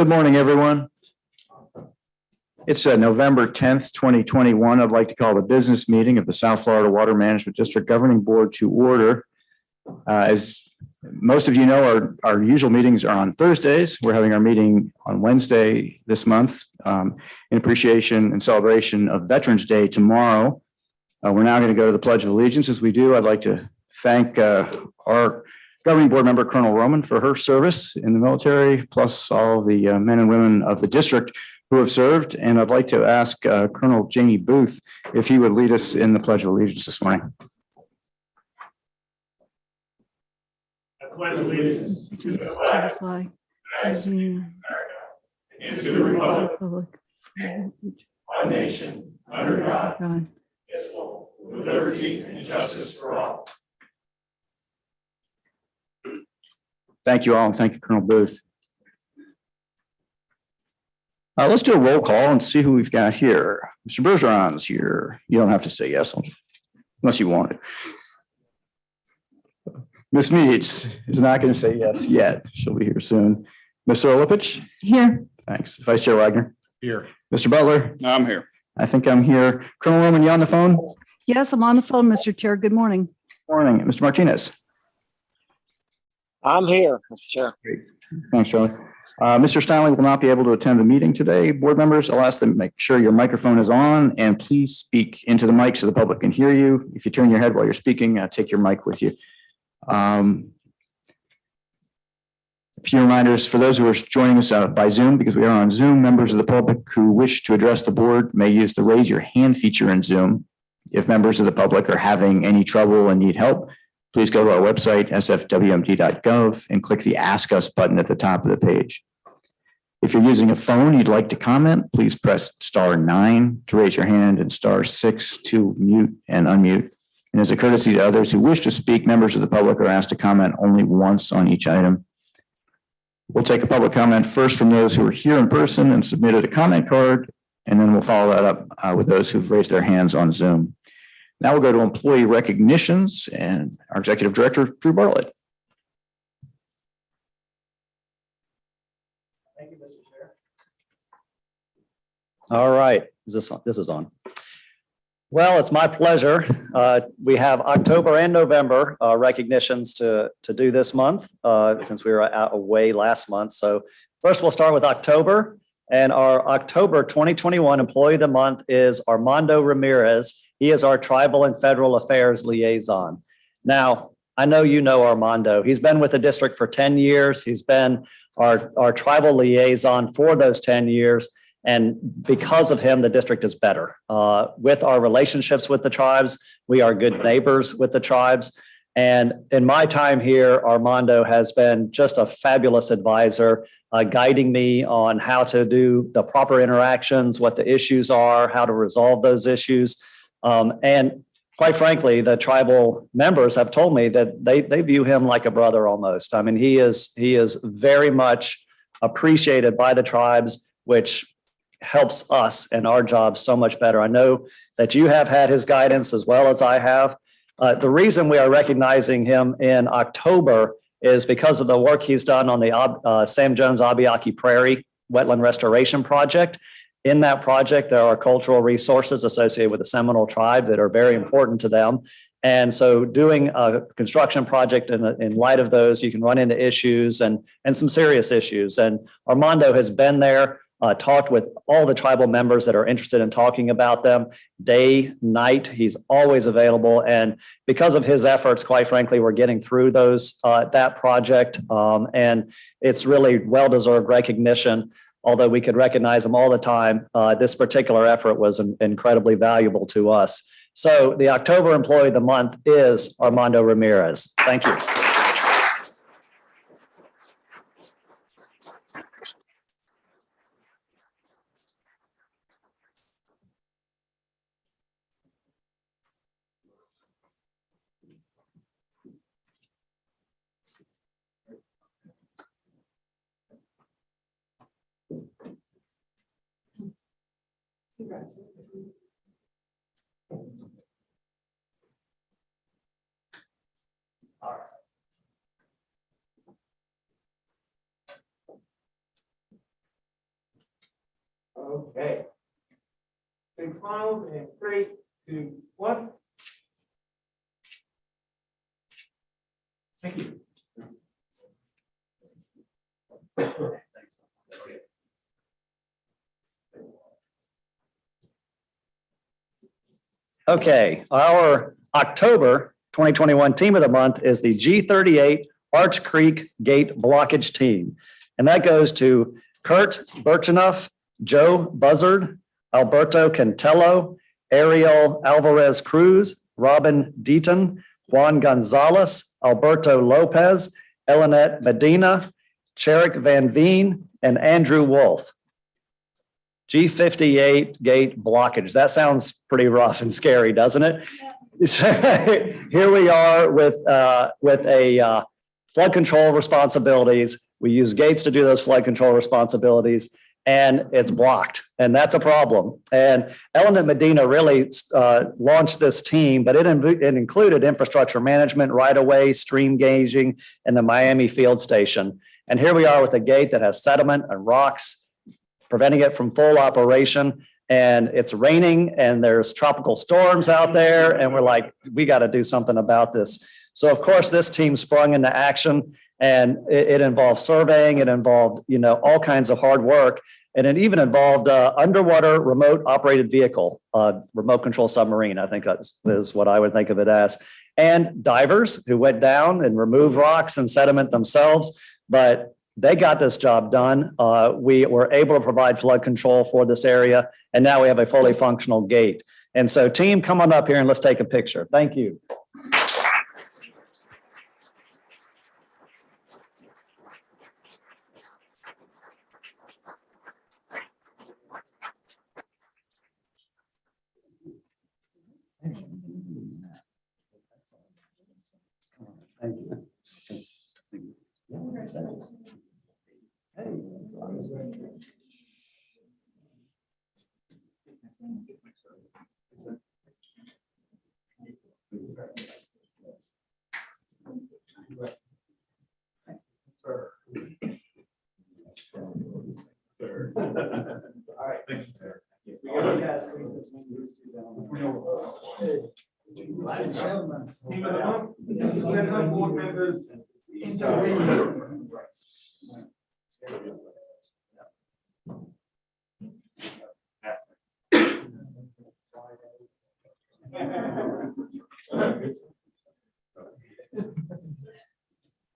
Good morning, everyone. It's November 10th, 2021. I'd like to call the business meeting of the South Florida Water Management District Governing Board to order. As most of you know, our usual meetings are on Thursdays. We're having our meeting on Wednesday this month in appreciation and celebration of Veterans Day tomorrow. We're now going to go to the Pledge of Allegiance. As we do, I'd like to thank our governing board member, Colonel Roman, for her service in the military, plus all the men and women of the district who have served. And I'd like to ask Colonel Jamie Booth if he would lead us in the Pledge of Allegiance this morning. I pledge allegiance to the flag of the United States and to the republic for one nation under God, with liberty and justice for all. Thank you all, and thank you, Colonel Booth. Let's do a roll call and see who we've got here. Mr. Bergeron's here. You don't have to say yes unless you want it. Ms. Meads is not going to say yes yet. She'll be here soon. Mr. Olipich? Here. Thanks. Vice Chair Wagner? Here. Mr. Butler? I'm here. I think I'm here. Colonel Roman, you on the phone? Yes, I'm on the phone, Mr. Chair. Good morning. Morning. Mr. Martinez? I'm here, Mr. Chair. Great. Thanks, Charlie. Mr. Stanley will not be able to attend the meeting today. Board members, I'll ask them to make sure your microphone is on and please speak into the mic so the public can hear you. If you turn your head while you're speaking, take your mic with you. A few reminders for those who are joining us by Zoom, because we are on Zoom. Members of the public who wish to address the board may use the raise your hand feature in Zoom. If members of the public are having any trouble and need help, please go to our website, sfwmd.gov, and click the Ask Us button at the top of the page. If you're using a phone, you'd like to comment, please press *9 to raise your hand and *6 to mute and unmute. And as a courtesy to others who wish to speak, members of the public are asked to comment only once on each item. We'll take a public comment first from those who are here in person and submitted a comment card, and then we'll follow that up with those who've raised their hands on Zoom. Now we'll go to employee recognitions and our Executive Director, Drew Bartlett. Thank you, Mr. Chair. All right, this is on. Well, it's my pleasure. We have October and November recognitions to do this month since we were away last month. So first we'll start with October, and our October 2021 Employee of the Month is Armando Ramirez. He is our Tribal and Federal Affairs Liaison. Now, I know you know Armando. He's been with the district for 10 years. He's been our tribal liaison for those 10 years. And because of him, the district is better. With our relationships with the tribes, we are good neighbors with the tribes. And in my time here, Armando has been just a fabulous advisor, guiding me on how to do the proper interactions, what the issues are, how to resolve those issues. And quite frankly, the tribal members have told me that they view him like a brother almost. I mean, he is very much appreciated by the tribes, which helps us and our job so much better. I know that you have had his guidance as well as I have. The reason we are recognizing him in October is because of the work he's done on the Sam Jones Abiaki Prairie Wetland Restoration Project. In that project, there are cultural resources associated with the Seminole tribe that are very important to them. And so doing a construction project in light of those, you can run into issues and some serious issues. And Armando has been there, talked with all the tribal members that are interested in talking about them day, night. He's always available. And because of his efforts, quite frankly, we're getting through that project. And it's really well-deserved recognition. Although we could recognize them all the time, this particular effort was incredibly valuable to us. So the October Employee of the Month is Armando Ramirez. Thank you. Congratulations. All right. Okay. Big smiles and 3, 2, 1. Thank you. Okay, our October 2021 Team of the Month is the G38 Arch Creek Gate Blockage Team. And that goes to Kurt Birchenough, Joe Buzzard, Alberto Cantello, Ariel Alvarez Cruz, Robin Deaton, Juan Gonzalez, Alberto Lopez, Elinette Medina, Cherik Van Veen, and Andrew Wolf. G58 gate blockage. That sounds pretty rough and scary, doesn't it? Here we are with a flood control responsibilities. We use gates to do those flood control responsibilities, and it's blocked, and that's a problem. And Elinette Medina really launched this team, but it included infrastructure management, right-of-way, stream gauging, and the Miami Field Station. And here we are with a gate that has sediment and rocks, preventing it from full operation. And it's raining and there's tropical storms out there. And we're like, we got to do something about this. So of course, this team sprung into action, and it involved surveying. It involved, all kinds of hard work. And it even involved underwater remote operated vehicle, remote control submarine. I think that is what I would think of it as. And divers who went down and removed rocks and sediment themselves. But they got this job done. We were able to provide flood control for this area, and now we have a fully functional gate. And so team, come on up here and let's take a picture. Thank you. Thank you. All right. Thank you, sir. Team of the month, 7 board members.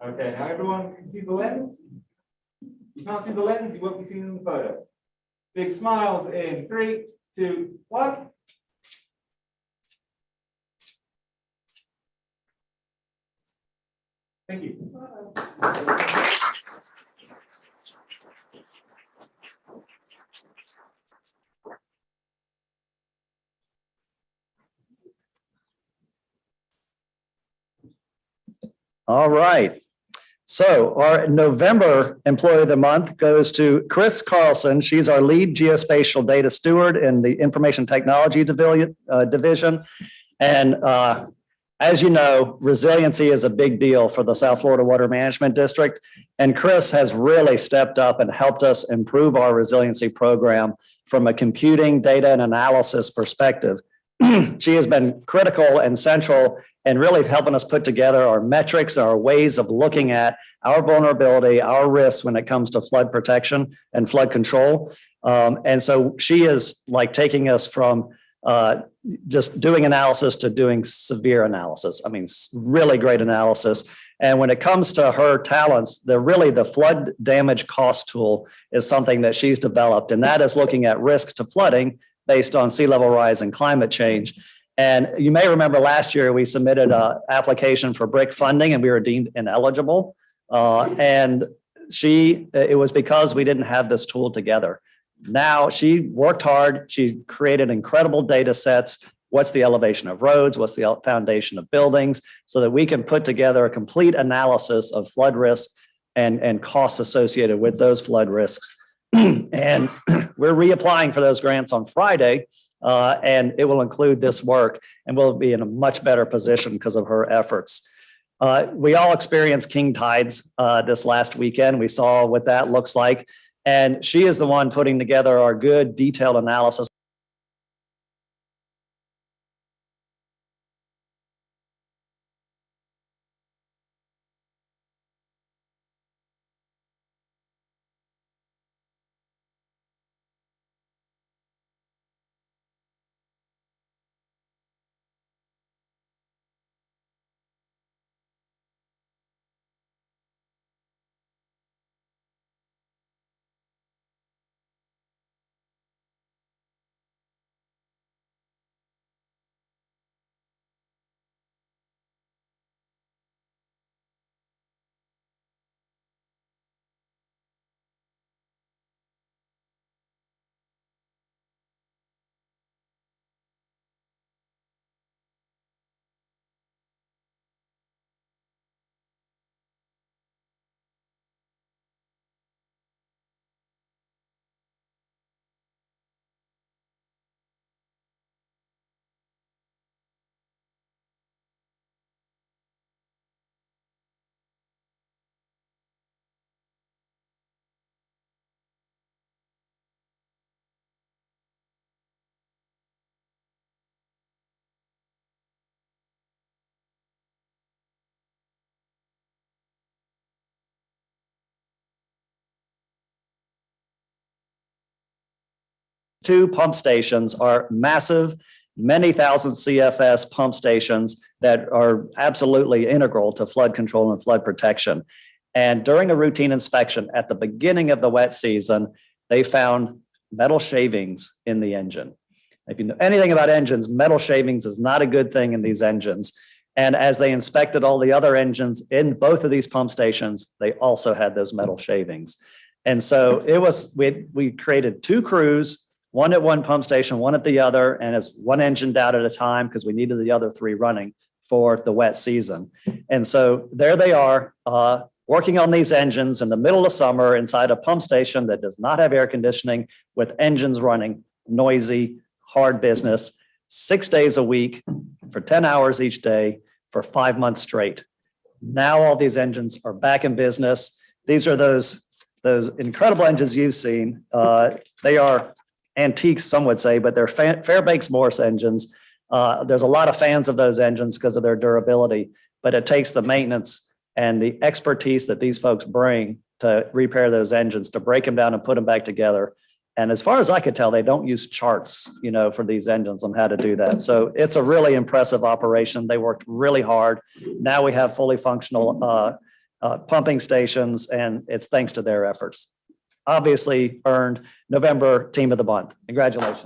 Okay, now everyone can see the lens. You can't see the lens, you won't be seen in the photo. Big smiles in 3, 2, 1. Thank you. All right. So our November Employee of the Month goes to Chris Carlson. She's our lead geospatial data steward in the Information Technology Division. And as you know, resiliency is a big deal for the South Florida Water Management District. And Chris has really stepped up and helped us improve our resiliency program from a computing, data, and analysis perspective. She has been critical and central in really helping us put together our metrics, our ways of looking at our vulnerability, our risks when it comes to flood protection and flood control. And so she is like taking us from just doing analysis to doing severe analysis. I mean, really great analysis. And when it comes to her talents, the flood damage cost tool is something that she's developed, and that is looking at risks to flooding based on sea level rise and climate change. And you may remember last year we submitted an application for BRIC funding and we were deemed ineligible. And it was because we didn't have this tool together. Now she worked hard. She created incredible data sets. What's the elevation of roads? What's the foundation of buildings? So that we can put together a complete analysis of flood risk and costs associated with those flood risks. And we're reapplying for those grants on Friday, and it will include this work, and we'll be in a much better position because of her efforts. We all experienced king tides this last weekend. We saw what that looks like. And she is the one putting together our good detailed analysis. Two pump stations are massive, many thousand CFS pump stations that are absolutely integral to flood control and flood protection. And during a routine inspection at the beginning of the wet season, they found metal shavings in the engine. If you know anything about engines, metal shavings is not a good thing in these engines. And as they inspected all the other engines in both of these pump stations, they also had those metal shavings. And so it was, we created two crews, one at one pump station, one at the other, and it's one engine down at a time because we needed the other three running for the wet season. And so there they are, working on these engines in the middle of summer inside a pump station that does not have air conditioning, with engines running, noisy, hard business, 6 days a week for 10 hours each day for 5 months straight. Now all these engines are back in business. These are those incredible engines you've seen. They are antiques, some would say, but they're Fairbanks Morse engines. There's a lot of fans of those engines because of their durability, but it takes the maintenance and the expertise that these folks bring to repair those engines, to break them down and put them back together. And as far as I could tell, they don't use charts, for these engines on how to do that. So it's a really impressive operation. They worked really hard. Now we have fully functional pumping stations, and it's thanks to their efforts. Obviously earned November Team of the Month. Congratulations.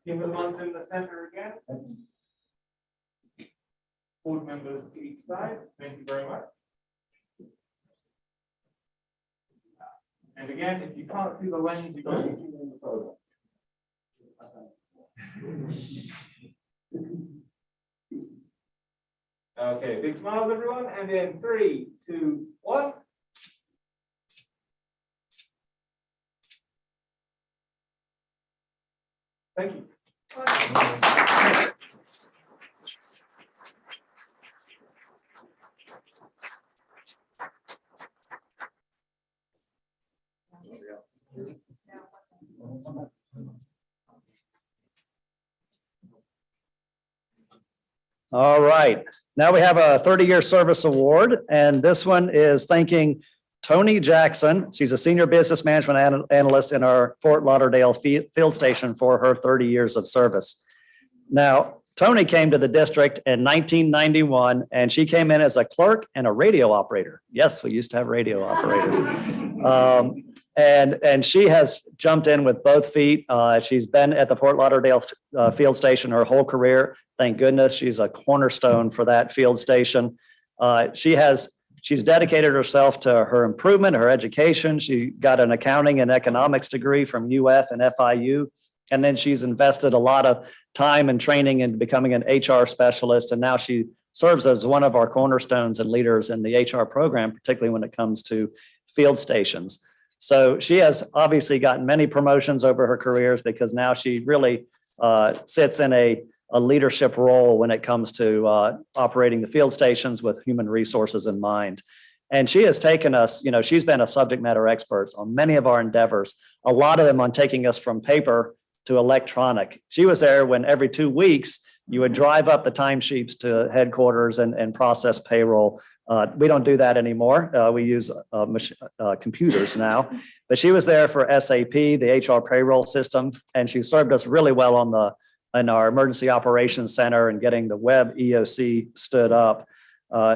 Team of the month in the center again. Board members each side. Thank you very much. And again, if you can't see the lens, you're going to see it in the photo. Okay, big smiles, everyone. And then 3, 2, 1. Thank you. All right. Now we have a 30-year service award, and this one is thanking Tony Jackson. She's a senior business management analyst in our Fort Lauderdale field station for her 30 years of service. Now, Tony came to the district in 1991, and she came in as a clerk and a radio operator. Yes, we used to have radio operators. And she has jumped in with both feet. She's been at the Fort Lauderdale field station her whole career. Thank goodness she's a cornerstone for that field station. She has She's dedicated herself to her improvement, her education. She got an accounting and economics degree from UF and FIU. And then she's invested a lot of time and training in becoming an HR specialist. And now she serves as one of our cornerstones and leaders in the HR program, particularly when it comes to field stations. So she has obviously gotten many promotions over her careers because now she really sits in a leadership role when it comes to operating the field stations with human resources in mind. And she has taken us, she's been a subject matter expert on many of our endeavors, a lot of them on taking us from paper to electronic. She was there when every 2 weeks you would drive up the timesheets to headquarters and process payroll. We don't do that anymore. We use computers now, but she was there for SAP, the HR payroll system, and she served us really well in our emergency operations center and getting the web EOC stood up.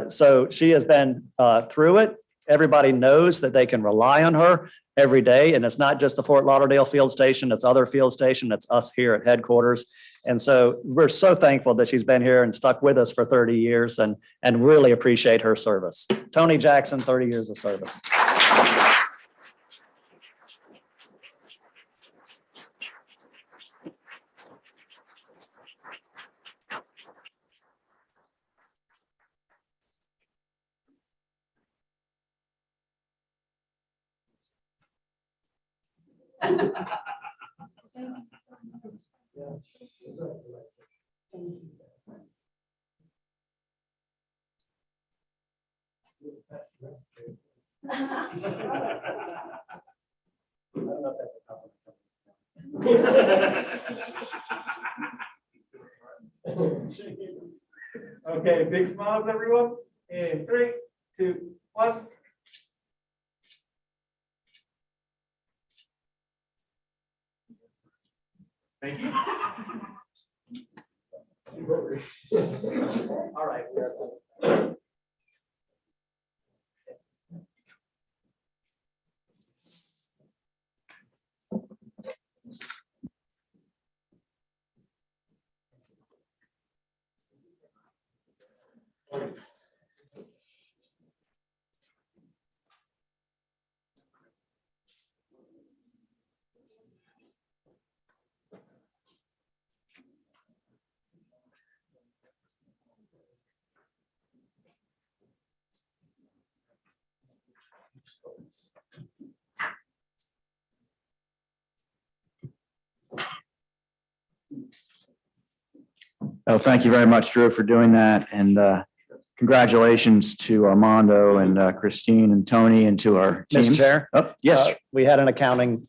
So she has been through it. Everybody knows that they can rely on her every day. And it's not just the Fort Lauderdale field station, it's other field station, it's us here at headquarters. And so we're so thankful that she's been here and stuck with us for 30 years and really appreciate her service. Tony Jackson, 30 years of service. Okay, big smiles, everyone. In 3, 2, 1. Thank you. All right. Oh, thank you very much, Drew, for doing that. And congratulations to Armando and Christine and Tony and to our teams. Mr. Chair? Oh, yes. We had an accounting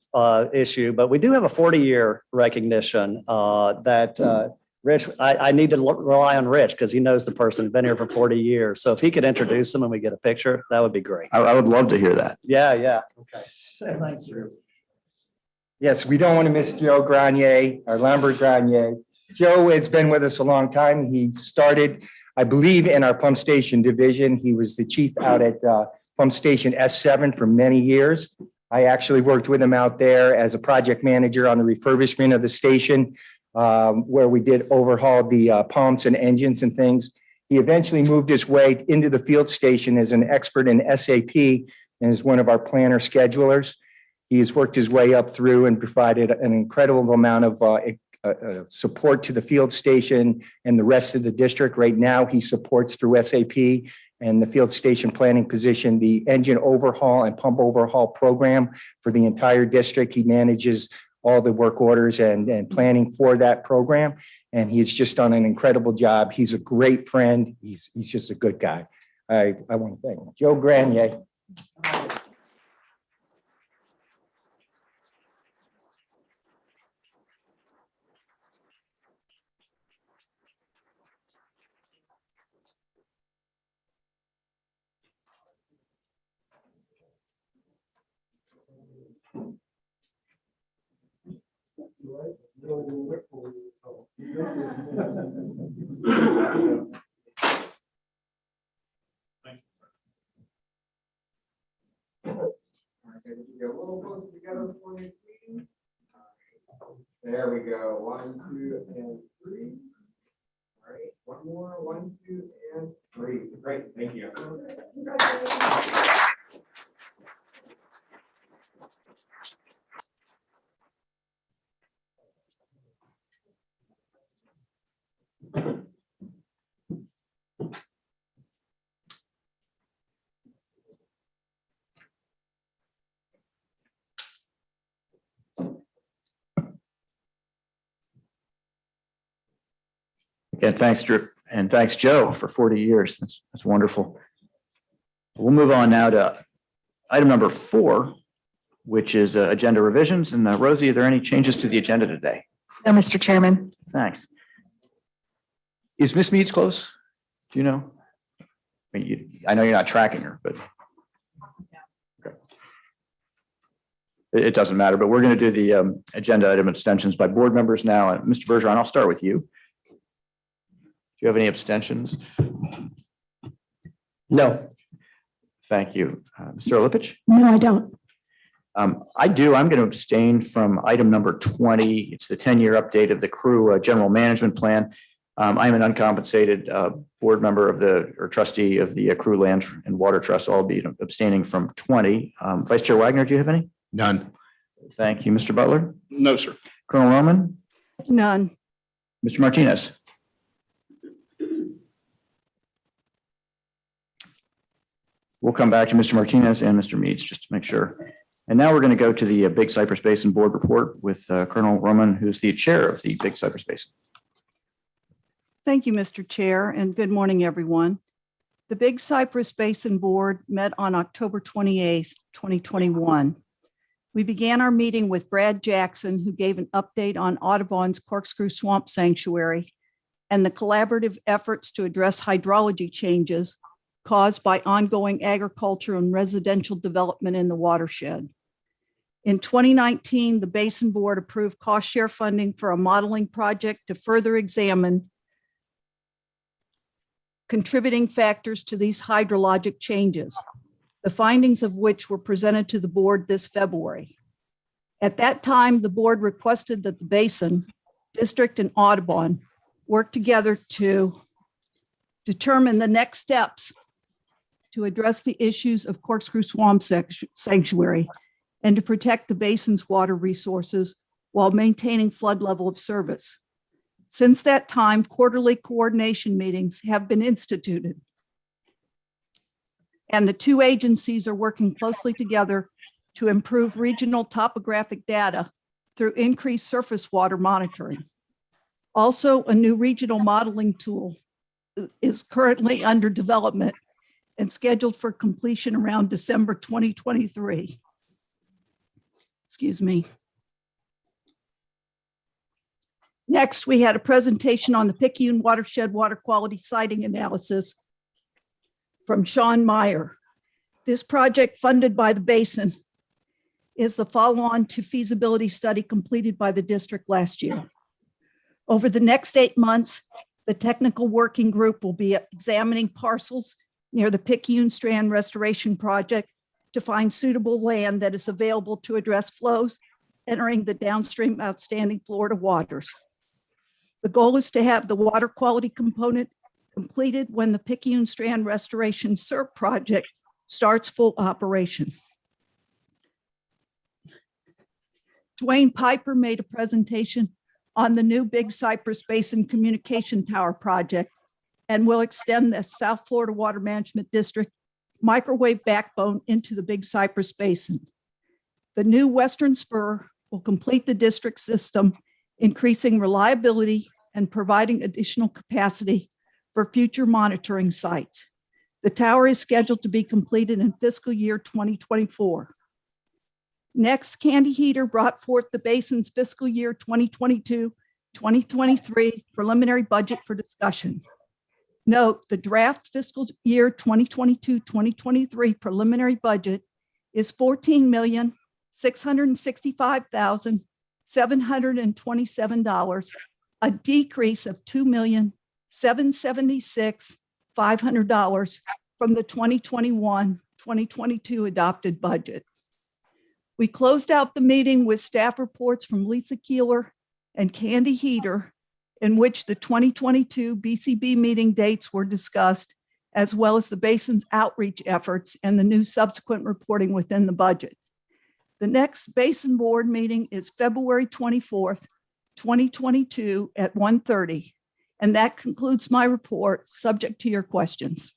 issue, but we do have a 40-year recognition that Rich, I need to rely on Rich because he knows the person who's been here for 40 years. So if he could introduce them and we get a picture, that would be great. I would love to hear that. Yeah. Okay. Thanks, Drew. Yes, we don't want to miss Joe Grenier, our Lambert Grenier. Joe has been with us a long time. He started, I believe, in our pump station division. He was the chief out at pump station S7 for many years. I actually worked with him out there as a project manager on the refurbishment of the station, where we did overhaul the pumps and engines and things. He eventually moved his way into the field station as an expert in SAP and is one of our planner schedulers. He has worked his way up through and provided an incredible amount of support to the field station and the rest of the district. Right now, he supports through SAP and the field station planning position, the engine overhaul and pump overhaul program for the entire district. He manages all the work orders and planning for that program. And he's just done an incredible job. He's a great friend. He's just a good guy. I want to thank him. Joe Grenier. There we go. 1, 2, and 3. All right. One more. 1, 2, and 3. Great. Thank you. Again, thanks, Drew, and thanks, Joe, for 40 years. That's wonderful. We'll move on now to item number 4, which is agenda revisions. And Rosie, are there any changes to the agenda today? No, Mr. Chairman. Thanks. Is Miss Meads close? Do you know? I know you're not tracking her, but okay. It doesn't matter, but we're going to do the agenda item abstentions by board members now. And Mr. Bergeron, I'll start with you. Do you have any abstentions? No. Thank you. Mr. Lipich? No, I don't. I do. I'm going to abstain from item number 20. It's the 10-year update of the crew general management plan. I'm an uncompensated board member of or trustee of the Crew Land and Water Trust. I'll be abstaining from 20. Vice Chair Wagner, do you have any? None. Thank you. Mr. Butler? No, sir. Colonel Roman? None. Mr. Martinez? We'll come back to Mr. Martinez and Mr. Meads just to make sure. And now we're going to go to the Big Cypress Basin Board report with Colonel Roman, who's the chair of the Big Cypress Basin. Thank you, Mr. Chair, and good morning, everyone. The Big Cypress Basin Board met on October 28th, 2021. We began our meeting with Brad Jackson, who gave an update on Audubon's Corkscrew Swamp Sanctuary and the collaborative efforts to address hydrology changes caused by ongoing agriculture and residential development in the watershed. In 2019, the Basin Board approved cost share funding for a modeling project to further examine contributing factors to these hydrologic changes, the findings of which were presented to the board this February. At that time, the board requested that the Basin, District, and Audubon work together to determine the next steps to address the issues of Corkscrew Swamp Sanctuary and to protect the basin's water resources while maintaining flood level of service. Since that time, quarterly coordination meetings have been instituted, and the two agencies are working closely together to improve regional topographic data through increased surface water monitoring. Also, a new regional modeling tool is currently under development and scheduled for completion around December 2023. Excuse me. Next, we had a presentation on the Picayune Watershed Water Quality Siting Analysis from Sean Meyer. This project, funded by the Basin, is the follow-on to feasibility study completed by the district last year. Over the next 8 months, the technical working group will be examining parcels near the Picayune Strand Restoration Project to find suitable land that is available to address flows entering the downstream outstanding Florida waters. The goal is to have the water quality component completed when the Picayune Strand Restoration SERP project starts full operation. Dwayne Piper made a presentation on the new Big Cypress Basin Communication Tower project and will extend the South Florida Water Management District microwave backbone into the Big Cypress Basin. The new Western Spur will complete the district system, increasing reliability and providing additional capacity for future monitoring sites. The tower is scheduled to be completed in fiscal year 2024. Next, Candy Heater brought forth the Basin's fiscal year 2022-2023 preliminary budget for discussion. Note, the draft fiscal year 2022-2023 preliminary budget is $14,665,727, a decrease of $2,776,500 from the 2021-2022 adopted budget. We closed out the meeting with staff reports from Lisa Keeler and Candy Heater, in which the 2022 BCB meeting dates were discussed, as well as the Basin's outreach efforts and the new subsequent reporting within the budget. The next Basin Board meeting is February 24th, 2022 at 1:30. And that concludes my report, subject to your questions.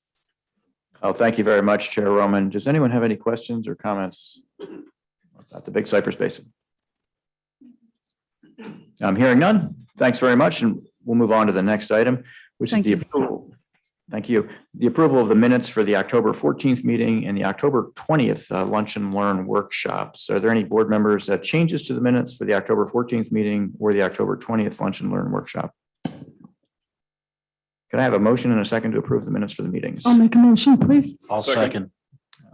Oh, thank you very much, Chair Roman. Does anyone have any questions or comments about the Big Cypress Basin? I'm hearing none. Thanks very much. And we'll move on to the next item, which is Thank the you. approval. Thank you. The approval of the minutes for the October 14th meeting and the October 20th Lunch and Learn workshops. Are there any board members that changes to the minutes for the October 14th meeting or the October 20th Lunch and Learn workshop? Can I have a motion and a second to approve the minutes for the meetings? I'll make a motion, please. I'll second.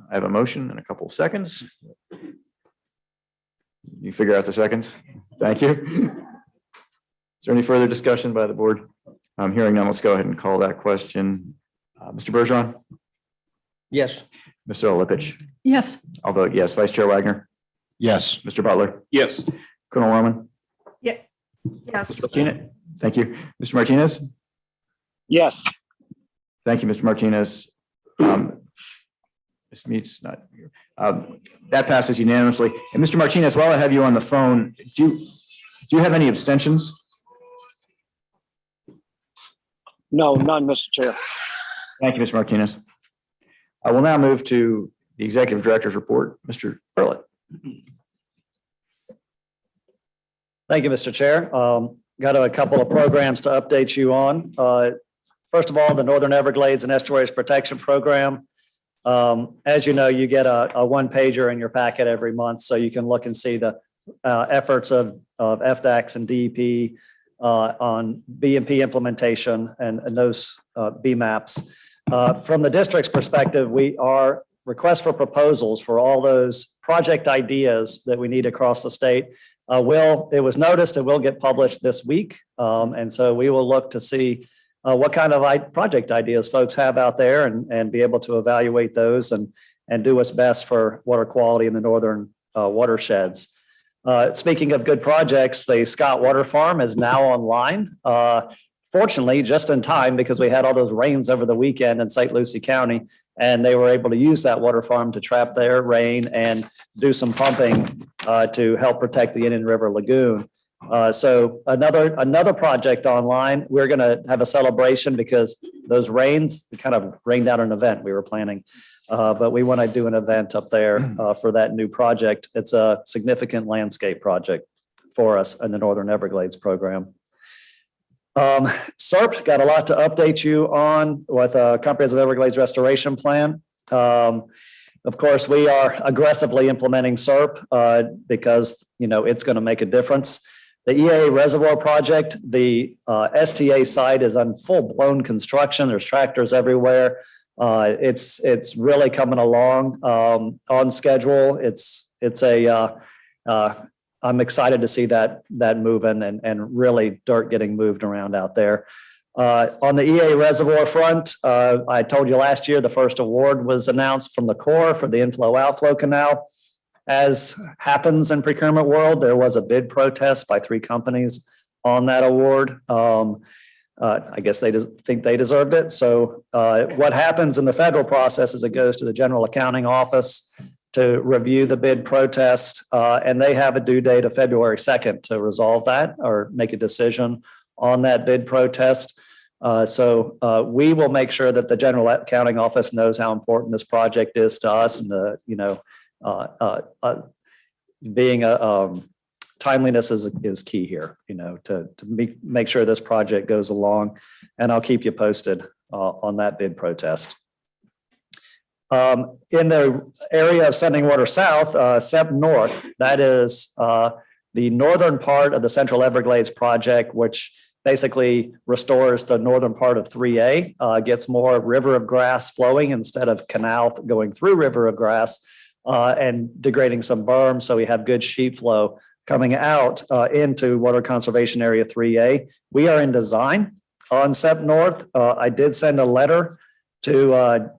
I have a motion and a couple of seconds. You figure out the seconds. Thank you. Is there any further discussion by the board? I'm hearing none. Let's go ahead and call that question. Mr. Bergeron, Yes. Mr. Lipich. Yes. I'll vote yes. Vice Chair Wagner, Yes. Mr. Butler, Yes. Colonel Roman. Yes. Thank you. Mr. Martinez. Yes. Thank you, Mr. Martinez. Ms. Meets not here. That passes unanimously. And Mr. Martinez, while I have you on the phone, do you have any abstentions? No, none, Mr. Chair. Thank you, Mr. Martinez. I will now move to the Executive Director's report. Mr. Burlett. Thank you, Mr. Chair. Got a couple of programs to update you on. First of all, the Northern Everglades and Estuaries Protection Program. As you know, you get a one pager in your packet every month, so you can look and see the efforts of FDACS and DEP on B&P implementation and those BMAPs. From the district's perspective, we are requests for proposals for all those project ideas that we need across the state. It was noticed, it will get published this week. And so we will look to see what kind of project ideas folks have out there and be able to evaluate those and do what's best for water quality in the northern watersheds. Speaking of good projects, the Scott Water Farm is now online. Fortunately, just in time because we had all those rains over the weekend in St. Lucie County, and they were able to use that water farm to trap their rain and do some pumping to help protect the Indian River Lagoon. So another project online. We're going to have a celebration because those rains kind of rained out an event we were planning. But we want to do an event up there for that new project. It's a significant landscape project for us in the Northern Everglades program. SERP got a lot to update you on with a comprehensive Everglades restoration plan. Of course, we are aggressively implementing SERP because it's going to make a difference. The EAA Reservoir project, the STA site is on full-blown construction. There's tractors everywhere. It's really coming along on schedule. I'm excited to see that moving and really dirt getting moved around out there. On the EA Reservoir front, I told you last year the first award was announced from the Corps for the inflow-outflow canal. As happens in procurement world, there was a bid protest by 3 companies on that award. I guess they think they deserved it. So what happens in the federal process is it goes to the General Accounting Office to review the bid protest, and they have a due date of February 2nd to resolve that or make a decision on that bid protest. So we will make sure that the General Accounting Office knows how important this project is to us, and being a timeliness is key here, to make sure this project goes along, and I'll keep you posted on that bid protest. In the area of sending water south, SEP North, that is the northern part of the Central Everglades project, which basically restores the northern part of 3A, gets more river of grass flowing instead of canal going through river of grass and degrading some berms. So we have good sheet flow coming out into Water Conservation Area 3A. We are in design on SEP North. I did send a letter to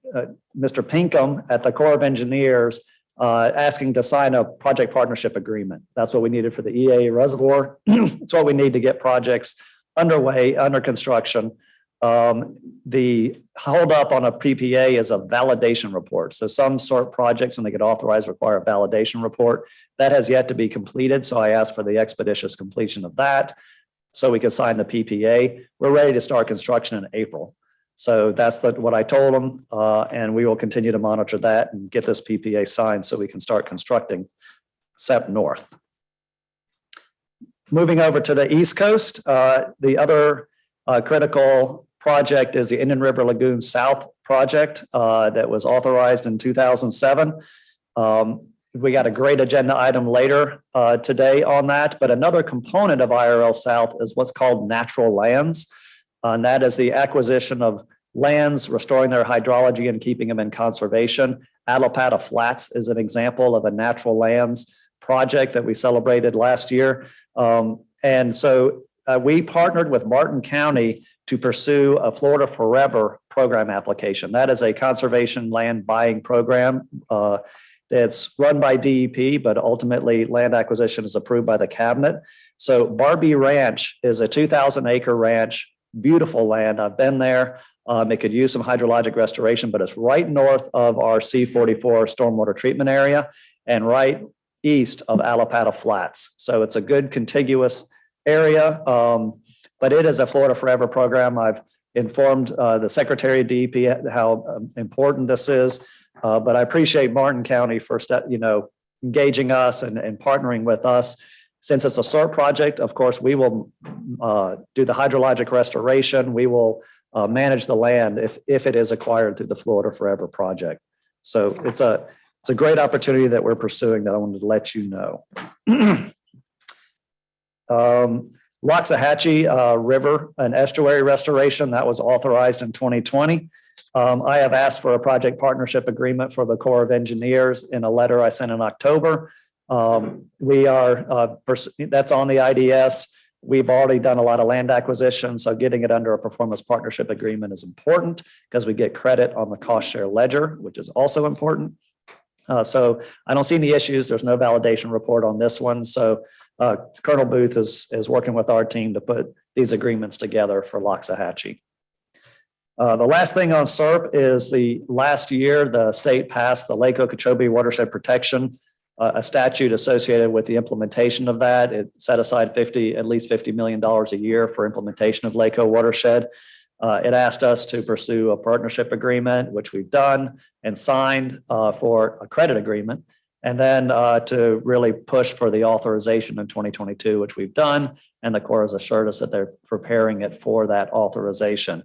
Mr. Pinkham at the Corps of Engineers asking to sign a project partnership agreement. That's what we needed for the EA Reservoir. It's what we need to get projects underway, under construction. The holdup on a PPA is a validation report. So some sort of projects, when they get authorized, require a validation report. That has yet to be completed. So I asked for the expeditious completion of that. so we could sign the PPA. We're ready to start construction in April. So that's what I told them, and we will continue to monitor that and get this PPA signed so we can start constructing SEP North. Moving over to the East Coast, the other critical project is the Indian River Lagoon South project that was authorized in 2007. We got a great agenda item later today on that, but another component of IRL South is what's called natural lands. And that is the acquisition of lands, restoring their hydrology and keeping them in conservation. Allapattah Flats is an example of a natural lands project that we celebrated last year. And so we partnered with Martin County to pursue a Florida Forever program application. That is a conservation land buying program that's run by DEP, but ultimately land acquisition is approved by the cabinet. So Barbie Ranch is a 2,000-acre ranch, beautiful land. I've been there. It could use some hydrologic restoration, but it's right north of our C-44 stormwater treatment area and right east of Allapattah Flats. So it's a good contiguous area, but it is a Florida Forever program. I've informed the Secretary of DEP how important this is, but I appreciate Martin County for engaging us and partnering with us. Since it's a SERP project, of course, we will do the hydrologic restoration. We will manage the land if it is acquired through the Florida Forever project. So it's a great opportunity that we're pursuing that I wanted to let you know. Loxahatchee River and estuary restoration that was authorized in 2020. I have asked for a project partnership agreement for the Corps of Engineers in a letter I sent in October. We are that's on the IDS. We've already done a lot of land acquisition, so getting it under a performance partnership agreement is important because we get credit on the cost share ledger, which is also important. So I don't see any issues. There's no validation report on this one. So Colonel Booth is working with our team to put these agreements together for Loxahatchee. The last thing on SERP is the last year, the state passed the Lake Okeechobee Watershed Protection, a statute associated with the implementation of that. It set aside at least $50 million a year for implementation of Lake O watershed. It asked us to pursue a partnership agreement, which we've done and signed for a credit agreement, and then to really push for the authorization in 2022, which we've done. And the Corps has assured us that they're preparing it for that authorization.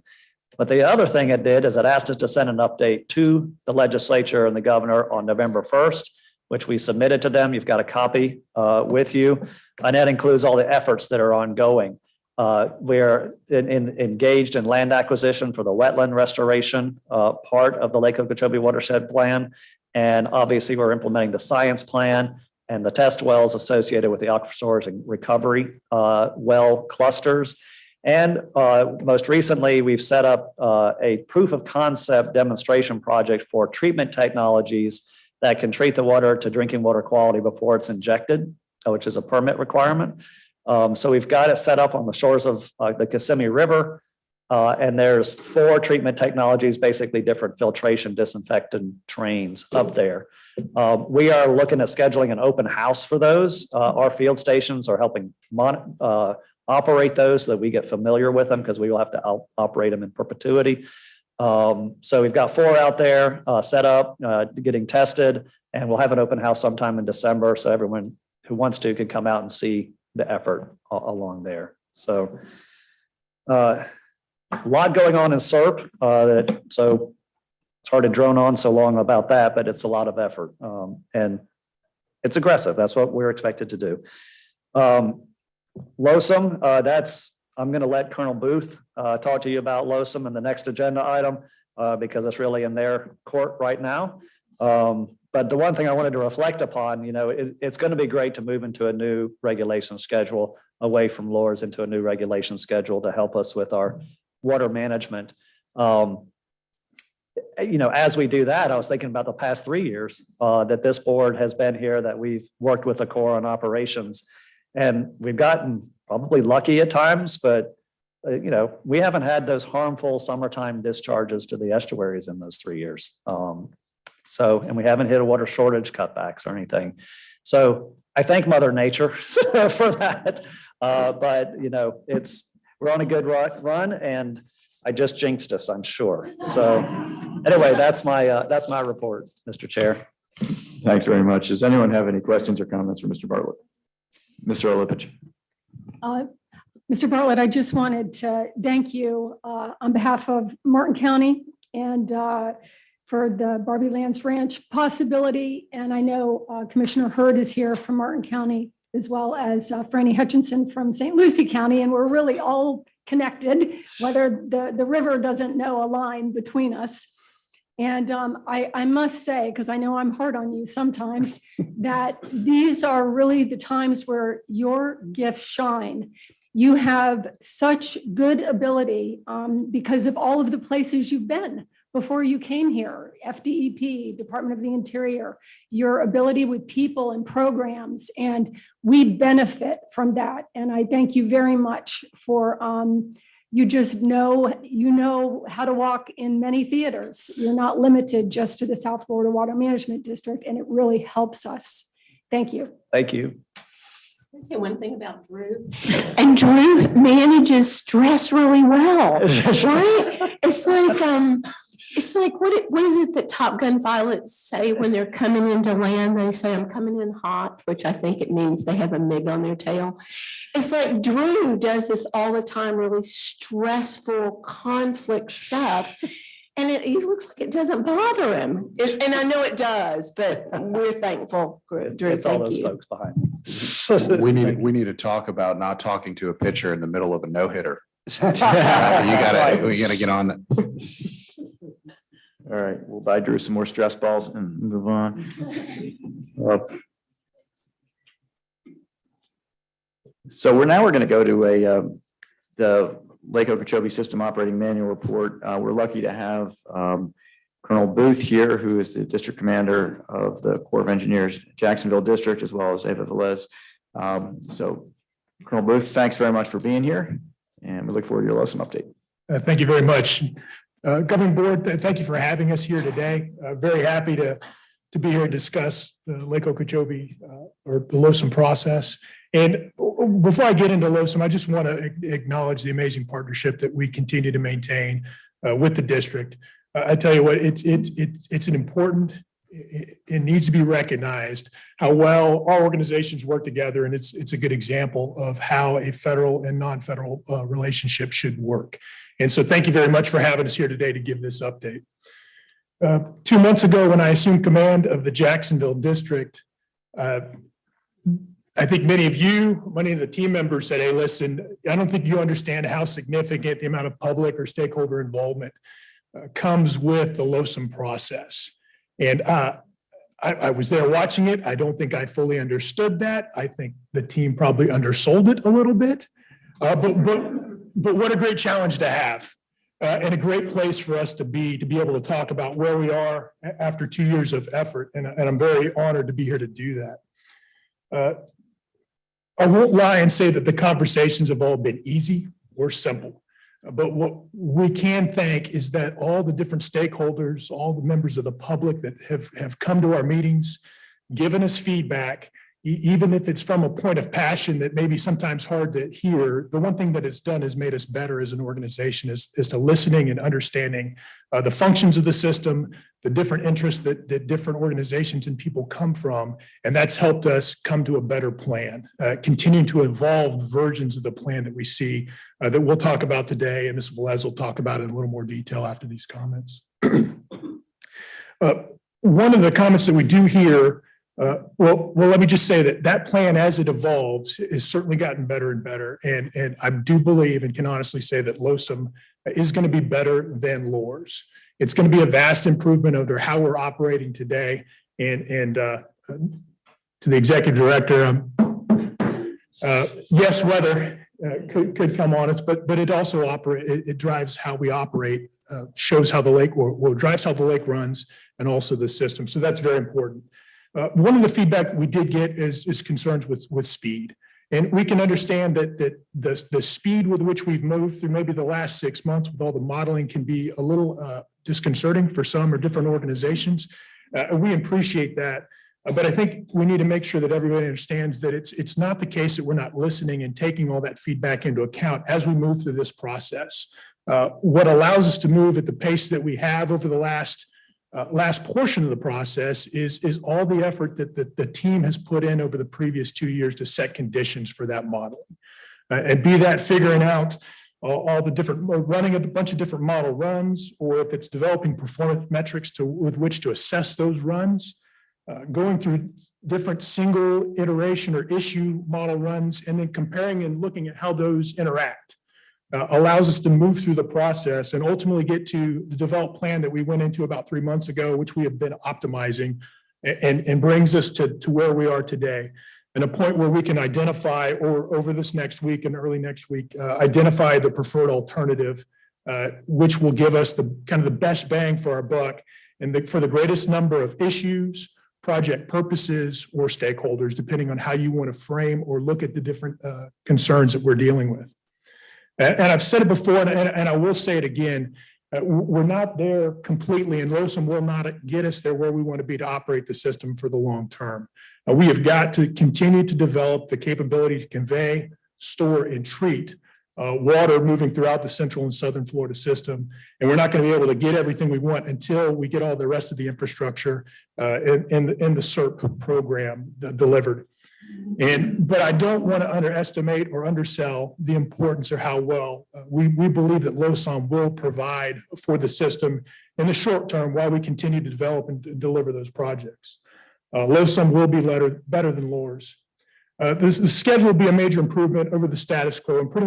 But the other thing it did is it asked us to send an update to the legislature and the governor on November 1st, which we submitted to them. You've got a copy with you. And that includes all the efforts that are ongoing. We're engaged in land acquisition for the wetland restoration part of the Lake Okeechobee Watershed Plan. And obviously we're implementing the science plan and the test wells associated with the aquifer storage and recovery well clusters. And most recently, we've set up a proof of concept demonstration project for treatment technologies that can treat the water to drinking water quality before it's injected, which is a permit requirement. So we've got it set up on the shores of the Kissimmee River. And there's 4 treatment technologies, basically different filtration, disinfectant trains up there. We are looking at scheduling an open house for those. Our field stations are helping operate those so that we get familiar with them because we will have to operate them in perpetuity. So we've got 4 out there set up, getting tested, and we'll have an open house sometime in December. So everyone who wants to can come out and see the effort along there. So a lot going on in SERP. So it's hard to drone on so long about that, but it's a lot of effort and it's aggressive. That's what we're expected to do. LOSUM, I'm going to let Colonel Booth talk to you about LOSUM in the next agenda item because it's really in their court right now. But the one thing I wanted to reflect upon, it's going to be great to move into a new regulation schedule away from LORS into a new regulation schedule to help us with our water management. As we do that, I was thinking about the past 3 years that this board has been here, that we've worked with the Corps on operations. And we've gotten probably lucky at times, but we haven't had those harmful summertime discharges to the estuaries in those 3 years. And we haven't hit a water shortage cutbacks or anything. So I thank Mother Nature for that. But we're on a good run and I just jinxed us, I'm sure. So anyway, that's my report, Mr. Chair. Thanks very much. Does anyone have any questions or comments for Mr. Bartlett? Mr. Olepich. Mr. Bartlett, I just wanted to thank you on behalf of Martin County and for the Barbie Lands Ranch possibility. And I know Commissioner Hurd is here from Martin County, as well as Franny Hutchinson from St. Lucie County. And we're really all connected, whether the river doesn't know a line between us. And I must say, because I know I'm hard on you sometimes, that these are really the times where your gifts shine. You have such good ability because of all of the places you've been before you came here, FDEP, Department of the Interior, your ability with people and programs, and we benefit from that. And I thank you very much for, you just know how to walk in many theaters. You're not limited just to the South Florida Water Management District, and it really helps us. Thank you. Thank you. Can I say one thing about Drew? And Drew manages stress really well, right? It's like what is it that Top Gun pilots say when they're coming into land? They say, "I'm coming in hot," which I think it means they have a MiG on their tail. It's like Drew does this all the time, really stressful conflict stuff. And it looks like it doesn't bother him. And I know it does, but we're thankful, Drew. It's all those folks behind me. We need to talk about not talking to a pitcher in the middle of a no-hitter. We gotta get on that. All right, we'll buy Drew some more stress balls and move on. So we're going to go to the Lake Okeechobee System Operating Manual Report. We're lucky to have Colonel Booth here, who is the District Commander of the Corps of Engineers Jacksonville District, as well as Ava Velez. So Colonel Booth, thanks very much for being here, and we look forward to your LOSUM update. Thank you very much. Governing Board, thank you for having us here today. Very happy to be here to discuss the Lake Okeechobee or the LOSUM process. And before I get into LOSUM, I just want to acknowledge the amazing partnership that we continue to maintain with the district. I tell you what, it's an important, it needs to be recognized how well our organizations work together. And it's a good example of how a federal and non-federal relationship should work. And so thank you very much for having us here today to give this update. 2 months ago, when I assumed command of the Jacksonville district, I think many of the team members said, "Hey, listen, I don't think you understand how significant the amount of public or stakeholder involvement comes with the LOSUM process." And I was there watching it. I don't think I fully understood that. I think the team probably undersold it a little bit, but what a great challenge to have and a great place for us to be able to talk about where we are after 2 years of effort. And I'm very honored to be here to do that. I won't lie and say that the conversations have all been easy or simple, but what we can thank is that all the different stakeholders, all the members of the public that have come to our meetings, given us feedback, even if it's from a point of passion that may be sometimes hard to hear, the one thing that it's done is made us better as an organization is to listening and understanding the functions of the system, the different interests that different organizations and people come from. And that's helped us come to a better plan, continue to evolve the versions of the plan that we see that we'll talk about today. And Ms. Velez will talk about it in a little more detail after these comments. One of the comments that we do hear, well, let me just say that plan as it evolves has certainly gotten better and better. And I do believe and can honestly say that LOSUM is going to be better than LORS. It's going to be a vast improvement over how we're operating today. And to the executive director, yes, weather could come on us, but it also it drives how we operate, shows how the lake, drives how the lake runs, and also the system. So that's very important. One of the feedback we did get is concerns with speed. And we can understand that the speed with which we've moved through maybe the last 6 months with all the modeling can be a little disconcerting for some or different organizations. We appreciate that. But I think we need to make sure that everybody understands that it's not the case that we're not listening and taking all that feedback into account as we move through this process. What allows us to move at the pace that we have over the last portion of the process is all the effort that the team has put in over the previous 2 years to set conditions for that modeling. And be that figuring out all the different, running a bunch of different model runs, or if it's developing performance metrics with which to assess those runs, going through different single iteration or issue model runs, and then comparing and looking at how those interact. Allows us to move through the process and ultimately get to the developed plan that we went into about 3 months ago, which we have been optimizing, and brings us to where we are today. And a point where we can identify, or over this next week and early next week, identify the preferred alternative, which will give us the kind of the best bang for our buck and for the greatest number of issues, project purposes, or stakeholders, depending on how you want to frame or look at the different concerns that we're dealing with. And I've said it before, and I will say it again, we're not there completely, and LOSUM will not get us there where we want to be to operate the system for the long term. We have got to continue to develop the capability to convey, store, and treat water moving throughout the central and southern Florida system. And we're not going to be able to get everything we want until we get all the rest of the infrastructure in the SERP program delivered. But I don't want to underestimate or undersell the importance of how well we believe that LOSUM will provide for the system in the short term while we continue to develop and deliver those projects. LOSUM will be better than LORS. The schedule will be a major improvement over the status quo and pretty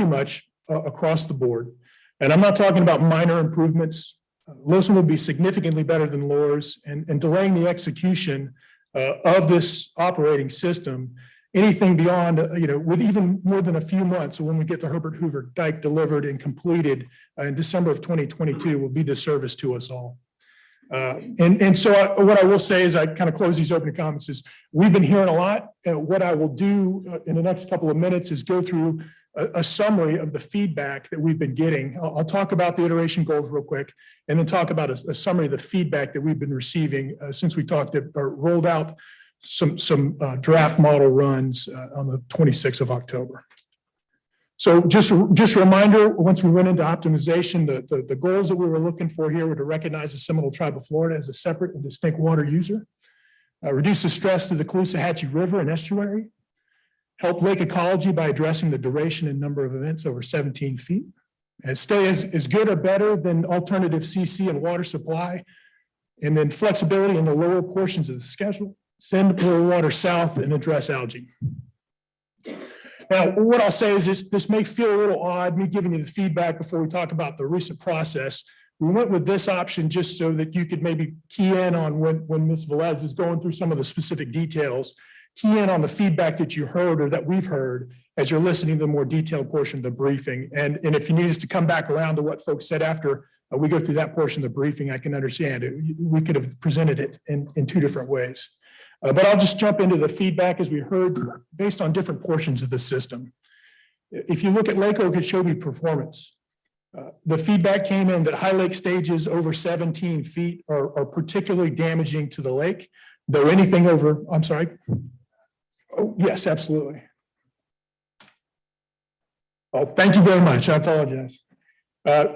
much across the board. And I'm not talking about minor improvements. LOSUM will be significantly better than LORS, and delaying the execution of this operating system, anything beyond, with even more than a few months. So when we get the Herbert Hoover Dike delivered and completed in December of 2022, will be disservice to us all. So what I will say is I kind of close these opening comments is we've been hearing a lot. What I will do in the next couple of minutes is go through a summary of the feedback that we've been getting. I'll talk about the iteration goals real quick, and then talk about a summary of the feedback that we've been receiving since we rolled out some draft model runs on the 26th of October. So just a reminder, once we went into optimization, the goals that we were looking for here were to recognize the Seminole Tribe of Florida as a separate and distinct water user, reduce the stress to the Caloosahatchee River and estuary, help lake ecology by addressing the duration and number of events over 17 feet, and stay as good or better than alternative CC and water supply, and then flexibility in the lower portions of the schedule, send more water south, and address algae. Now, what I'll say is this may feel a little odd, me giving you the feedback before we talk about the recent process. We went with this option just so that you could maybe key in on when Ms. Velez is going through some of the specific details, key in on the feedback that you heard or that we've heard as you're listening to the more detailed portion of the briefing. And if you need us to come back around to what folks said after we go through that portion of the briefing, I can understand it. We could have presented it in two different ways. But I'll just jump into the feedback as we heard based on different portions of the system. If you look at Lake Okeechobee performance, the feedback came in that high lake stages over 17 feet are particularly damaging to the lake, though anything over, I'm sorry. Oh, yes, absolutely. Oh, thank you very much. I apologize.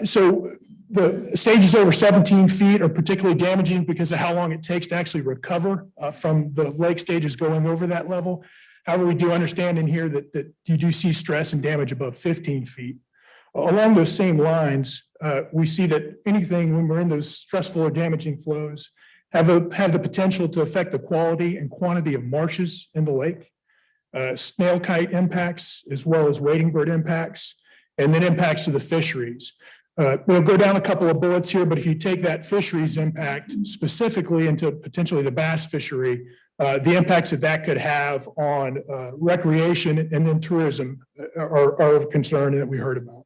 So the stages over 17 feet are particularly damaging because of how long it takes to actually recover from the lake stages going over that level. However, we do understand in here that you do see stress and damage above 15 feet. Along those same lines, we see that anything when we're in those stressful or damaging flows have the potential to affect the quality and quantity of marshes in the lake, snail kite impacts, as well as wading bird impacts, and then impacts to the fisheries. We'll go down a couple of bullets here, but if you take that fisheries impact specifically into potentially the bass fishery, the impacts that could have on recreation and then tourism are of concern that we heard about.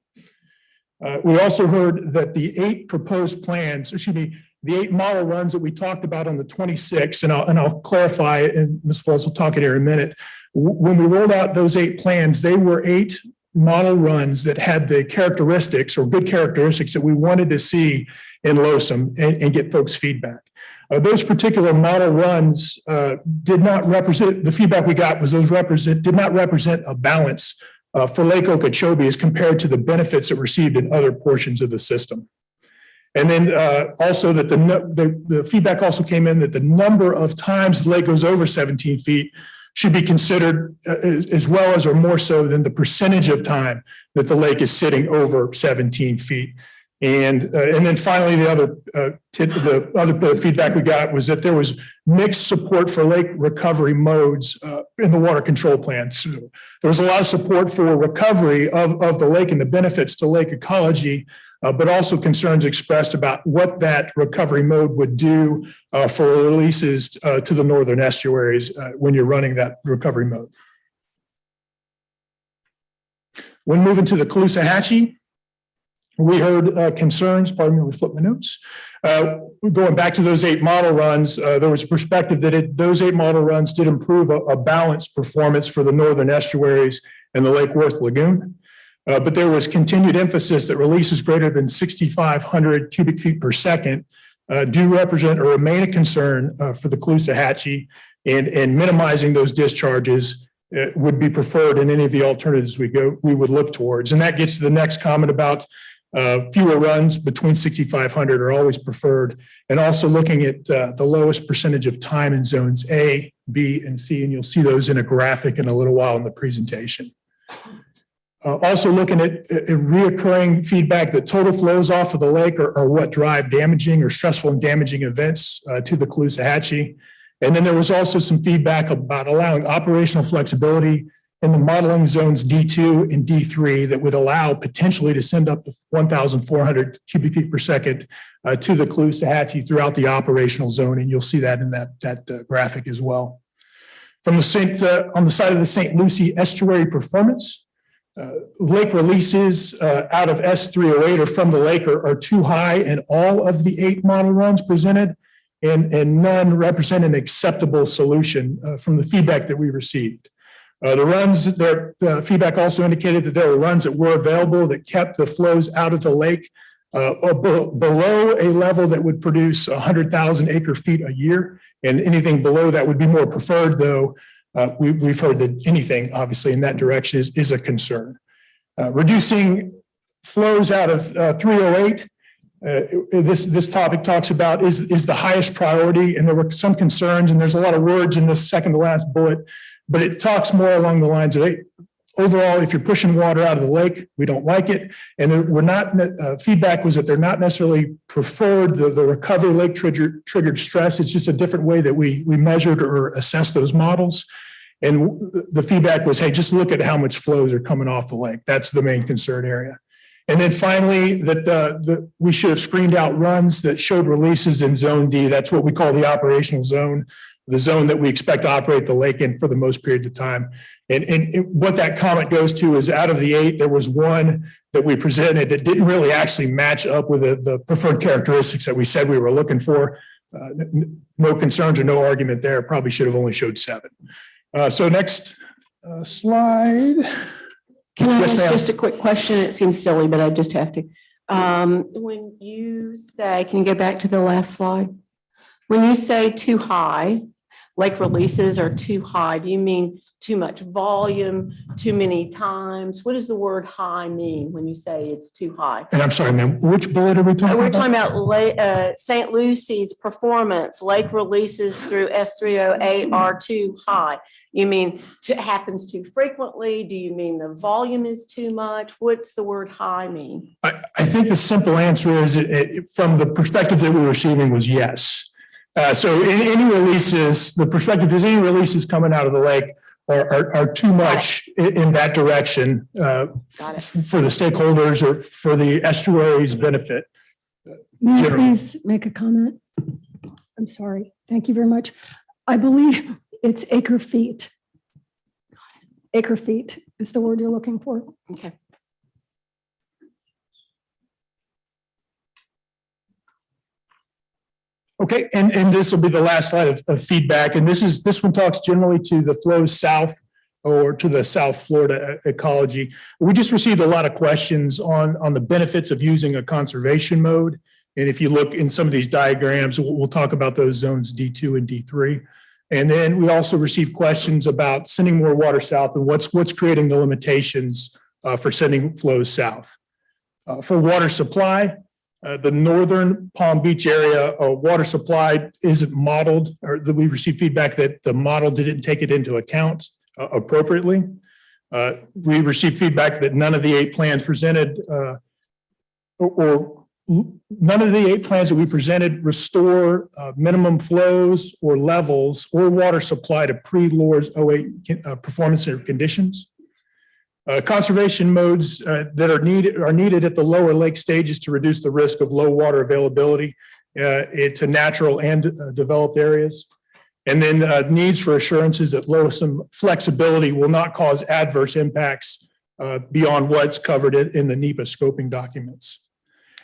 We also heard that the 8 proposed plans, the 8 model runs that we talked about on the 26th, and I'll clarify, and Ms. Flores will talk it here in a minute. When we rolled out those 8 plans, they were 8 model runs that had the characteristics or good characteristics that we wanted to see in LOSUM and get folks' feedback. Those particular model runs did not represent, the feedback we got was did not represent a balance for Lake Okeechobee as compared to the benefits it received in other portions of the system. And then also that the feedback also came in that the number of times the lake goes over 17 feet should be considered as well as or more so than the percentage of time that the lake is sitting over 17 feet. And then finally, the other feedback we got was that there was mixed support for lake recovery modes in the water control plan. So there was a lot of support for recovery of the lake and the benefits to lake ecology, but also concerns expressed about what that recovery mode would do for releases to the northern estuaries when you're running that recovery mode. When moving to the Caloosahatchee, we heard concerns, pardon me, let me flip my notes. Going back to those 8 model runs, there was a perspective that those 8 model runs did improve a balanced performance for the northern estuaries and the Lake Worth Lagoon. But there was continued emphasis that releases greater than 6,500 cubic feet per second do represent or remain a concern for the Caloosahatchee, and minimizing those discharges would be preferred in any of the alternatives we would look towards. And that gets to the next comment about fewer runs between 6,500 are always preferred, and also looking at the lowest percentage of time in zones A, B, and C, and you'll see those in a graphic in a little while in the presentation. Also looking at reoccurring feedback that total flows off of the lake are what drive damaging or stressful and damaging events to the Caloosahatchee. And then there was also some feedback about allowing operational flexibility in the modeling zones D2 and D3 that would allow potentially to send up to 1,400 cubic feet per second to the Caloosahatchee throughout the operational zone. And you'll see that in that graphic as well. From the on the side of the St. Lucie estuary performance, lake releases out of S308 or from the lake are too high in all of the 8 model runs presented, and none represent an acceptable solution from the feedback that we received. The feedback also indicated that there were runs that were available that kept the flows out of the lake below a level that would produce 100,000 acre feet a year, and anything below that would be more preferred, though we've heard that anything obviously in that direction is a concern. Reducing flows out of 308, this topic talks about is the highest priority, and there were some concerns, and there's a lot of words in this second to last bullet, but it talks more along the lines of, hey, overall, if you're pushing water out of the lake, we don't like it. And we're not, feedback was that they're not necessarily preferred the recovery lake triggered stress. It's just a different way that we measured or assessed those models. And the feedback was, hey, just look at how much flows are coming off the lake. That's the main concern area. And then finally, that we should have screened out runs that showed releases in zone D. That's what we call the operational zone, the zone that we expect to operate the lake in for the most period of time. And what that comment goes to is out of the 8, there was one that we presented that didn't really actually match up with the preferred characteristics that we said we were looking for. No concerns or no argument there. Probably should have only showed 7. So next slide. Can I Yes, ask ma'am. just a quick question? It seems silly, but I just have to. When you say, can you go back to the last slide? When you say too high, lake releases are too high, do you mean too much volume, too many times? What does the word high mean when you say it's too high? And I'm sorry, ma'am, which bullet are we talking We're about? talking about St. Lucie's performance, lake releases through S308 are too high. You mean it happens too frequently? Do you mean the volume is too much? What's the word high mean? I think the simple answer is, from the perspective that we're receiving, was yes. So in any releases, the perspective is any releases coming out of the lake are too much in that direction for the stakeholders or for the estuary's benefit. May I Generally. please make a comment? I'm sorry. Thank you very much. I believe it's acre feet. Acre feet is the word you're looking for. Okay. Okay, and this will be the last slide of feedback. And this one talks generally to the flows south or to the South Florida ecology. We just received a lot of questions on the benefits of using a conservation mode And if you look in some of these diagrams, we'll talk about those zones D2 and D3. And then we also received questions about sending more water south and what's creating the limitations for sending flows south. For water supply, the northern Palm Beach area water supply isn't modeled, or that we received feedback that the model didn't take it into account appropriately. We received feedback that none of the 8 plans presented or none of the 8 plans that we presented restore minimum flows or levels or water supply to pre-LORS 08 performance or conditions. Conservation modes that are needed at the lower lake stages to reduce the risk of low water availability to natural and developed areas. And then needs for assurances that LOSM flexibility will not cause adverse impacts beyond what's covered in the NEPA scoping documents.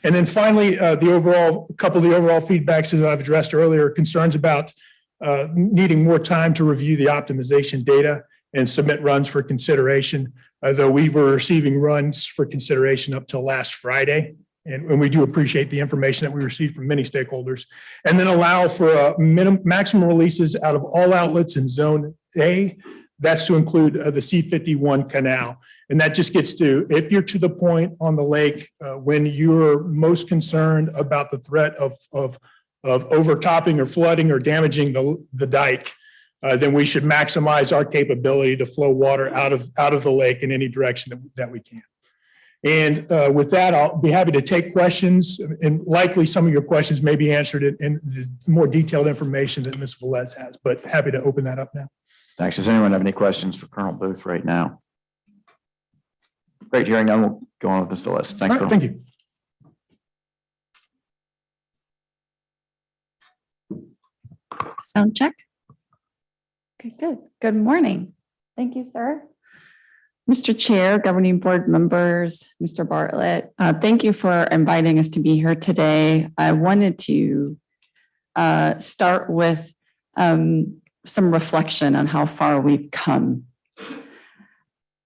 And then finally, couple of the overall feedbacks that I've addressed earlier, concerns about needing more time to review the optimization data and submit runs for consideration, though we were receiving runs for consideration up till last Friday. And we do appreciate the information that we received from many stakeholders. And then allow for maximum releases out of all outlets in Zone A. That's to include the C51 canal. And that just gets to, if you're to the point on the lake when you're most concerned about the threat of overtopping or flooding or damaging the dike, then we should maximize our capability to flow water out of the lake in any direction that we can. And with that, I'll be happy to take questions, and likely some of your questions may be answered in more detailed information that Ms. Velez has, but happy to open that up now. Thanks. Does anyone have any questions for Colonel Booth right now? Great, hearing none, we'll go on with Ms. Velez. Thanks, Colonel. Thank you. Sound check. Okay, good. Good morning. Thank you, sir. Mr. Chair, governing board members, Mr. Bartlett, thank you for inviting us to be here today. I wanted to start with some reflection on how far we've come.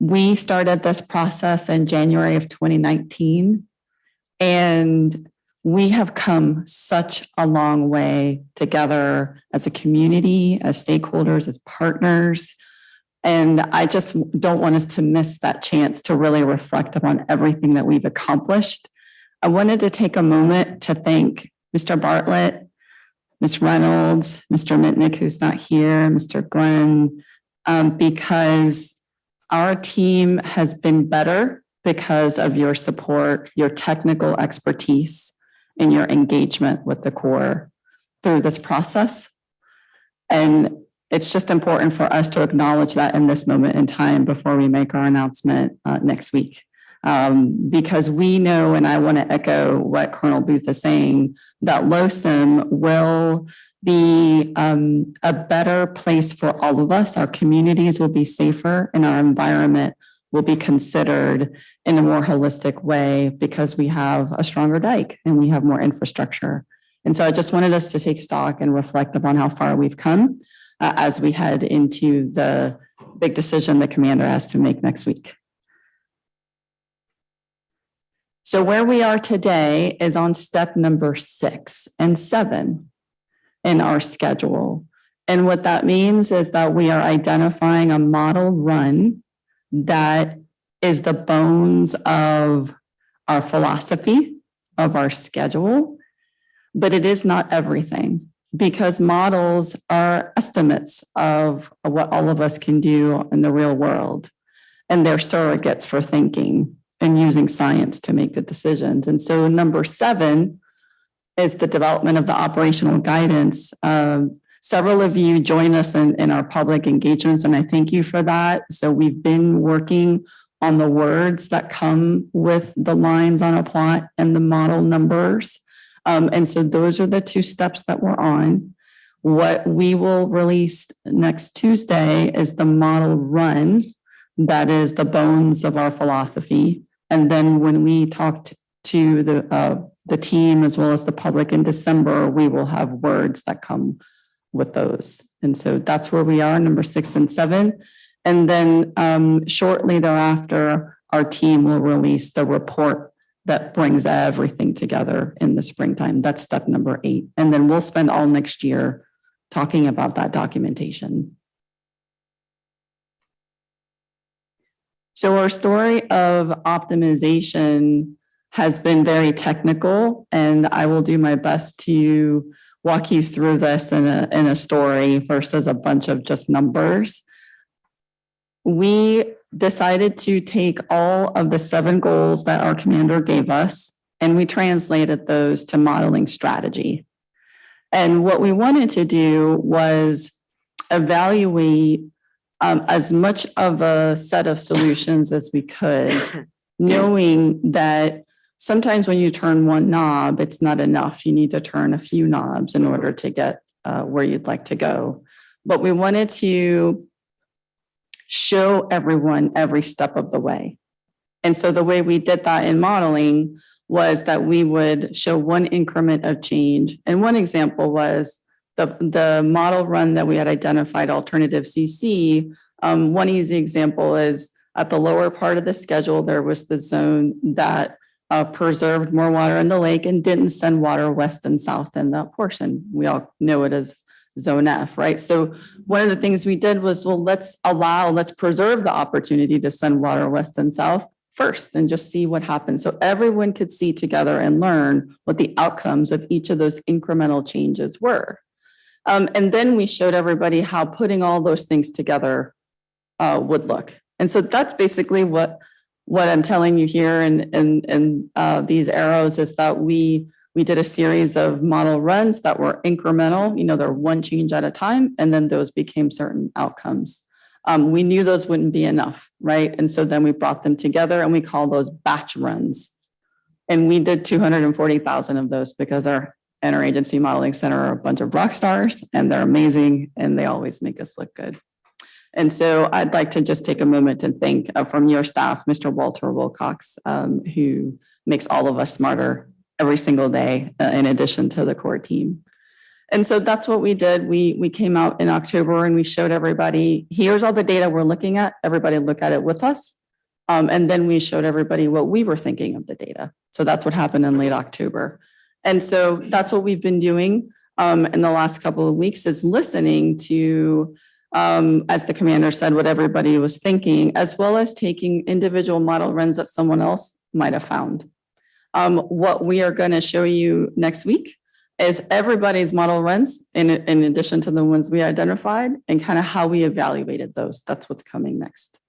We started this process in January of 2019, and we have come such a long way together as a community, as stakeholders, as partners. And I just don't want us to miss that chance to really reflect upon everything that we've accomplished. I wanted to take a moment to thank Mr. Bartlett, Ms. Reynolds, Mr. Mitnick, who's not here, Mr. Glenn, because our team has been better because of your support, your technical expertise, and your engagement with the Corps through this process. And it's just important for us to acknowledge that in this moment in time before we make our announcement next week. Because we know, and I want to echo what Colonel Booth is saying, that LOSM will be a better place for all of us. Our communities will be safer and our environment will be considered in a more holistic way because we have a stronger dike and we have more infrastructure. And so I just wanted us to take stock and reflect upon how far we've come as we head into the big decision the commander has to make next week. So where we are today is on step number 6 and 7 in our schedule. And what that means is that we are identifying a model run that is the bones of our philosophy, of our schedule, but it is not everything, because models are estimates of what all of us can do in the real world, and they're surrogates for thinking and using science to make good decisions. And so number 7 is the development of the operational guidance. Several of you join us in our public engagements, and I thank you for that. So we've been working on the words that come with the lines on a plot and the model numbers. And so those are the 2 steps that we're on. What we will release next Tuesday is the model run. That is the bones of our philosophy. And then when we talk to the team as well as the public in December, we will have words that come with those. And so that's where we are, number 6 and 7. And then shortly thereafter, our team will release the report that brings everything together in the springtime. That's step number 8. And then we'll spend all next year talking about that documentation. So our story of optimization has been very technical, and I will do my best to walk you through this in a story versus a bunch of just numbers. We decided to take all of the 7 goals that our commander gave us, and we translated those to modeling strategy. And what we wanted to do was evaluate as much of a set of solutions as we could, knowing that sometimes when you turn one knob, it's not enough. You need to turn a few knobs in order to get where you'd like to go. But we wanted to show everyone every step of the way. And so the way we did that in modeling was that we would show one increment of change. And one example was the model run that we had identified, alternative CC. One easy example is at the lower part of the schedule, there was the zone that preserved more water in the lake and didn't send water west and south in that portion. We all know it as zone F, right? So one of the things we did was, well, let's preserve the opportunity to send water west and south first and just see what happens. So everyone could see together and learn what the outcomes of each of those incremental changes were. And then we showed everybody how putting all those things together would look. And so that's basically what I'm telling you here and these arrows is that we did a series of model runs that were incremental, they're one change at a time, and then those became certain outcomes. We knew those wouldn't be enough, right? And so then we brought them together and we call those batch runs. And we did 240,000 of those because our interagency modeling center are a bunch of rock stars and they're amazing and they always make us look good. And so I'd like to just take a moment to thank from your staff, Mr. Walter Wilcox, who makes all of us smarter every single day, in addition to the core team. And so that's what we did. We came out in October and we showed everybody, here's all the data we're looking at. Everybody look at it with us. And then we showed everybody what we were thinking of the data. So that's what happened in late October. And so that's what we've been doing in the last couple of weeks is listening to, as the commander said, what everybody was thinking, as well as taking individual model runs that someone else might have found. What we are going to show you next week is everybody's model runs in addition to the ones we identified and kind of how we evaluated those. That's what's coming next.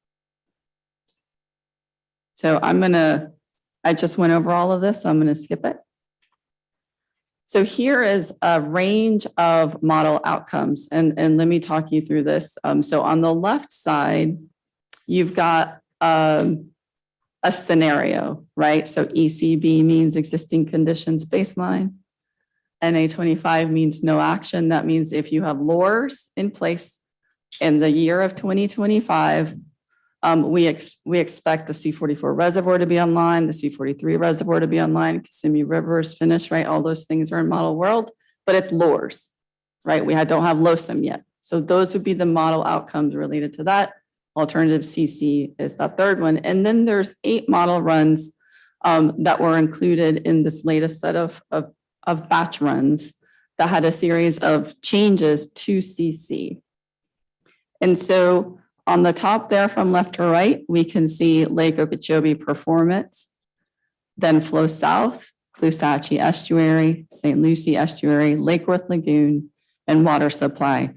So I just went over all of this, so I'm going to skip it. So here is a range of model outcomes, and let me talk you through this. So on the left side, you've got a scenario, right? So ECB means existing conditions baseline. NA25 means no action. That means if you have lures in place in the year of 2025, we expect the C44 reservoir to be online, the C43 reservoir to be online, Kissimmee River is finished, right? All those things are in model world, but it's lures, right? We don't have LOSIM yet. So those would be the model outcomes related to that. Alternative CC is that third one. And then there's 8 model runs that were included in this latest set of batch runs that had a series of changes to CC. And so on the top there from left to right, we can see Lake Okeechobee performance, then flow south, Clusackie Estuary, St. Lucie Estuary, Lake Worth Lagoon, and water supply.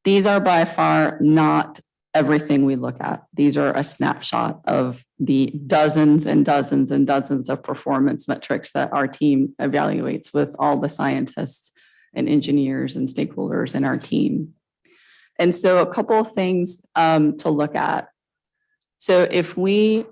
These are by far not everything we look at. These are a snapshot of the dozens and dozens and dozens of performance metrics that our team evaluates with all the scientists and engineers and stakeholders in our team. And so a couple of things to look at. So if we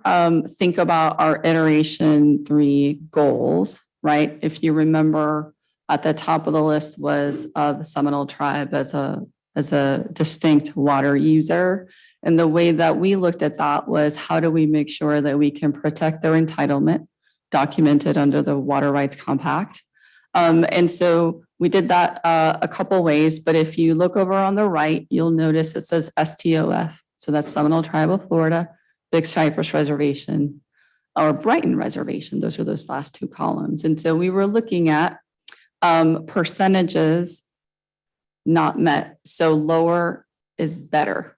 think about our iteration 3 goals, right? If you remember at the top of the list was the Seminole tribe as a distinct water user. And the way that we looked at that was how do we make sure that we can protect their entitlement documented under the Water Rights Compact. And so we did that a couple ways, but if you look over on the right, you'll notice it says STOF. So that's Seminole Tribe of Florida, Big Cypress Reservation. or Brighton Reservation. Those are those last two columns. And so we were looking at percentages not met. So lower is better,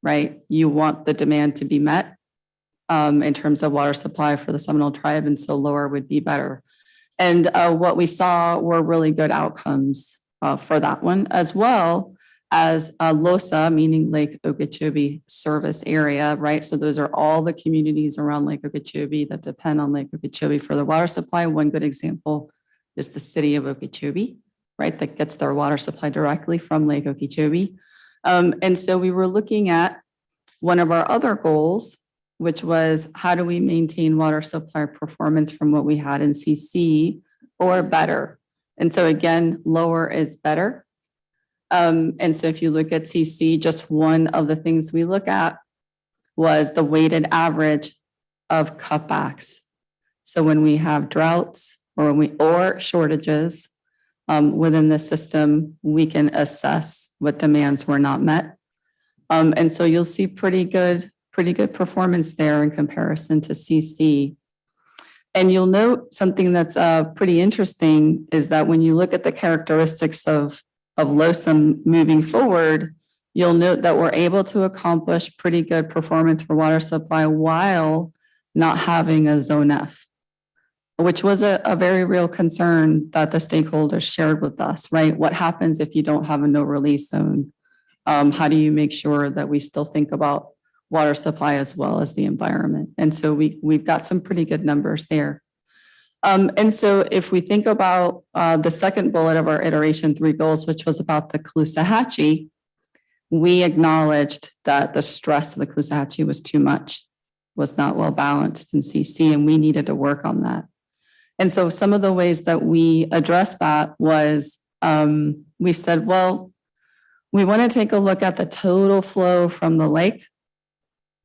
right? You want the demand to be met in terms of water supply for the Seminole tribe, and so lower would be better. And what we saw were really good outcomes for that one, as well as LOSA, meaning Lake Okeechobee service area, right? So those are all the communities around Lake Okeechobee that depend on Lake Okeechobee for their water supply. One good example is the city of Okeechobee, right? That gets their water supply directly from Lake Okeechobee. And so we were looking at one of our other goals, which was how do we maintain water supply performance from what we had in CC or better? And so again, lower is better. And so if you look at CC, just one of the things we look at was the weighted average of cutbacks. So when we have droughts or shortages within the system, we can assess what demands were not met. And so you'll see pretty good performance there in comparison to CC. And you'll note something that's pretty interesting is that when you look at the characteristics of LOSUM moving forward, you'll note that we're able to accomplish pretty good performance for water supply while not having a zone F, which was a very real concern that the stakeholders shared with us, right? What happens if you don't have a no release zone? How do you make sure that we still think about water supply as well as the environment? And so we've got some pretty good numbers there. And so if we think about the second bullet of our iteration 3 goals, which was about the Caloosahatchee, we acknowledged that the stress of the Caloosahatchee was too much, was not well balanced in CC, and we needed to work on that. And so some of the ways that we addressed that was we said, well, we want to take a look at the total flow from the lake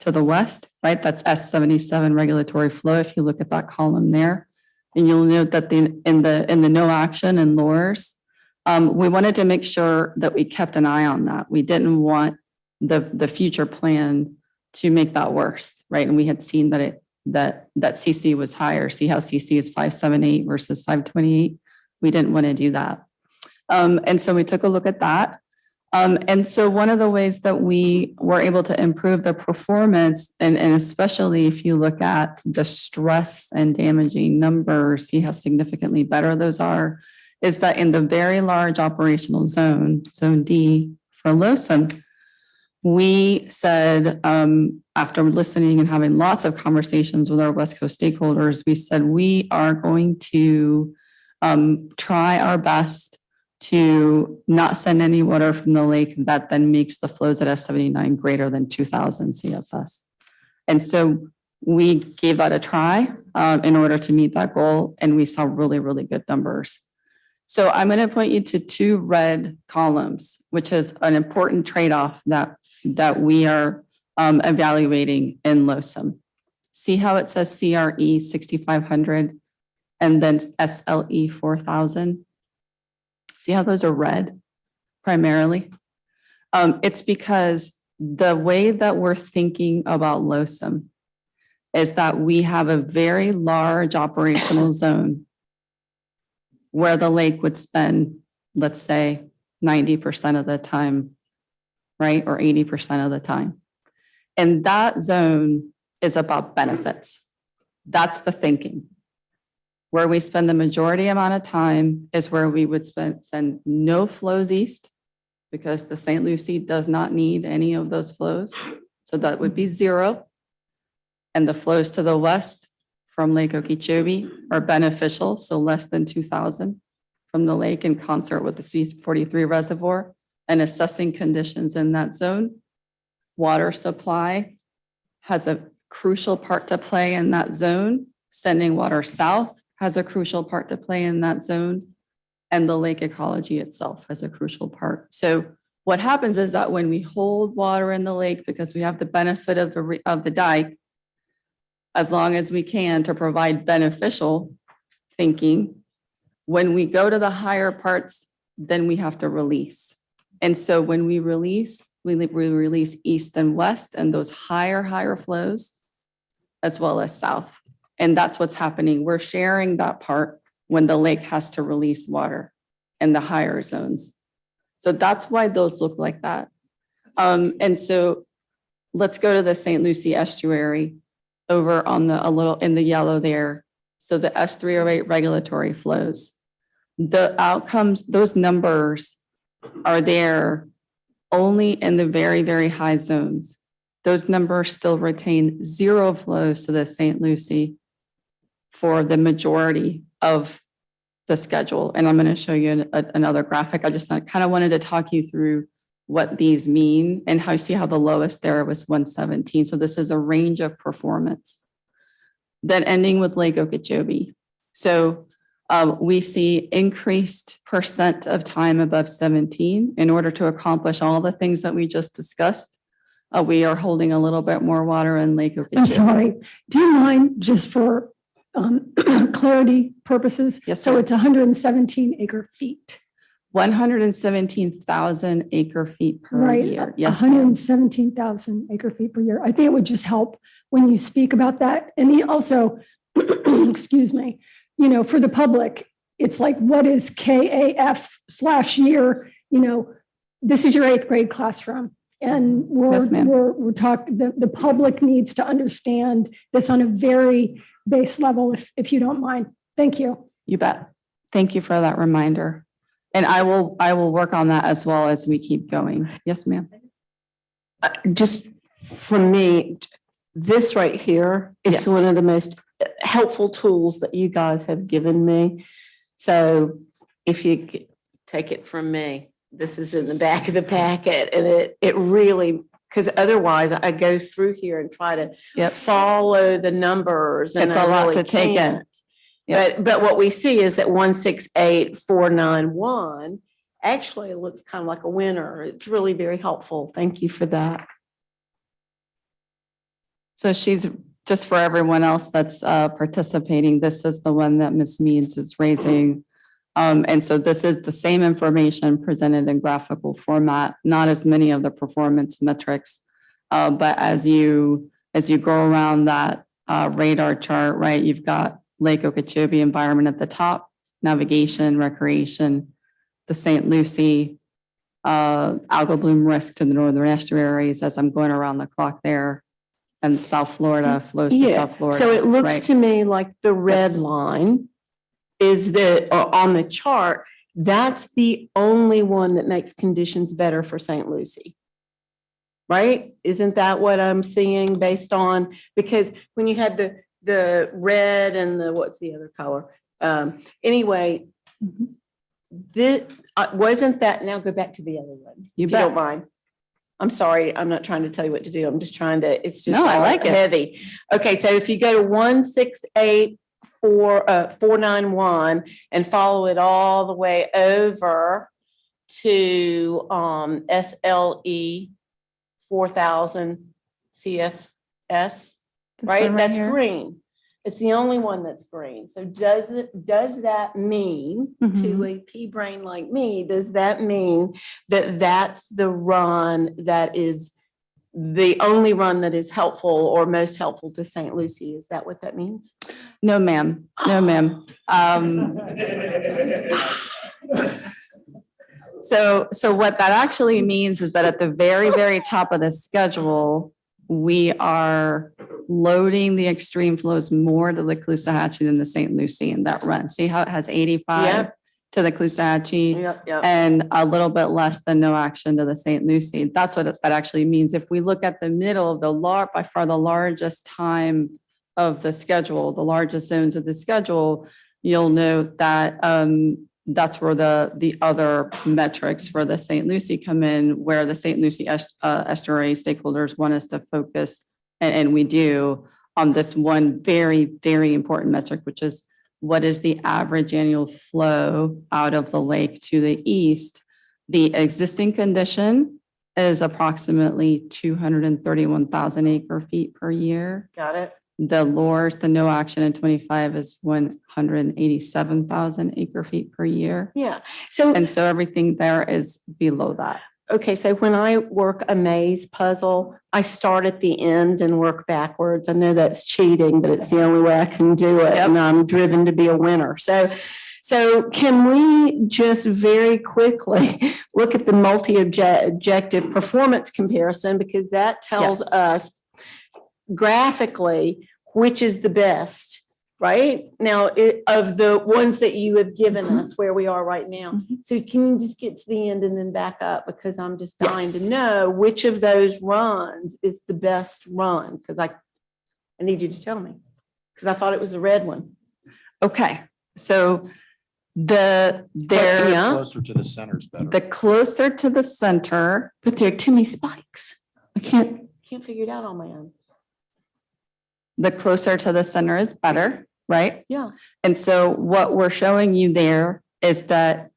to the west, right? That's S77 regulatory flow. If you look at that column there, and you'll note that in the no action and lures, we wanted to make sure that we kept an eye on that. We didn't want the future plan to make that worse, right? And we had seen that that CC was higher. See how CC is 578 versus 528. We didn't want to do that. And so we took a look at that. And so one of the ways that we were able to improve the performance, and especially if you look at the stress and damaging numbers, see how significantly better those are, is that in the very large operational zone, zone D for LOSUM, we said, after listening and having lots of conversations with our West Coast stakeholders, we said we are going to try our best to not send any water from the lake that then makes the flows at S79 greater than 2000 CFS. And so we gave that a try in order to meet that goal, and we saw really, really good numbers. So I'm going to point you to 2 red columns, which is an important trade-off that we are evaluating in LOSUM. See how it says CRE 6500 and then SLE 4000? See how those are red primarily? It's because the way that we're thinking about LOSUM is that we have a very large operational zone where the lake would spend, let's say, 90% of the time, right? Or 80% of the time. And that zone is about benefits. That's the thinking. Where we spend the majority amount of time is where we would send no flows east, because the St. Lucie does not need any of those flows. So that would be 0. And the flows to the west from Lake Okeechobee are beneficial, so less than 2000 from the lake in concert with the C43 reservoir, and assessing conditions in that zone. Water supply has a crucial part to play in that zone. Sending water south has a crucial part to play in that zone, and the lake ecology itself has a crucial part. So what happens is that when we hold water in the lake, because we have the benefit of the dike, as long as we can to provide beneficial thinking, when we go to the higher parts, then we have to release. And so when we release, we release east and west and those higher flows, as well as south. And that's what's happening. We're sharing that part when the lake has to release water in the higher zones. So that's why those look like that. And so let's go to the St. Lucie estuary over on a little in the yellow there. So the S308 regulatory flows, the outcomes, those numbers are there only in the very, very high zones. Those numbers still retain zero flows to the St. Lucie for the majority of the schedule. And I'm going to show you another graphic. I just kind of wanted to talk you through what these mean and how you see how the lowest there was 117. So this is a range of performance. Then ending with Lake Okeechobee. So we see increased percent of time above 17 in order to accomplish all the things that we just discussed. We are holding a little bit more water in Lake Okeechobee. I'm sorry. Do you mind, just for clarity purposes? Yes, so sir. it's 117 acre feet. 117,000 acre feet per Right. year. Yes, ma'am. 117,000 acre feet per year. I think it would just help when you speak about that. And also, excuse me, you know, for the public, it's like, what is KAF/year? You know, this is your 8th grade classroom. And Yes, ma'am. we're talking, the public needs to understand this on a very base level, if you don't mind. Thank you. You bet. Thank you for that reminder. And I will work on that as well as we keep going. Yes, ma'am. Just for me, this right here is Yes. one of the most helpful tools that you guys have given me. So if you could take it from me, this is in the back of the packet, and it really, because otherwise I go through here and try to follow the numbers. And It's a lot to take in. can't. But what we see is that 168,491 actually looks kind of like a winner. It's really very helpful. Thank you for that. So she's, just for everyone else that's participating, this is the one that Ms. Meads is raising. And so this is the same information presented in graphical format, not as many of the performance metrics. But as you go around that radar chart, right, you've got Lake Okeechobee environment at the top, navigation, recreation, the St. Lucie, algal bloom risk to the northern estuaries as I'm going around the clock there. And South Florida flows to South Florida. So it looks right? to me like the red line is on the chart, that's the only one that makes conditions better for St. Lucie. Right? Isn't that what I'm seeing based on, because when you had the red and what's the other color? Anyway, wasn't that, now go back to the other one. You if bet. you don't mind. I'm sorry, I'm not trying to tell you what to do. I'm just trying to, it's just No, I like it. heavy. Okay, so if you go to 168,491 and follow it all the way over to SLE 4,000 CFS, right? That's here. green. It's the only one that's green. So does that mean to a pea brain like me, does that mean that that's the run that is the only run that is helpful or most helpful to St. Lucie? Is that what that means? No, ma'am. No, ma'am. So what that actually means is that at the very, very top of the schedule, we are loading the extreme flows more to the Caloosahatchee than the St. Lucie in that run. See how it has 85 to the Caloosahatchee and a little bit less than no action to the St. Lucie. That's what that actually means. If we look at the middle of by far the largest time of the schedule, the largest zones of the schedule, you'll note that that's where the other metrics for the St. Lucie come in, where the St. Lucie estuary stakeholders want us to focus, and we do, on this one very, very important metric, which is what is the average annual flow out of the lake to the east. The existing condition is approximately 231,000 acre feet per year. Got it. The lowers, the no action in 25 is 187,000 acre feet per year. Yeah. So everything there is below that. Okay, so when I work a maze puzzle, I start at the end and work backwards. I know that's cheating, but it's the only way I can do it, and I'm driven to be a winner. So can we just very quickly look at the multi-objective performance comparison, because that tells us graphically which is the best, right? Now, of the ones that you have given us where we are right now. So can you just get to the end and then back up? Because I'm just dying to know which of those runs is the best run, because I need you to tell me, because I thought it was the red one. Okay, so they're Closer to the center is better. the closer to the center, But there are too many spikes. I can't figure it out on my own. the closer to the center is better, right? Yeah. And so what we're showing you there is that,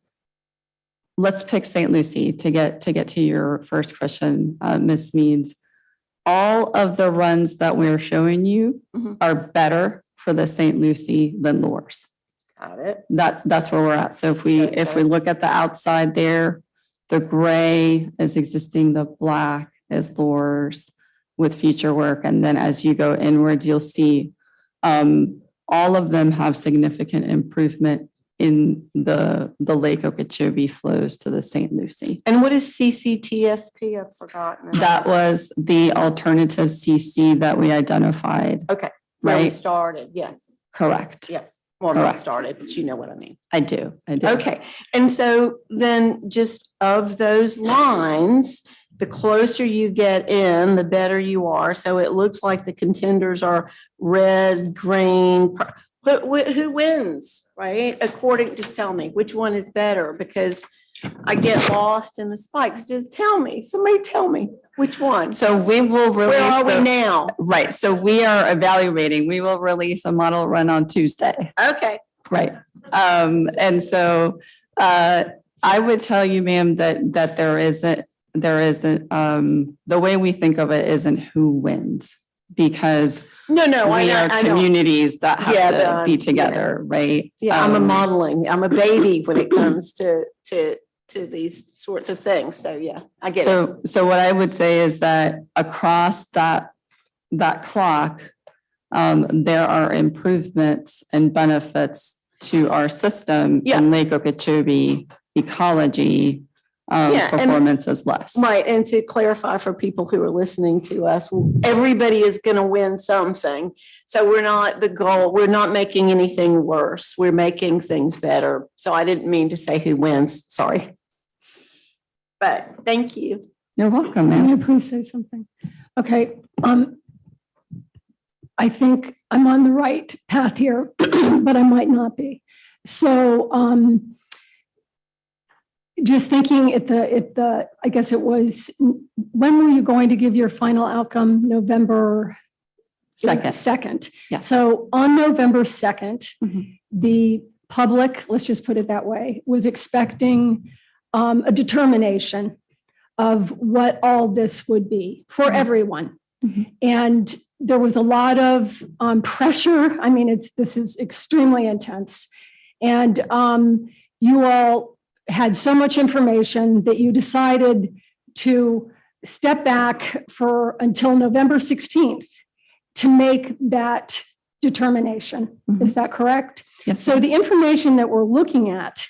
let's pick St. Lucie to get to your first question, Ms. Meads. All of the runs that we're showing you are better for the St. Lucie than Lourdes. Got it. That's where we're at. So if we look at the outside there, the gray is existing, the black is Lourdes with future work. And then as you go inward, you'll see all of them have significant improvement in the Lake Okeechobee flows to the St. Lucie. And what is CCTSP? I've forgotten. That was the alternative CC that we identified. Okay. Where we Right? started. Yes. Correct. Yeah. Well, not Correct. started, but you know what I mean. I do. Okay. And so then just of those lines, the closer you get in, the better you are. So it looks like the contenders are red, green. But who wins, right? Just tell me which one is better, because I get lost in the spikes. Just tell me, somebody tell me which one. So we will release. Where are we now? Right. So we are evaluating. We will release a model run on Tuesday. Okay. Right. And so I would tell you, ma'am, that there isn't, the way we think of it isn't who wins, because No, we are I know. communities that have Yeah, to but, be together, right? Yeah, I'm a baby when it comes to these sorts of things. So yeah, I get it. So what I would say is that across that clock, there are improvements and benefits to our system in Lake Okeechobee ecology. Performance is less. Right. And to clarify for people who are listening to us, everybody is going to win something. So we're not making anything worse. We're making things better. So I didn't mean to say who wins. Sorry. But thank you. You're welcome, ma'am. May I please say something? Okay. I think I'm on the right path here, but I might not be. So just thinking at the, I guess it was, when were you going to give your final outcome? November 2nd. Yes. So on November 2nd, the public, let's just put it that way, was expecting a determination of what all this would be for everyone. And there was a lot of pressure. I mean, this is extremely intense. And you all had so much information that you decided to step back until November 16th to make that determination. Is that correct? Yes. So the information that we're looking at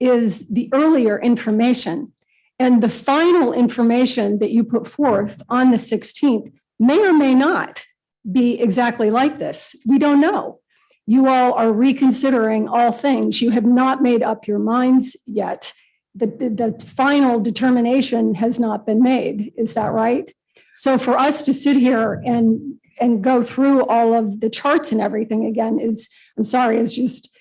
is the earlier information, and the final information that you put forth on the 16th may or may not be exactly like this. We don't know. You all are reconsidering all things. You have not made up your minds yet. The final determination has not been made. Is that right? So for us to sit here and go through all of the charts and everything again I'm sorry, it's just,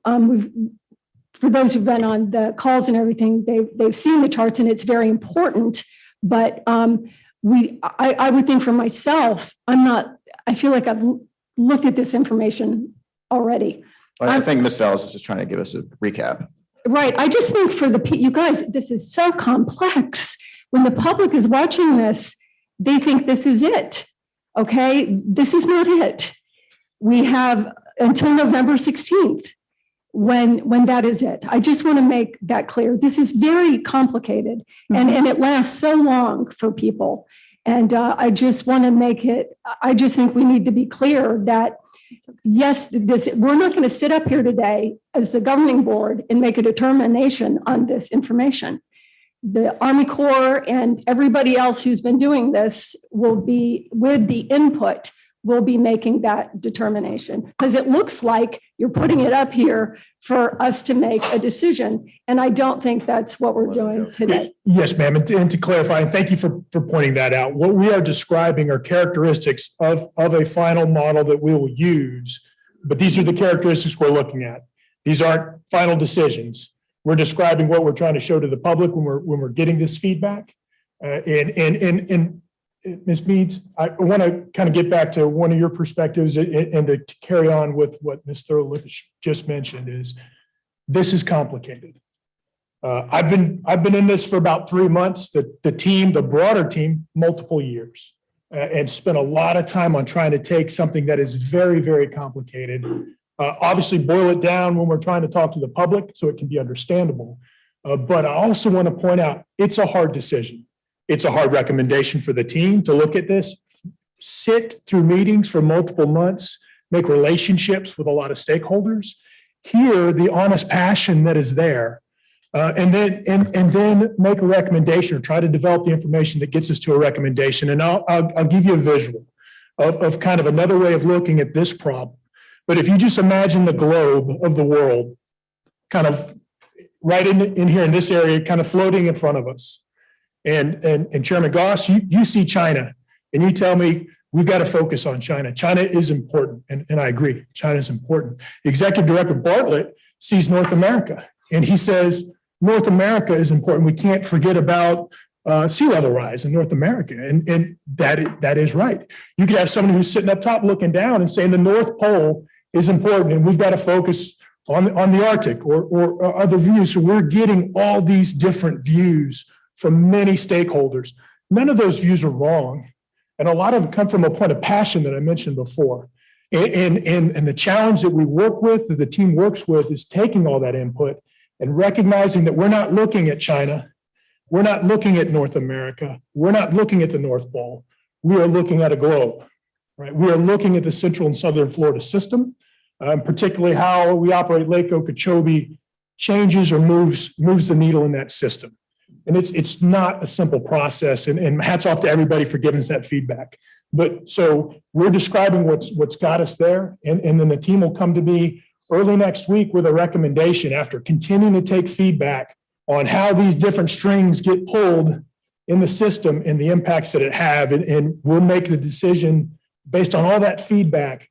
for those who've been on the calls and everything, they've seen the charts and it's very important. But I would think for myself, I feel like I've looked at this information already. I think Ms. Vallis is just trying to give us a recap. Right. I just think for you guys, this is so complex. When the public is watching this, they think this is it. Okay. This is not it. We have until November 16th. when that is it. I just want to make that clear. This is very complicated and it lasts so long for people. And I just want to make it, I just think we need to be clear that yes, we're not going to sit up here today as the governing board and make a determination on this information. The Army Corps and everybody else who's been doing this will be, with the input, will be making that determination, because it looks like you're putting it up here for us to make a decision. And I don't think that's what we're doing today. Yes, ma'am. And to clarify, and thank you for pointing that out. What we are describing are characteristics of a final model that we will use, but these are the characteristics we're looking at. These aren't final decisions. We're describing what we're trying to show to the public when we're getting this feedback. And Ms. Meads, I want to kind of get back to one of your perspectives and to carry on with what Ms. Thurlich just mentioned is this is complicated. I've been in this for about 3 months, the team, the broader team, multiple years, and spent a lot of time on trying to take something that is very, very complicated, obviously boil it down when we're trying to talk to the public so it can be understandable. But I also want to point out it's a hard decision. It's a hard recommendation for the team to look at this, sit through meetings for multiple months, make relationships with a lot of stakeholders, hear the honest passion that is there, and then make a recommendation or try to develop the information that gets us to a recommendation. And I'll give you a visual of kind of another way of looking at this problem. But if you just imagine the globe of the world kind of right in here in this area, kind of floating in front of us. And Chairman Goss, you see China and you tell me we've got to focus on China. China is important. And I agree, China is important. Executive Director Bartlett sees North America and he says, North America is important. We can't forget about sea level rise in North America. And that is right. You could have someone who's sitting up top looking down and saying the North Pole is important and we've got to focus on the Arctic or other views. So we're getting all these different views from many stakeholders. None of those views are wrong. And a lot of them come from a point of passion that I mentioned before. And the challenge that we work with, that the team works with, is taking all that input and recognizing that we're not looking at China. We're not looking at North America. We're not looking at the North Pole. We are looking at a globe, right? We are looking at the central and southern Florida system, particularly how we operate Lake Okeechobee changes or moves the needle in that system. And it's not a simple process, and hats off to everybody for giving us that feedback. But so we're describing what's got us there, and then the team will come to me early next week with a recommendation after continuing to take feedback on how these different strings get pulled in the system and the impacts that it have. And we'll make the decision based on all that feedback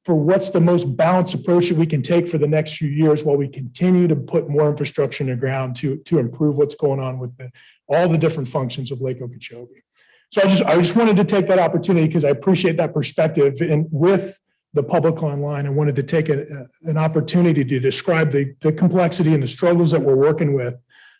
for what's the most balanced approach that we can take for the next few years while we continue to put more infrastructure in the ground to improve what's going on with all the different functions of Lake Okeechobee. So I just wanted to take that opportunity because I appreciate that perspective. And with the public online, I wanted to take an opportunity to describe the complexity and the struggles that we're working with,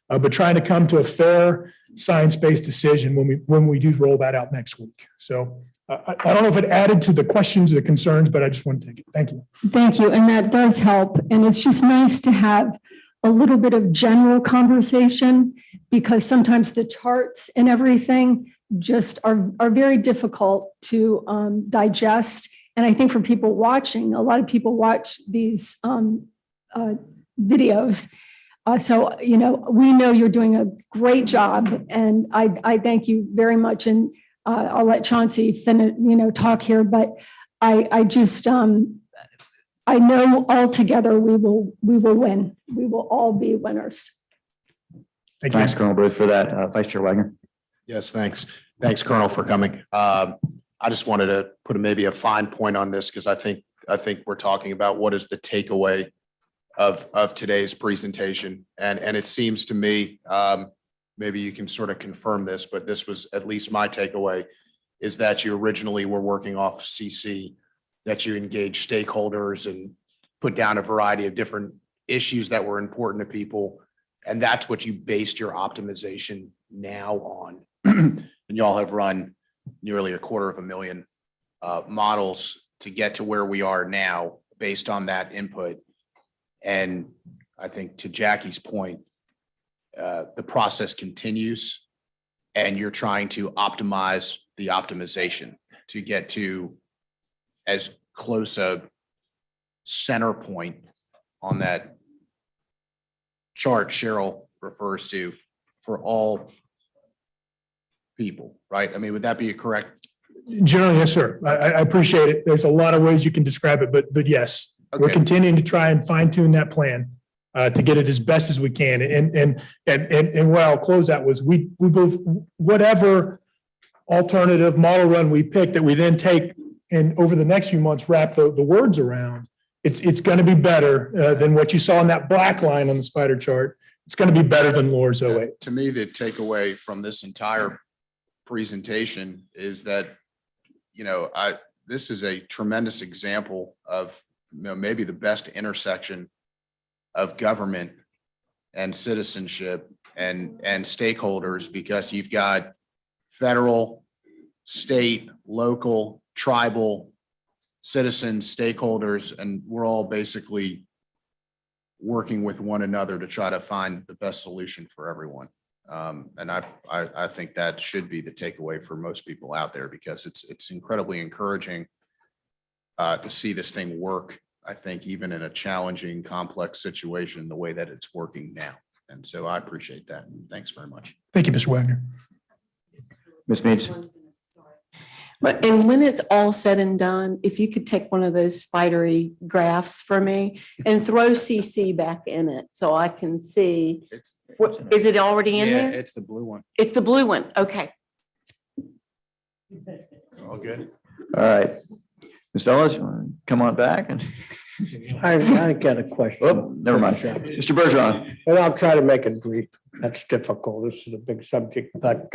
but trying to come to a fair science-based decision when we do roll that out next week. So I don't know if it added to the questions or the concerns, but I just want to take it. Thank you. Thank you. And that does help. And it's just nice to have a little bit of general conversation because sometimes the charts and everything just are very difficult to digest. And I think for people watching, a lot of people watch these videos. So, we know you're doing a great job and I thank you very much. And I'll let Chauncey finish, talk here, but I just, I know all together we will win. We will all be winners. Thank you. Thanks, Colonel Booth, for that. Vice Chair Wagner. Yes, thanks. Thanks, Colonel, for coming. I just wanted to put maybe a fine point on this because I think we're talking about what is the takeaway of today's presentation. And it seems to me, maybe you can sort of confirm this, but this was at least my takeaway, is that you originally were working off CC, that you engaged stakeholders and put down a variety of different issues that were important to people. And that's what you based your optimization now on. And y'all have run nearly 250,000 models to get to where we are now based on that input. And I think to Jackie's point, the process continues and you're trying to optimize the optimization to get to as close a center point on that chart Cheryl refers to for all people, right? I mean, would that be correct? Generally, yes, sir. I appreciate it. There's a lot of ways you can describe it, but yes, we're Okay. continuing to try and fine tune that plan to get it as best as we can. And what I'll close out was we move whatever alternative model run we pick that we then take and over the next few months wrap the words around. It's going to be better than what you saw in that black line on the spider chart. It's going to be better than Laura's 08. To me, the takeaway from this entire presentation is that, this is a tremendous example of, maybe the best intersection of government and citizenship and stakeholders, because you've got federal, state, local, tribal, citizens, stakeholders, and we're all basically working with one another to try to find the best solution for everyone. And I think that should be the takeaway for most people out there, because it's incredibly encouraging to see this thing work. I think even in a challenging, complex situation, the way that it's working now. And so I appreciate that. Thanks very much. Thank you, Mr. Wagner. Ms. Meads. But, and when it's all said and done, if you could take one of those spidery graphs for me and throw CC back in it so I can see, is it already in there? It's the blue one. It's the blue one. Okay. It's all good. All right. Ms. Ellis, you want to come on back? And I got a question. oh, never mind. Mr. Bergeron. And I'll try to make it brief. That's difficult. This is a big subject, but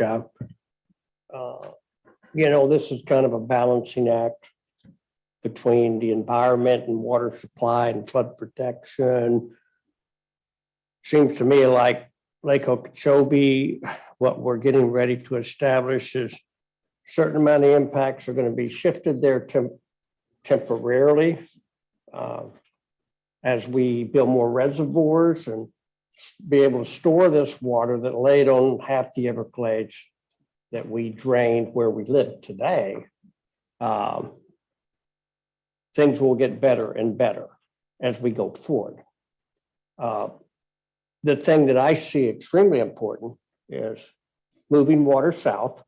this is kind of a balancing act between the environment and water supply and flood protection. Seems to me like Lake Okeechobee, what we're getting ready to establish is a certain amount of impacts are going to be shifted there temporarily as we build more reservoirs and be able to store this water that laid on half the Everglades that we drained where we live today. Things will get better and better as we go forward. The thing that I see extremely important is moving water south.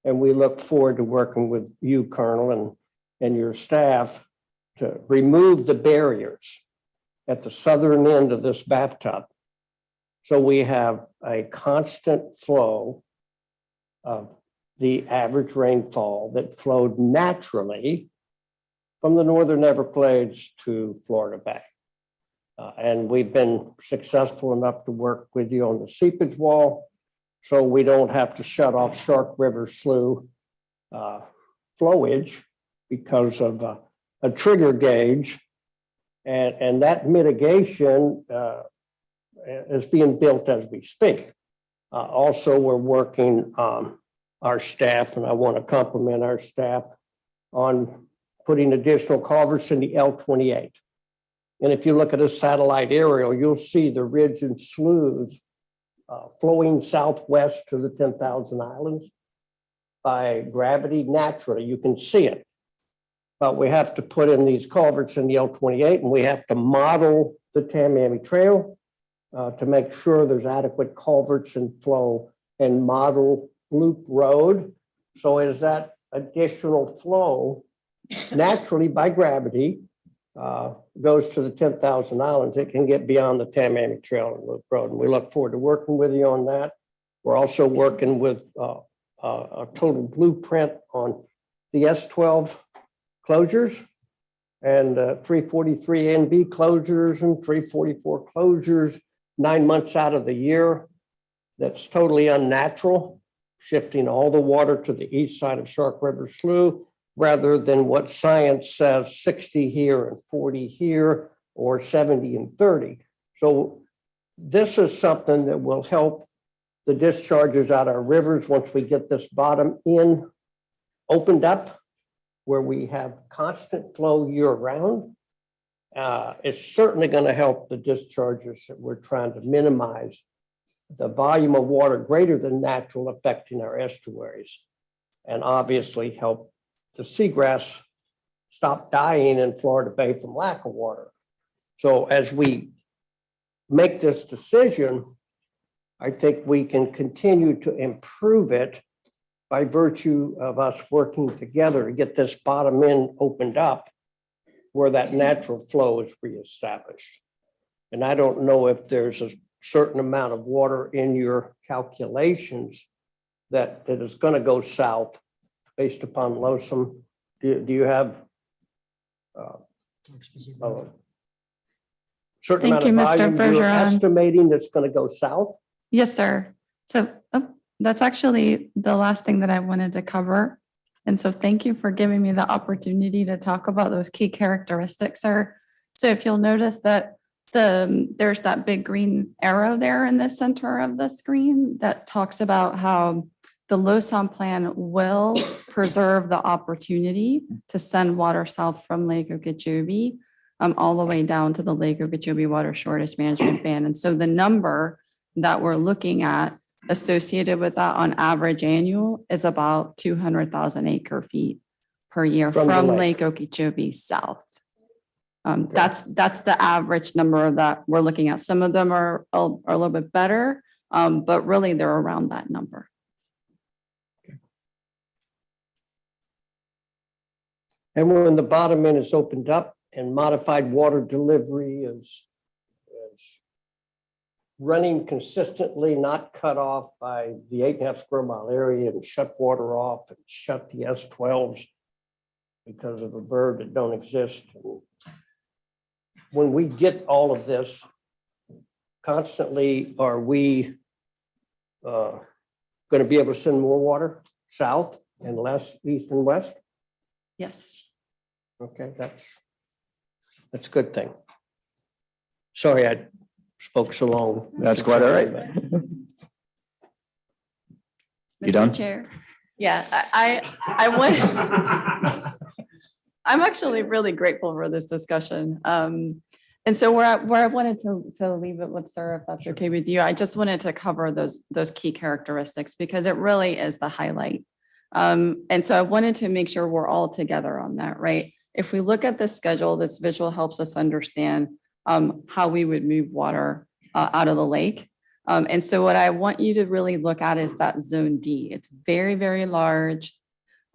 And we look forward to working with you, Colonel, and your staff to remove the barriers at the southern end of this bathtub. So we have a constant flow of the average rainfall that flowed naturally from the northern Everglades to Florida Bay. And we've been successful enough to work with you on the seepage wall, so we don't have to shut off Shark River Slough flowage because of a trigger gauge. And that mitigation is being built as we speak. Also, we're working our staff, and I want to compliment our staff on putting additional culverts in the L28. And if you look at a satellite aerial, you'll see the ridge and sloughs flowing southwest to the 10,000 Islands by gravity naturally. You can see it. But we have to put in these culverts in the L28, and we have to model the Tamiami Trail to make sure there's adequate culverts and flow, and model Loop Road. So as that additional flow naturally by gravity goes to the 10,000 Islands, it can get beyond the Tamiami Trail and Loop Road. And we look forward to working with you on that. We're also working with a total blueprint on the S12 closures and 343 NB closures and 344 closures 9 months out of the year. That's totally unnatural, shifting all the water to the east side of Shark River Slough, rather than what science says 60 here and 40 here, or 70 and 30. So this is something that will help the discharges out of our rivers once we get this bottom end opened up, where we have constant flow year round. It's certainly going to help the discharges that we're trying to minimize the volume of water greater than natural affecting our estuaries, and obviously help the seagrass stop dying in Florida Bay from lack of water. So as we make this decision, I think we can continue to improve it by virtue of us working together to get this bottom end opened up where that natural flow is reestablished. And I don't know if there's a certain amount of water in your calculations that is going to go south based upon Losum. Do you have a certain Thank amount you, of Mr. volume you're Bergeron. estimating that's going to go south? Yes, sir. So that's actually the last thing that I wanted to cover. And so thank you for giving me the opportunity to talk about those key characteristics, sir. So if you'll notice that there's that big green arrow there in the center of the screen that talks about how the LOSOM plan will preserve the opportunity to send water south from Lake Okeechobee all the way down to the Lake Okeechobee Water Shortage Management Ban. And so the number that we're looking at associated with that on average annual is about 200,000 acre feet per year From from the Lake Okeechobee south. That's the average number that we're looking at. Some of them are a little bit better, but really they're around that number. And when the bottom end is opened up and modified water delivery is running consistently, not cut off by the 8.5 square mile area and shut water off and shut the S12s because of a bird that don't exist. When we get all of this constantly, are we going to be able to send more water south and less east and west? Yes. Okay, that's a good thing. Sorry, I spoke so long. That's quite all right. You done? Mr. Chair. Yeah, I want, I'm actually really grateful for this discussion. And so where I wanted to leave it with sir, if that's okay with you, I just wanted to cover those key characteristics because it really is the highlight. And so I wanted to make sure we're all together on that, right? If we look at the schedule, this visual helps us understand how we would move water out of the lake. And so what I want you to really look at is that zone D. It's very, very large.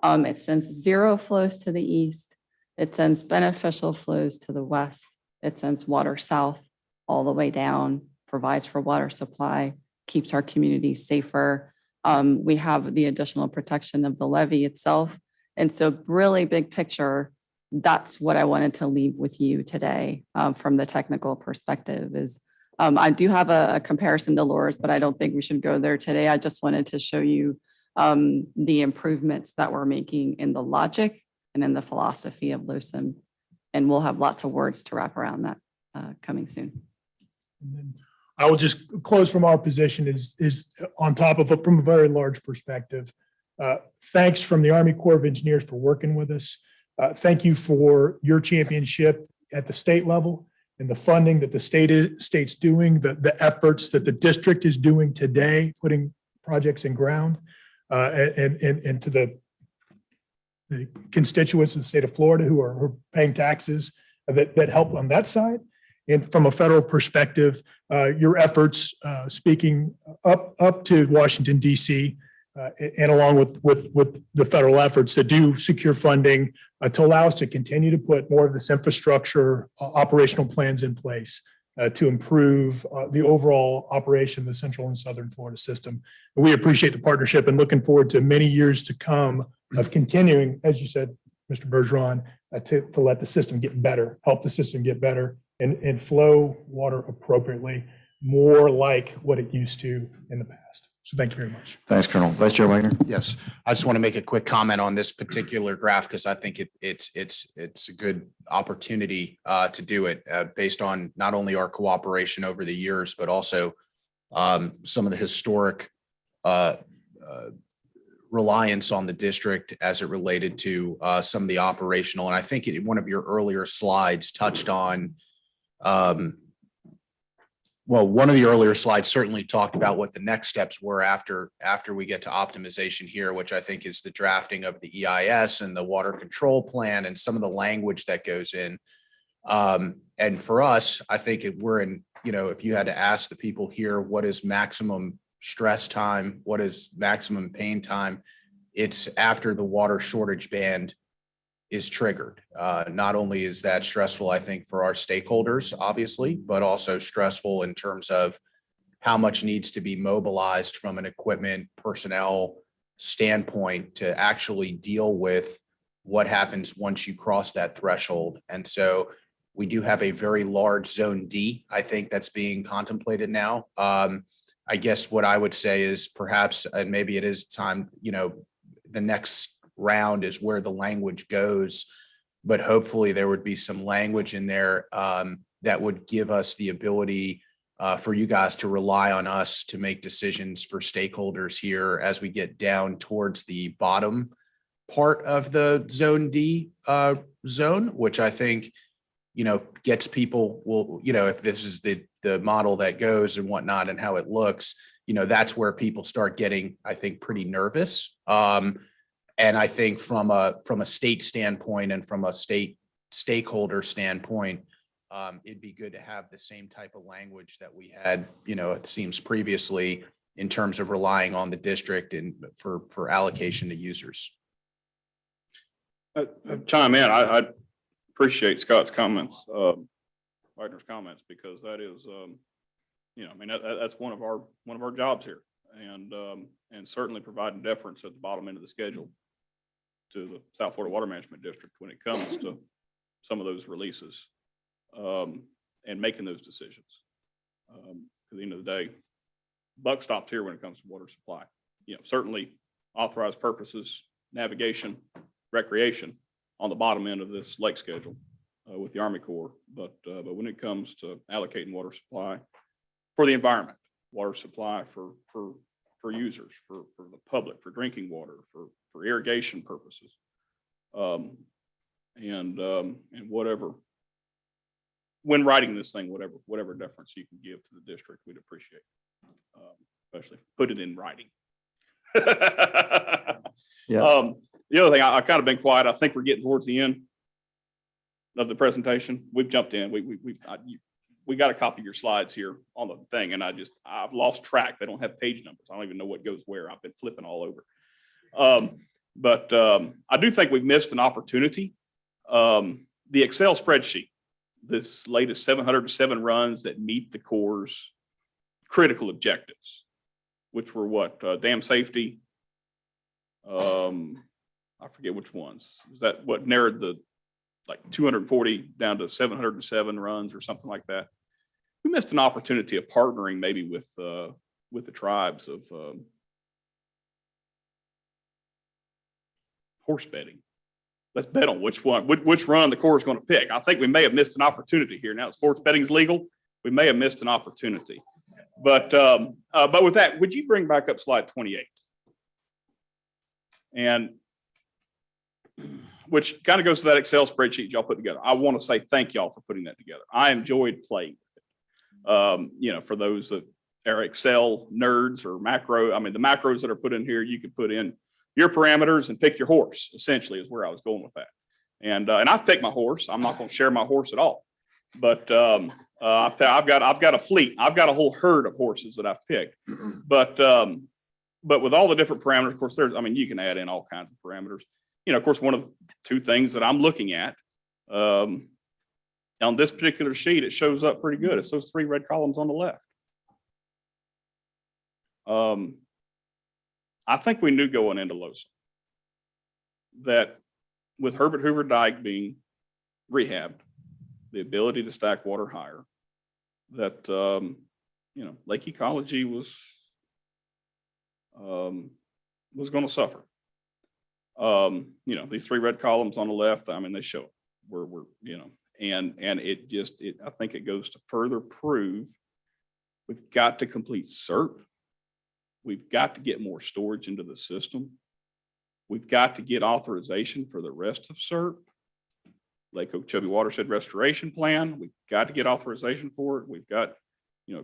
It sends zero flows to the east. It sends beneficial flows to the west. It sends water south all the way down, provides for water supply, keeps our communities safer. We have the additional protection of the levee itself. And so really big picture, that's what I wanted to leave with you today from the technical perspective is I do have a comparison to Laura's, but I don't think we should go there today. I just wanted to show you the improvements that we're making in the logic and in the philosophy of LOSOM. And we'll have lots of words to wrap around that coming soon. And then I will just close from our position is on top of it from a very large perspective. Thanks from the Army Corps of Engineers for working with us. Thank you for your championship at the state level and the funding that the state's doing, the efforts that the district is doing today, putting projects in ground and to the constituents of the state of Florida who are paying taxes that help on that side. And from a federal perspective, your efforts speaking up to Washington, D.C., and along with the federal efforts that do secure funding to allow us to continue to put more of this infrastructure operational plans in place to improve the overall operation of the central and southern Florida system. And we appreciate the partnership and looking forward to many years to come of continuing, as you said, Mr. Bergeron, to let the system get better, help the system get better and flow water appropriately, more like what it used to in the past. So thank you very much. Thanks, Colonel. Vice Chair Wagner. Yes, I just want to make a quick comment on this particular graph because I think it's a good opportunity to do it based on not only our cooperation over the years, but also some of the historic reliance on the district as it related to some of the operational. And I think one of your earlier slides touched on, one of the earlier slides certainly talked about what the next steps were after we get to optimization here, which I think is the drafting of the EIS and the water control plan and some of the language that goes in. And for us, I think we're in, if you had to ask the people here, what is maximum stress time? What is maximum pain time? It's after the water shortage band is triggered. Not only is that stressful, I think, for our stakeholders, obviously, but also stressful in terms of how much needs to be mobilized from an equipment personnel standpoint to actually deal with what happens once you cross that threshold. And so we do have a very large zone D, I think, that's being contemplated now. I guess what I would say is perhaps, and maybe it is time, the next round is where the language goes, but hopefully there would be some language in there that would give us the ability for you guys to rely on us to make decisions for stakeholders here as we get down towards the bottom part of the zone D zone, which I think, gets people if this is the model that goes and whatnot and how it looks, that's where people start getting, I think, pretty nervous. And I think from a state standpoint and from a state stakeholder standpoint, it'd be good to have the same type of language that we had, it seems previously in terms of relying on the district and for allocation to users. Chime in. I appreciate Scott's comments, Wagner's comments, because that is, that's one of our jobs here, and certainly providing deference at the bottom end of the schedule to the South Florida Water Management District when it comes to some of those releases and making those decisions. At the end of the day, buck stops here when it comes to water supply. Certainly authorized purposes, navigation, recreation on the bottom end of this lake schedule with the Army Corps. But when it comes to allocating water supply for the environment, water supply for users, for the public, for drinking water, for irrigation purposes, and whatever, when writing this thing, whatever deference you can give to the district, we'd appreciate, especially put it in writing. Yeah. The other thing, I've kind of been quiet. I think we're getting towards the end of the presentation. We've jumped in. We got a copy of your slides here on the thing, and I've lost track. They don't have page numbers. I don't even know what goes where. I've been flipping all over. But I do think we've missed an opportunity. The Excel spreadsheet, this latest 707 runs that meet the Corps' critical objectives, which were what? Dam safety. I forget which ones. Is that what narrowed the 240 down to 707 runs or something like that? We missed an opportunity of partnering maybe with the tribes of horse betting. Let's bet on which run the Corps is going to pick. I think we may have missed an opportunity here. Now sports betting is legal. We may have missed an opportunity. But with that, would you bring back up slide 28? And which kind of goes to that Excel spreadsheet y'all put together. I want to say thank y'all for putting that together. I enjoyed playing with it. For those that are Excel nerds or macro, the macros that are put in here, you could put in your parameters and pick your horse, essentially, is where I was going with that. And I've picked my horse. I'm not going to share my horse at all. But I've got a fleet. I've got a whole herd of horses that I've picked. But with all the different parameters, of course, you can add in all kinds of parameters. Of course, one of the two things that I'm looking at on this particular sheet, it shows up pretty good. It's those three red columns on the left. I think we knew going into LOSA that with Herbert Hoover Dike being rehabbed, the ability to stack water higher, that lake ecology was going to suffer. These three red columns on the left, they show it. We're and I think it goes to further prove we've got to complete CERP. We've got to get more storage into the system. We've got to get authorization for the rest of CERP. Lake Okeechobee Watershed Restoration Plan. We've got to get authorization for it. We've got,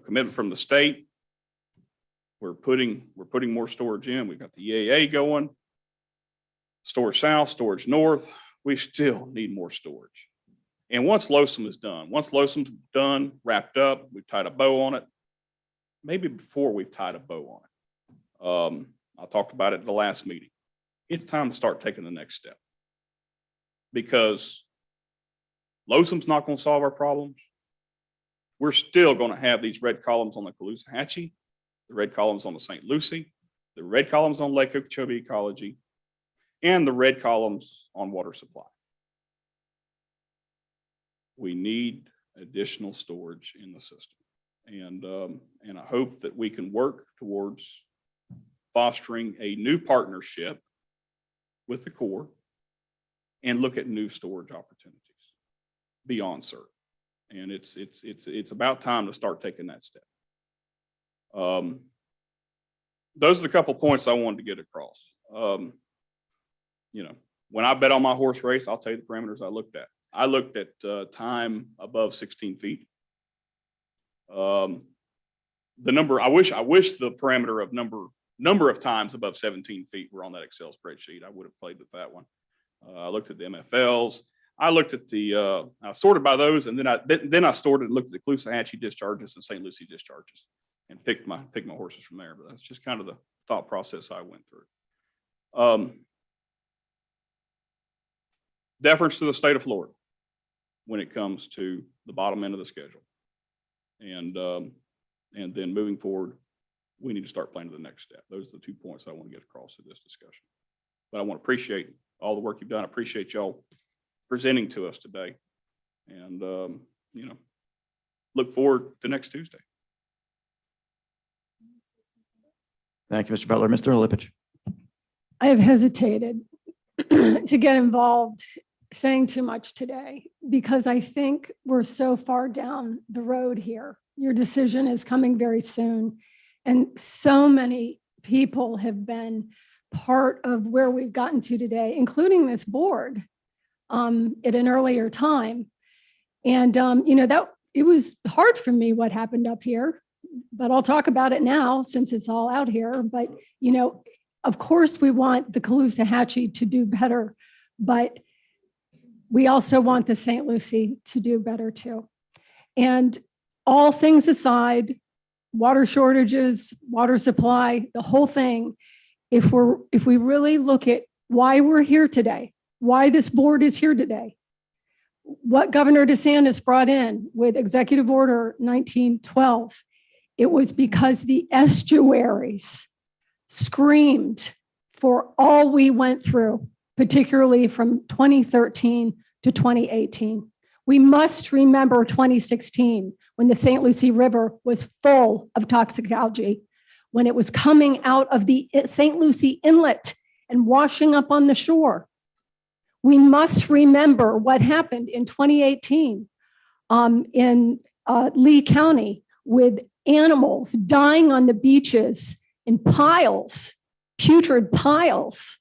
commitment from the state. We're putting more storage in. We've got the EAA going. Storage South, Storage North. We still need more storage. And once Losum is done, wrapped up, we've tied a bow on it. Maybe before we've tied a bow on it. I talked about it at the last meeting. It's time to start taking the next step. Because Losum's not going to solve our problems. We're still going to have these red columns on the Caloosahatchee, the red columns on the St. Lucie, the red columns on Lake Okeechobee Ecology, and the red columns on water supply. We need additional storage in the system. And I hope that we can work towards fostering a new partnership with the Corps and look at new storage opportunities beyond CERT. And it's about time to start taking that step. Those are the couple points I wanted to get across. When I bet on my horse race, I'll tell you the parameters I looked at. I looked at time above 16 feet. The number, I wish the parameter of number of times above 17 feet were on that Excel spreadsheet. I would have played with that one. I looked at the MFLs. I looked at I sorted by those, and then I sorted and looked at the Caloosahatchee discharges and St. Lucie discharges and picked my horses from there. But that's just kind of the thought process I went through. Deference to the state of Florida when it comes to the bottom end of the schedule. And then moving forward, we need to start planning the next step. Those are the 2 points I want to get across in this discussion. But I want to appreciate all the work you've done. I appreciate y'all presenting to us today. And, look forward to next Tuesday. Thank you, Mr. Butler. Mr. Lipich. I have hesitated to get involved saying too much today because I think we're so far down the road here. Your decision is coming very soon. And so many people have been part of where we've gotten to today, including this board at an earlier time. And, that it was hard for me what happened up here, but I'll talk about it now since it's all out here. But, of course we want the Caloosahatchee to do better, but we also want the St. Lucie to do better too. And all things aside, water shortages, water supply, the whole thing, if we really look at why we're here today, why this board is here today, what Governor DeSantis brought in with Executive Order 1912, it was because the estuaries screamed for all we went through, particularly from 2013 to 2018. We must remember 2016 when the St. Lucie River was full of toxic algae, when it was coming out of the St. Lucie Inlet and washing up on the shore. We must remember what happened in 2018 in Lee County with animals dying on the beaches in piles, putrid piles.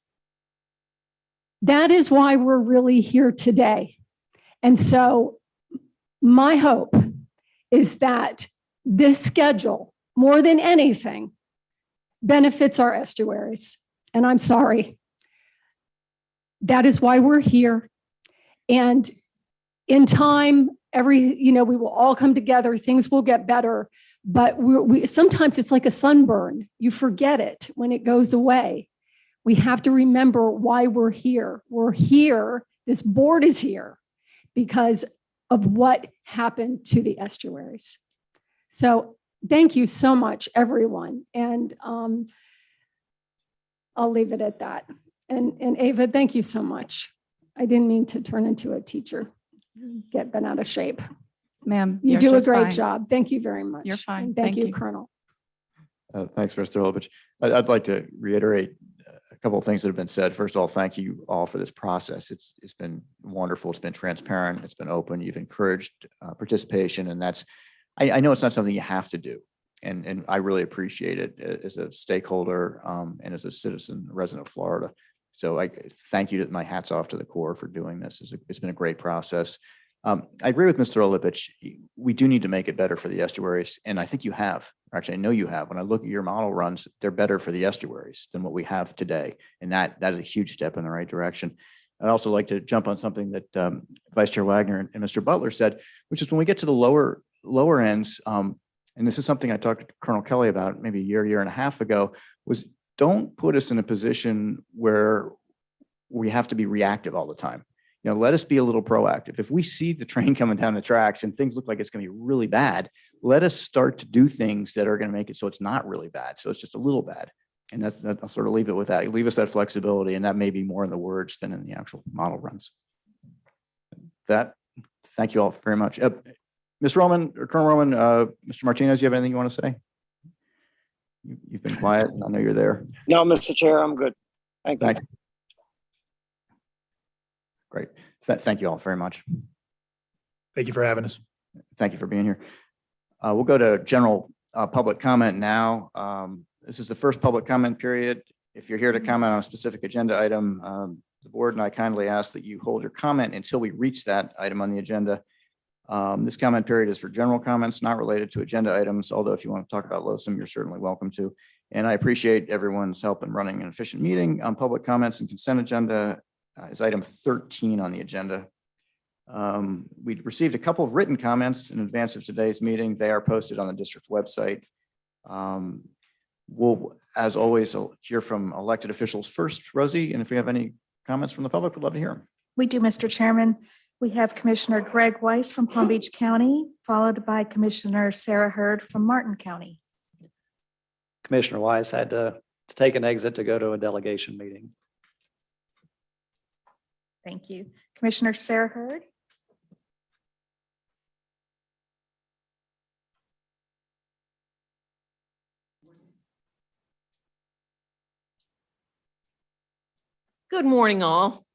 That is why we're really here today. And so my hope is that this schedule, more than anything, benefits our estuaries. And I'm sorry. That is why we're here. And in time, we will all come together, things will get better. But sometimes it's like a sunburn. You forget it when it goes away. We have to remember why we're here. We're here, this board is here because of what happened to the estuaries. So thank you so much, everyone. And I'll leave it at that. And Ava, thank you so much. I didn't mean to turn into a teacher, get bent out of shape. Ma'am, You you're do a just great fine. job. Thank you very much. You're fine. And thank Thank you, you. Colonel. Thanks, Mr. Lipich. I'd like to reiterate a couple of things that have been said. First of all, thank you all for this process. It's been wonderful. It's been transparent. It's been open. You've encouraged participation, and I know it's not something you have to do. And I really appreciate it as a stakeholder and as a citizen resident of Florida. So I thank you, my hat's off to the Corps for doing this. It's been a great process. I agree with Mr. Olipich. We do need to make it better for the estuaries. And I think you have, or actually I know you have. When I look at your model runs, they're better for the estuaries than what we have today. And that is a huge step in the right direction. I'd also like to jump on something that Vice Chair Wagner and Mr. Butler said, which is when we get to the lower ends, and this is something I talked to Colonel Kelly about maybe a year and a half ago, was don't put us in a position where we have to be reactive all the time. Let us be a little proactive. If we see the train coming down the tracks and things look like it's going to be really bad, let us start to do things that are going to make it so it's not really bad. So it's just a little bad. And I'll sort of leave it with that. Leave us that flexibility, and that may be more in the words than in the actual model runs. Thank you all very much. Ms. Roman or Colonel Roman, Mr. Martinez, you have anything you want to say? You've been quiet, and I know you're there. No, Mr. Chair, I'm good. Thank you. Great. Thank you all very much. Thank you for having us. Thank you for being here. We'll go to general public comment now. This is the first public comment period. If you're here to comment on a specific agenda item, the board and I kindly ask that you hold your comment until we reach that item on the agenda. This comment period is for general comments, not related to agenda items, although if you want to talk about LOSUM, you're certainly welcome to. And I appreciate everyone's help in running an efficient meeting. Public comments and consent agenda is item 13 on the agenda. We received a couple of written comments in advance of today's meeting. They are posted on the district's website. We'll, as always, hear from elected officials first, Rosie, and if we have any comments from the public, we'd love to hear them. We do, Mr. Chairman. We have Commissioner Greg Weiss from Palm Beach County, followed by Commissioner Sarah Hurd from Martin County. Commissioner Wise had to take an exit to go to a delegation meeting. Thank you. Commissioner Sarah Hurd. Good morning, all.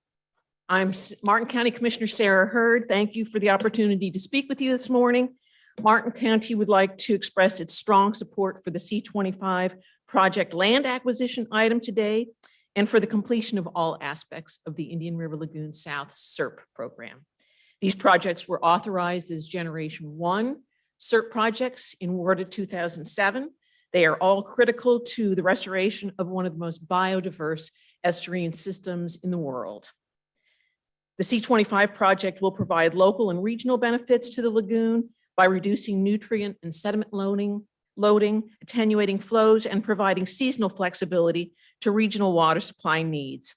I'm Martin County Commissioner Sarah Hurd. Thank you for the opportunity to speak with you this morning. Martin County would like to express its strong support for the C-25 project land acquisition item today and for the completion of all aspects of the Indian River Lagoon South SERP program. These projects were authorized as Generation 1 SERP projects in WARDA 2007. They are all critical to the restoration of one of the most biodiverse estuarine systems in the world. The C-25 project will provide local and regional benefits to the lagoon by reducing nutrient and sediment loading, attenuating flows, and providing seasonal flexibility to regional water supply needs.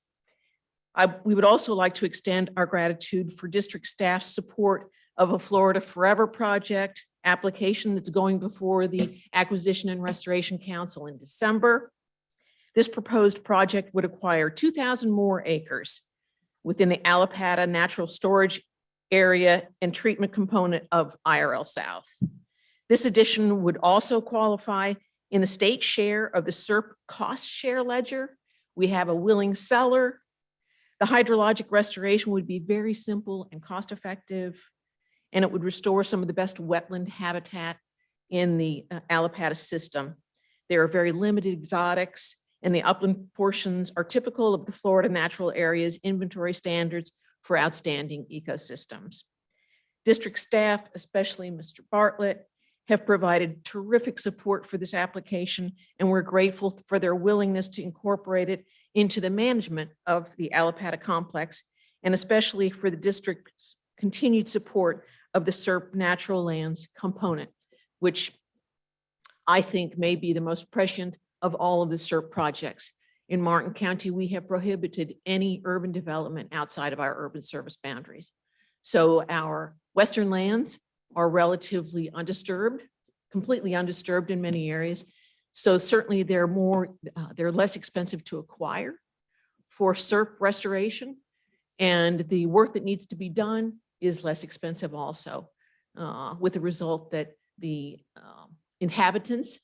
We would also like to extend our gratitude for district staff's support of a Florida Forever project application that's going before the Acquisition and Restoration Council in December. This proposed project would acquire 2,000 more acres within the Allapattah Natural Storage Area and treatment component of IRL South. This addition would also qualify in the state share of the SERP cost share ledger. We have a willing seller. The hydrologic restoration would be very simple and cost effective, and it would restore some of the best wetland habitat in the Allapattah system. There are very limited exotics, and the upland portions are typical of the Florida Natural Areas inventory standards for outstanding ecosystems. District staff, especially Mr. Bartlett, have provided terrific support for this application, and we're grateful for their willingness to incorporate it into the management of the Allapattah complex, and especially for the district's continued support of the SERP natural lands component, which I think may be the most prescient of all of the SERP projects. In Martin County, we have prohibited any urban development outside of our urban service boundaries. So our western lands are relatively undisturbed, completely undisturbed in many areas. So certainly they're less expensive to acquire for SERP restoration, and the work that needs to be done is less expensive also, with the result that the inhabitants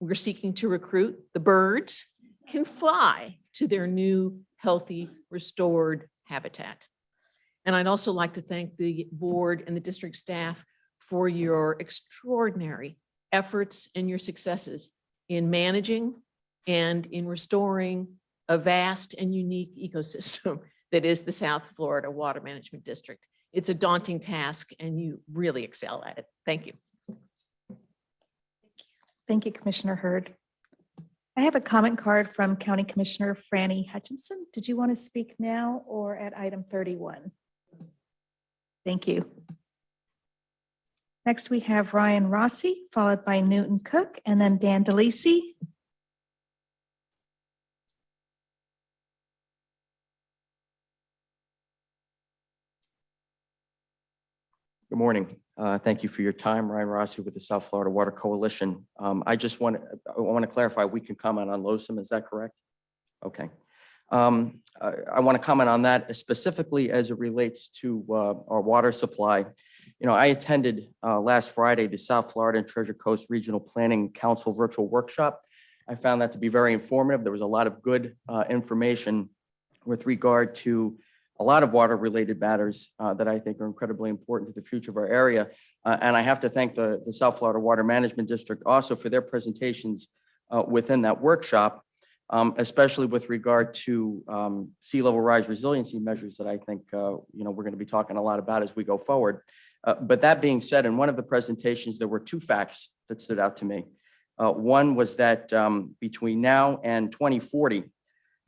we're seeking to recruit, the birds, can fly to their new, healthy, restored habitat. And I'd also like to thank the board and the district staff for your extraordinary efforts and your successes in managing and in restoring a vast and unique ecosystem that is the South Florida Water Management District. It's a daunting task and you really excel at it. Thank you. Thank you, Commissioner Hurd. I have a comment card from County Commissioner Franny Hutchinson. Did you want to speak now or at item 31? Thank you. Next, we have Ryan Rossi, followed by Newton Cook, and then Dan DeLisi. Good morning. Thank you for your time. Ryan Rossi with the South Florida Water Coalition. I want to clarify, we can comment on LOSUM, is that correct? Okay. I want to comment on that specifically as it relates to our water supply. You know, I attended last Friday the South Florida and Treasure Coast Regional Planning Council virtual workshop. I found that to be very informative. There was a lot of good information with regard to a lot of water-related matters that I think are incredibly important to the future of our area. And I have to thank the South Florida Water Management District also for their presentations within that workshop, especially with regard to sea level rise resiliency measures that I think we're going to be talking a lot about as we go forward. But that being said, in one of the presentations, there were two facts that stood out to me. One was that between now and 2040,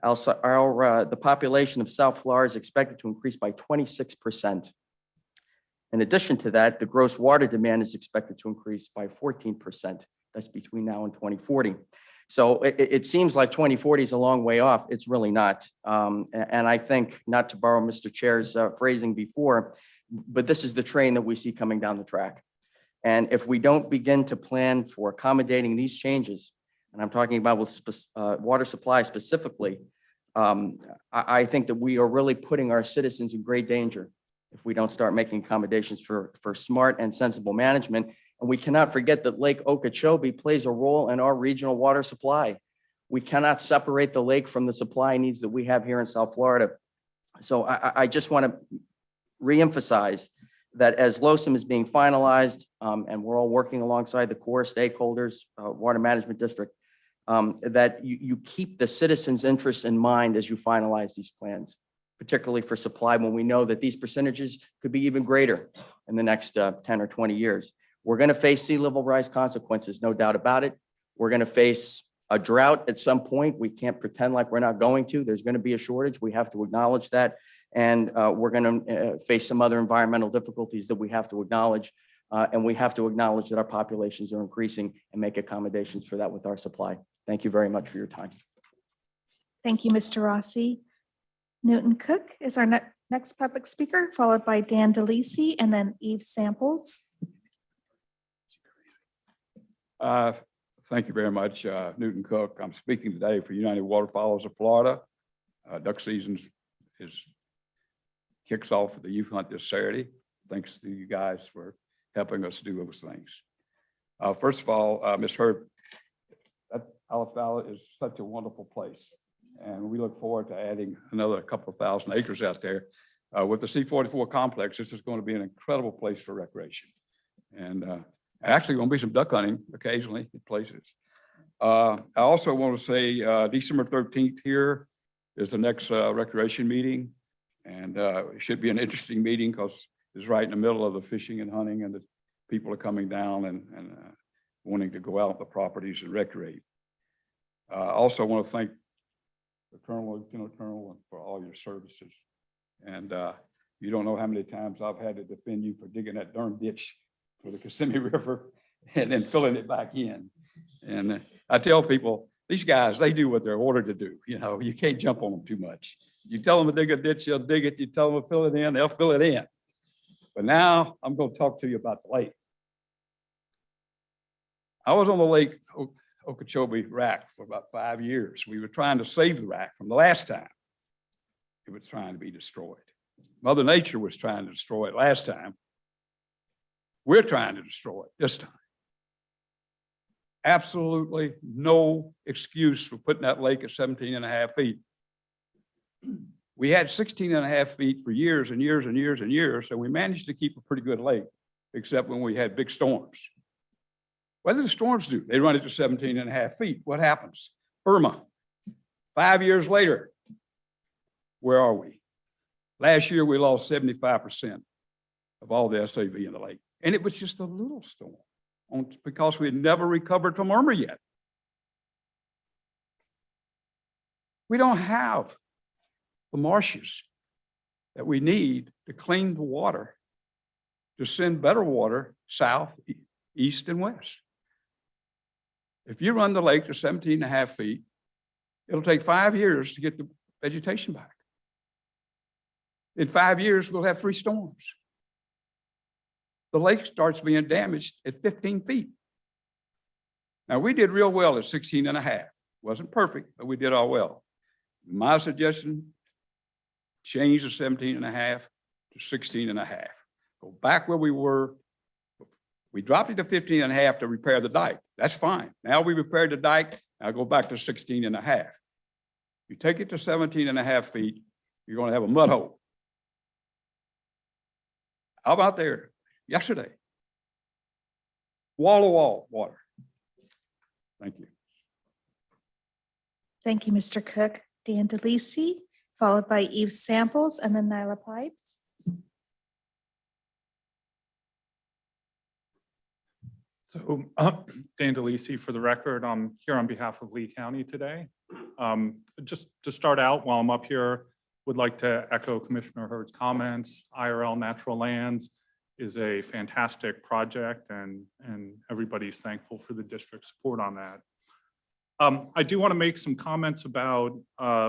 the population of South Florida is expected to increase by 26%. In addition to that, the gross water demand is expected to increase by 14%. That's between now and 2040. So it seems like 2040 is a long way off. It's really not. And I think, not to borrow Mr. Chair's phrasing before, but this is the train that we see coming down the track. And if we don't begin to plan for accommodating these changes, and I'm talking about with water supply specifically, I think that we are really putting our citizens in great danger if we don't start making accommodations for smart and sensible management. And we cannot forget that Lake Okeechobee plays a role in our regional water supply. We cannot separate the lake from the supply needs that we have here in South Florida. So I just want to reemphasize that as LOSUM is being finalized, and we're all working alongside the core stakeholders, Water Management District, that you keep the citizens' interests in mind as you finalize these plans, particularly for supply, when we know that these percentages could be even greater in the next 10 or 20 years. We're going to face sea level rise consequences, no doubt about it. We're going to face a drought at some point. We can't pretend like we're not going to. There's going to be a shortage. We have to acknowledge that. And we're going to face some other environmental difficulties that we have to acknowledge. And we have to acknowledge that our populations are increasing and make accommodations for that with our supply. Thank you very much for your time. Thank you, Mr. Rossi. Newton Cook is our next public speaker, followed by Dan DeLisi and then Eve Samples. Thank you very much, Newton Cook. I'm speaking today for United Waterfowlers of Florida. Duck season kicks off with the youth hunt this Saturday. Thanks to you guys for helping us do those things. First of all, Ms. Hurd, Alafala is such a wonderful place, and we look forward to adding another couple of thousand acres out there. With the C-44 complex, this is going to be an incredible place for recreation, and actually going to be some duck hunting occasionally in places. I also want to say December 13th here is the next recreation meeting, and it should be an interesting meeting because it's right in the middle of the fishing and hunting, and the people are coming down and wanting to go out on the properties and recreate. I also want to thank the Colonel, Lieutenant Colonel, for all your services. And you don't know how many times I've had to defend you for digging that darn ditch for the Kissimmee River and then filling it back in. And I tell people, these guys, they do what they're ordered to do. You know, you can't jump on them too much. You tell them to dig a ditch, they'll dig it. You tell them to fill it in, they'll fill it in. But now I'm going to talk to you about the lake. I was on the Lake Okeechobee rack for about 5 years. We were trying to save the rack from the last time it was trying to be destroyed. Mother Nature was trying to destroy it last time. We're trying to destroy it this time. Absolutely no excuse for putting that lake at 17.5 feet. We had 16.5 feet for years and years and years and years, so we managed to keep a pretty good lake, except when we had big storms. What do the storms do? They run it to 17.5 feet. What happens? Irma, 5 years later, where are we? Last year, we lost 75% of all the SAV in the lake. And it was just a little storm because we had never recovered from Irma yet. We don't have the marshes that we need to clean the water, to send better water south, east, and west. If you run the lake to 17.5 feet, it'll take 5 years to get the vegetation back. In 5 years, we'll have 3 storms. The lake starts being damaged at 15 feet. Now, we did real well at 16.5. Wasn't perfect, but we did all well. My suggestion, change the 17.5 to 16.5. Go back where we were. We dropped it to 15.5 to repair the dike. That's fine. Now we repaired the dike. Now go back to 16.5. You take it to 17.5 feet, you're going to have a mud hole. How about there? Yesterday. Wall to wall water. Thank you. Thank you, Mr. Cook. Dan DeLisi, followed by Eve Samples, and then Nyla Pipes. So Dan DeLisi, for the record, I'm here on behalf of Lee County today. Just to start out, while I'm up here, would like to echo Commissioner Hurd's comments. IRL Natural Lands is a fantastic project, and everybody's thankful for the district's support on that. I do want to make some comments about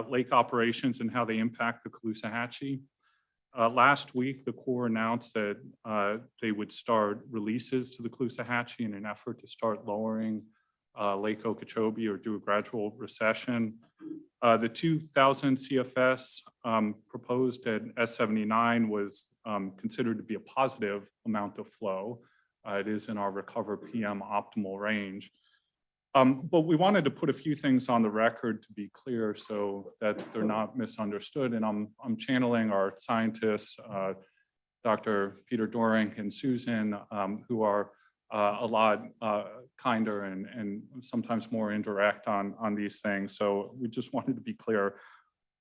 lake operations and how they impact the Caloosahatchee. Last week, the Corps announced that they would start releases to the Caloosahatchee in an effort to start lowering Lake Okeechobee or do a gradual recession. The 2,000 CFS proposed at S79 was considered to be a positive amount of flow. It is in our Recover PM optimal range. But we wanted to put a few things on the record to be clear so that they're not misunderstood. And I'm channeling our scientists, Dr. Peter Doring and Susan, who are a lot kinder and sometimes more indirect on these things. So we just wanted to be clear.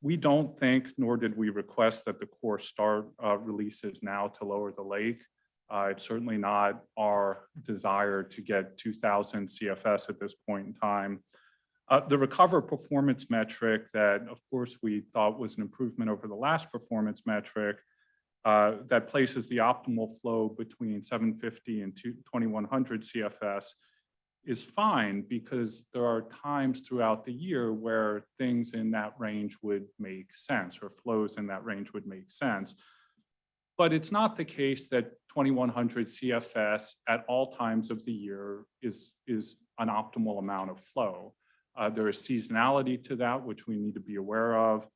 We don't think, nor did we request, that the Corps start releases now to lower the lake. It's certainly not our desire to get 2,000 CFS at this point in time. The Recover performance metric that, of course, we thought was an improvement over the last performance metric that places the optimal flow between 750 and 2,100 CFS is fine, because there are times throughout the year where things in that range would make sense, or flows in that range would make sense. But it's not the case that 2,100 CFS at all times of the year is an optimal amount of flow. There is seasonality to that, which we need to be aware of.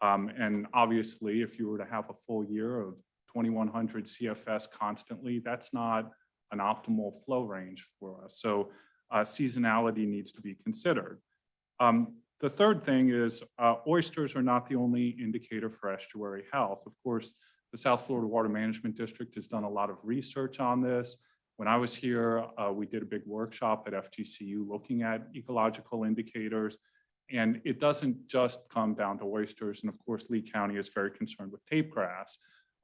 And obviously, if you were to have a full year of 2,100 CFS constantly, that's not an optimal flow range for us. So seasonality needs to be considered. The third thing is oysters are not the only indicator for estuary health. Of course, the South Florida Water Management District has done a lot of research on this. When I was here, we did a big workshop at FGCU looking at ecological indicators. And it doesn't just come down to oysters. And of course, Lee County is very concerned with tape grass.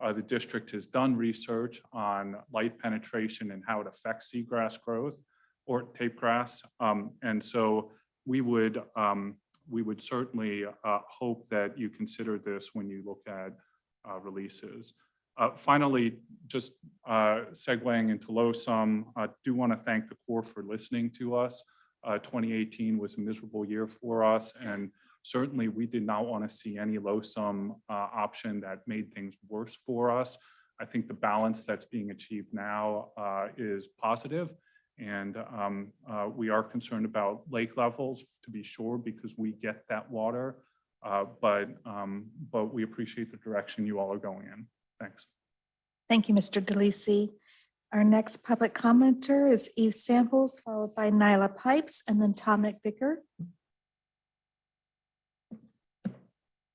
The district has done research on light penetration and how it affects seagrass growth or tape grass. And so we would certainly hope that you consider this when you look at releases. Finally, just segueing into LOSUM, I do want to thank the Corps for listening to us. 2018 was a miserable year for us, and certainly we did not want to see any LOSUM option that made things worse for us. I think the balance that's being achieved now is positive, and we are concerned about lake levels, to be sure, because we get that water. But we appreciate the direction you all are going in. Thanks. Thank you, Mr. DeLisi. Our next public commenter is Eve Samples, followed by Nyla Pipes, and then Tom McVicker.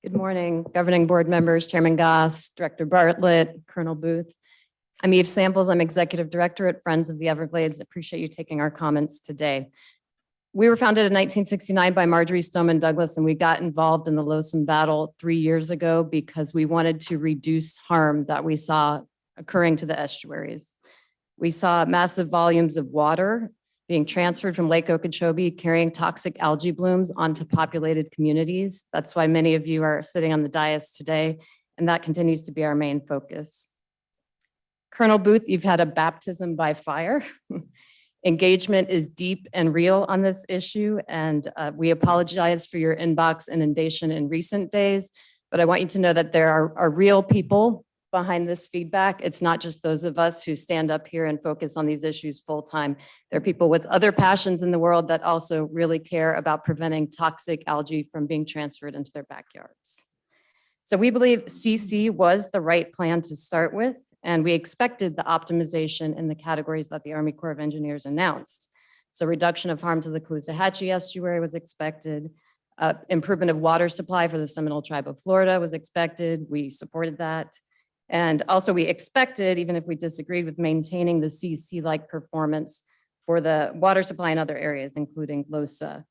Good morning, governing board members, Chairman Goss, Director Bartlett, Colonel Booth. I'm Eve Samples. I'm Executive Director at Friends of the Everglades. Appreciate you taking our comments today. We were founded in 1969 by Marjorie Stoneman Douglas, and we got involved in the Losun battle 3 years ago because we wanted to reduce harm that we saw occurring to the estuaries. We saw massive volumes of water being transferred from Lake Okeechobee, carrying toxic algae blooms onto populated communities. That's why many of you are sitting on the dais today, and that continues to be our main focus. Colonel Booth, you've had a baptism by fire. Engagement is deep and real on this issue, and we apologize for your inbox inundation in recent days, but I want you to know that there are real people behind this feedback. It's not just those of us who stand up here and focus on these issues full time. There are people with other passions in the world that also really care about preventing toxic algae from being transferred into their backyards. So we believe CC was the right plan to start with, and we expected the optimization in the categories that the Army Corps of Engineers announced. So reduction of harm to the Caloosahatchee estuary was expected. Improvement of water supply for the Seminole Tribe of Florida was expected. We supported that. And also we expected, even if we disagreed with maintaining the CC-like performance for the water supply in other areas, including LOSA.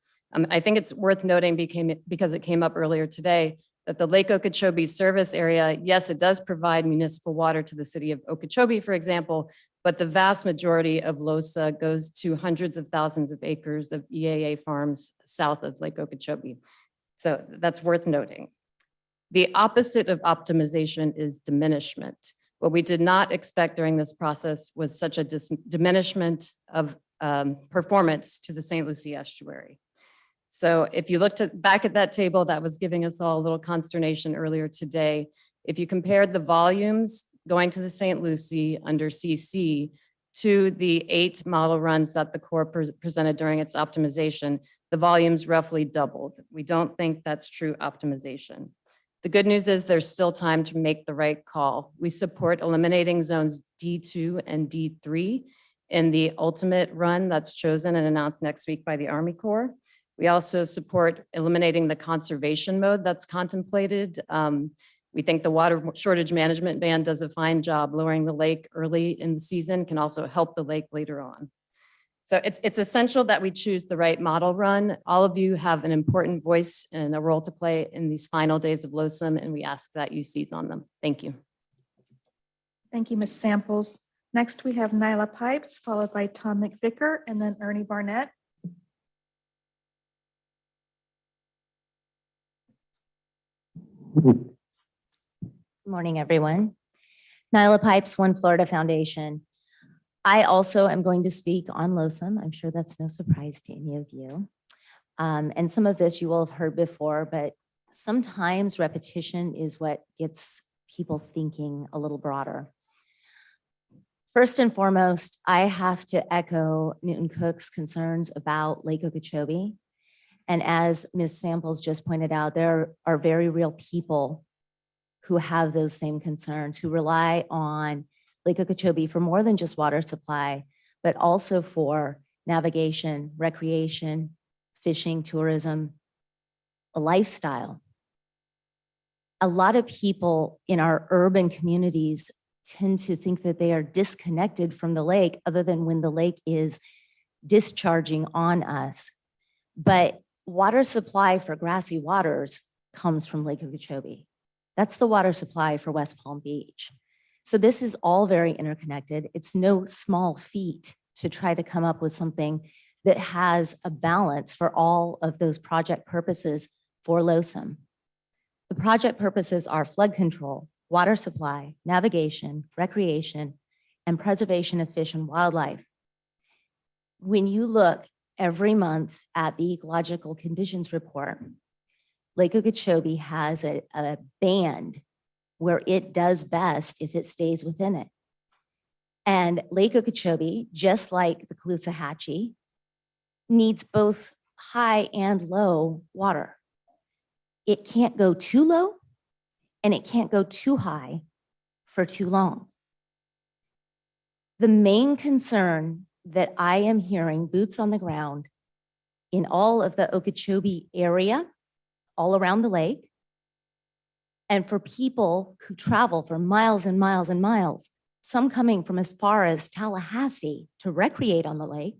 I think it's worth noting because it came up earlier today, that the Lake Okeechobee service area, yes, it does provide municipal water to the city of Okeechobee, for example, but the vast majority of LOSA goes to hundreds of thousands of acres of EAA farms south of Lake Okeechobee. So that's worth noting. The opposite of optimization is diminishment. What we did not expect during this process was such a diminishment of performance to the St. Lucie estuary. So if you looked back at that table, that was giving us all a little consternation earlier today. If you compared the volumes going to the St. Lucie under CC to the 8 model runs that the Corps presented during its optimization, the volumes roughly doubled. We don't think that's true optimization. The good news is there's still time to make the right call. We support eliminating zones D2 and D3 in the ultimate run that's chosen and announced next week by the Army Corps. We also support eliminating the conservation mode that's contemplated. We think the water shortage management ban does a fine job lowering the lake early in the season, can also help the lake later on. So it's essential that we choose the right model run. All of you have an important voice and a role to play in these final days of LOSUM, and we ask that you seize on them. Thank you. Thank you, Ms. Samples. Next, we have Nyla Pipes, followed by Tom McVicker, and then Ernie Barnett. Good morning, everyone. Nyla Pipes, One Florida Foundation. I also am going to speak on LOSUM. I'm sure that's no surprise to any of you. And some of this you will have heard before, but sometimes repetition is what gets people thinking a little broader. First and foremost, I have to echo Newton Cook's concerns about Lake Okeechobee. And as Ms. Samples just pointed out, there are very real people who have those same concerns, who rely on Lake Okeechobee for more than just water supply, but also for navigation, recreation, fishing, tourism, a lifestyle. A lot of people in our urban communities tend to think that they are disconnected from the lake other than when the lake is discharging on us. But water supply for Grassy Waters comes from Lake Okeechobee. That's the water supply for West Palm Beach. So this is all very interconnected. It's no small feat to try to come up with something that has a balance for all of those project purposes for LOSUM. The project purposes are flood control, water supply, navigation, recreation, and preservation of fish and wildlife. When you look every month at the ecological conditions report, Lake Okeechobee has a band where it does best if it stays within it. And Lake Okeechobee, just like the Caloosahatchee, needs both high and low water. It can't go too low and it can't go too high for too long. The main concern that I am hearing, boots on the ground, in all of the Okeechobee area, all around the lake, and for people who travel for miles and miles and miles, some coming from as far as Tallahassee to recreate on the lake,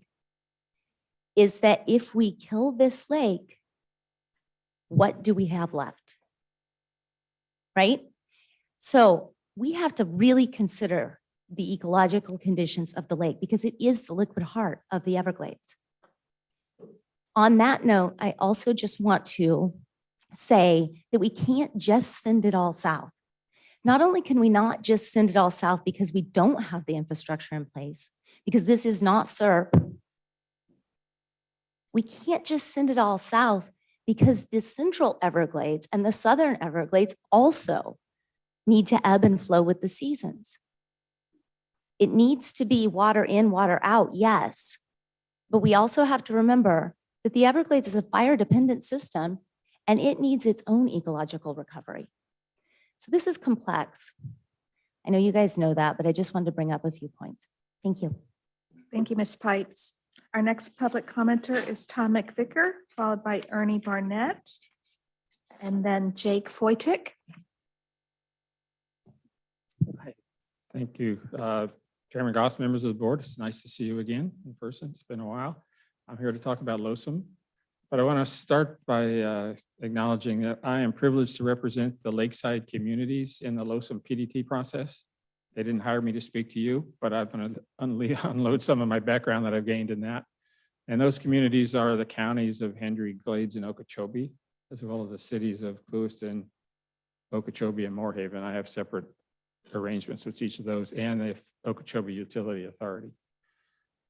is that if we kill this lake, what do we have left? Right? So we have to really consider the ecological conditions of the lake because it is the liquid heart of the Everglades. On that note, I also just want to say that we can't just send it all south. Not only can we not just send it all south because we don't have the infrastructure in place, because this is not SERP. We can't just send it all south because the central Everglades and the southern Everglades also need to ebb and flow with the seasons. It needs to be water in, water out, yes. But we also have to remember that the Everglades is a fire-dependent system and it needs its own ecological recovery. So this is complex. I know you guys know that, but I just wanted to bring up a few points. Thank you. Thank you, Ms. Pipes. Our next public commenter is Tom McVicker, followed by Ernie Barnett, and then Jake Foytick. Thank you. Chairman Goss, members of the board, it's nice to see you again in person. It's been a while. I'm here to talk about LOSUM, but I want to start by acknowledging that I am privileged to represent the lakeside communities in the LOSUM PDT process. They didn't hire me to speak to you, but I'm going to unload some of my background that I've gained in that. And those communities are the counties of Hendry, Glades, and Okeechobee, as well as the cities of Clewiston, Okeechobee, and Moorhaven. I have separate arrangements with each of those and the Okeechobee Utility Authority.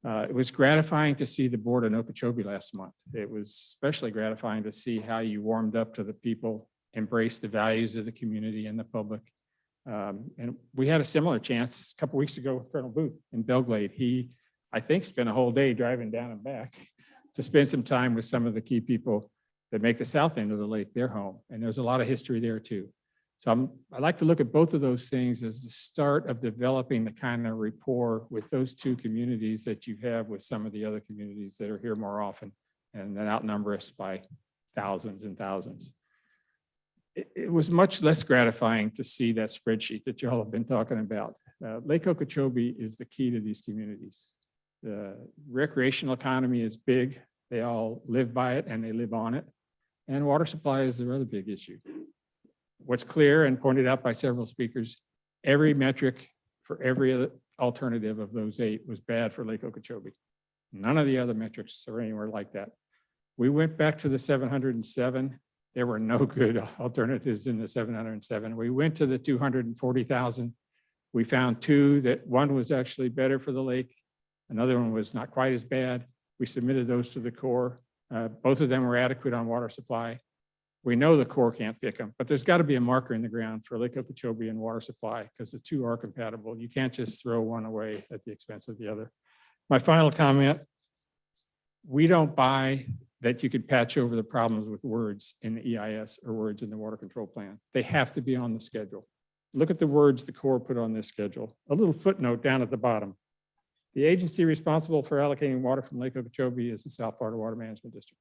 It was gratifying to see the board in Okeechobee last month. It was especially gratifying to see how you warmed up to the people, embraced the values of the community and the public. And we had a similar chance a couple of weeks ago with Colonel Booth in Belglade. He, I think, spent a whole day driving down and back to spend some time with some of the key people that make the south end of the lake their home. And there's a lot of history there too. So I like to look at both of those things as the start of developing the kind of rapport with those two communities that you have with some of the other communities that are here more often and that outnumber us by thousands and thousands. It was much less gratifying to see that spreadsheet that you all have been talking about. Lake Okeechobee is the key to these communities. The recreational economy is big. They all live by it and they live on it. And water supply is their other big issue. What's clear and pointed out by several speakers, every metric for every alternative of those 8 was bad for Lake Okeechobee. None of the other metrics are anywhere like that. We went back to the 707. There were no good alternatives in the 707. We went to the 240,000. We found 2 that one was actually better for the lake. Another one was not quite as bad. We submitted those to the Corps. Both of them were adequate on water supply. We know the Corps can't pick them, but there's got to be a marker in the ground for Lake Okeechobee and water supply because the 2 are compatible. You can't just throw one away at the expense of the other. My final comment, we don't buy that you could patch over the problems with words in the EIS or words in the water control plan. They have to be on the schedule. Look at the words the Corps put on this schedule. A little footnote down at the bottom. The agency responsible for allocating water from Lake Okeechobee is the South Florida Water Management District.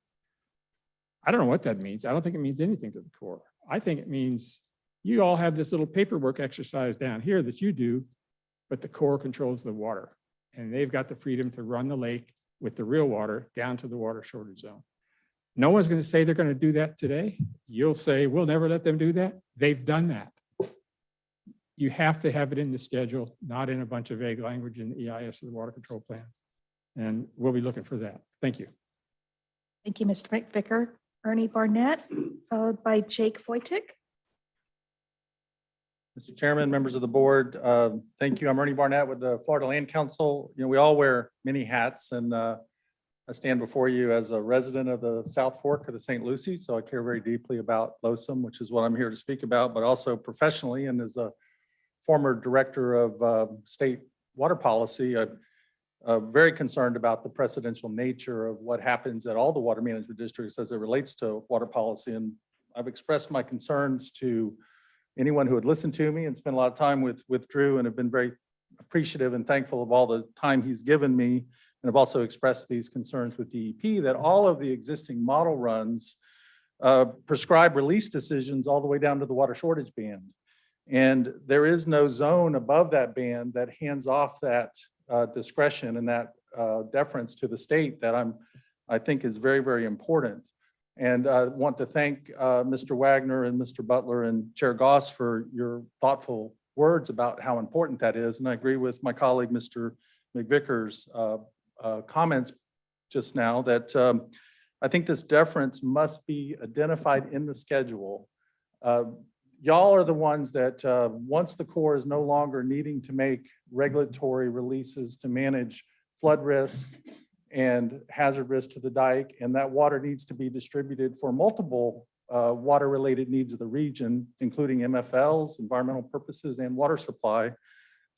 I don't know what that means. I don't think it means anything to the Corps. I think it means you all have this little paperwork exercise down here that you do, but the Corps controls the water. And they've got the freedom to run the lake with the real water down to the water shortage zone. No one's going to say they're going to do that today. You'll say, we'll never let them do that. They've done that. You have to have it in the schedule, not in a bunch of vague language in the EIS of the water control plan. And we'll be looking for that. Thank you. Thank you, Mr. McVicker. Ernie Barnett, followed by Jake Foytick. Mr. Chairman, members of the board, thank you. I'm Ernie Barnett with the Florida Land Council. You know, we all wear many hats, and I stand before you as a resident of the South Fork of the St. Lucie, so I care very deeply about LOSUM, which is what I'm here to speak about, but also professionally and as a former director of state water policy, very concerned about the precedential nature of what happens at all the water management districts as it relates to water policy. And I've expressed my concerns to anyone who would listen to me and spend a lot of time with Drew, and have been very appreciative and thankful of all the time he's given me. And I've also expressed these concerns with DEP that all of the existing model runs prescribe release decisions all the way down to the water shortage band. And there is no zone above that band that hands off that discretion and that deference to the state that I'm I think is very, very important. And I want to thank Mr. Wagner and Mr. Butler and Chair Goss for your thoughtful words about how important that is. And I agree with my colleague, Mr. McVicker's comments just now that I think this deference must be identified in the schedule. Y'all are the ones that once the Corps is no longer needing to make regulatory releases to manage flood risk and hazard risk to the dike, and that water needs to be distributed for multiple water-related needs of the region, including MFLs, environmental purposes, and water supply.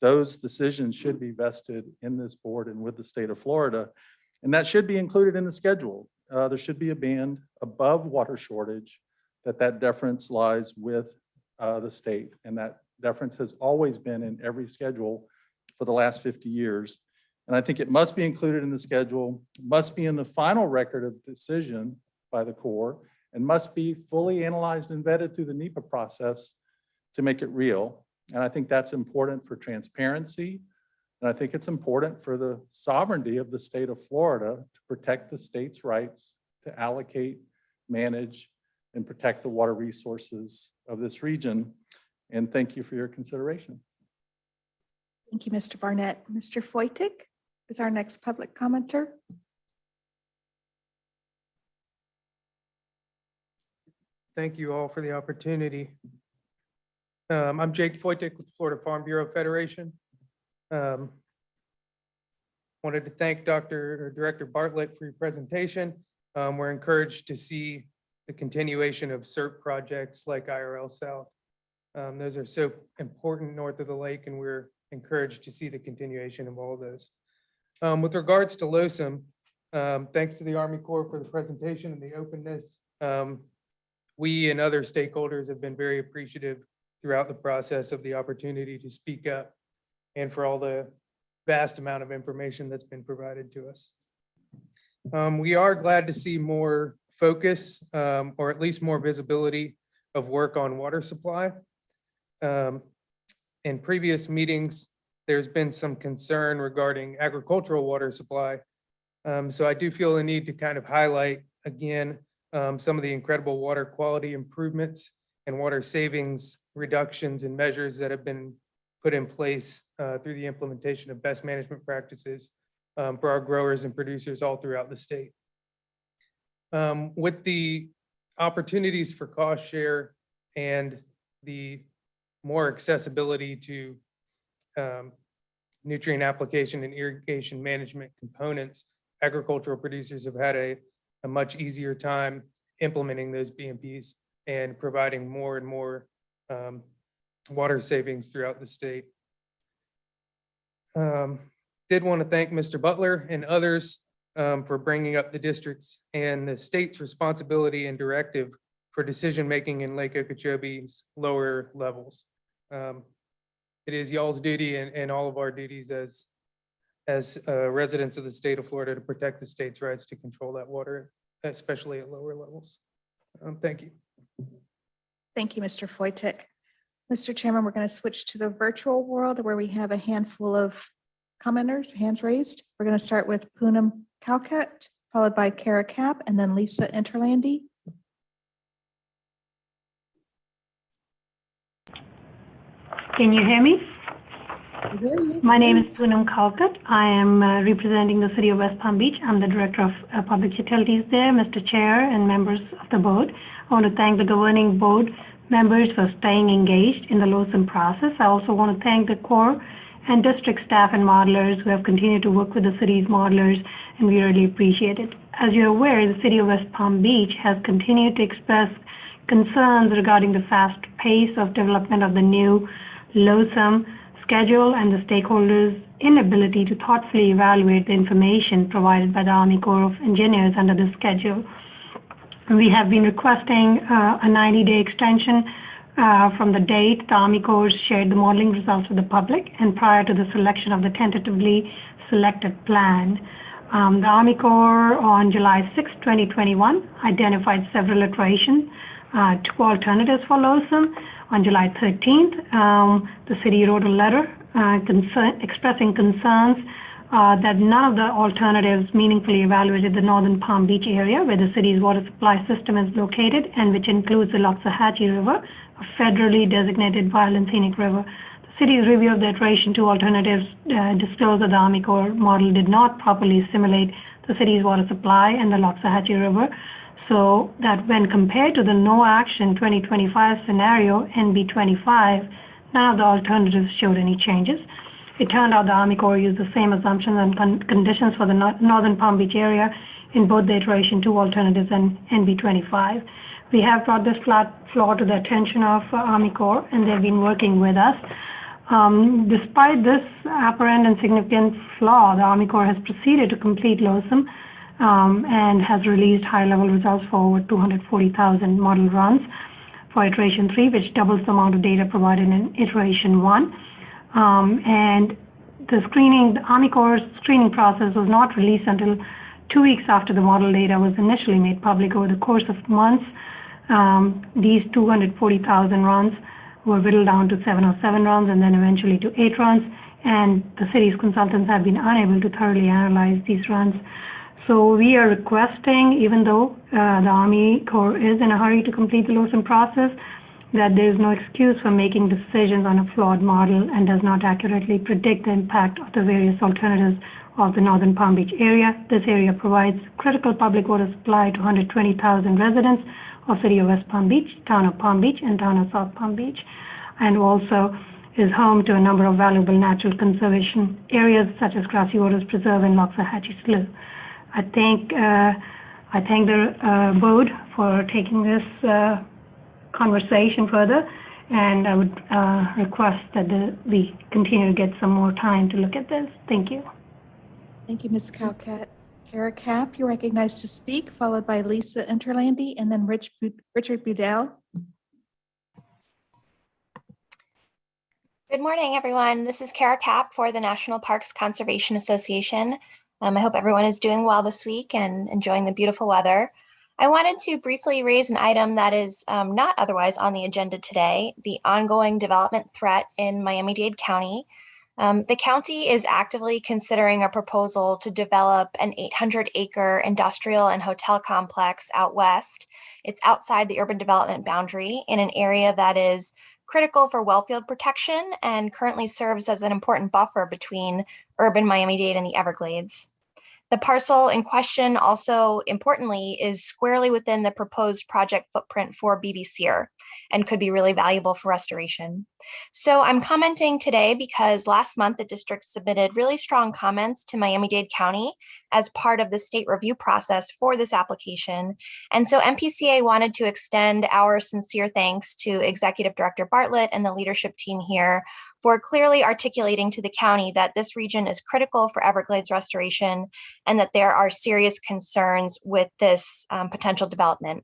Those decisions should be vested in this board and with the state of Florida. And that should be included in the schedule. There should be a band above water shortage that deference lies with the state. And that deference has always been in every schedule for the last 50 years. And I think it must be included in the schedule, must be in the final record of decision by the Corps, and must be fully analyzed and vetted through the NEPA process to make it real. And I think that's important for transparency. And I think it's important for the sovereignty of the state of Florida to protect the state's rights to allocate, manage, and protect the water resources of this region. And thank you for your consideration. Thank you, Mr. Barnett. Mr. Foytik is our next public commenter. Thank you all for the opportunity. I'm Jake Foytik with the Florida Farm Bureau Federation. Wanted to thank Director Bartlett for your presentation. We're encouraged to see the continuation of CERT projects like IRL South. Those are so important north of the lake, and we're encouraged to see the continuation of all of those. With regards to LOSUM, thanks to the Army Corps for the presentation and the openness. We and other stakeholders have been very appreciative throughout the process of the opportunity to speak up and for all the vast amount of information that's been provided to us. We are glad to see more focus or at least more visibility of work on water supply. In previous meetings, there's been some concern regarding agricultural water supply. So I do feel the need to kind of highlight again some of the incredible water quality improvements and water savings reductions and measures that have been put in place through the implementation of best management practices for our growers and producers all throughout the state. With the opportunities for cost share and the more accessibility to nutrient application and irrigation management components, agricultural producers have had a much easier time implementing those BMPs and providing more and more water savings throughout the state. Did want to thank Mr. Butler and others for bringing up the district's and the state's responsibility and directive for decision-making in Lake Okeechobee's lower levels. It is y'all's duty and all of our duties as residents of the state of Florida to protect the state's rights to control that water, especially at lower levels. Thank you. Thank you, Mr. Foytik. Mr. Chairman, we're going to switch to the virtual world where we have a handful of commenters, hands raised. We're going to start with Poonam Calcutt, followed by Kara Kapp, and then Lisa Interlandi. Can you hear me? My name is Poonam Calcutt. I am representing the City of West Palm Beach. I'm the Director of Public Utilities there, Mr. Chair and members of the board. I want to thank the governing board members for staying engaged in the LOSUM process. I also want to thank the Corps and district staff and modelers who have continued to work with the city's modelers, and we really appreciate it. As you're aware, the City of West Palm Beach has continued to express concerns regarding the fast pace of development of the new LOSUM schedule and the stakeholders' inability to thoughtfully evaluate the information provided by the Army Corps of Engineers under the schedule. We have been requesting a 90-day extension from the date the Army Corps shared the modeling results with the public and prior to the selection of the tentatively selected plan. The Army Corps on July 6, 2021 identified several iterations, two alternatives for LOSUM. On July 13th, the city wrote a letter expressing concerns that none of the alternatives meaningfully evaluated the northern Palm Beach area where the city's water supply system is located and which includes the Loxahatchee River, a federally designated wild and scenic river. The city's review of the iteration 2 alternatives disclosed that the Army Corps model did not properly simulate the city's water supply and the Loxahatchee River, so that when compared to the no action 2025 scenario NB25, none of the alternatives showed any changes. It turned out the Army Corps used the same assumptions and conditions for the northern Palm Beach area in both the iteration 2 alternatives and NB25. We have brought this flaw to the attention of Army Corps, and they've been working with us. Despite this apparent and significant flaw, the Army Corps has proceeded to complete LOSM and has released high-level results for over 240,000 model runs for iteration 3, which doubles the amount of data provided in iteration 1. And the Army Corps screening process was not released until 2 weeks after the model data was initially made public. Over the course of months, these 240,000 runs were whittled down to 707 runs and then eventually to 8 runs. And the city's consultants have been unable to thoroughly analyze these runs. So we are requesting, even though the Army Corps is in a hurry to complete the LOSM process, that there is no excuse for making decisions on a flawed model and does not accurately predict the impact of the various alternatives of the northern Palm Beach area. This area provides critical public water supply to 120,000 residents of City of West Palm Beach, Town of Palm Beach, and Town of South Palm Beach, and also is home to a number of valuable natural conservation areas such as Grassy Waters Preserve and Loxahatchee Slough. I thank the board for taking this conversation further, and I would request that we continue to get some more time to look at this. Thank you. Thank you, Ms. Calcat. Kara Kapp, you're recognized to speak, followed by Lisa Interlandi and then Richard Budell. Good morning, everyone. This is Kara Kapp for the National Parks Conservation Association. I hope everyone is doing well this week and enjoying the beautiful weather. I wanted to briefly raise an item that is not otherwise on the agenda today, the ongoing development threat in Miami-Dade County. The county is actively considering a proposal to develop an 800-acre industrial and hotel complex out west. It's outside the urban development boundary in an area that is critical for wellfield protection and currently serves as an important buffer between urban Miami-Dade and the Everglades. The parcel in question also, importantly, is squarely within the proposed project footprint for BBCR and could be really valuable for restoration. So I'm commenting today because last month the district submitted really strong comments to Miami-Dade County as part of the state review process for this application. And so MPCA wanted to extend our sincere thanks to Executive Director Bartlett and the leadership team here for clearly articulating to the county that this region is critical for Everglades restoration and that there are serious concerns with this potential development.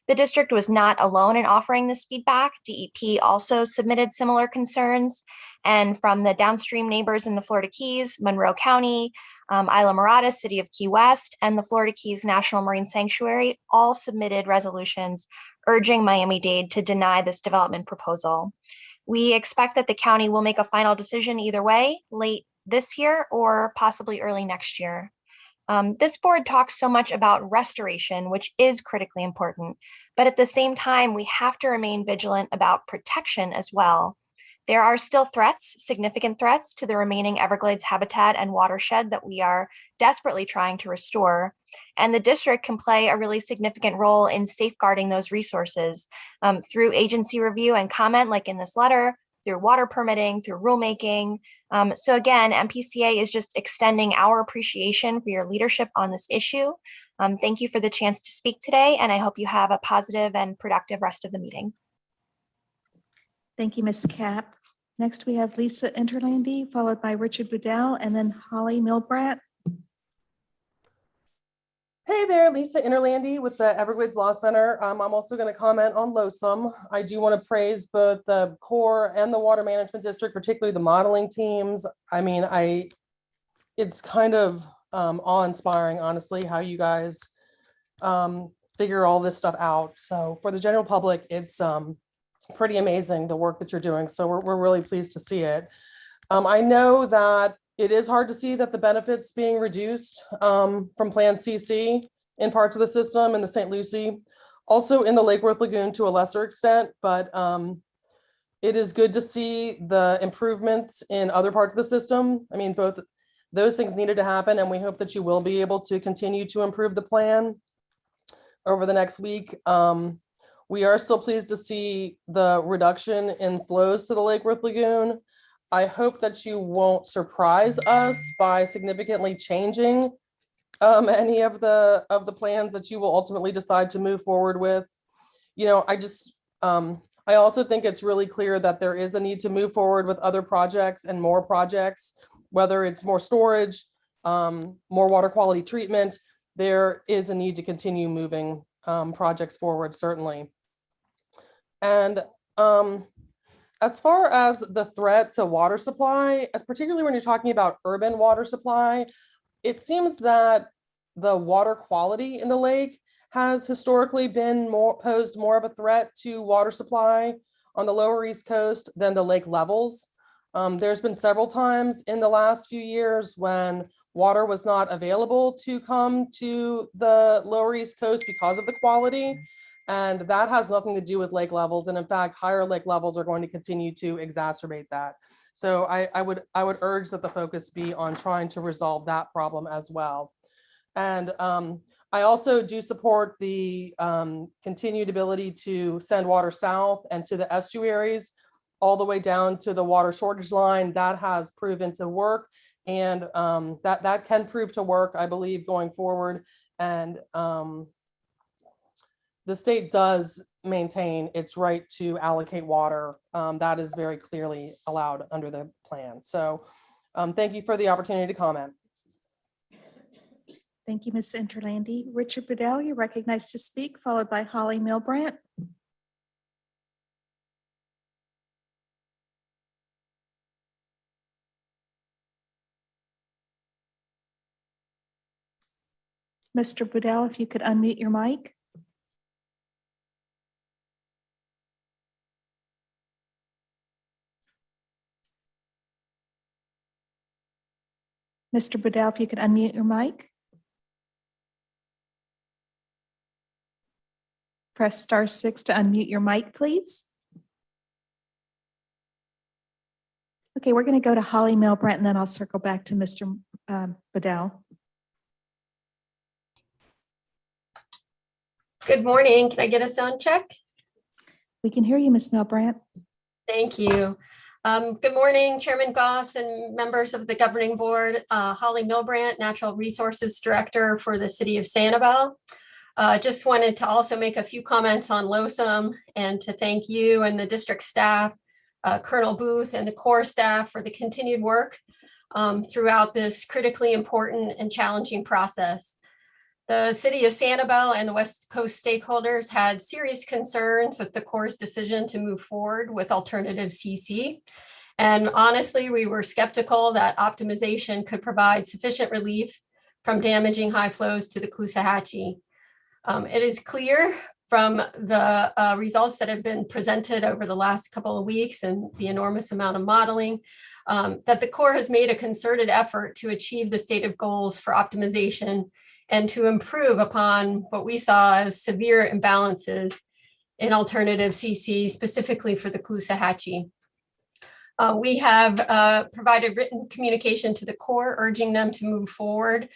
The district was not alone in offering this feedback. DEP also submitted similar concerns, and from the downstream neighbors in the Florida Keys, Monroe County, Isla Mirada, City of Key West, and the Florida Keys National Marine Sanctuary all submitted resolutions urging Miami-Dade to deny this development proposal. We expect that the county will make a final decision either way, late this year or possibly early next year. This board talks so much about restoration, which is critically important, but at the same time, we have to remain vigilant about protection as well. There are still threats, significant threats to the remaining Everglades habitat and watershed that we are desperately trying to restore. And the district can play a really significant role in safeguarding those resources through agency review and comment, like in this letter, through water permitting, through rulemaking. So again, MPCA is just extending our appreciation for your leadership on this issue. Thank you for the chance to speak today, and I hope you have a positive and productive rest of the meeting. Thank you, Ms. Kapp. Next, we have Lisa Interlandi, followed by Richard Budell, and then Holly Milbrandt. Hey there, Lisa Interlandi with the Everglades Law Center. I'm also going to comment on LOSM. I do want to praise both the Corps and the Water Management District, particularly the modeling teams. I mean, it's kind of awe-inspiring, honestly, how you guys figure all this stuff out. So for the general public, it's pretty amazing the work that you're doing. So we're really pleased to see it. I know that It is hard to see that the benefits being reduced from Plan CC in parts of the system in the St. Lucie, also in the Lake Worth Lagoon to a lesser extent, but it is good to see the improvements in other parts of the system. I mean, both those things needed to happen, and we hope that you will be able to continue to improve the plan over the next week. We are still pleased to see the reduction in flows to the Lake Worth Lagoon. I hope that you won't surprise us by significantly changing any of the plans that you will ultimately decide to move forward with. You know, I also think it's really clear that there is a need to move forward with other projects and more projects, whether it's more storage, more water quality treatment. There is a need to continue moving projects forward, certainly. And as far as the threat to water supply, as particularly when you're talking about urban water supply, it seems that the water quality in the lake has historically been posed more of a threat to water supply on the lower East Coast than the lake levels. There's been several times in the last few years when water was not available to come to the lower East Coast because of the quality. And that has nothing to do with lake levels. And in fact, higher lake levels are going to continue to exacerbate that. So I would urge that the focus be on trying to resolve that problem as well. And I also do support the continued ability to send water south and to the estuaries all the way down to the water shortage line. That has proven to work, and that can prove to work, I believe, going forward. And the state does maintain its right to allocate water. That is very clearly allowed under the plan. So thank you for the opportunity to comment. Thank you, Ms. Interlandi. Richard Bedell, you're recognized to speak, followed by Holly Milbrandt. Mr. Bedell, if you could unmute your mic. Mr. Bedell, if you could unmute your mic. Press *6 to unmute your mic, please. Okay, we're going to go to Holly Milbrandt, and then I'll circle back to Mr. Bedell. Good morning. Can I get a sound check? We can hear you, Ms. Milbrandt. Thank you. Good morning, Chairman Goss and members of the governing board. Holly Milbrandt, Natural Resources Director for the City of Sanibel. Just wanted to also make a few comments on LOSUM and to thank you and the district staff, Colonel Booth and the Corps staff for the continued work throughout this critically important and challenging process. The City of Sanibel and the West Coast stakeholders had serious concerns with the Corps' decision to move forward with alternative CC. And honestly, we were skeptical that optimization could provide sufficient relief from damaging high flows to the Caloosahatchee. It is clear from the results that have been presented over the last couple of weeks and the enormous amount of modeling that the Corps has made a concerted effort to achieve the stated goals for optimization and to improve upon what we saw as severe imbalances in alternative CC, specifically for the Caloosahatchee. We have provided written communication to the Corps, urging them to move forward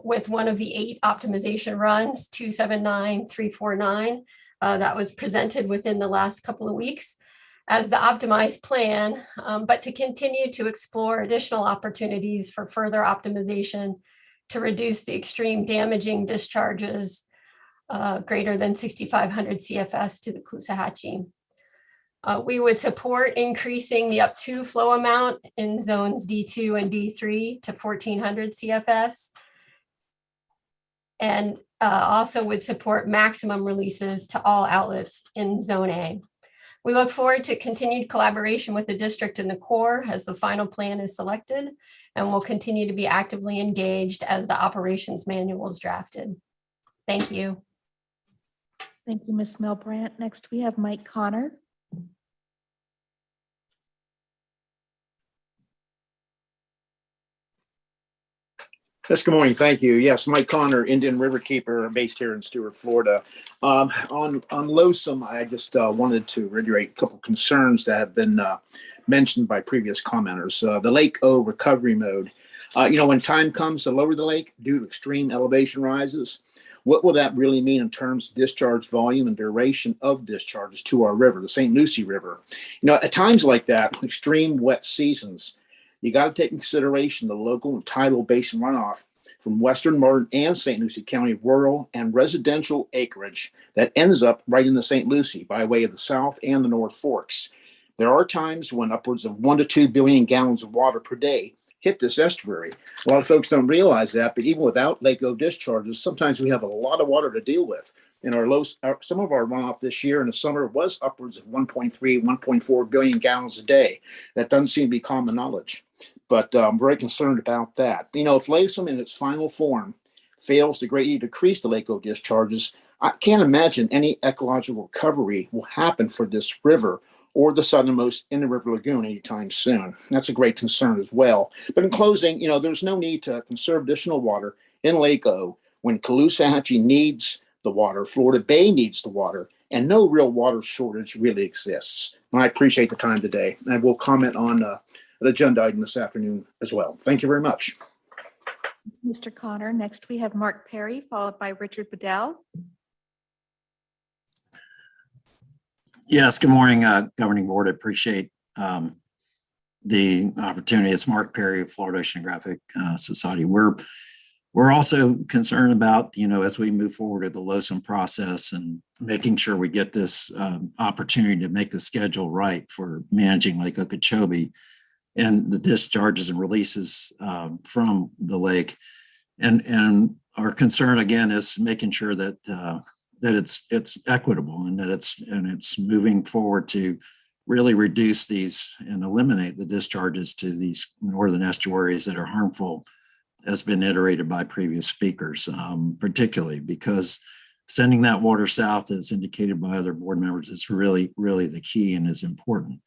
with one of the 8 optimization runs, 279349, that was presented within the last couple of weeks as the optimized plan, but to continue to explore additional opportunities for further optimization to reduce the extreme damaging discharges greater than 6,500 CFS to the Caloosahatchee. We would support increasing the up to flow amount in zones D2 and D3 to 1,400 CFS. And also would support maximum releases to all outlets in Zone A. We look forward to continued collaboration with the district and the Corps as the final plan is selected, and will continue to be actively engaged as the operations manual is drafted. Thank you. Thank you, Ms. Milbrandt. Next, we have Mike Connor. Yes, good morning. Thank you. Yes, Mike Connor, Indian River Keeper, based here in Stuart, Florida. On Loesome, I just wanted to reiterate a couple concerns that have been mentioned by previous commenters. The Lake O recovery mode. When time comes to lower the lake due to extreme elevation rises, what will that really mean in terms of discharge volume and duration of discharges to our river, the St. Lucie River? At times like that, extreme wet seasons, you got to take in consideration the local and tidal basin runoff from western Martin and St. Lucie County rural and residential acreage that ends up right in the St. Lucie by way of the South and the North Forks. There are times when upwards of 1 to 2 billion gallons of water per day hit this estuary. A lot of folks don't realize that, but even without Lake O discharges, sometimes we have a lot of water to deal with. In some of our runoff this year in the summer was upwards of 1.3, 1.4 billion gallons a day. That doesn't seem to be common knowledge, but I'm very concerned about that. If Loesome in its final form fails to greatly decrease the Lake O discharges, I can't imagine any ecological recovery will happen for this river or the southernmost in the River Lagoon anytime soon. That's a great concern as well. But in closing, there's no need to conserve additional water in Lake O when Caloosahatchee needs the water, Florida Bay needs the water, and no real water shortage really exists. And I appreciate the time today. And I will comment on an agenda item this afternoon as well. Thank you very much. Mr. Connor, next we have Mark Perry, followed by Richard Bedell. Yes, good morning, Governing Board. I appreciate the opportunity. It's Mark Perry of Florida Oceanographic Society. We're also concerned about, as we move forward with the Loesome process and making sure we get this opportunity to make the schedule right for managing Lake Okeechobee and the discharges and releases from the lake. And our concern again is making sure that that it's equitable and that it's moving forward to really reduce these and eliminate the discharges to these northern estuaries that are harmful, has been iterated by previous speakers, particularly because sending that water south, as indicated by other board members, is really, really the key and is important.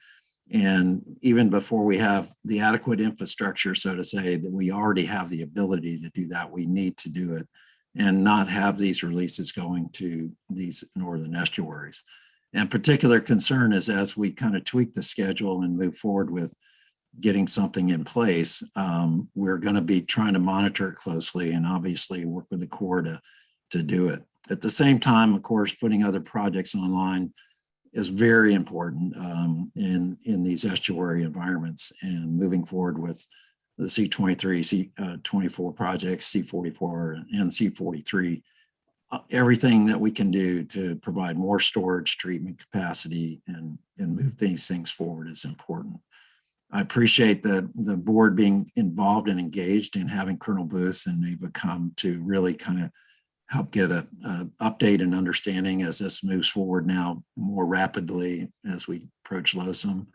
And even before we have the adequate infrastructure, so to say, that we already have the ability to do that, we need to do it and not have these releases going to these northern estuaries. And particular concern is as we kind of tweak the schedule and move forward with getting something in place, we're going to be trying to monitor it closely and obviously work with the Corps to do it. At the same time, of course, putting other projects online is very important in these estuary environments, and moving forward with the C23, C24 projects, C44 and C43, everything that we can do to provide more storage, treatment capacity, and move these things forward is important. I appreciate the board being involved and engaged in having Colonel Booth and Neva come to really kind of help get an update and understanding as this moves forward now more rapidly as we approach Loesome.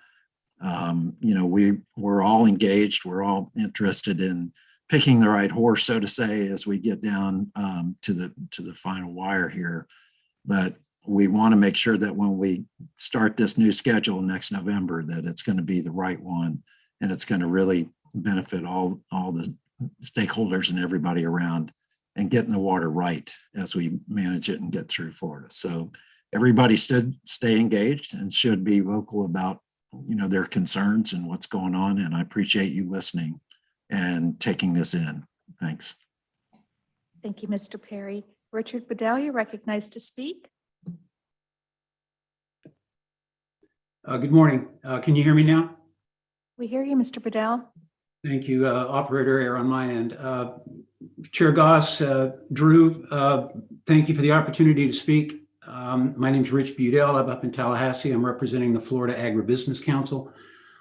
We're all engaged. We're all interested in picking the right horse, so to say, as we get down to the final wire here. But we want to make sure that when we start this new schedule next November, that it's going to be the right one and it's going to really benefit all the stakeholders and everybody around, and getting the water right as we manage it and get through Florida. So everybody should stay engaged and should be vocal about their concerns and what's going on. And I appreciate you listening and taking this in. Thanks. Thank you, Mr. Perry. Richard Bedell, you're recognized to speak. Good morning. Can you hear me now? We hear you, Mr. Bedell. Thank you, operator error on my end. Chair Goss, Drew, thank you for the opportunity to speak. My name is Rich Budell. I'm up in Tallahassee. I'm representing the Florida Agribusiness Council.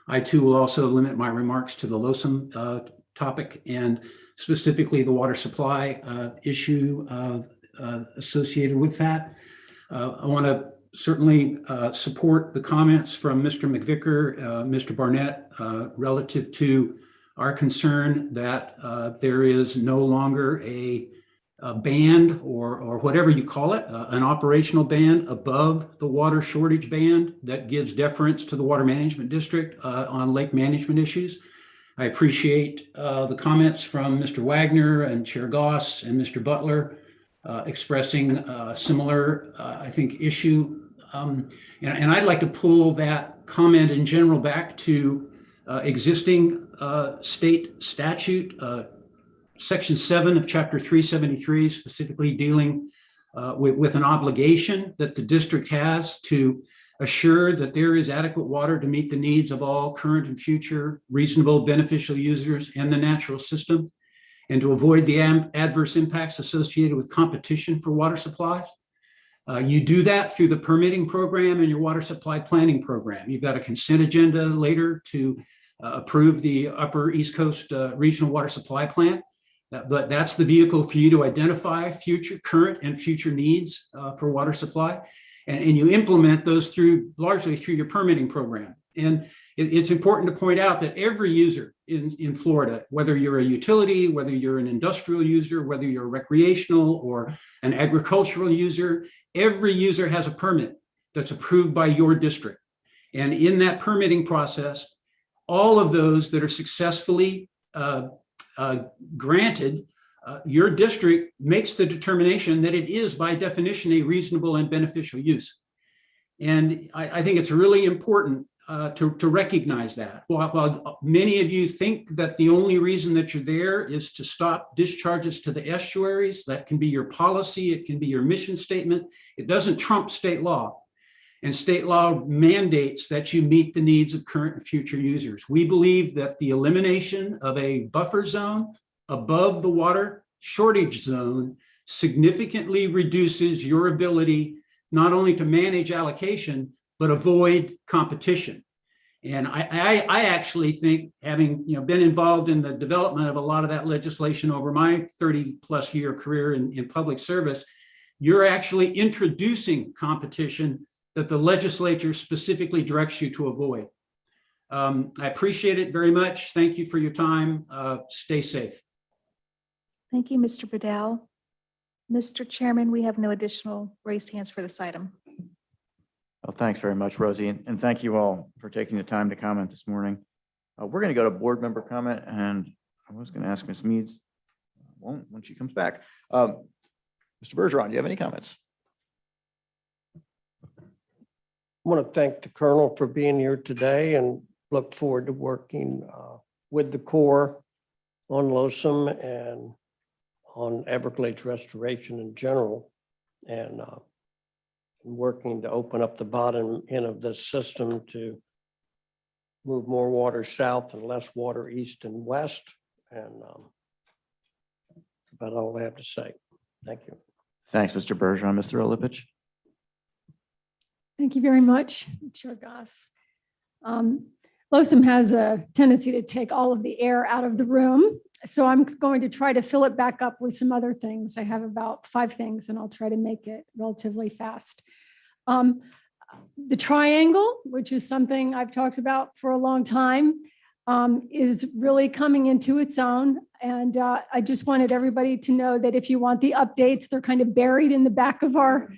I too will also limit my remarks to the Loesome topic and specifically the water supply issue associated with that. I want to certainly support the comments from Mr. McVicker, Mr. Barnett, relative to our concern that there is no longer a band or whatever you call it, an operational band above the water shortage band that gives deference to the Water Management District on lake management issues. I appreciate the comments from Mr. Wagner and Chair Goss and Mr. Butler expressing a similar, I think, issue. And I'd like to pull that comment in general back to existing state statute, Section 7 of Chapter 373, specifically dealing with an obligation that the district has to assure that there is adequate water to meet the needs of all current and future reasonable beneficial users and the natural system, and to avoid the adverse impacts associated with competition for water supplies. You do that through the permitting program and your water supply planning program. You've got a consent agenda later to approve the Upper East Coast Regional Water Supply Plan. But that's the vehicle for you to identify future, current, and future needs for water supply. And you implement those largely through your permitting program. And it's important to point out that every user in Florida, whether you're a utility, whether you're an industrial user, whether you're a recreational or an agricultural user, every user has a permit that's approved by your district. And in that permitting process, all of those that are successfully granted, your district makes the determination that it is by definition a reasonable and beneficial use. And I think it's really important to recognize that. While many of you think that the only reason that you're there is to stop discharges to the estuaries, that can be your policy, it can be your mission statement, it doesn't trump state law. And state law mandates that you meet the needs of current and future users. We believe that the elimination of a buffer zone above the water shortage zone significantly reduces your ability not only to manage allocation, but avoid competition. And I actually think, having been involved in the development of a lot of that legislation over my 30+ year career in public service, you're actually introducing competition that the legislature specifically directs you to avoid. I appreciate it very much. Thank you for your time. Stay safe. Thank you, Mr. Bedell. Mr. Chairman, we have no additional raised hands for this item. Well, thanks very much, Rosie, and thank you all for taking the time to comment this morning. We're going to go to board member comment, and I was going to ask Ms. Meads, won't when she comes back. Mr. Bergeron, do you have any comments? I want to thank the Colonel for being here today and look forward to working with the Corps on LOSUM and on Everglades restoration in general, and working to open up the bottom end of this system to move more water south and less water east and west. And that's about all I have to say. Thank you. Thanks, Mr. Bergeron. Mr. Olipich. Thank you very much, Chair Goss. LOSUM has a tendency to take all of the air out of the room, so I'm going to try to fill it back up with some other things. I have about 5 things, and I'll try to make it relatively fast. The triangle, which is something I've talked about for a long time, is really coming into its own. And I just wanted everybody to know that if you want the updates, they're kind of buried in the back of our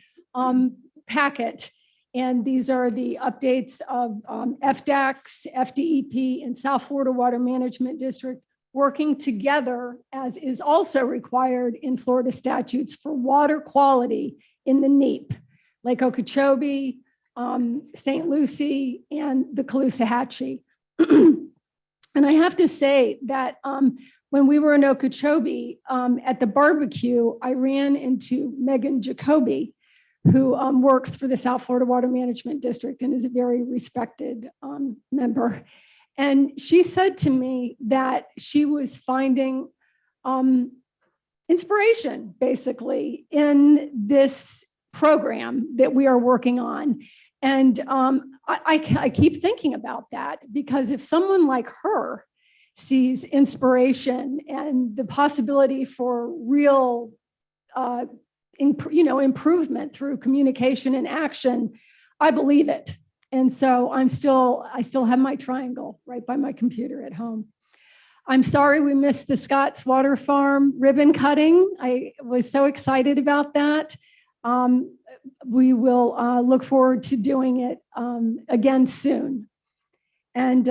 packet. And these are the updates of FDACS, FDEP, and South Florida Water Management District working together, as is also required in Florida statutes, for water quality in the NEAP, Lake Okeechobee, St. Lucie, and the Caloosahatchee. And I have to say that when we were in Okeechobee at the barbecue, I ran into Megan Jacoby, who works for the South Florida Water Management District and is a very respected member. And she said to me that she was finding inspiration, basically, in this program that we are working on. And I keep thinking about that, because if someone like her sees inspiration and the possibility for real improvement through communication and action, I believe it. And so I still have my triangle right by my computer at home. I'm sorry we missed the Scott's Water Farm ribbon cutting. I was so excited about that. We will look forward to doing it again soon. And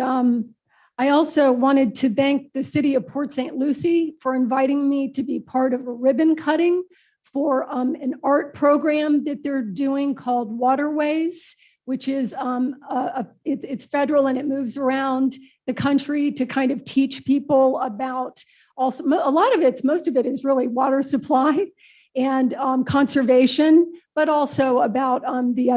I also wanted to thank the city of Port St. Lucie for inviting me to be part of a ribbon cutting for an art program that they're doing called Waterways, which is it's federal and it moves around the country to kind of teach people about also most of it is really water supply and conservation, but also about the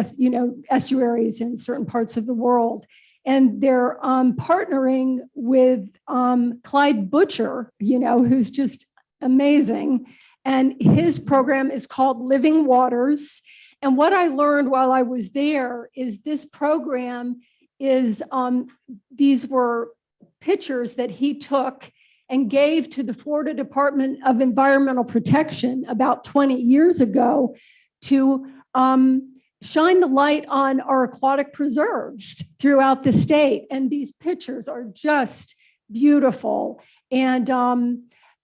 estuaries in certain parts of the world. And they're partnering with Clyde Butcher, who's just amazing. And his program is called Living Waters. And what I learned while I was there is this program is, these were pictures that he took and gave to the Florida Department of Environmental Protection about 20 years ago to shine the light on our aquatic preserves throughout the state. And these pictures are just beautiful. And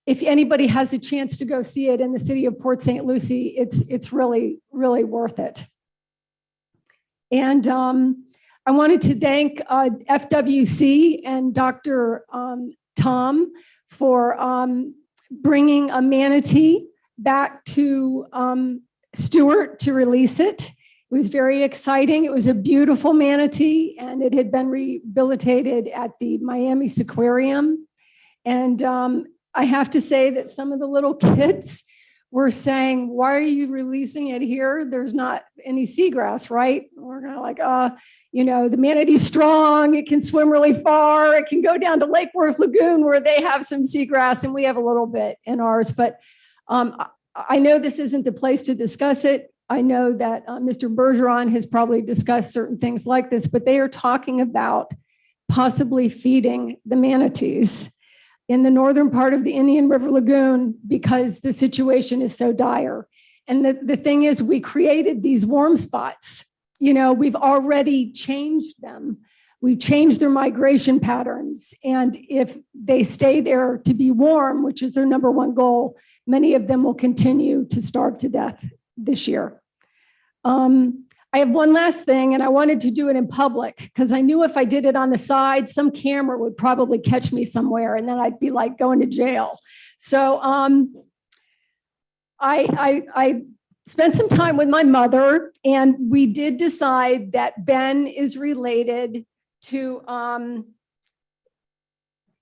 if anybody has a chance to go see it in the city of Port St. Lucie, it's really, really worth it. And I wanted to thank FWC and Dr. Tom for bringing a manatee back to Stewart to release it. It was very exciting. It was a beautiful manatee, and it had been rehabilitated at the Miami Seaquarium. And I have to say that some of the little kids were saying, why are you releasing it here? There's not any seagrass, right? We're kind of like, the manatee's strong. It can swim really far. It can go down to Lake Worth Lagoon where they have some seagrass and we have a little bit in ours. But I know this isn't the place to discuss it. I know that Mr. Bergeron has probably discussed certain things like this, but they are talking about possibly feeding the manatees in the northern part of the Indian River Lagoon because the situation is so dire. And the thing is, we created these warm spots. We've already changed them. We've changed their migration patterns. And if they stay there to be warm, which is their number one goal, many of them will continue to starve to death this year. I have one last thing, and I wanted to do it in public because I knew if I did it on the side, some camera would probably catch me somewhere and then I'd be like going to jail. So I spent some time with my mother, and we did decide that Ben is related to,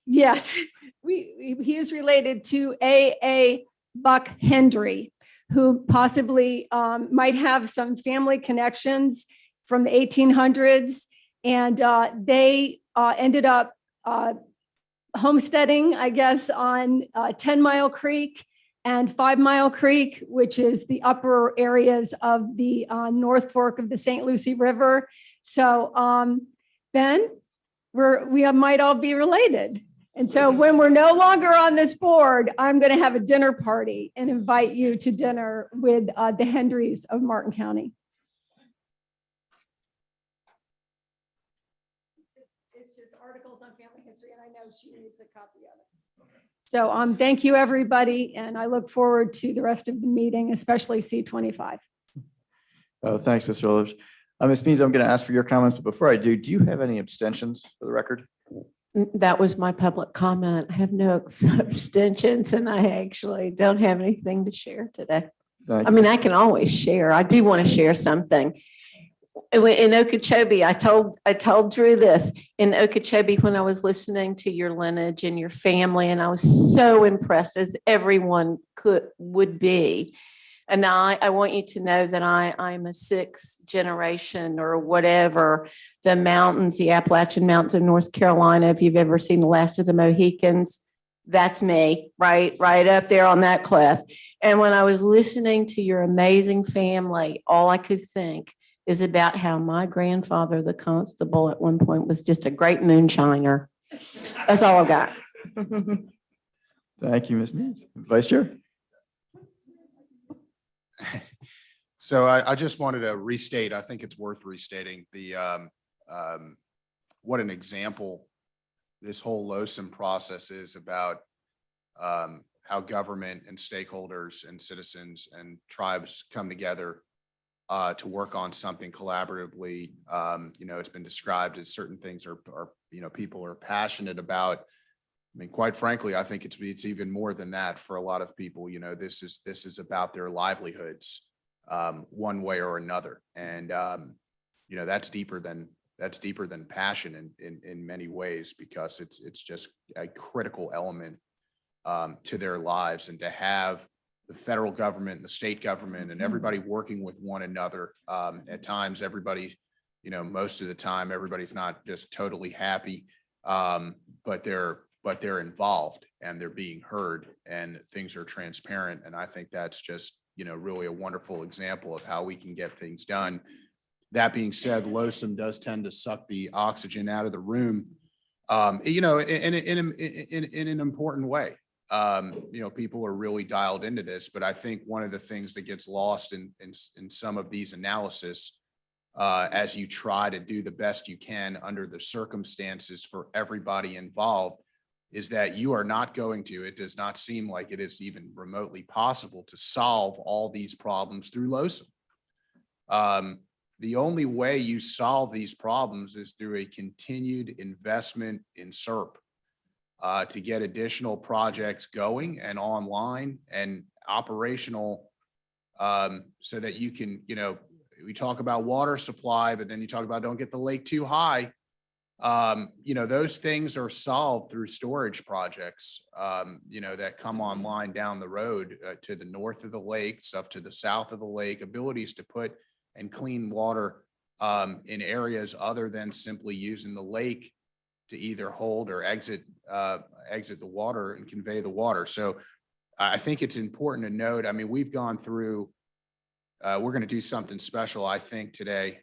yes, he is related to A. Buck Hendry, who possibly might have some family connections from the 1800s. And they ended up homesteading, I guess, on 10 Mile Creek and 5 Mile Creek, which is the upper areas of the North Fork of the St. Lucie River. So Ben, we might all be related. And so when we're no longer on this board, I'm going to have a dinner party and invite you to dinner with the Hendrys of Martin County. It's just articles on family history, and I know she needs a copy of it. So thank you, everybody, and I look forward to the rest of the meeting, especially C25. Thanks, Mr. Ehlers. Ms. Means, I'm going to ask for your comments, but before I do you have any abstentions for the record? That was my public comment. I have no abstentions, and I actually don't have anything to share today. I mean, I can always share. I do want to share something. In Okeechobee, I told Drew this. In Okeechobee, when I was listening to your lineage and your family, and I was so impressed, as everyone would be. And I want you to know that I'm a 6th generation or whatever, the mountains, the Appalachian Mountains of North Carolina. If you've ever seen The Last of the Mohicans, that's me, right up there on that cliff. And when I was listening to your amazing family, all I could think is about how my grandfather, the constable, at one point was just a great moonshiner. That's all I got. Thank you, Ms. Means. Vice Chair. So I just wanted to restate, I think it's worth restating what an example this whole LOSM process is about how government and stakeholders and citizens and tribes come together to work on something collaboratively. You know, it's been described as certain things are, you know, people are passionate about. I mean, quite frankly, I think it's even more than that for a lot of people. You know, this is about their livelihoods, one way or another. And, you know, that's deeper than passion in many ways, because it's just a critical element to their lives. And to have the federal government and the state government and everybody working with one another, at times, everybody, you know, most of the time, everybody's not just totally happy, but they're involved and they're being heard and things are transparent. And I think that's just, you know, really a wonderful example of how we can get things done. That being said, LOSUM does tend to suck the oxygen out of the room, you know, in an important way. You know, people are really dialed into this, but I think one of the things that gets lost in some of these analysis, as you try to do the best you can under the circumstances for everybody involved, is that you are not going to, it does not seem like it is even remotely possible to solve all these problems through LOSUM. The only way you solve these problems is through a continued investment in SERP, to get additional projects going and online and operational, so that you can, you know, we talk about water supply, but then you talk about don't get the lake too high. You know, those things are solved through storage projects, you know, that come online down the road, to the north of the lake, stuff to the south of the lake, abilities to put and clean water in areas other than simply using the lake to either hold or exit the water and convey the water. So I think it's important to note, I mean, we've gone through, we're going to do something special, I think, today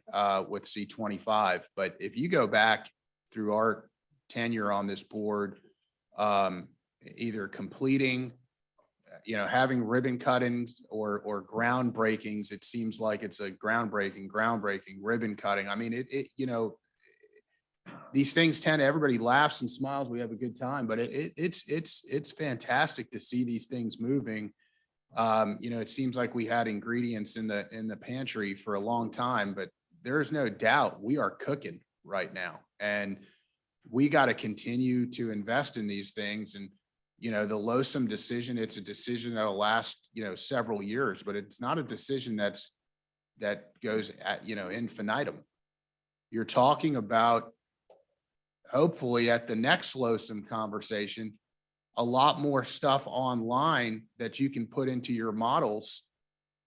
with C25. But if you go back through our tenure on this board, either completing, you know, having ribbon cuttings or groundbreakings, it seems like it's a groundbreaking ribbon cutting. I mean, it you know, these things tend to, everybody laughs and smiles, we have a good time, but it's fantastic to see these things moving. You know, it seems like we had ingredients in the pantry for a long time, but there's no doubt we are cooking right now, and we got to continue to invest in these things. And you know, the LOSUM decision, it's a decision that'll last, you know, several years, but it's not a decision that goes at, you know, infinitum. You're talking about, hopefully at the next LOSUM conversation, a lot more stuff online that you can put into your models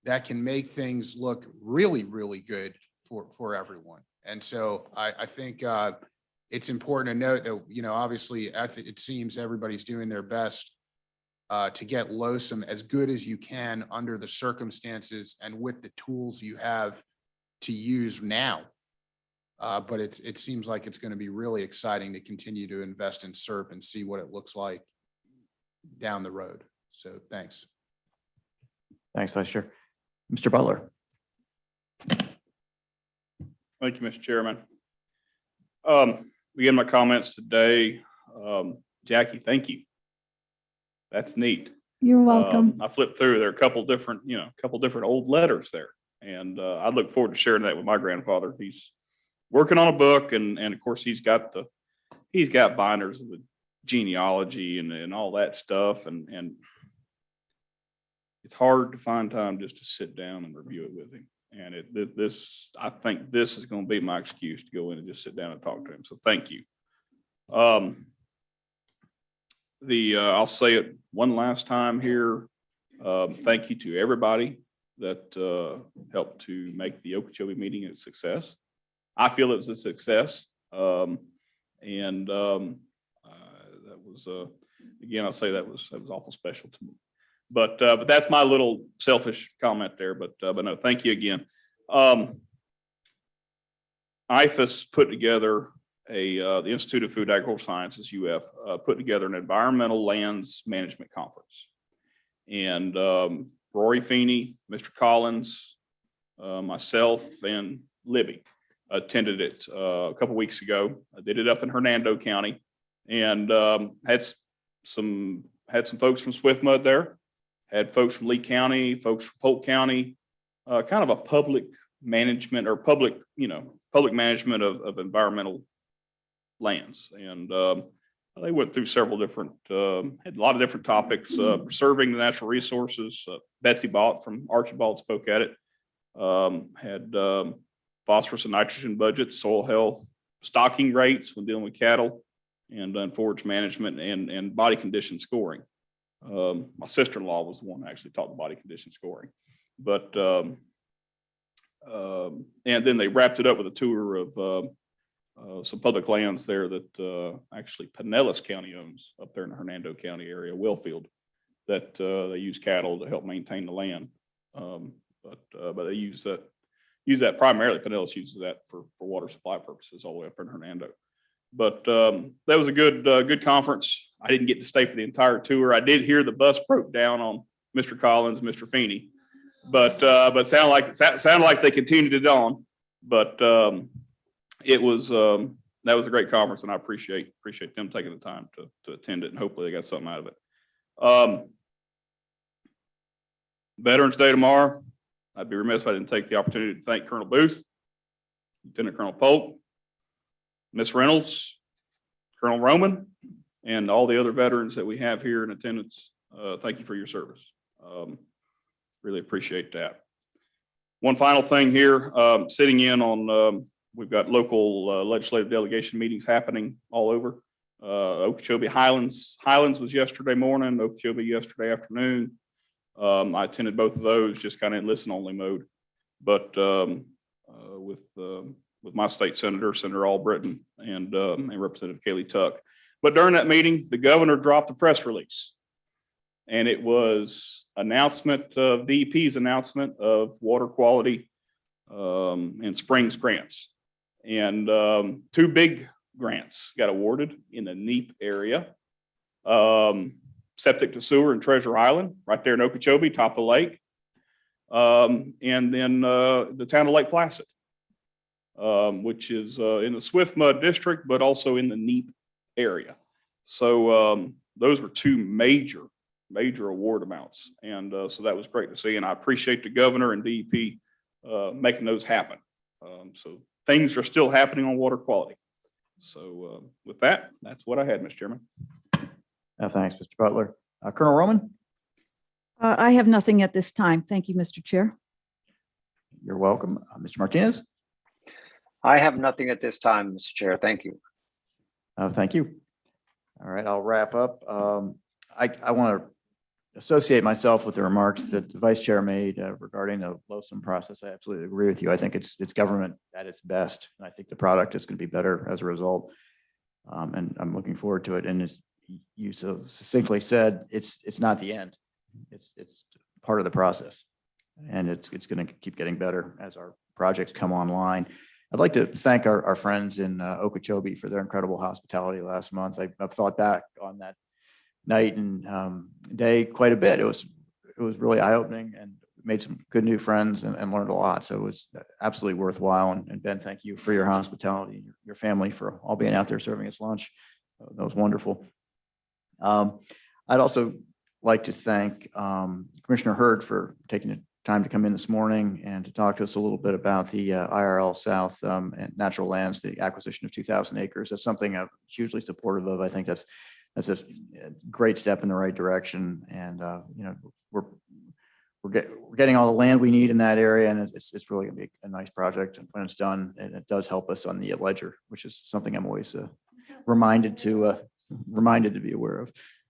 that can make things look really, really good for everyone. And so I think it's important to note that, you know, obviously it seems everybody's doing their best to get LOSUM as good as you can under the circumstances and with the tools you have to use now. But it seems like it's going to be really exciting to continue to invest in SERP and see what it looks like down the road. So thanks. Thanks, Vice Chair. Mr. Butler. Thank you, Mr. Chairman. Begin my comments today. Jackie, thank you. That's neat. You're welcome. I flipped through, there are a couple different old letters there. And I look forward to sharing that with my grandfather. He's working on a book, and of course he's got binders with genealogy and all that stuff. And it's hard to find time just to sit down and review it with him. And I think this is going to be my excuse to go in and just sit down and talk to him. So thank you. I'll say it one last time here. Thank you to everybody that helped to make the Okeechobee meeting a success. I feel it was a success. That was, again, I'll say that was awful special to me. But that's my little selfish comment there. But no, thank you again. IFAS put together the Institute of Food and Agricultural Sciences, UF, put together an environmental lands management conference. And Rory Feeney, Mr. Collins, myself, and Libby attended it a couple weeks ago. I did it up in Hernando County, and had some folks from Swiftmud there. Had folks from Lee County, folks from Polk County, kind of a public management or public management of environmental lands. And they went through several different, had a lot of different topics, preserving the natural resources. Betsy Bott from Archibald spoke at it. Had phosphorus and nitrogen budgets, soil health, stocking rates when dealing with cattle, and forage management and body condition scoring. My sister-in-law was the one that actually taught the body condition scoring. But and then they wrapped it up with a tour of some public lands there that actually Pinellas County owns up there in the Hernando County area, Wellfield, that they use cattle to help maintain the land. But they use that primarily. Pinellas uses that for water supply purposes all the way up in Hernando. But that was a good conference. I didn't get to stay for the entire tour. I did hear the bus broke down on Mr. Collins, Mr. Feeney, but sounded like they continued it on. But it was that was a great conference, and I appreciate them taking the time to attend it, and hopefully they got something out of it. Veterans Day tomorrow. I'd be remiss if I didn't take the opportunity to thank Colonel Booth, Lieutenant Colonel Polk, Miss Reynolds, Colonel Roman, and all the other veterans that we have here in attendance. Thank you for your service. Really appreciate that. One final thing here, sitting in on, we've got local legislative delegation meetings happening all over. Okeechobee Highlands was yesterday morning, Okeechobee yesterday afternoon. I attended both of those, just kind of in listen only mode, but with my state senator, Senator Albritton, and Representative Kaylee Tuck. But during that meeting, the governor dropped a press release, and it was announcement of DEP's announcement of water quality and springs grants, and 2 big grants got awarded in the NEEP area. Septic to sewer in Treasure Island, right there in Okeechobee, top of the lake. And then the town of Lake Placid, which is in the Swift Mud District, but also in the NEEP area. So those were 2 major award amounts. And so that was great to see. And I appreciate the governor and DEP making those happen. So things are still happening on water quality. So with that, that's what I had, Mr. Chairman. Thanks, Mr. Butler. Colonel Roman? I have nothing at this time. Thank you, Mr. Chair. You're welcome. Mr. Martinez? I have nothing at this time, Mr. Chair. Thank you. Thank you. All right, I'll wrap up. I want to associate myself with the remarks that the Vice Chair made regarding the LOSUM process. I absolutely agree with you. I think it's government at its best, and I think the product is going to be better as a result. And I'm looking forward to it. And as you so succinctly said, it's not the end. It's part of the process, and it's going to keep getting better as our projects come online. I'd like to thank our friends in Okeechobee for their incredible hospitality last month. I've thought back on that night and day quite a bit. It was really eye-opening, and made some good new friends and learned a lot. So it was absolutely worthwhile. And Ben, thank you for your hospitality and your family for all being out there serving us lunch. That was wonderful. I'd also like to thank Commissioner Hurd for taking the time to come in this morning and to talk to us a little bit about the IRL South and natural lands, the acquisition of 2,000 acres. That's something I'm hugely supportive of. I think that's a great step in the right direction. And we're getting all the land we need in that area, and it's really going to be a nice project when it's done. And it does help us on the ledger, which is something I'm always reminded to be aware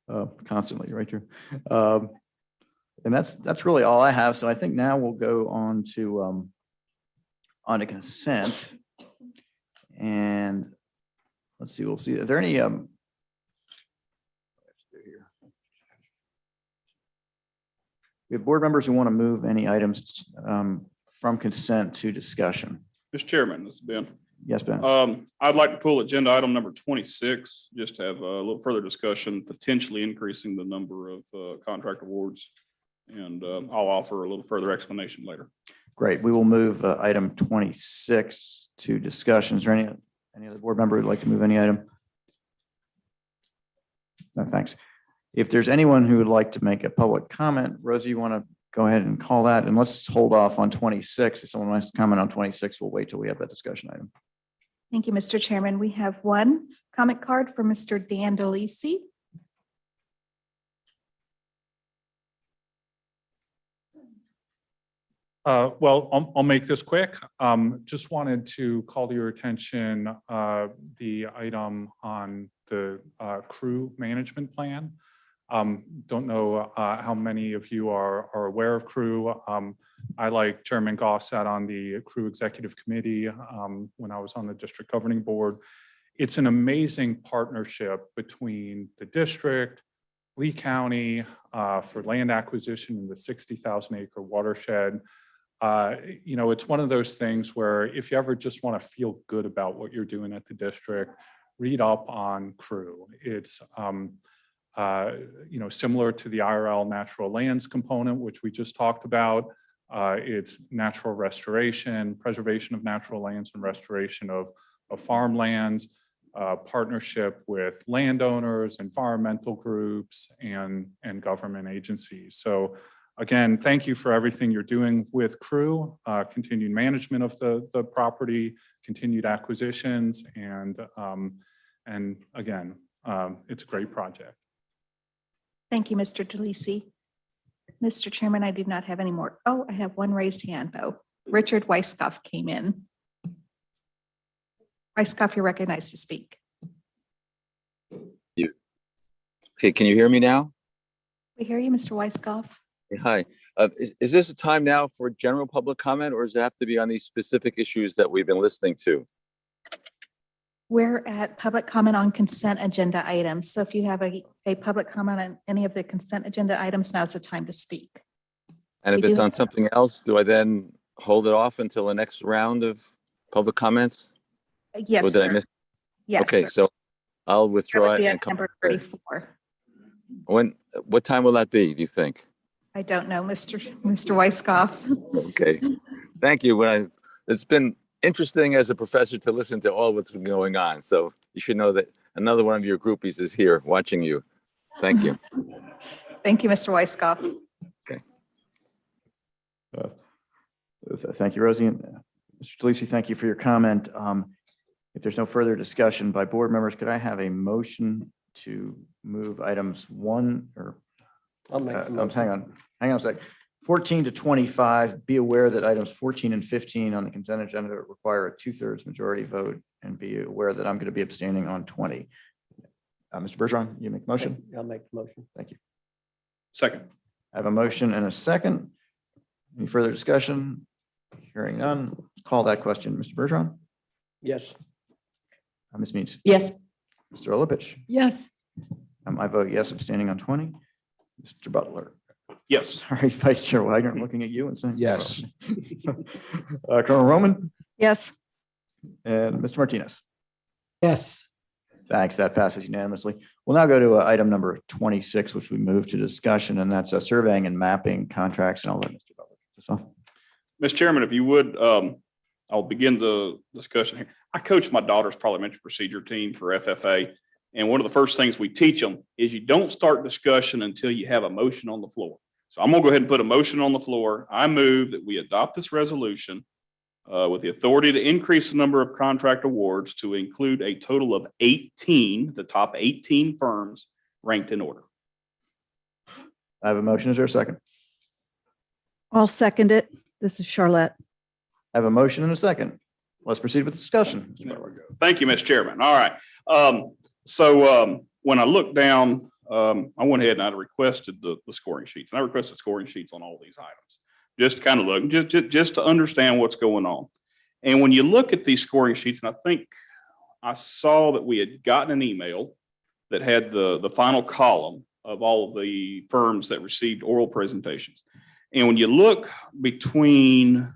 of constantly, right here. And that's really all I have. So I think now we'll go on to consent. And let's see, we'll see. Are there any we have board members who want to move any items from consent to discussion? Mr. Chairman, this is Ben. Yes, Ben. I'd like to pull agenda item number 26, just to have a little further discussion, potentially increasing the number of contract awards. And I'll offer a little further explanation later. Great. We will move item 26 to discussion. Is there any other board member who'd like to move any item? No, thanks. If there's anyone who would like to make a public comment, Rosie, you want to go ahead and call that, and let's hold off on 26. If someone wants to comment on 26, we'll wait till we have that discussion item. Thank you, Mr. Chairman. We have one comment card for Mr. Dan DeLisi. Well, I'll make this quick. Just wanted to call to your attention the item on the crew management plan. Don't know how many of you are aware of crew. I, like Chairman Goss, sat on the crew executive committee when I was on the district governing board. It's an amazing partnership between the district, Lee County for land acquisition in the 60,000 acre watershed. You know, it's one of those things where if you ever just want to feel good about what you're doing at the district, read up on crew. It's you know, similar to the IRL natural lands component, which we just talked about. It's natural restoration, preservation of natural lands, and restoration of farmlands, partnership with landowners, environmental groups, and government agencies. So again, thank you for everything you're doing with crew, continued management of the property, continued acquisitions, and again, it's a great project. Thank you, Mr. DeLisi. Mr. Chairman, I do not have any more. Oh, I have one raised hand, though. Richard Weisskopf came in. Weisskopf, you're recognized to speak. Okay, can you hear me now? We hear you, Mr. Weisskopf. Hi. Is this a time now for general public comment, or does it have to be on these specific issues that we've been listening to? We're at public comment on consent agenda items. So if you have a public comment on any of the consent agenda items, now's the time to speak. And if it's on something else, do I then hold it off until the next round of public comments? Yes, Or did I sir. miss? Yes, Okay, sir. so I'll That withdraw would it be and at come. number 34. What time will that be, do you think? I don't know, Mr. Weisskopf. Okay, thank you. It's been interesting as a professor to listen to all what's been going on. So you should know that another one of your groupies is here watching you. Thank you. Thank you, Mr. Weisskopf. Okay. Thank you, Rosie. And Mr. DeLisi, thank you for your comment. If there's no further discussion by board members, could I have a motion to move items hang on a sec. 14 to 25, be aware that items 14 and 15 on the consent agenda require a 2/3 majority vote, and be aware that I'm going to be abstaining on 20. Mr. Bergeron, you make the motion? I'll make the motion. Thank you. Second. I have a motion and a second. Any further discussion? Hearing none, call that question. Mr. Bergeron? Yes. Ms. Means? Yes. Mr. Olepich? Yes. I vote yes, abstaining on 20. Mr. Butler? Yes. All right, Vice Chair Wagner, I'm looking at you and saying. Yes. Colonel Roman Yes. and Mr. Martinez. Yes. Thanks. That passes unanimously. We'll now go to item number 26, which we move to discussion, and that's surveying and mapping contracts. And I'll let Mr. Butler kick this off. Mr. Chairman, if you would, I'll begin the discussion here. I coach my daughter's parliamentary procedure team for FFA. And one of the first things we teach them is you don't start discussion until you have a motion on the floor. So I'm going to go ahead and put a motion on the floor. I move that we adopt this resolution with the authority to increase the number of contract awards to include a total of 18, the top 18 firms ranked in order. I have a motion. Is there a second? I'll second it. This is Charlotte. I have a motion and a second. Let's proceed with the discussion. Thank you, Mr. Chairman. All right. So when I looked down, I went ahead and I requested the scoring sheets, and I requested scoring sheets on all these items, just to kind of look, just to understand what's going on. And when you look at these scoring sheets, and I think I saw that we had gotten an email that had the final column of all of the firms that received oral presentations. And when you look between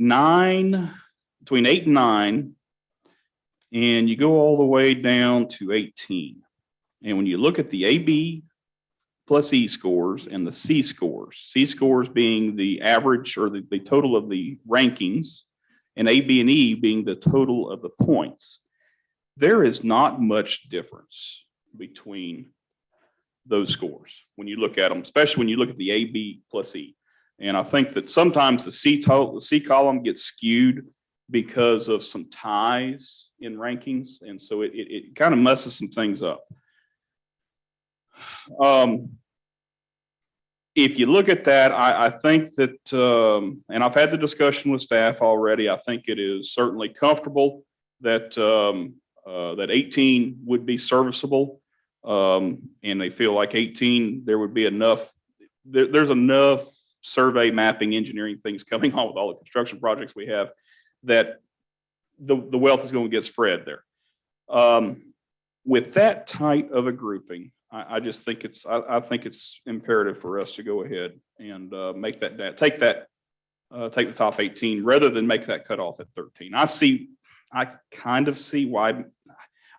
8 and 9, and you go all the way down to 18. And when you look at the AB plus E scores and the C scores being the average or the total of the rankings, and A, B, and E being the total of the points, there is not much difference between those scores when you look at them, especially when you look at the A, B plus E. And I think that sometimes the C column gets skewed because of some ties in rankings. And so it kind of messes some things up. If you look at that, I think that, and I've had the discussion with staff already, I think it is certainly comfortable that, that 18 would be serviceable. And they feel like 18, there would be enough, there's enough survey, mapping, engineering things coming on with all the construction projects we have that the wealth is going to get spread there. With that tight of a grouping, I just think I think it's imperative for us to go ahead and make that, take the top 18 rather than make that cutoff at 13. I kind of see why,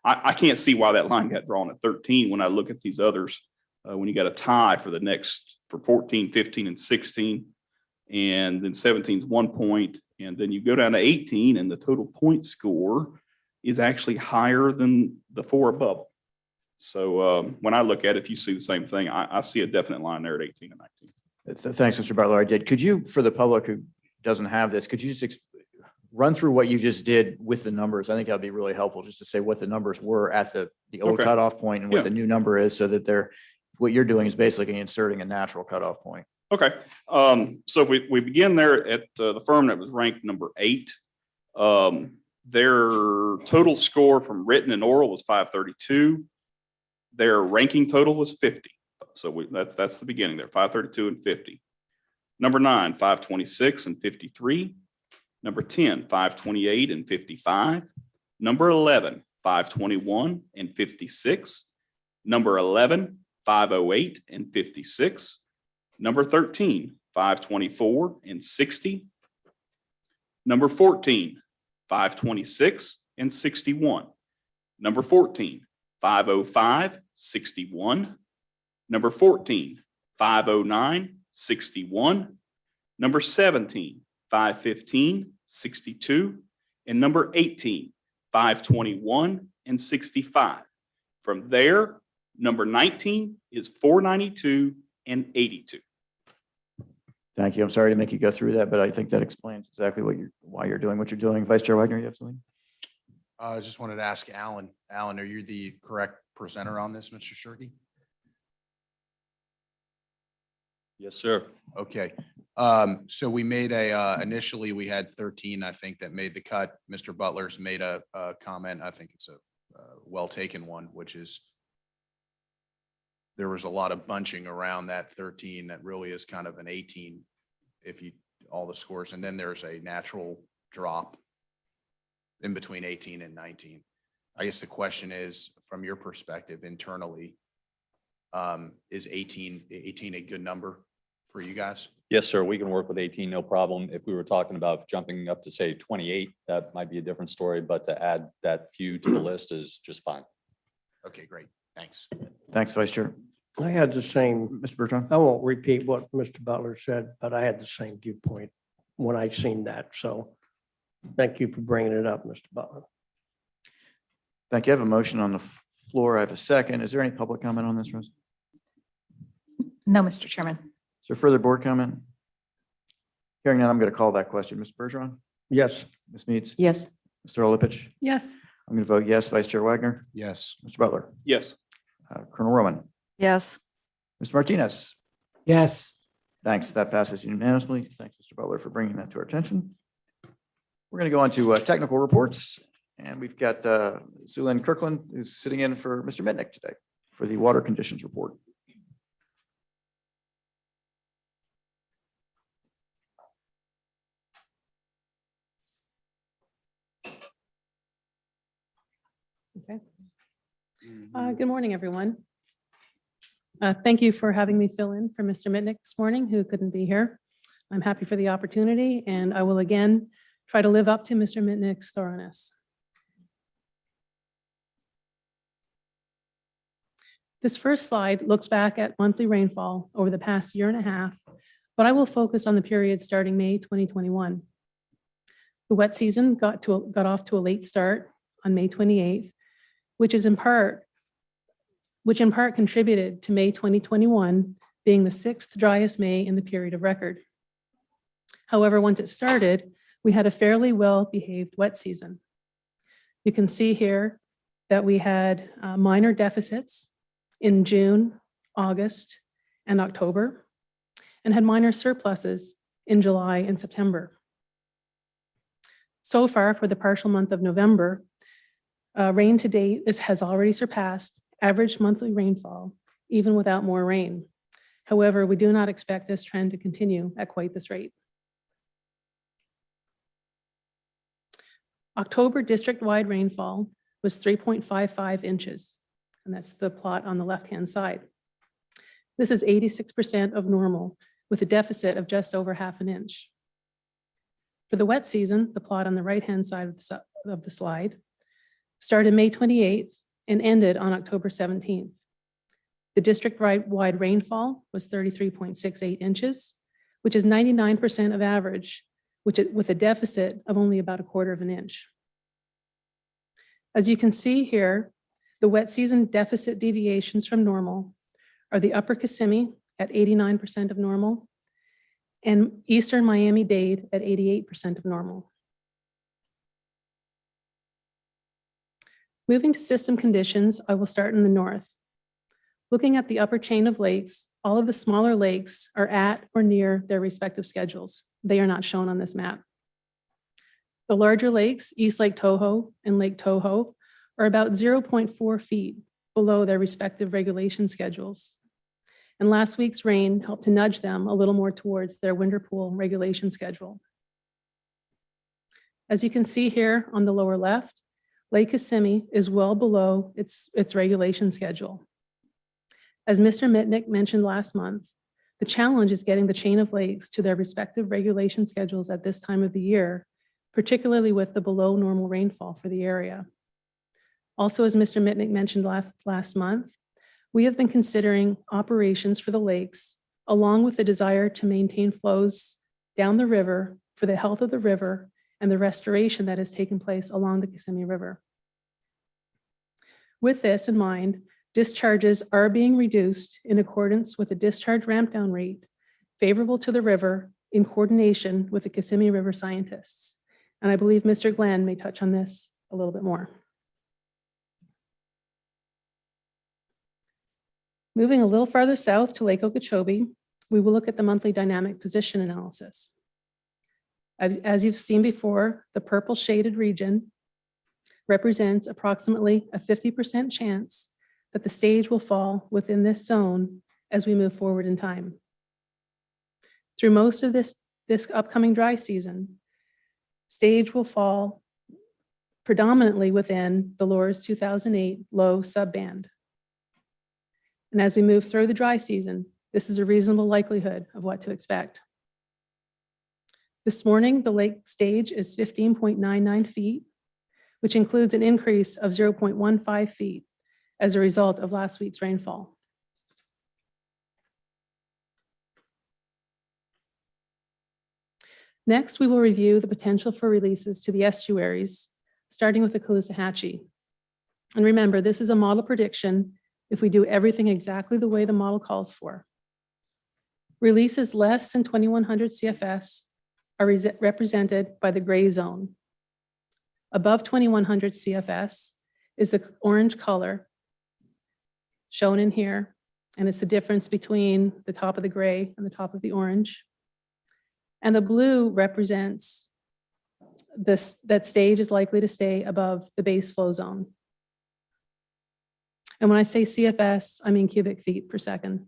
I can't see why that line got drawn at 13 when I look at these others, when you got a tie for the next, for 14, 15, and 16, and then 17 is 1 point, and then you go down to 18 and the total point score is actually higher than the 4 above. So when I look at it, if you see the same thing, I see a definite line there at 18 and 19. Thanks, Mr. Butler. I did. Could you, for the public who doesn't have this, could you just run through what you just did with the numbers? I think that'd be really helpful, just to say what the numbers were at the old cutoff point and what the new number is, so that what you're doing is basically inserting a natural cutoff point. Okay. So if we begin there at the firm that was ranked number 8, their total score from written and oral was 532. Their ranking total was 50. So that's the beginning there, 532 and 50. Number 9, 526 and 53. Number 10, 528 and 55. Number 11, 521 and 56. Number 11, 508 and 56. Number 13, 524 and 60. Number 14, 526 and 61. Number 14, 505, 61. Number 14, 509, 61. Number 17, 515, 62. And number 18, 521 and 65. From there, number 19 is 492 and 82. Thank you. I'm sorry to make you go through that, but I think that explains exactly why you're doing what you're doing. Vice Chair Wagner, you have something? I just wanted to ask Alan. Alan, are you the correct presenter on this, Mr. Shirky? Yes, sir. Okay. So we made initially we had 13, I think, that made the cut. Mr. Butler's made a comment. I think it's a well taken one, which is there was a lot of bunching around that 13 that really is kind of an 18 if you all the scores. And then there's a natural drop in between 18 and 19. I guess the question is, from your perspective internally, is 18 a good number for you guys? Yes, sir. We can work with 18, no problem. If we were talking about jumping up to say 28, that might be a different story, but to add that few to the list is just fine. Okay, great. Thanks. Thanks, Vice Chair. I had the same, Mr. Bertrand. I won't repeat what Mr. Butler said, but I had the same viewpoint when I seen that. So thank you for bringing it up, Mr. Butler. Thank you. I have a motion on the floor. I have a second. Is there any public comment on this, Rose? No, Mr. Chairman. Is there further board comment? Hearing none, I'm going to call that question. Ms. Bergeron? Yes. Ms. Meads? Yes. Mr. Olepich? Yes. I'm going to vote yes. Vice Chair Wagner? Yes. Mr. Butler? Yes. Colonel Roman? Yes. Mr. Martinez? Yes. Thanks. That passes unanimously. Thanks, Mr. Butler, for bringing that to our attention. We're going to go on to technical reports, and we've got Sue Lynn Kirkland, who's sitting in for Mr. Mitnick today for the water conditions report. Okay. Good morning, everyone. Thank you for having me fill in for Mr. Mitnick this morning, who couldn't be here. I'm happy for the opportunity, and I will again try to live up to Mr. Mitnick's thoroughness. This first slide looks back at monthly rainfall over the past year and a half, but I will focus on the period starting May 2021. The wet season got off to a late start on May 28th, which is in part which in part contributed to May 2021 being the 6th driest May in the period of record. However, once it started, we had a fairly well-behaved wet season. You can see here that we had minor deficits in June, August, and October, and had minor surpluses in July and September. So far, for the partial month of November, rain to date has already surpassed average monthly rainfall, even without more rain. However, we do not expect this trend to continue at quite this rate. October district-wide rainfall was 3.55 inches, and that's the plot on the left-hand side. This is 86% of normal, with a deficit of just over half an inch. For the wet season, the plot on the right-hand side of the slide started May 28th and ended on October 17th. The district-wide rainfall was 33.68 inches, which is 99% of average, with a deficit of only about 1/4 of an inch. As you can see here, the wet season deficit deviations from normal are the Upper Kissimmee at 89% of normal and Eastern Miami-Dade at 88% of normal. Moving to system conditions, I will start in the north. Looking at the upper chain of lakes, all of the smaller lakes are at or near their respective schedules. They are not shown on this map. The larger lakes, East Lake Toho and Lake Toho, are about 0.4 feet below their respective regulation schedules. And last week's rain helped to nudge them a little more towards their winter pool regulation schedule. As you can see here on the lower left, Lake Kissimmee is well below its regulation schedule. As Mr. Mitnick mentioned last month, the challenge is getting the chain of lakes to their respective regulation schedules at this time of the year, particularly with the below normal rainfall for the area. Also, as Mr. Mitnick mentioned last month, we have been considering operations for the lakes, along with the desire to maintain flows down the river for the health of the river and the restoration that has taken place along the Kissimmee River. With this in mind, discharges are being reduced in accordance with a discharge ramp down rate favorable to the river in coordination with the Kissimmee River scientists. And I believe Mr. Glenn may touch on this a little bit more. Moving a little farther south to Lake Okeechobee, we will look at the monthly dynamic position analysis. As you've seen before, the purple shaded region represents approximately a 50% chance that the stage will fall within this zone as we move forward in time. Through most of this upcoming dry season, stage will fall predominantly within the LORS 2008 low subband. And as we move through the dry season, this is a reasonable likelihood of what to expect. This morning, the lake stage is 15.99 feet, which includes an increase of 0.15 feet as a result of last week's rainfall. Next, we will review the potential for releases to the estuaries, starting with the Caloosahatchee. And remember, this is a model prediction if we do everything exactly the way the model calls for. Releases less than 2100 CFS are represented by the gray zone. Above 2100 CFS is the orange color shown in here, and it's the difference between the top of the gray and the top of the orange. And the blue represents that stage is likely to stay above the base flow zone. And when I say CFS, I mean cubic feet per second.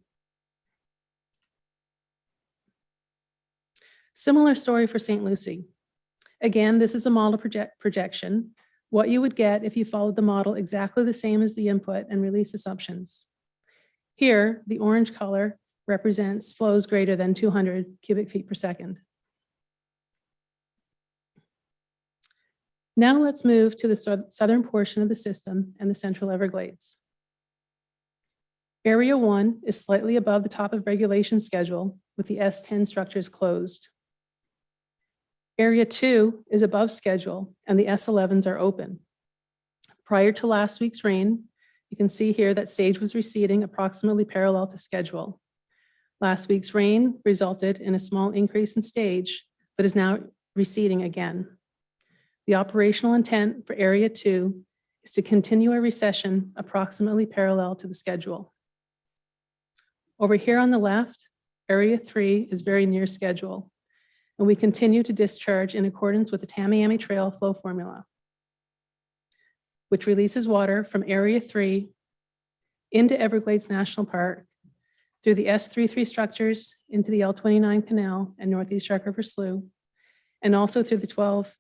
Similar story for St. Lucie. Again, this is a model projection, what you would get if you followed the model exactly the same as the input and release assumptions. Here, the orange color represents flows greater than 200 cubic feet per second. Now let's move to the southern portion of the system and the Central Everglades. Area 1 is slightly above the top of regulation schedule with the S10 structures closed. Area 2 is above schedule and the S11s are open. Prior to last week's rain, You can see here that stage was receding approximately parallel to schedule. Last week's rain resulted in a small increase in stage, but is now receding again. The operational intent for Area 2 is to continue a recession approximately parallel to the schedule. Over here on the left, Area 3 is very near schedule, and we continue to discharge in accordance with the Tamiami Trail flow formula, which releases water from Area 3 into Everglades National Park through the S33 structures into the L29 Canal and Northeast Shark River Slough, and also through the 12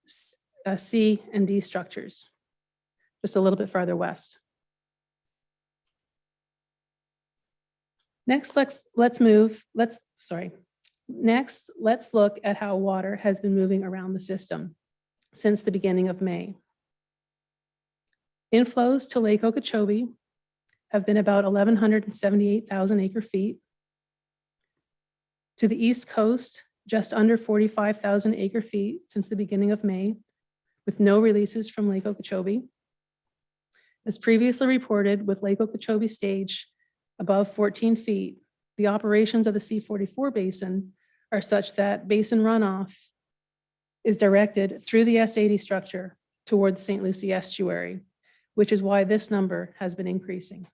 C and D structures, just a little bit farther west. Next, let's look at how water has been moving around the system since the beginning of May. Inflows to Lake Okeechobee have been about 1,178,000 acre feet. To the East Coast, just under 45,000 acre feet since the beginning of May, with no releases from Lake Okeechobee. As previously reported, with Lake Okeechobee stage above 14 feet, the operations of the C44 basin are such that basin runoff is directed through the S80 structure toward the St. Lucie estuary, which is why this number has been increasing.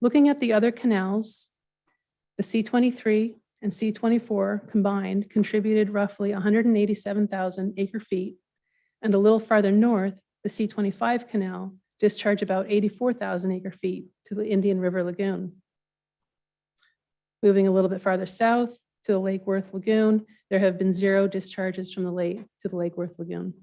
Looking at the other canals, the C23 and C24 combined contributed roughly 187,000 acre feet, and a little farther north, the C25 canal discharged about 84,000 acre feet to the Indian River Lagoon. Moving a little bit farther south to the Lake Worth Lagoon, there have been 0 discharges from the lake to the Lake Worth Lagoon.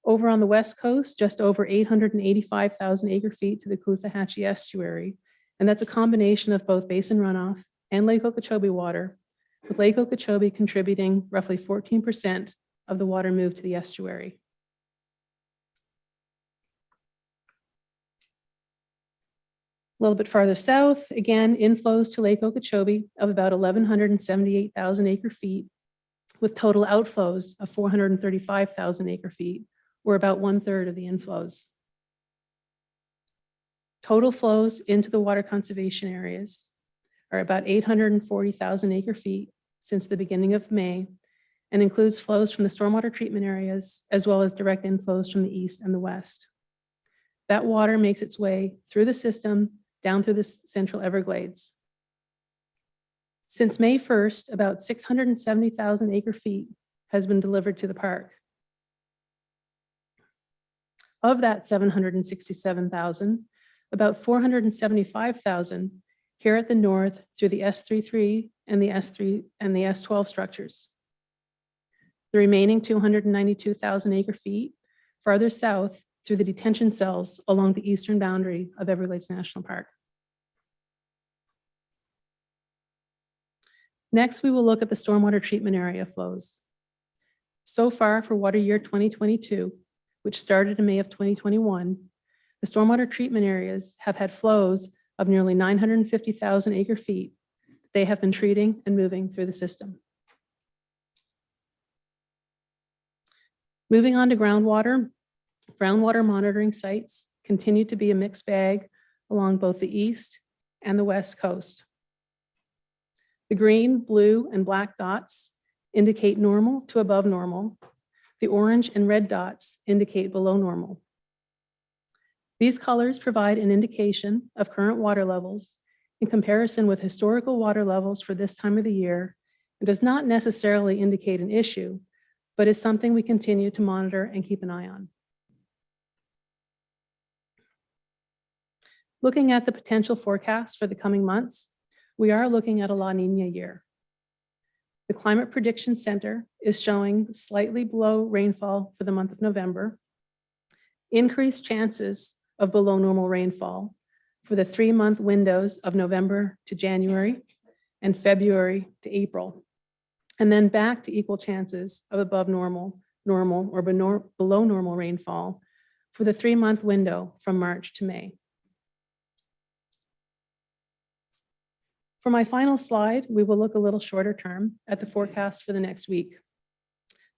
Over on the West Coast, just over 885,000 acre feet to the Caloosahatchee estuary, and that's a combination of both basin runoff and Lake Okeechobee water, with Lake Okeechobee contributing roughly 14% of the water moved to the estuary. A little bit farther south, again, inflows to Lake Okeechobee of about 1,178,000 acre feet, with total outflows of 435,000 acre feet, or about 1/3 of the inflows. Total flows into the water conservation areas are about 840,000 acre feet since the beginning of May, and includes flows from the stormwater treatment areas, as well as direct inflows from the east and the west. That water makes its way through the system, down through the central Everglades. Since May 1st, about 670,000 acre feet has been delivered to the park. Of that 767,000, about 475,000 here at the north through the S33 and the S3 and the S12 structures. The remaining 292,000 acre feet farther south through the detention cells along the eastern boundary of Everglades National Park. Next, we will look at the stormwater treatment area flows. So far for water year 2022, which started in May of 2021, the stormwater treatment areas have had flows of nearly 950,000 acre feet. They have been treating and moving through the system. Moving on to groundwater monitoring sites continue to be a mixed bag along both the east and the west coast. The green, blue, and black dots indicate normal to above normal. The orange and red dots indicate below normal. These colors provide an indication of current water levels in comparison with historical water levels for this time of the year, and does not necessarily indicate an issue, but is something we continue to monitor and keep an eye on. Looking at the potential forecast for the coming months, we are looking at a La Nina year. The Climate Prediction Center is showing slightly below rainfall for the month of November, increased chances of below normal rainfall for the 3-month windows of November to January and February to April, and then back to equal chances of above normal, or below normal rainfall for the 3-month window from March to May. For my final slide, we will look a little shorter term at the forecast for the next week.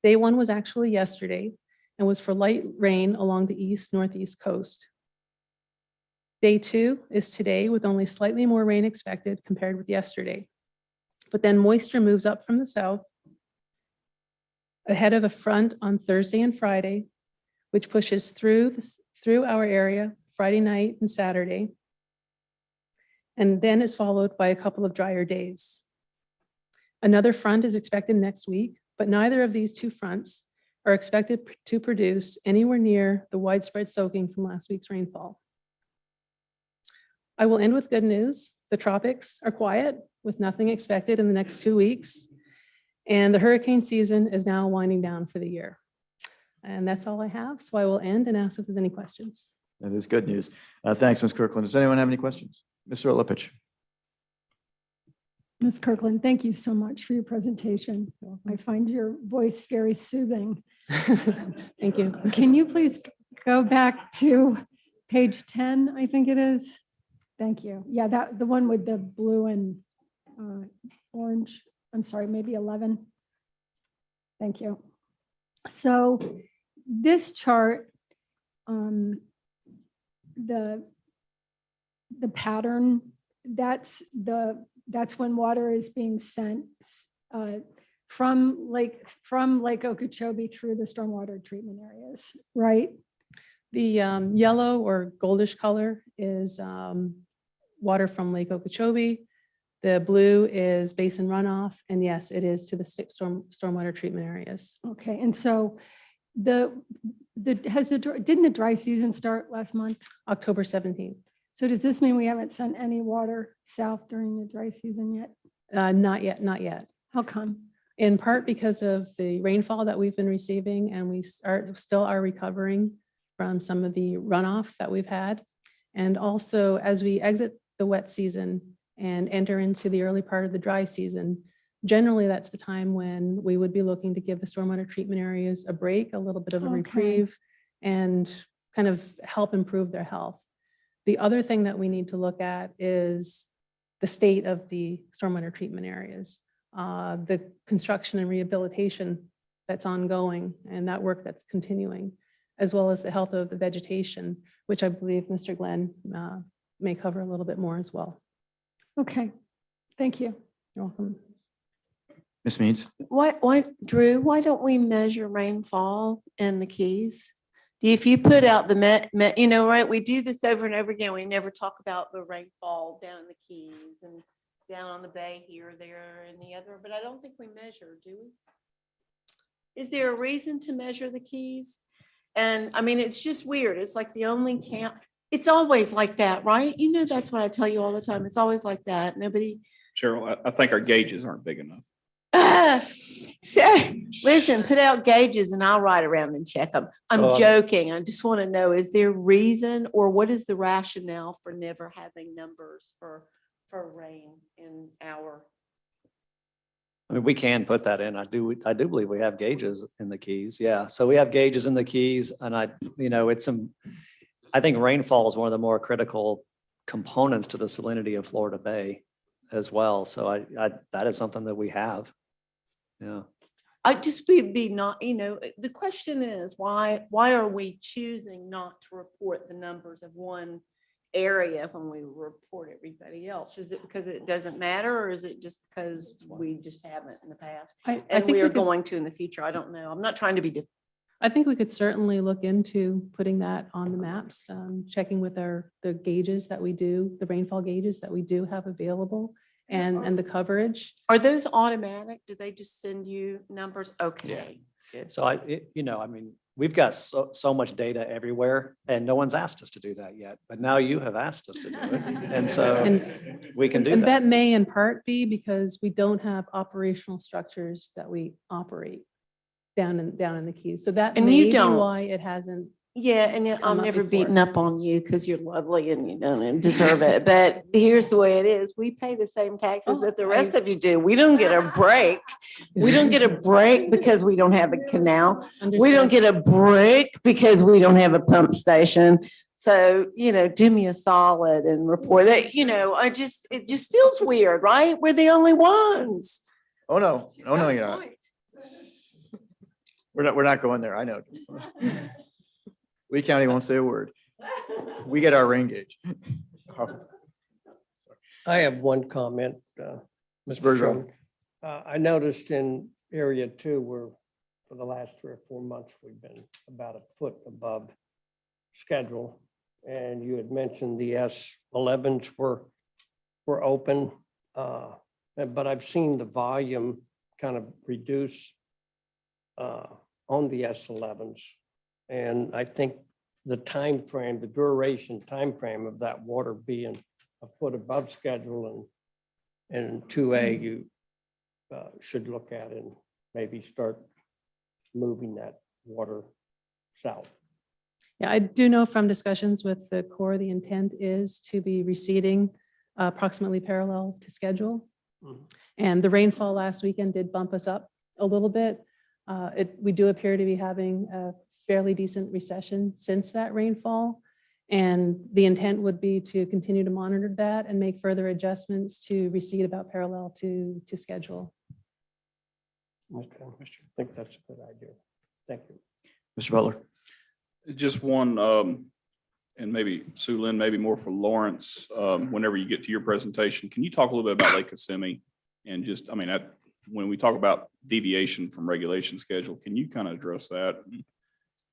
Day 1 was actually yesterday, and was for light rain along the east northeast coast. Day 2 is today with only slightly more rain expected compared with yesterday. But then moisture moves up from the south ahead of a front on Thursday and Friday, which pushes through our area Friday night and Saturday, and then is followed by a couple of drier days. Another front is expected next week, but neither of these two fronts are expected to produce anywhere near the widespread soaking from last week's rainfall. I will end with good news. The tropics are quiet with nothing expected in the next 2 weeks. And the hurricane season is now winding down for the year. And that's all I have. So I will end and ask if there's any questions. That is good news. Thanks, Ms. Kirkland. Does anyone have any questions? Mr. Olepich. Ms. Kirkland, thank you so much for your presentation. I find your voice very soothing. Thank you. Can you please go back to page 10, I think it is? Thank you. Yeah, the one with the blue and orange. I'm sorry, maybe 11. Thank you. So this chart, the pattern, that's when water is being sent from Lake Okeechobee through the stormwater treatment areas, right? The yellow or goldish color is water from Lake Okeechobee. The blue is basin runoff, and yes, it is to the stormwater treatment areas. Okay, and so didn't the dry season start last month? October 17th. So does this mean we haven't sent any water south during the dry season yet? Not yet. How come? In part because of the rainfall that we've been receiving, and we still are recovering from some of the runoff that we've had. And also, as we exit the wet season and enter into the early part of the dry season, generally that's the time when we would be looking to give the stormwater treatment areas a break, a little bit of a reprieve, and kind of help improve their health. The other thing that we need to look at is the state of the stormwater treatment areas, the construction and rehabilitation that's ongoing, and that work that's continuing, as well as the health of the vegetation, which I believe Mr. Glenn may cover a little bit more as well. Okay, thank you. You're welcome. Ms. Meads. Drew, why don't we measure rainfall in the Keys? If you put out right, we do this over and over again. We never talk about the rainfall down in the Keys and down on the bay here, there, and the other, but I don't think we measure, do we? Is there a reason to measure the Keys? And I mean, it's just weird. It's like the only camp. It's always like that, right? You know, that's what I tell you all the time. It's always like that. Nobody. Cheryl, I think our gauges aren't big enough. Listen, put out gauges and I'll ride around and check them. I'm joking. I just want to know, is there reason or what is the rationale for never having numbers for rain in our? I mean, we can put that in. I do believe we have gauges in the Keys. Yeah. So we have gauges in the Keys, and I think rainfall is one of the more critical components to the salinity of Florida Bay as well. So that is something that we have. Yeah. I just be not, the question is why are we choosing not to report the numbers of one area when we report everybody else? Is it because it doesn't matter, or is it just because we just haven't in the past I and think we are going to in the future? I don't know. I'm not trying to be different. I think we could certainly look into putting that on the maps, checking with the gauges that we do, the rainfall gauges that we do have available, and the coverage. Are those automatic? Do they just send you numbers? Okay. Yeah. So I mean, we've got so much data everywhere, and no one's asked us to do that yet. But now you have asked us to do it, and so we can do that. And that may in part be because we don't have operational structures that we operate down in the Keys. So that And may you be don't. why it hasn't. Yeah, and I'm come up never before. beating up on you because you're lovely and you don't deserve it. But here's the way it is. We pay the same taxes that the rest of you do. We don't get a break. We don't get a break because we don't have a canal. We don't get a break because we don't have a pump station. So, do me a solid and report that, it just feels weird, right? We're the only ones. Oh, no, you're not. We're not going there. I know. Lee County won't say a word. We get our rain gauge. I have one comment, Mr. Bergeron. Chairman. I noticed in area 2 where for the last 3 or 4 months, we've been about a foot above schedule. And you had mentioned the S11s were open, but I've seen the volume kind of reduce on the S11s. And I think the duration time frame of that water being a foot above schedule and 2A, you should look at and maybe start moving that water south. Yeah, I do know from discussions with the Corps, the intent is to be receding approximately parallel to schedule. And the rainfall last weekend did bump us up a little bit. We do appear to be having a fairly decent recession since that rainfall. And the intent would be to continue to monitor that and make further adjustments to recede about parallel to schedule. Okay, I think that's a good idea. Thank you. Mr. Butler. Just one, and maybe Sue Lynn, maybe more for Lawrence, whenever you get to your presentation, can you talk a little bit about Lake Kissimmee? And just, I mean, when we talk about deviation from regulation schedule, can you kind of address that?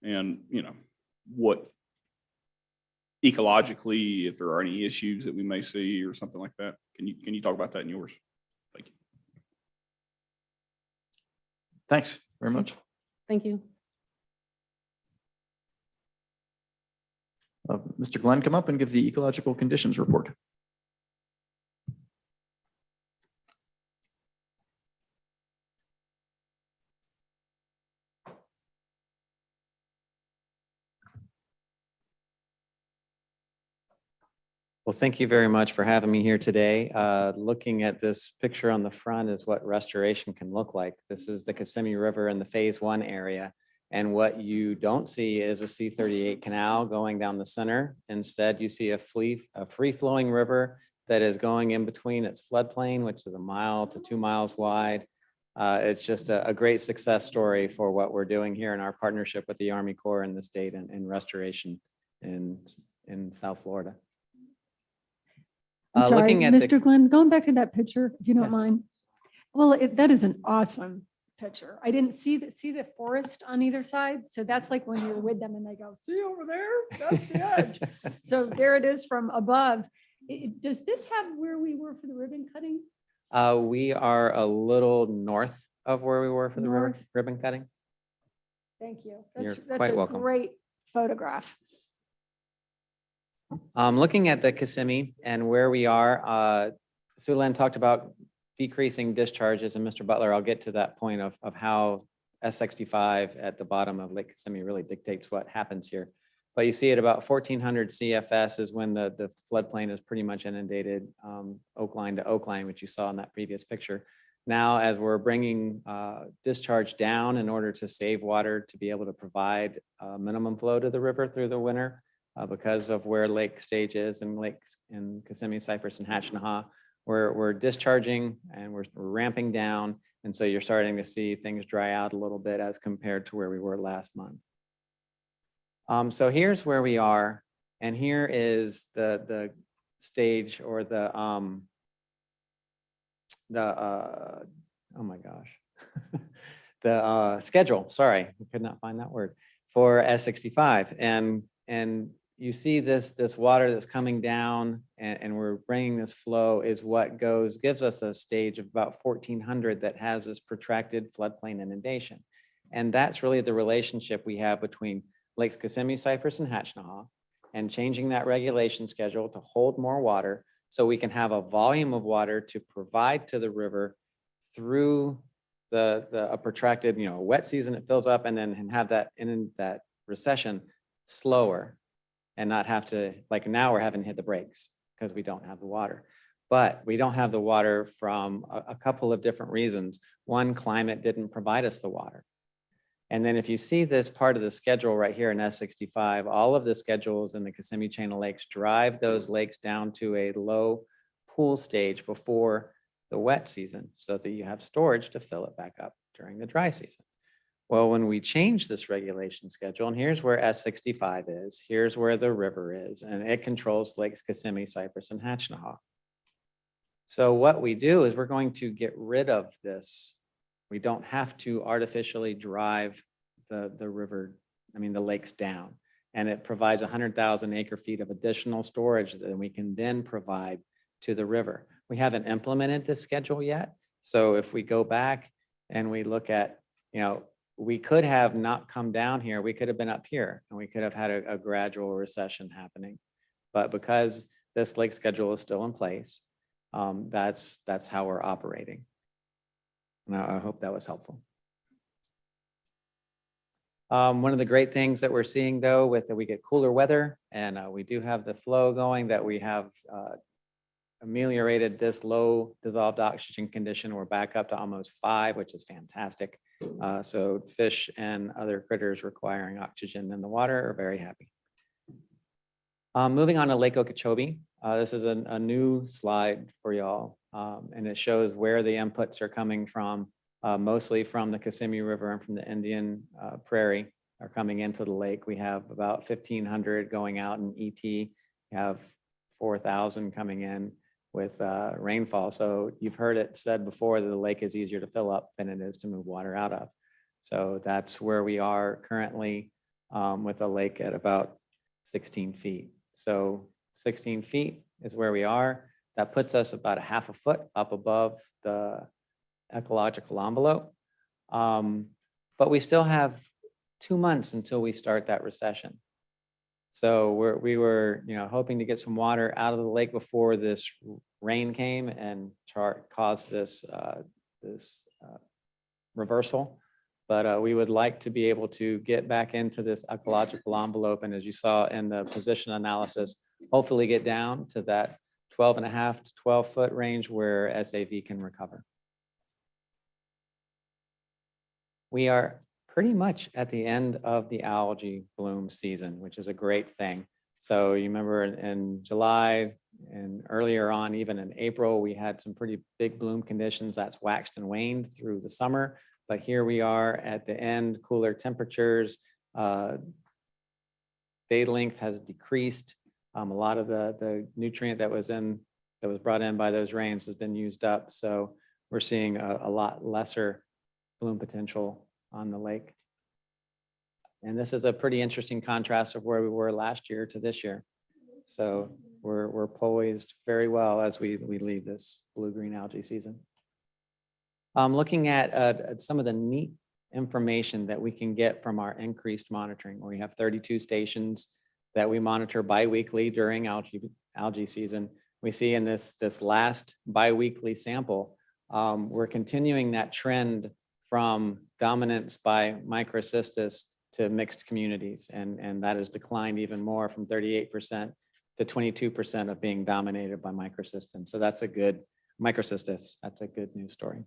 And, you know, what ecologically, if there are any issues that we may see or something like that, can you talk about that in yours? Thank you. Thanks very much. Thank you. Mr. Glenn, come up and give the ecological conditions report. Well, thank you very much for having me here today. Looking at this picture on the front is what restoration can look like. This is the Kissimmee River in the phase 1 area. And what you don't see is a C-38 canal going down the center. Instead, you see a free-flowing river that is going in between its floodplain, which is 1 mile to 2 miles wide. It's just a great success story for what we're doing here in our partnership with the Army Corps and the state and restoration in South Florida. I'm sorry, Looking at Mr. Glenn, going back to that picture, if you don't Yes. mind. Well, that is an awesome picture. I didn't see the forest on either side. So that's like when you're with them and they go, see over there, that's the edge. So there it is from above. Does this have where we were for the ribbon cutting? We are a little north of where we were for the ribbon cutting. Thank you. You're That's quite a welcome. great photograph. Looking at the Kissimmee and where we are, Sue Lynn talked about decreasing discharges, and Mr. Butler, I'll get to that point of how S65 at the bottom of Lake Kissimmee really dictates what happens here. But you see at about 1400 CFS is when the floodplain is pretty much inundated, oak line to oak line, which you saw in that previous picture. Now, as we're bringing discharge down in order to save water to be able to provide minimum flow to the river through the winter, because of where lake stage is and lakes in Kissimmee, Cypress, and Hatchinaha, we're discharging and we're ramping down. And so you're starting to see things dry out a little bit as compared to where we were last month. So here's where we are. And here is the stage or oh my gosh, the schedule, sorry, I could not find that word, for S65. And you see this water that's coming down and we're bringing this flow is what gives us a stage of about 1400 that has this protracted floodplain inundation. And that's really the relationship we have between Lakes Kissimmee, Cypress, and Hatchinaha, and changing that regulation schedule to hold more water so we can have a volume of water to provide to the river through a protracted, wet season. It fills up and then have that recession slower and not have to, like now we're having to hit the brakes because we don't have the water. But we don't have the water from a couple of different reasons. One, climate didn't provide us the water. And then if you see this part of the schedule right here in S65, all of the schedules in the Kissimmee Chain of Lakes drive those lakes down to a low pool stage before the wet season so that you have storage to fill it back up during the dry season. Well, when we change this regulation schedule, and here's where S65 is, here's where the river is, and it controls Lakes Kissimmee, Cypress, and Hatchinaha. So what we do is we're going to get rid of this. We don't have to artificially drive the river, the lakes down. And it provides 100,000 acre feet of additional storage that we can then provide to the river. We haven't implemented this schedule yet. So if we go back and we look at, we could have not come down here, we could have been up here, and we could have had a gradual recession happening. But because this lake schedule is still in place, that's how we're operating. And I hope that was helpful. One of the great things that we're seeing though, with that we get cooler weather and we do have the flow going, that we have ameliorated this low dissolved oxygen condition. We're back up to almost 5, which is fantastic. So fish and other critters requiring oxygen in the water are very happy. Moving on to Lake Okeechobee. This is a new slide for y'all, and it shows where the inputs are coming from, mostly from the Kissimmee River and from the Indian Prairie are coming into the lake. We have about 1,500 going out in ET. We have 4,000 coming in with rainfall. So you've heard it said before that the lake is easier to fill up than it is to move water out of. So that's where we are currently with the lake at about 16 feet. So 16 feet is where we are. That puts us about 1/2 foot up above the ecological envelope. But we still have 2 months until we start that recession. So we were hoping to get some water out of the lake before this rain came and caused this reversal. But we would like to be able to get back into this ecological envelope. And as you saw in the position analysis, hopefully get down to that 12.5 to 12 foot range where SAV can recover. We are pretty much at the end of the algae bloom season, which is a great thing. So you remember in July and earlier on, even in April, we had some pretty big bloom conditions that's waxed and waned through the summer. But here we are at the end, cooler temperatures. Day length has decreased. A lot of the nutrient that was brought in by those rains has been used up. So we're seeing a lot lesser bloom potential on the lake. And this is a pretty interesting contrast of where we were last year to this year. So we're poised very well as we leave this blue-green algae season. Looking at some of the neat information that we can get from our increased monitoring. We have 32 stations that we monitor biweekly during algae season. We see in this last biweekly sample, we're continuing that trend from dominance by microcystis to mixed communities. And that has declined even more from 38% to 22% of being dominated by microcystin. So that's a good microcystis. That's a good news story.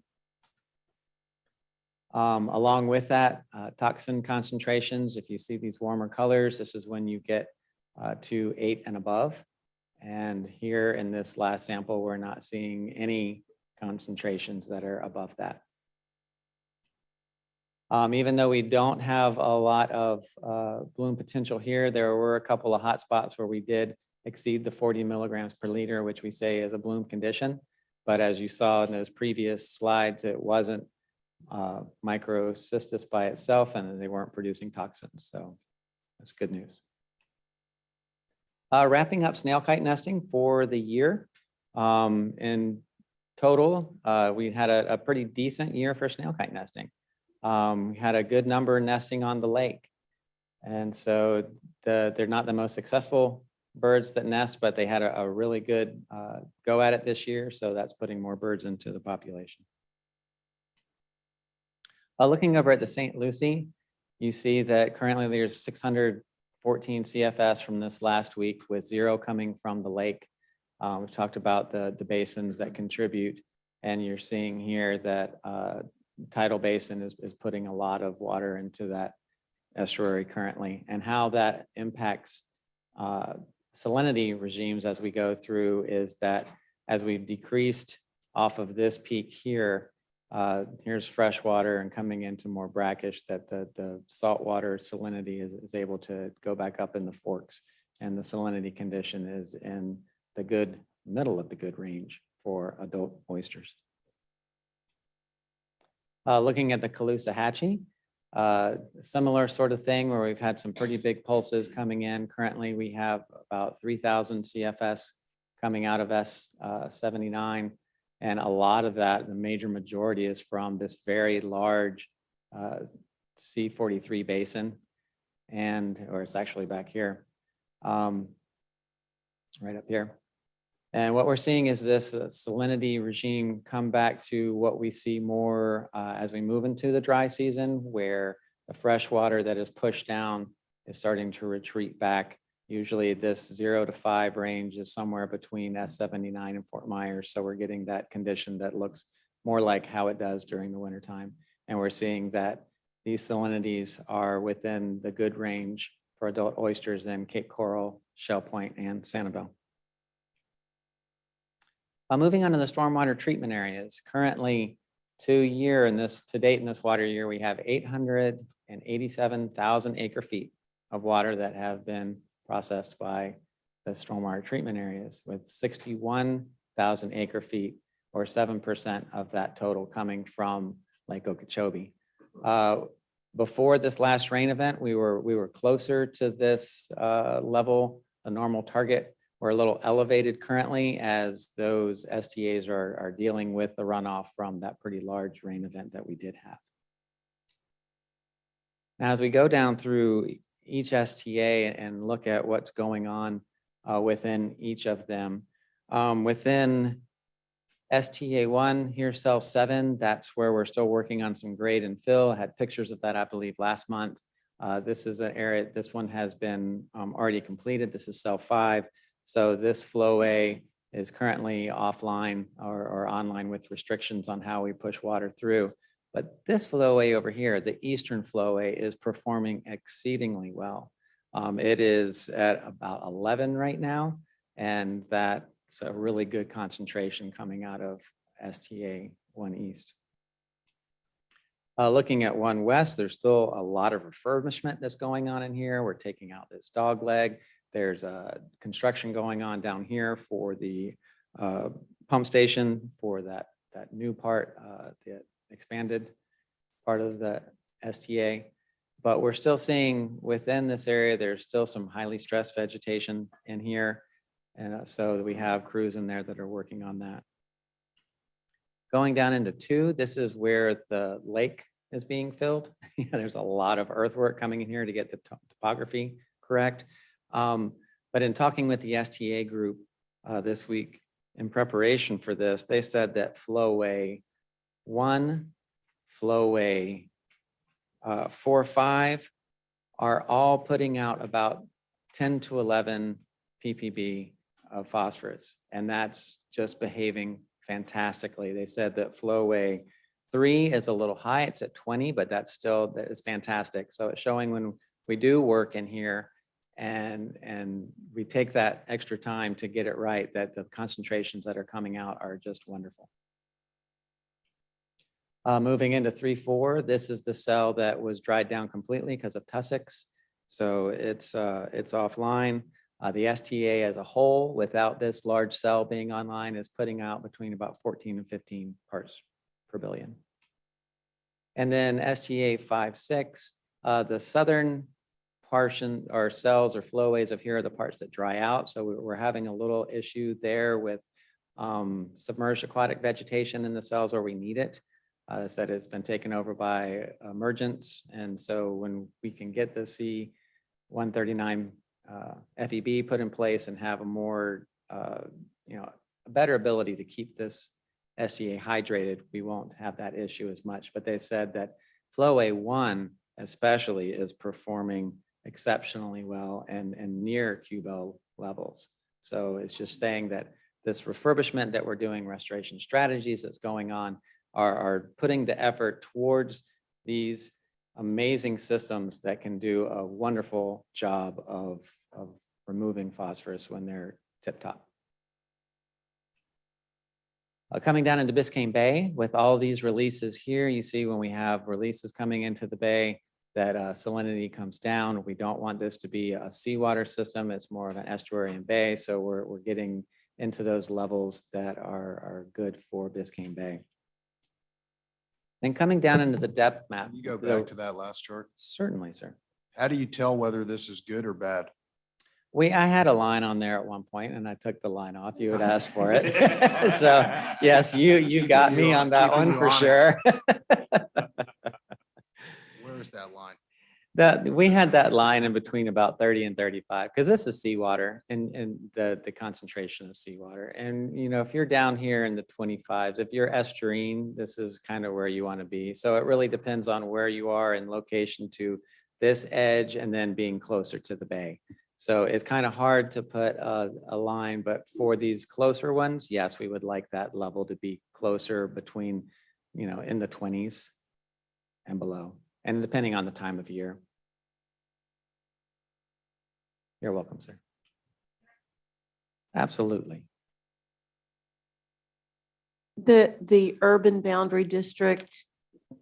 Along with that, toxin concentrations, if you see these warmer colors, this is when you get to 8 and above. And here in this last sample, we're not seeing any concentrations that are above that. Even though we don't have a lot of bloom potential here, there were a couple of hot spots where we did exceed the 40 milligrams per liter, which we say is a bloom condition. But as you saw in those previous slides, it wasn't microcystis by itself, and they weren't producing toxins. So that's good news. Wrapping up snail kite nesting for the year. In total, we had a pretty decent year for snail kite nesting. We had a good number nesting on the lake. And so they're not the most successful birds that nest, but they had a really good go at it this year. So that's putting more birds into the population. Looking over at the St. Lucie, you see that currently there's 614 CFS from this last week, with 0 coming from the lake. We've talked about the basins that contribute, and you're seeing here that tidal basin is putting a lot of water into that estuary currently, and how that impacts salinity regimes as we go through is that as we've decreased off of this peak here, Here's fresh water and coming into more brackish, that the saltwater salinity is able to go back up in the forks. And the salinity condition is in the good middle of the good range for adult oysters. Looking at the Caloosahatchee, similar sort of thing where we've had some pretty big pulses coming in. Currently, we have about 3,000 CFS coming out of S79. And a lot of that, the major majority, is from this very large C43 basin. Or it's actually back here, right up here. And what we're seeing is this salinity regime come back to what we see more as we move into the dry season, where the fresh water that is pushed down is starting to retreat back. Usually this 0 to 5 range is somewhere between S79 and Fort Myers. So we're getting that condition that looks more like how it does during the wintertime. And we're seeing that these salinities are within the good range for adult oysters in Cape Coral, Shell Point, and Sanibel. Moving on to the stormwater treatment areas. Currently, to date in this water year, we have 887,000 acre feet of water that have been processed by the stormwater treatment areas, with 61,000 acre feet, or 7% of that total, coming from Lake Okeechobee. Before this last rain event, we were closer to this level, the normal target. We're a little elevated currently as those STAs are dealing with the runoff from that pretty large rain event that we did have. Now, as we go down through each STA and look at what's going on within each of them, within STA 1, here's cell 7, that's where we're still working on some grade and fill. I had pictures of that, I believe, last month. This is an area, this one has been already completed. This is cell 5. So this flowway is currently offline or online with restrictions on how we push water through. But this flowway over here, the eastern flowway, is performing exceedingly well. It is at about 11 right now, and that's a really good concentration coming out of STA 1 East. Looking at 1 West, there's still a lot of refurbishment that's going on in here. We're taking out this dog leg. There's a construction going on down here for the pump station for that new part, the expanded part of the STA. But we're still seeing within this area, there's still some highly stressed vegetation in here. And so we have crews in there that are working on that. Going down into 2, this is where the lake is being filled. There's a lot of earthwork coming in here to get the topography correct. But in talking with the STA group this week in preparation for this, they said that flowway 1, flowway 4, 5 are all putting out about 10 to 11 ppb of phosphorus, and that's just behaving fantastically. They said that flowway 3 is a little high, it's at 20, but that is fantastic. So it's showing when we do work in here and we take that extra time to get it right, that the concentrations that are coming out are just wonderful. Moving into 3-4, this is the cell that was dried down completely because of tussocks. So it's offline. The STA as a whole, without this large cell being online, is putting out between about 14 and 15 parts per billion. And then STA 5-6, the southern portion or cells or flowways of here are the parts that dry out. So we're having a little issue there with submerged aquatic vegetation in the cells where we need it. Said it's been taken over by emergence. And so when we can get the C139 FEB put in place and have a more, a better ability to keep this STA hydrated, we won't have that issue as much. But they said that flowway 1 especially is performing exceptionally well and near QBEL levels. So it's just saying that this refurbishment that we're doing, restoration strategies that's going on, are putting the effort towards these amazing systems that can do a wonderful job of removing phosphorus when they're tip top. Coming down into Biscayne Bay with all these releases here, you see when we have releases coming into the bay, that salinity comes down. We don't want this to be a seawater system. It's more of an estuary and bay. So we're getting into those levels that are good for Biscayne Bay. Then coming down into the depth map. Can you go back to that last chart? Certainly, sir. How do you tell whether this is good or bad? I had a line on there at one point and I took the line off. You had asked for it. So yes, you got me on that one for sure. Where is that line? We had that line in between about 30 and 35, because this is seawater and the concentration of seawater. And, you know, if you're down here in the 25s, if you're estuarine, this is kind of where you want to be. So it really depends on where you are in location to this edge and then being closer to the bay. So it's kind of hard to put a line, but for these closer ones, yes, we would like that level to be closer between, you know, in the 20s and below, and depending on the time of year. You're welcome, sir. Absolutely. The urban boundary district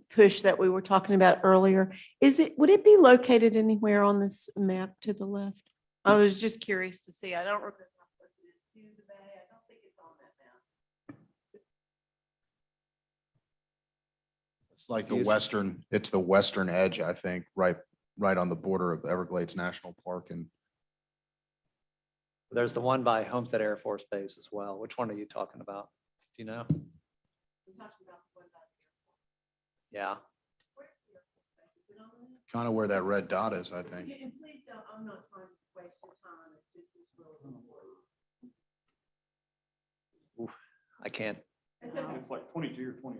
push that we were talking about earlier, would it be located anywhere on this map to the left? I was just curious to see. I don't remember how close it is to the bay. I don't think it's on that map. It's like it's the western edge, I think, right on the border of Everglades National Park. And There's the one by Homestead Air Force Base as well. Which one are you talking about? Do you know? Yeah. kind of where that red dot is, I think. And please don't, I'm not trying to waste your time. It's just really important. Oof, I can't. It's like 22 or 20.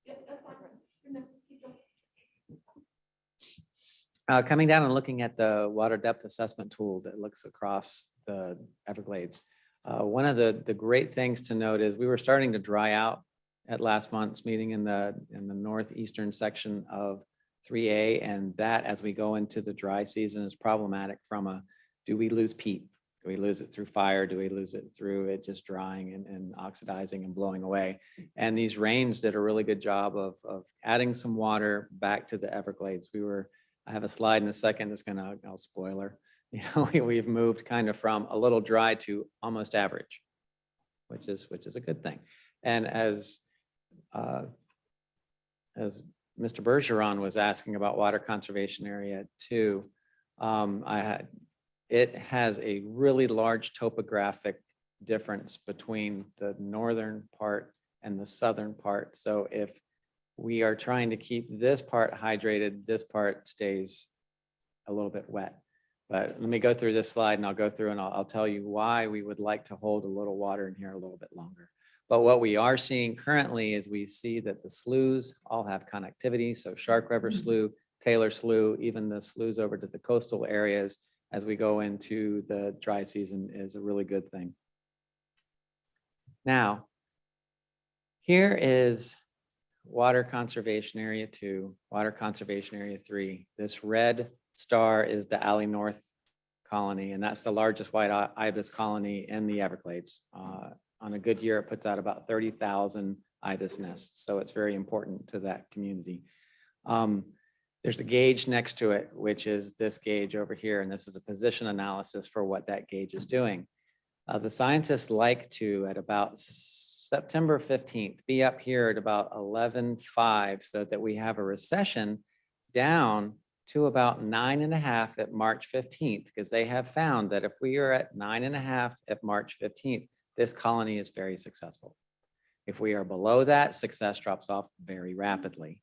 Yeah, that's fine. Keep going. Coming down and looking at the water depth assessment tool that looks across the Everglades. One of the great things to note is we were starting to dry out at last month's meeting in the northeastern section of 3A, and that as we go into the dry season is problematic from a, do we lose peat? Do we lose it through fire? Do we lose it through it just drying and oxidizing and blowing away? And these rains did a really good job of adding some water back to the Everglades. I have a slide in a second that's gonna, I'll spoiler. You know, we've moved kind of from a little dry to almost average, which is a good thing. And as Mr. Bergeron was asking about water conservation area 2, it has a really large topographic difference between the northern part and the southern part. So if we are trying to keep this part hydrated, this part stays a little bit wet. But let me go through this slide and I'll go through and I'll tell you why we would like to hold a little water in here a little bit longer. But what we are seeing currently is we see that the sloughs all have connectivity. So Shark River Slough, Taylor Slough, even the sloughs over to the coastal areas as we go into the dry season is a really good thing. Now, here is Water Conservation Area 2, Water Conservation Area 3. This red star is the Alley North colony, and that's the largest white ibis colony in the Everglades. On a good year, it puts out about 30,000 ibis nests, so it's very important to that community. There's a gauge next to it, which is this gauge over here, and this is a position analysis for what that gauge is doing. The scientists like to, at about September 15th, be up here at about 11.5 so that we have a recession down to about 9.5 at March 15th, because they have found that if we are at 9.5 at March 15th, this colony is very successful. If we are below that, success drops off very rapidly.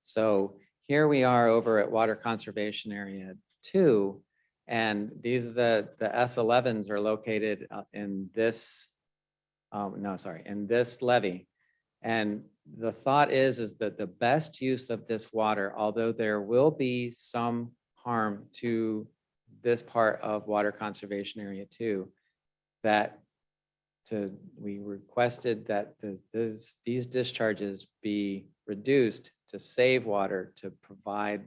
So here we are over at Water Conservation Area 2, and these are the S11s are located in this, in this levee. And the thought is that the best use of this water, although there will be some harm to this part of Water Conservation Area 2, we requested that these discharges be reduced to save water to provide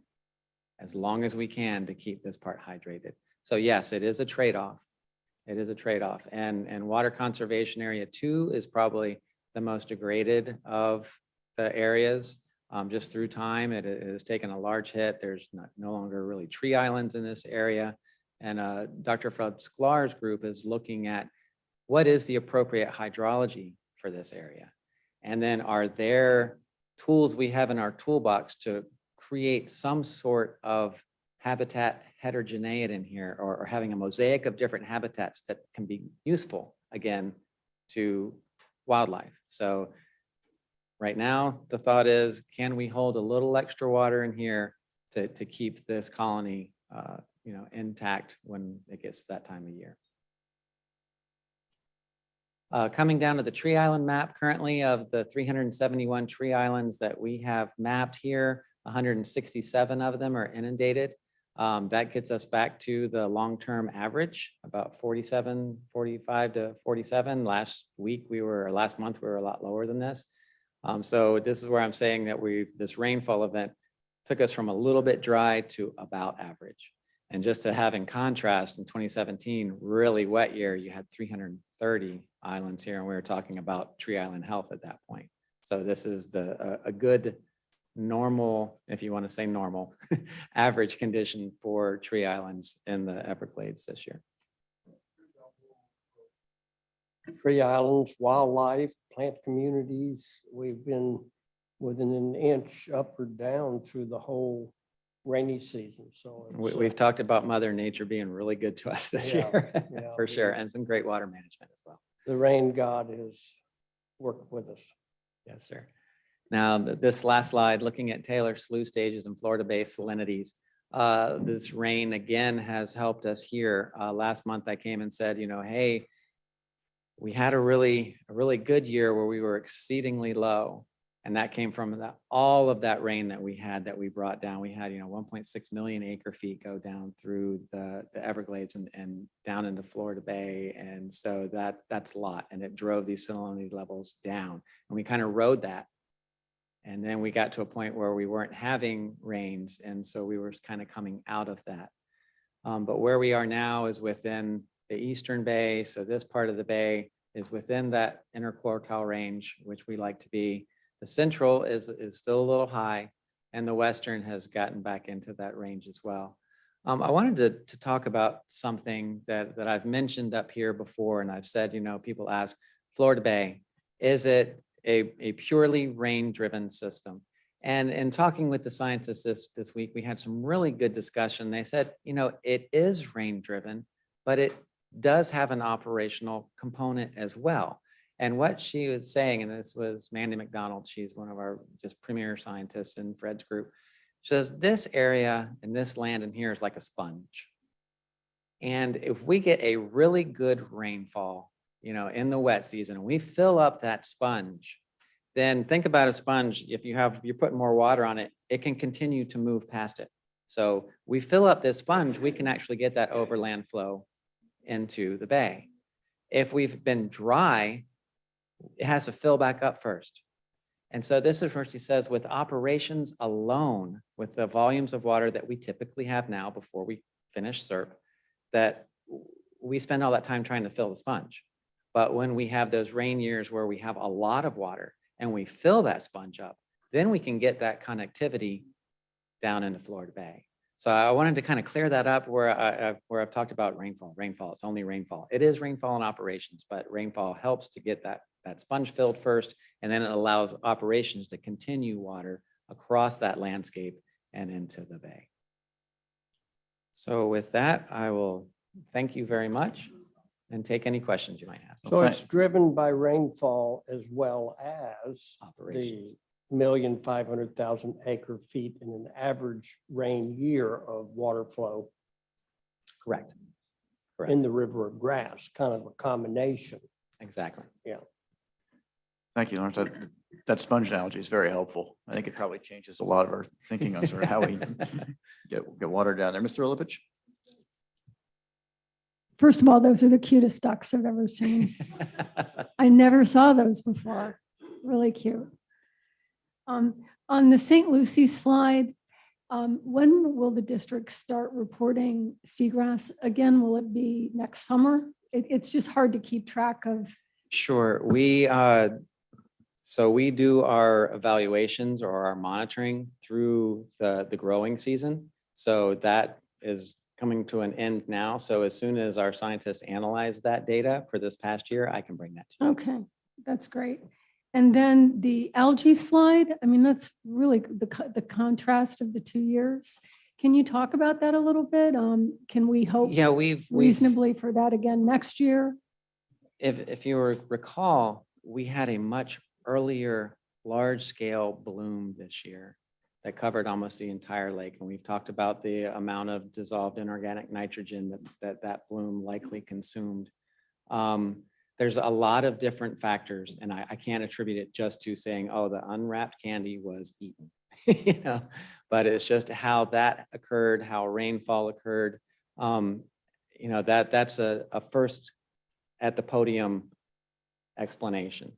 as long as we can to keep this part hydrated. So yes, it is a trade-off. It is a trade-off. And Water Conservation Area 2 is probably the most degraded of the areas. Just through time, it has taken a large hit. There's no longer really tree islands in this area. And Dr. Fred Sklar's group is looking at what is the appropriate hydrology for this area? And then are there tools we have in our toolbox to create some sort of habitat heterogeneity in here, or having a mosaic of different habitats that can be useful, again, to wildlife. So right now, the thought is, can we hold a little extra water in here to keep this colony intact when it gets that time of year? Coming down to the tree island map, currently of the 371 tree islands that we have mapped here, 167 of them are inundated. That gets us back to the long-term average, about 45 to 47. Last month, we were a lot lower than this. So this is where I'm saying that this rainfall event took us from a little bit dry to about average. And just to have in contrast, in 2017, really wet year, you had 330 islands here, and we were talking about tree island health at that point. So this is a good normal, if you want to say normal, average condition for tree islands in the Everglades this year. Tree islands, wildlife, plant communities, we've been within an inch up or down through the whole rainy season. So We've talked about Mother Nature being really good to us this year, for sure, and some great water management as well. The rain god has worked with us. Yes, sir. Now, this last slide, looking at Taylor Slough stages and Florida Bay salinities, this rain again has helped us here. Last month I came and said, hey, we had a really good year where we were exceedingly low. And that came from all of that rain that we brought down. We had, 1.6 million acre feet go down through the Everglades and down into Florida Bay. And so that's a lot. And it drove these salinity levels down. And we kind of rode that. And then we got to a point where we weren't having rains. And so we were kind of coming out of that. But where we are now is within the Eastern Bay. So this part of the bay is within that interquartile range, which we like to be. The central is still a little high, and the western has gotten back into that range as well. I wanted to talk about something that I've mentioned up here before, and I've said, people ask, Florida Bay, is it a purely rain-driven system? And in talking with the scientists this week, we had some really good discussion. They said, it is rain-driven, but it does have an operational component as well. And what she was saying, and this was Mandy McDonald, she's one of our just premier scientists in Fred's group, she says this area and this land in here is like a sponge. And if we get a really good rainfall, in the wet season, and we fill up that sponge, then think about a sponge. If you're putting more water on it, it can continue to move past it. So we fill up this sponge, we can actually get that overland flow into the bay. If we've been dry, it has to fill back up first. And so this is where she says, with operations alone, with the volumes of water that we typically have now before we finish SERP, that we spend all that time trying to fill the sponge. But when we have those rain years where we have a lot of water and we fill that sponge up, then we can get that connectivity down into Florida Bay. So I wanted to kind of clear that up where I've talked about rainfall. Rainfall, it's only rainfall. It is rainfall in operations, but rainfall helps to get that sponge filled first, and then it allows operations to continue water across that landscape and into the bay. So with that, I will thank you very much and take any questions you might have. So it's driven by rainfall as well as operations. The 1,500,000 acre feet in an average rain year of water flow. Correct. In the river of grass, kind of a combination. Exactly. Yeah. Thank you, Lawrence. That sponge analogy is very helpful. I think it probably changes a lot of our thinking on sort of how we get water down there. Mr. Olovich? First of all, those are the cutest ducks I've ever seen. I never saw those before. Really cute. On the St. Lucie slide, when will the district start reporting seagrass again? Will it be next summer? It's just hard to keep track of. Sure. We So we do our evaluations or our monitoring through the growing season. So that is coming to an end now. So as soon as our scientists analyze that data for this past year, I can bring that to you. Okay, that's great. And then the algae slide, I mean, that's really the contrast of the 2 years. Can you talk about that a little bit? Can we hope Yeah, we've reasonably for that again next year? if you recall, we had a much earlier large scale bloom this year that covered almost the entire lake. And we've talked about the amount of dissolved inorganic nitrogen that bloom likely consumed. There's a lot of different factors, and I can't attribute it just to saying, oh, the unwrapped candy was eaten, you know, but it's just how that occurred, how rainfall occurred. You know, that's a first at the podium explanation.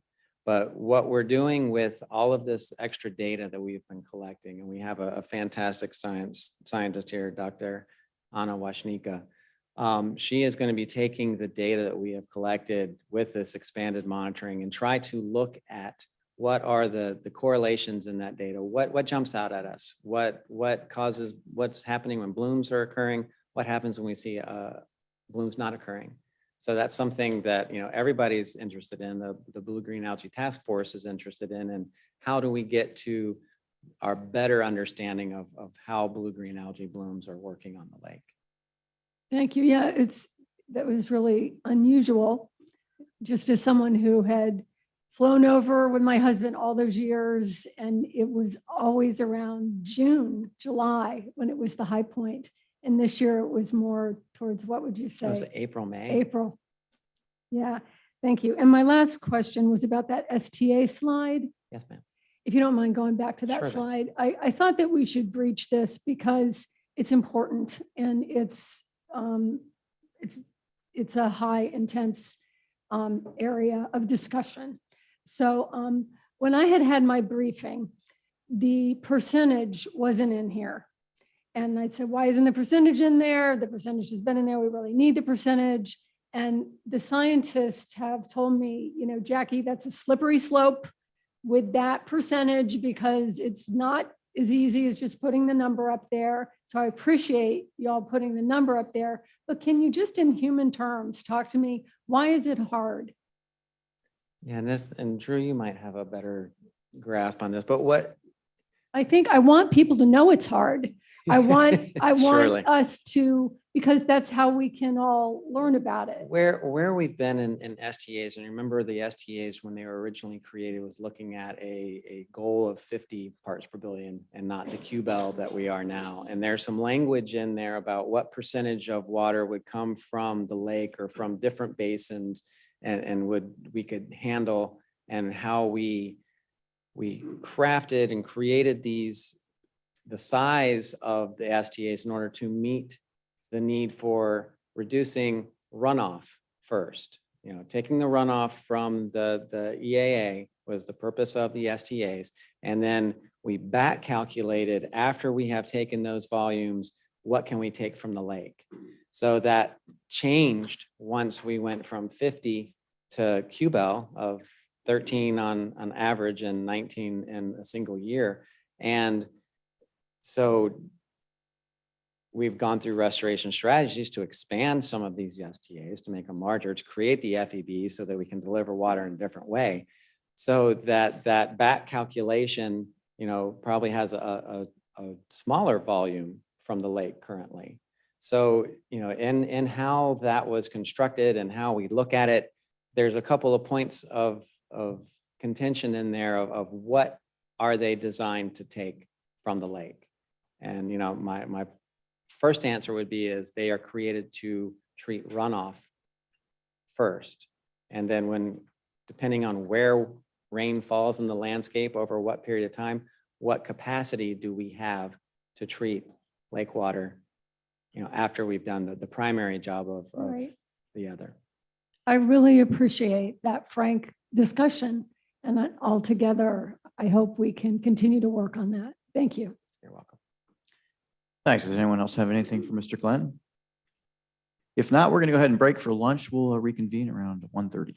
But what we're doing with all of this extra data that we've been collecting, and we have a fantastic scientist here, Dr. Anna Washnika. She is going to be taking the data that we have collected with this expanded monitoring and try to look at what are the correlations in that data. What jumps out at us? What causes, what's happening when blooms are occurring? What happens when we see blooms not occurring? So that's something that, you know, everybody's interested in. The Blue-Green Algae Task Force is interested in, and how do we get to our better understanding of how blue-green algae blooms are working on the lake? Thank you. Yeah, that was really unusual. Just as someone who had flown over with my husband all those years, and it was always around June, July when it was the high point. And this year it was more towards, what would you say? It was April, May. April. Yeah, thank you. And my last question was about that STA slide. Yes, ma'am. If you don't mind going back to that Sure. slide, I thought that we should breach this because it's important and it's a high intense area of discussion. So when I had my briefing, the percentage wasn't in here. And I said, why isn't the percentage in there? The percentage has been in there. We really need the percentage. And the scientists have told me, you know, Jackie, that's a slippery slope with that percentage because it's not as easy as just putting the number up there. So I appreciate y'all putting the number up there, but can you just in human terms talk to me, why is it hard? Yeah, and Drew, you might have a better grasp on this, but what? I think I want people to know it's hard. I want Surely. us to, because that's how we can all learn about it. Where we've been in STAs, and remember the STAs when they were originally created was looking at a goal of 50 parts per billion and not the QBEL that we are now. And there's some language in there about what percentage of water would come from the lake or from different basins and we could handle, and how we crafted and created the size of the STAs in order to meet the need for reducing runoff first. You know, taking the runoff from the EAA was the purpose of the STAs. And then we back calculated after we have taken those volumes, what can we take from the lake? So that changed once we went from 50 to QBEL of 13 on average and 19 in a single year. And so we've gone through restoration strategies to expand some of these STAs to make them larger, to create the FEBs so that we can deliver water in a different way. So that back calculation, you know, probably has a smaller volume from the lake currently. So, you know, in how that was constructed and how we look at it, there's a couple of points of contention in there of what are they designed to take from the lake. And, you know, my first answer would be is they are created to treat runoff first. And then depending on where rain falls in the landscape over what period of time, what capacity do we have to treat lake water, you know, after we've done the primary job of Right. the other. I really appreciate that frank discussion. And altogether, I hope we can continue to work on that. Thank you. You're welcome. Thanks. Does anyone else have anything for Mr. Glenn? If not, we're going to go ahead and break for lunch. We'll reconvene around 1:30.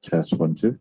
Test 1, 2.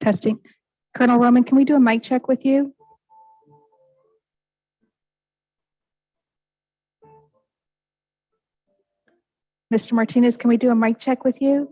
Testing. Colonel Roman, can we do a mic check with you? Mr. Martinez, can we do a mic check with you?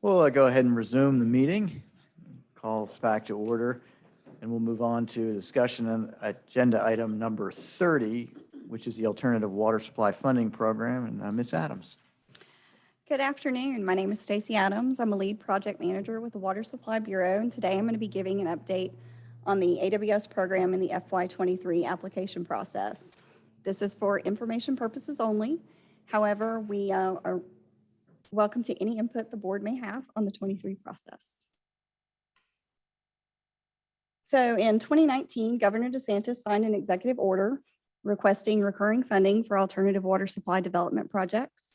We'll go ahead and resume the meeting. Call us back to order, and we'll move on to discussion on agenda item number 30, which is the Alternative Water Supply Funding Program. And Ms. Adams. Good afternoon. My name is Stacy Adams. I'm a lead project manager with the Water Supply Bureau, and today I'm going to be giving an update on the AWS program and the FY23 application process. This is for information purposes only. However, we are welcome to any input the board may have on the 23 process. So in 2019, Governor DeSantis signed an executive order requesting recurring funding for alternative water supply development projects.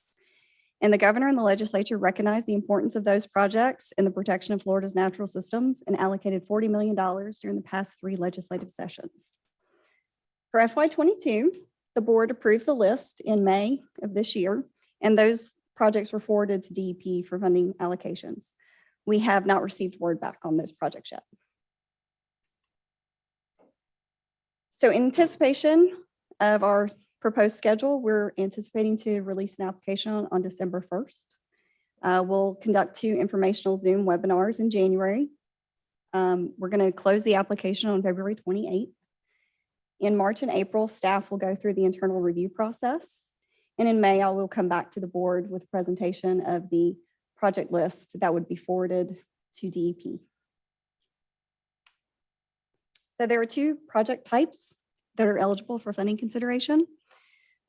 And the governor and the legislature recognized the importance of those projects in the protection of Florida's natural systems and allocated $40 million during the past 3 legislative sessions. For FY22, the board approved the list in May of this year, and those projects were forwarded to DEP for funding allocations. We have not received word back on those projects yet. So in anticipation of our proposed schedule, we're anticipating to release an application on December 1st. We'll conduct 2 informational Zoom webinars in January. We're going to close the application on February 28th. In March and April, staff will go through the internal review process. And in May, I will come back to the board with a presentation of the project list that would be forwarded to DEP. So there are 2 project types that are eligible for funding consideration.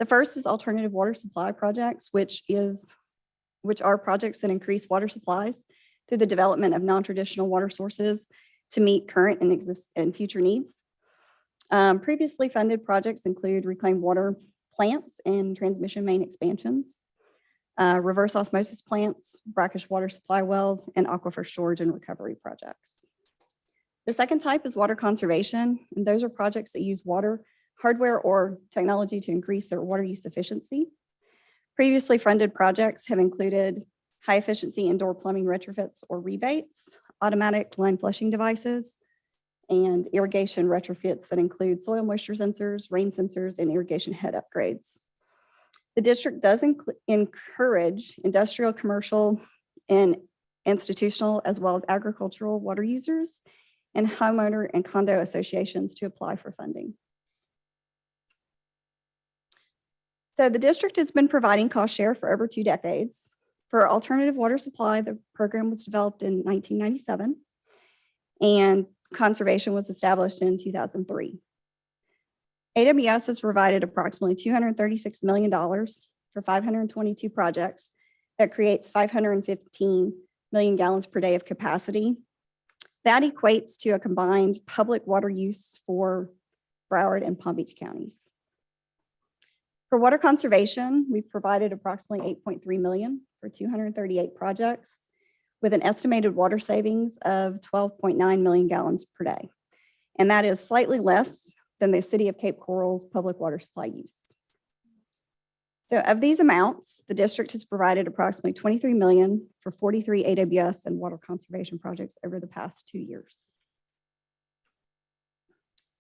The first is alternative water supply projects, which are projects that increase water supplies through the development of non-traditional water sources to meet current and future needs. Previously funded projects include reclaimed water plants and transmission main expansions, reverse osmosis plants, brackish water supply wells, and aquifer storage and recovery projects. The second type is water conservation, and those are projects that use water, hardware, or technology to increase their water use efficiency. Previously funded projects have included high efficiency indoor plumbing retrofits or rebates, automatic line flushing devices, and irrigation retrofits that include soil moisture sensors, rain sensors, and irrigation head upgrades. The district does encourage industrial, commercial, and institutional, as well as agricultural water users and homeowner and condo associations to apply for funding. So the district has been providing cost share for over 2 decades. For alternative water supply, the program was developed in 1997, and conservation was established in 2003. AWS has provided approximately $236 million for 522 projects that creates 515 million gallons per day of capacity. That equates to a combined public water use for Broward and Palm Beach counties. For water conservation, we've provided approximately $8.3 million for 238 projects with an estimated water savings of 12.9 million gallons per day. And that is slightly less than the city of Cape Coral's public water supply use. So of these amounts, the district has provided approximately $23 million for 43 AWS and water conservation projects over the past 2 years.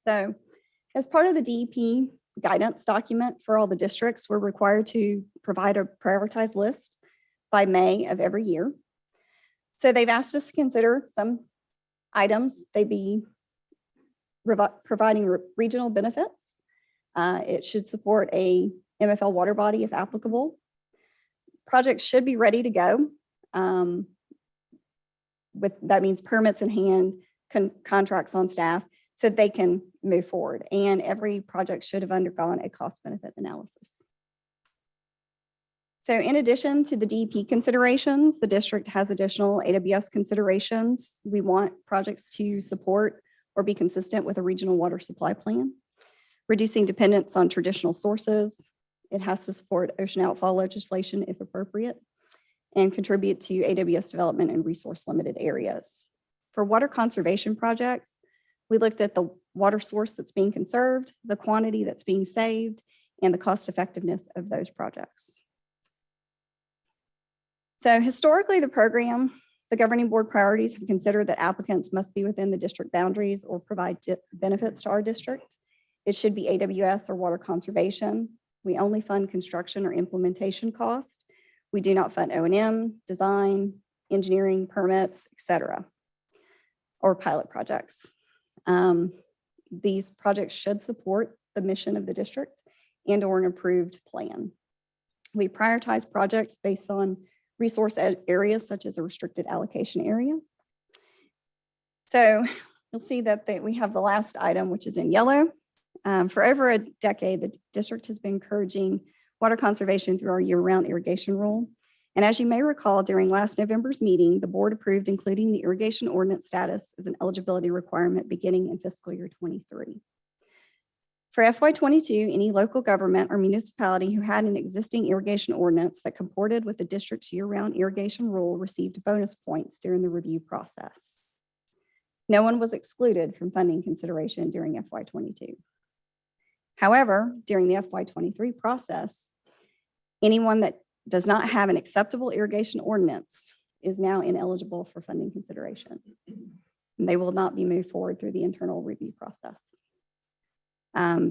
So as part of the DEP guidance document for all the districts, we're required to provide a prioritized list by May of every year. So they've asked us to consider some items. They'd be providing regional benefits. It should support a MFL water body if applicable. Projects should be ready to go. That means permits in hand, contracts on staff, so they can move forward. And every project should have undergone a cost benefit analysis. So in addition to the DEP considerations, the district has additional AWS considerations. We want projects to support or be consistent with a regional water supply plan, reducing dependence on traditional sources. It has to support ocean outfall legislation if appropriate, and contribute to AWS development in resource limited areas. For water conservation projects, we looked at the water source that's being conserved, the quantity that's being saved, and the cost effectiveness of those projects. So historically, the governing board priorities have considered that applicants must be within the district boundaries or provide benefits to our district. It should be AWS or water conservation. We only fund construction or implementation cost. We do not fund O&M, design, engineering permits, etc., or pilot projects. These projects should support the mission of the district and or an approved plan. We prioritize projects based on resource areas such as a restricted allocation area. So you'll see that we have the last item, which is in yellow. For over a decade, the district has been encouraging water conservation through our year-round irrigation rule. And as you may recall, during last November's meeting, the board approved including the irrigation ordinance status as an eligibility requirement beginning in fiscal year 23. For FY22, any local government or municipality who had an existing irrigation ordinance that comported with the district's year-round irrigation rule received bonus points during the review process. No one was excluded from funding consideration during FY22. However, during the FY23 process, anyone that does not have an acceptable irrigation ordinance is now ineligible for funding consideration. And they will not be moved forward through the internal review process.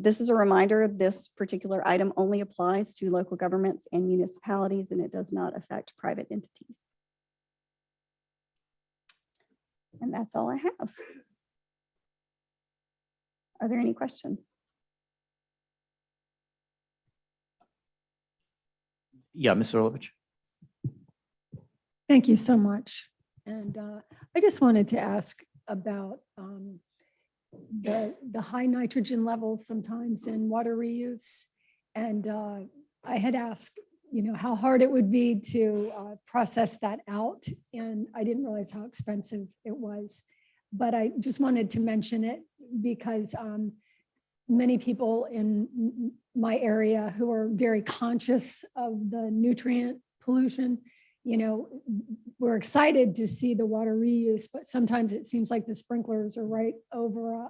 This is a reminder, this particular item only applies to local governments and municipalities, and it does not affect private entities. And that's all I have. Are there any questions? Yeah, Ms. Orlovich. Thank you so much. And I just wanted to ask about the high nitrogen levels sometimes in water reuse. And I had asked, how hard it would be to process that out. And I didn't realize how expensive it was. But I just wanted to mention it because many people in my area who are very conscious of the nutrient pollution, we're excited to see the water reuse, but sometimes it seems like the sprinklers are right over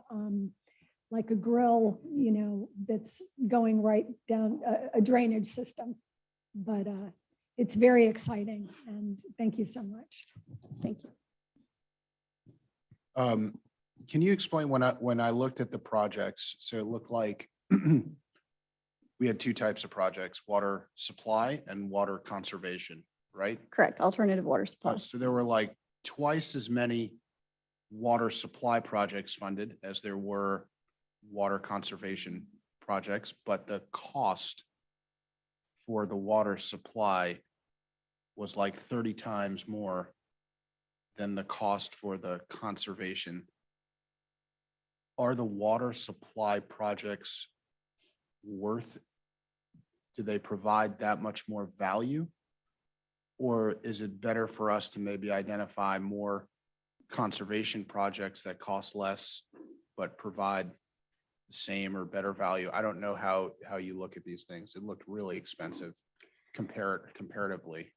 like a grill, that's going right down a drainage system. But it's very exciting, and thank you so much. Thank you. Can you explain when I looked at the projects, so it looked like we had two types of projects, water supply and water conservation, right? Correct, alternative water supply. So there were like twice as many water supply projects funded as there were water conservation projects, but the cost for the water supply was like 30 times more than the cost for the conservation. Are the water supply projects do they provide that much more value? Or is it better for us to maybe identify more conservation projects that cost less, but provide the same or better value? I don't know how you look at these things. It looked really expensive comparatively.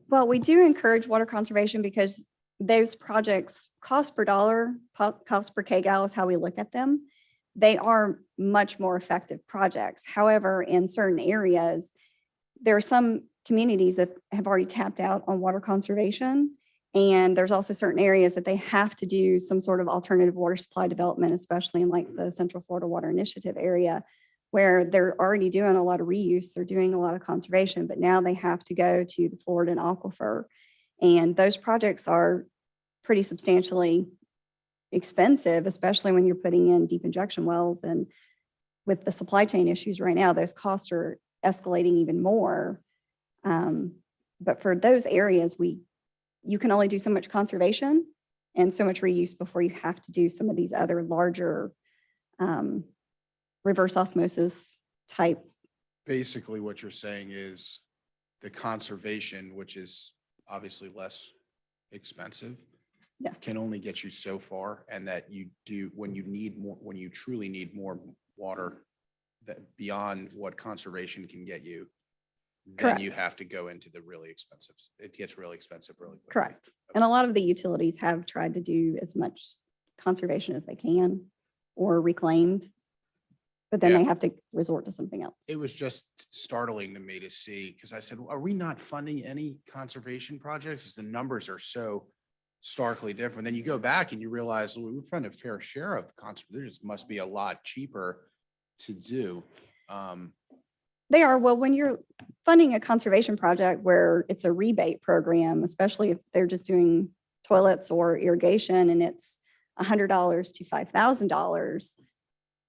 Well, we do encourage water conservation because those projects, cost per dollar, cost per kgal is how we look at them. They are much more effective projects. However, in certain areas, there are some communities that have already tapped out on water conservation. And there's also certain areas that they have to do some sort of alternative water supply development, especially in like the Central Florida Water Initiative area, where they're already doing a lot of reuse. They're doing a lot of conservation, but now they have to go to the Florida aquifer. And those projects are pretty substantially expensive, especially when you're putting in deep injection wells. And with the supply chain issues right now, those costs are escalating even more. But for those areas, you can only do so much conservation and so much reuse before you have to do some of these other larger reverse osmosis type. Basically, what you're saying is the conservation, which is obviously less expensive, yes, can only get you so far, and that you do when you truly need more water, that beyond what conservation can get you, then you Correct. have to go into the really expensive. It gets really expensive really quickly. Correct. And a lot of the utilities have tried to do as much conservation as they can or reclaimed, but then Yeah. they have to resort to something else. It was just startling to me to see, because I said, are we not funding any conservation projects? As the numbers are so starkly different. Then you go back and you realize, well, we fund a fair share of conservation. There just must be a lot cheaper to do. They are, well, when you're funding a conservation project where it's a rebate program, especially if they're just doing toilets or irrigation and it's $100 to $5,000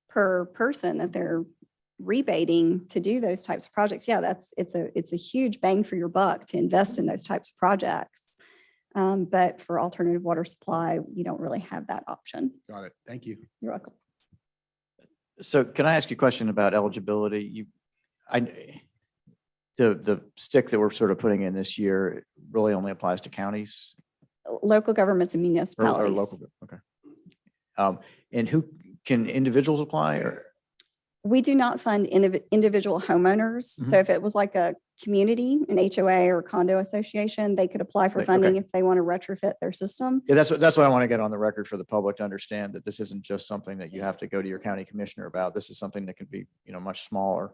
per person that they're rebating to do those types of projects. Yeah, it's a huge bang for your buck to invest in those types of projects. But for alternative water supply, you don't really have that option. Got it. Thank you. You're welcome. So can I ask you a question about eligibility? The stick that we're sort of putting in this year really only applies to counties Local governments and or municipalities. local? Okay. And who can individuals apply or? We do not fund individual homeowners. So if it was like a community, an HOA or condo association, they could apply for Okay. funding if they want to retrofit their system. Yeah, that's what I want to get on the record for the public to understand that this isn't just something that you have to go to your county commissioner about. This is something that can be, much smaller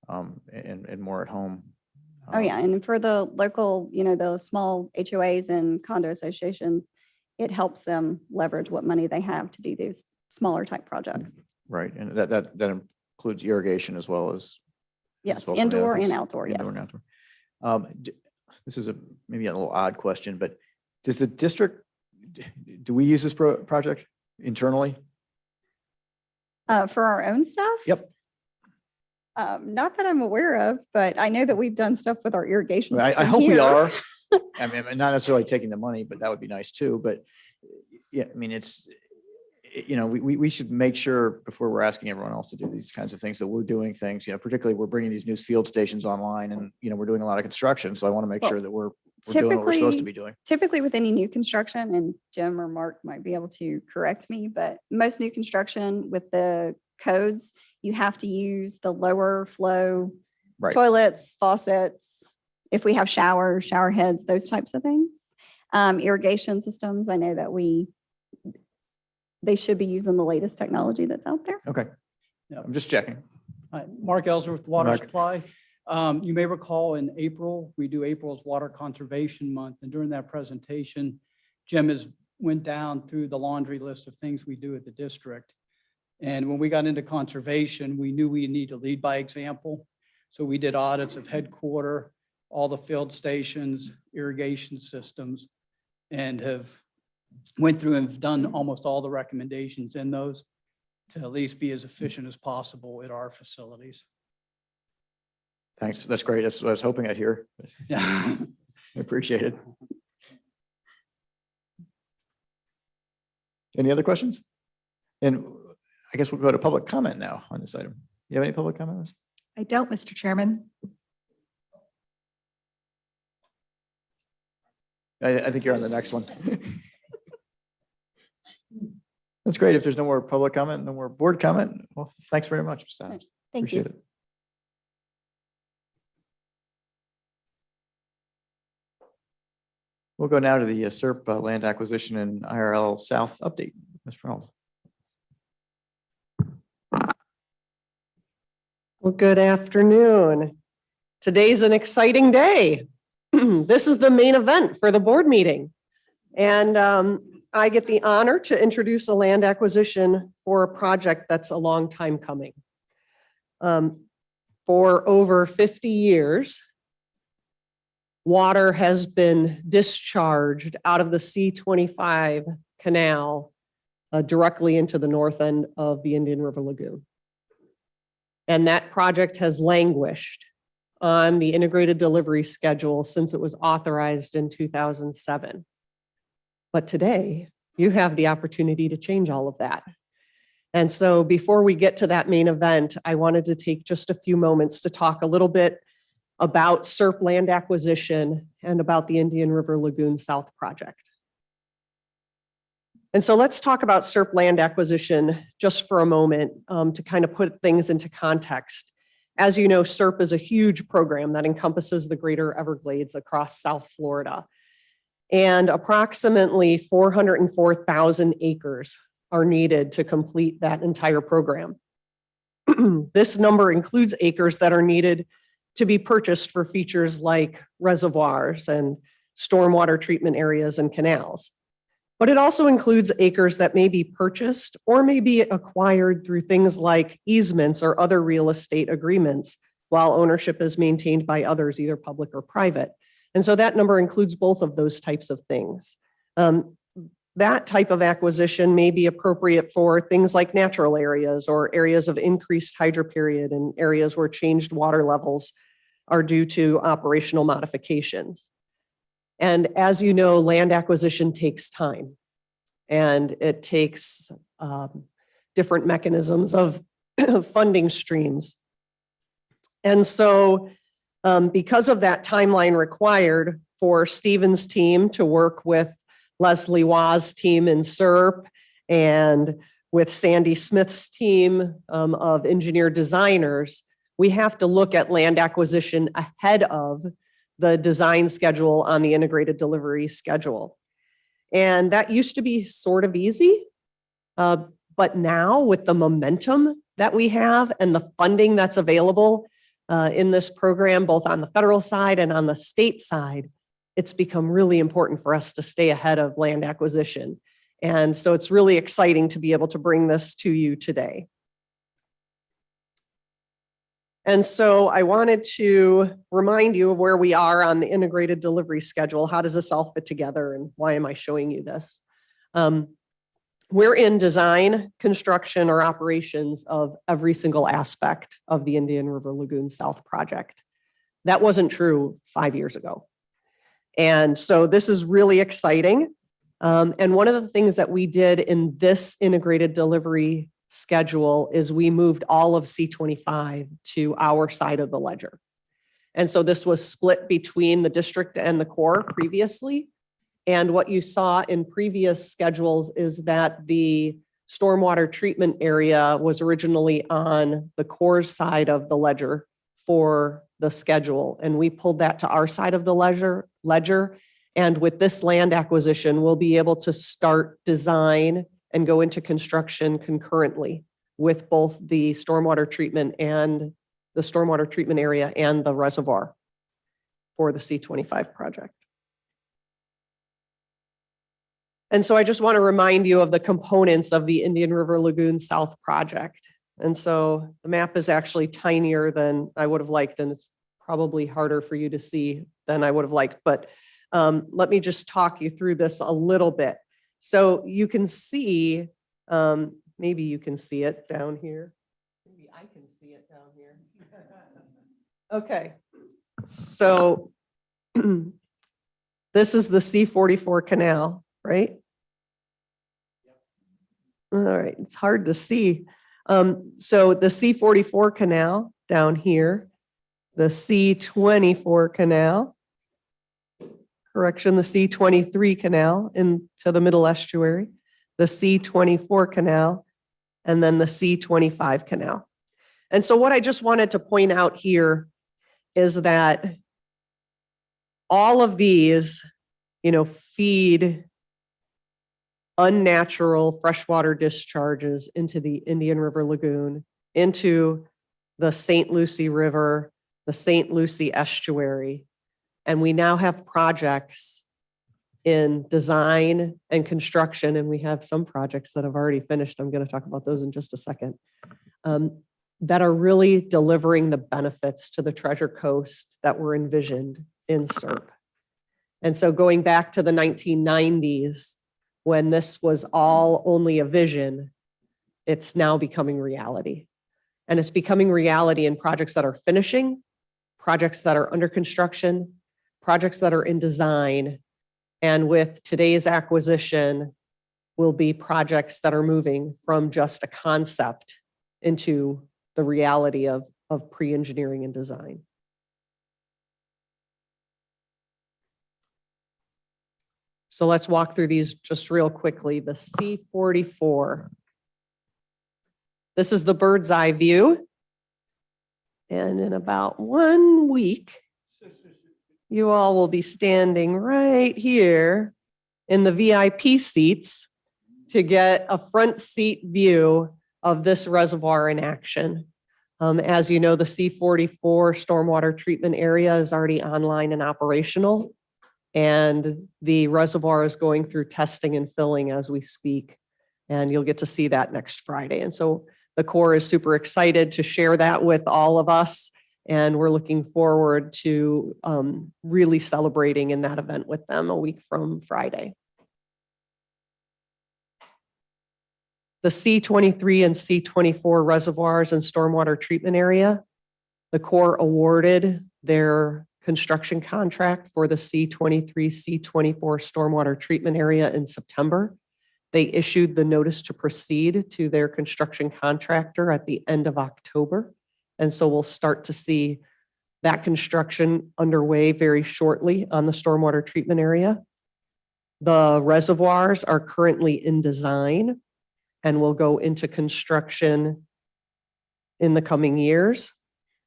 and more at home. Oh, yeah. And for the local, the small HOAs and condo associations, it helps them leverage what money they have to do these smaller type projects. Right. And that includes irrigation as well as. Yes, as well as some of the indoor other things. and outdoor, yes. Indoor and outdoor. This is maybe a little odd question, but does the district, do we use this project internally? For our own stuff? Yep. Not that I'm aware of, but I know that we've done stuff with our irrigation I system hope we here. are. I mean, not necessarily taking the money, but that would be nice too. But yeah, I mean, we should make sure before we're asking everyone else to do these kinds of things that we're doing things, particularly we're bringing these new field stations online and, we're doing a lot of construction. So I want to make sure that we're doing what we're supposed to be doing. Typically with any new construction, and Jim or Mark might be able to correct me, but most new construction with the codes, you have to use the lower flow Right. toilets, faucets, if we have showers, shower heads, those types of things. Irrigation systems, I know that they should be using the latest technology that's out there. Okay. Yeah. I'm just checking. Mark Ellsworth, Water Mark. Supply. You may recall in April, we do April's Water Conservation Month. And during that presentation, Jim went down through the laundry list of things we do at the district. And when we got into conservation, we knew we need to lead by example. So we did audits of headquarter, all the field stations, irrigation systems, and went through and have done almost all the recommendations in those to at least be as efficient as possible at our facilities. Thanks. That's great. That's what I was hoping I'd hear. Yeah. I appreciate it. Any other questions? And I guess we'll go to public comment now on this item. You have any public comments? I don't, Mr. Chairman. I think you're on the next one. That's great. If there's no more public comment, no more board comment, well, thanks very much, Mr. Adams. Thank Appreciate you. it. We'll go now to the SERP land acquisition and IRL South update. Ms. Reynolds. Well, good afternoon. Today's an exciting day. This is the main event for the board meeting. And I get the honor to introduce a land acquisition for a project that's a long time coming. For over 50 years, water has been discharged out of the C-25 canal directly into the north end of the Indian River Lagoon. And that project has languished on the integrated delivery schedule since it was authorized in 2007. But today, you have the opportunity to change all of that. And so before we get to that main event, I wanted to take just a few moments to talk a little bit about SERP land acquisition and about the Indian River Lagoon South project. And so let's talk about SERP land acquisition just for a moment to kind of put things into context. As you know, SERP is a huge program that encompasses the greater Everglades across South Florida. And approximately 404,000 acres are needed to complete that entire program. This number includes acres that are needed to be purchased for features like reservoirs and stormwater treatment areas and canals. But it also includes acres that may be purchased or may be acquired through things like easements or other real estate agreements while ownership is maintained by others, either public or private. And so that number includes both of those types of things. That type of acquisition may be appropriate for things like natural areas or areas of increased hydro period and areas where changed water levels are due to operational modifications. And as you know, land acquisition takes time, and it takes different mechanisms of funding streams. And so because of that timeline required for Stephen's team to work with Leslie Wah's team in SERP and with Sandy Smith's team of engineer designers, we have to look at land acquisition ahead of the design schedule on the integrated delivery schedule. And that used to be sort of easy, but now with the momentum that we have and the funding that's available in this program, both on the federal side and on the state side, it's become really important for us to stay ahead of land acquisition. And so it's really exciting to be able to bring this to you today. And so I wanted to remind you of where we are on the integrated delivery schedule. How does this all fit together, and why am I showing you this? We're in design, construction, or operations of every single aspect of the Indian River Lagoon South project. That wasn't true 5 years ago. And so this is really exciting. And one of the things that we did in this integrated delivery schedule is we moved all of C25 to our side of the ledger. And so this was split between the district and the Corps previously. And what you saw in previous schedules is that the stormwater treatment area was originally on the Corps side of the ledger for the schedule. And we pulled that to our side of the ledger. And with this land acquisition, we'll be able to start design and go into construction concurrently with both the stormwater treatment and the stormwater treatment area and the reservoir for the C25 project. And so I just want to remind you of the components of the Indian River Lagoon South project. And so the map is actually tinier than I would have liked, and it's probably harder for you to see than I would have liked. But let me just talk you through this a little bit. So you can see, maybe you can see it down here. Maybe I can see it down here. Okay. So this is the C44 canal, right? All right, it's hard to see. So the C44 canal down here, the C24 canal, correction, the C23 canal into the middle estuary, the C24 canal, and then the C25 canal. And so what I just wanted to point out here is that all of these, feed unnatural freshwater discharges into the Indian River Lagoon, into the St. Lucie River, the St. Lucie estuary. And we now have projects in design and construction, and we have some projects that have already finished. I'm going to talk about those in just a second, that are really delivering the benefits to the Treasure Coast that were envisioned in SERP. And so going back to the 1990s, when this was all only a vision, it's now becoming reality. And it's becoming reality in projects that are finishing, projects that are under construction, projects that are in design. And with today's acquisition, will be projects that are moving from just a concept into the reality of pre-engineering and design. So let's walk through these just real quickly. The C44. This is the bird's eye view. And in about 1 week, you all will be standing right here in the VIP seats to get a front seat view of this reservoir in action. As you know, the C44 stormwater treatment area is already online and operational, and the reservoir is going through testing and filling as we speak, and you'll get to see that next Friday. And so the Corps is super excited to share that with all of us And we're looking forward to really celebrating in that event with them a week from Friday. The C23 and C24 reservoirs and stormwater treatment area, the Corps awarded their construction contract for the C23, C24 stormwater treatment area in September. They issued the notice to proceed to their construction contractor at the end of October. And so we'll start to see that construction underway very shortly on the stormwater treatment area. The reservoirs are currently in design and will go into construction in the coming years.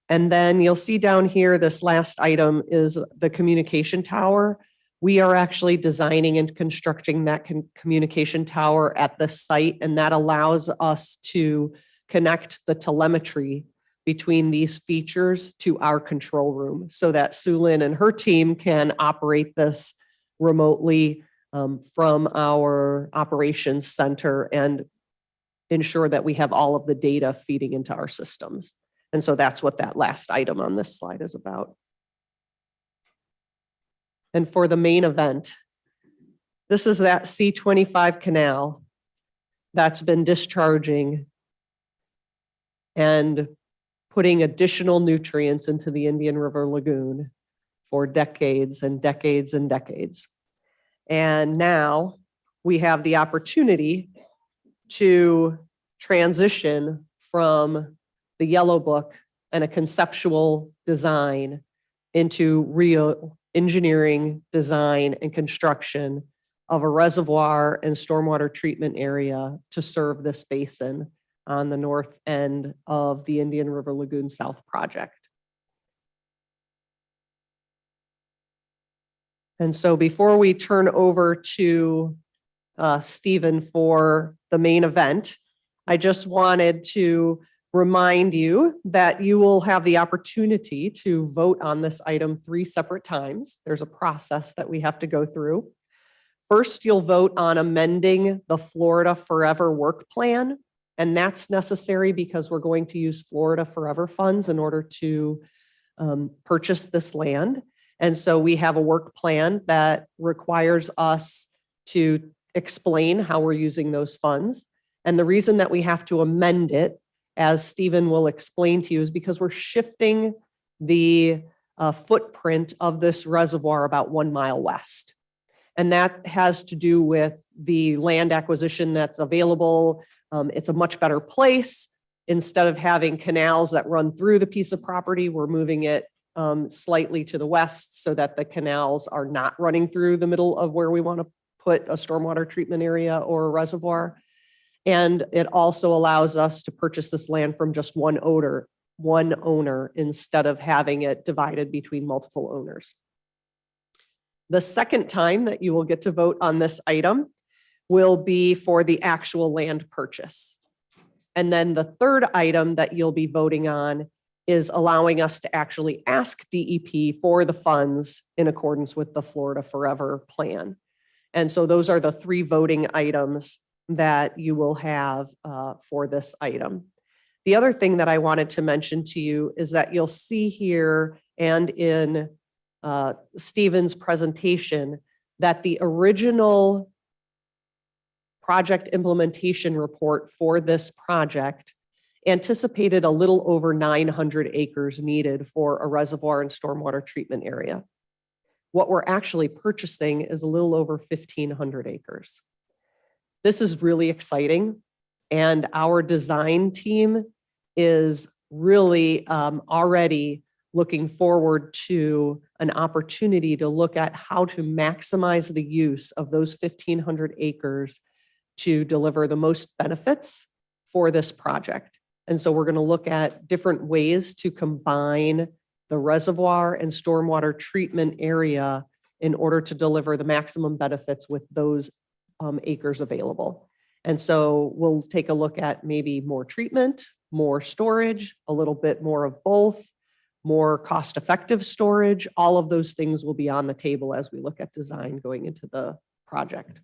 And then you'll see down here, this last item is the communication tower. We are actually designing and constructing that communication tower at the site, and that allows us to connect the telemetry between these features to our control room so that Sulin and her team can operate this remotely from our operations center and ensure that we have all of the data feeding into our systems. And so that's what that last item on this slide is about. And for the main event, this is that C25 canal that's been discharging and putting additional nutrients into the Indian River Lagoon for decades and decades and decades. And now we have the opportunity to transition from the Yellow Book and a conceptual design into real engineering, design, and construction of a reservoir and stormwater treatment area to serve this basin on the north end of the Indian River Lagoon South project. And so before we turn over to Stephen for the main event, I just wanted to remind you that you will have the opportunity to vote on this item 3 separate times. There's a process that we have to go through. First, you'll vote on amending the Florida Forever Work Plan, and that's necessary because we're going to use Florida Forever funds in order to purchase this land. And so we have a work plan that requires us to explain how we're using those funds. And the reason that we have to amend it, as Stephen will explain to you, is because we're shifting the footprint of this reservoir about 1 mile west. And that has to do with the land acquisition that's available. It's a much better place. Instead of having canals that run through the piece of property, we're moving it slightly to the west so that the canals are not running through the middle of where we want to put a stormwater treatment area or a reservoir. And it also allows us to purchase this land from just one owner instead of having it divided between multiple owners. The second time that you will get to vote on this item will be for the actual land purchase. And then the third item that you'll be voting on is allowing us to actually ask DEP for the funds in accordance with the Florida Forever plan. And so those are the 3 voting items that you will have for this item. The other thing that I wanted to mention to you is that you'll see here and in Stephen's presentation that the original project implementation report for this project anticipated a little over 900 acres needed for a reservoir and stormwater treatment area. What we're actually purchasing is a little over 1,500 acres. This is really exciting, and our design team is really already looking forward to an opportunity to look at how to maximize the use of those 1,500 acres to deliver the most benefits for this project. And so we're going to look at different ways to combine the reservoir and stormwater treatment area in order to deliver the maximum benefits with those acres available. And so we'll take a look at maybe more treatment, more storage, a little bit more of both, more cost-effective storage. All of those things will be on the table as we look at design going into the project.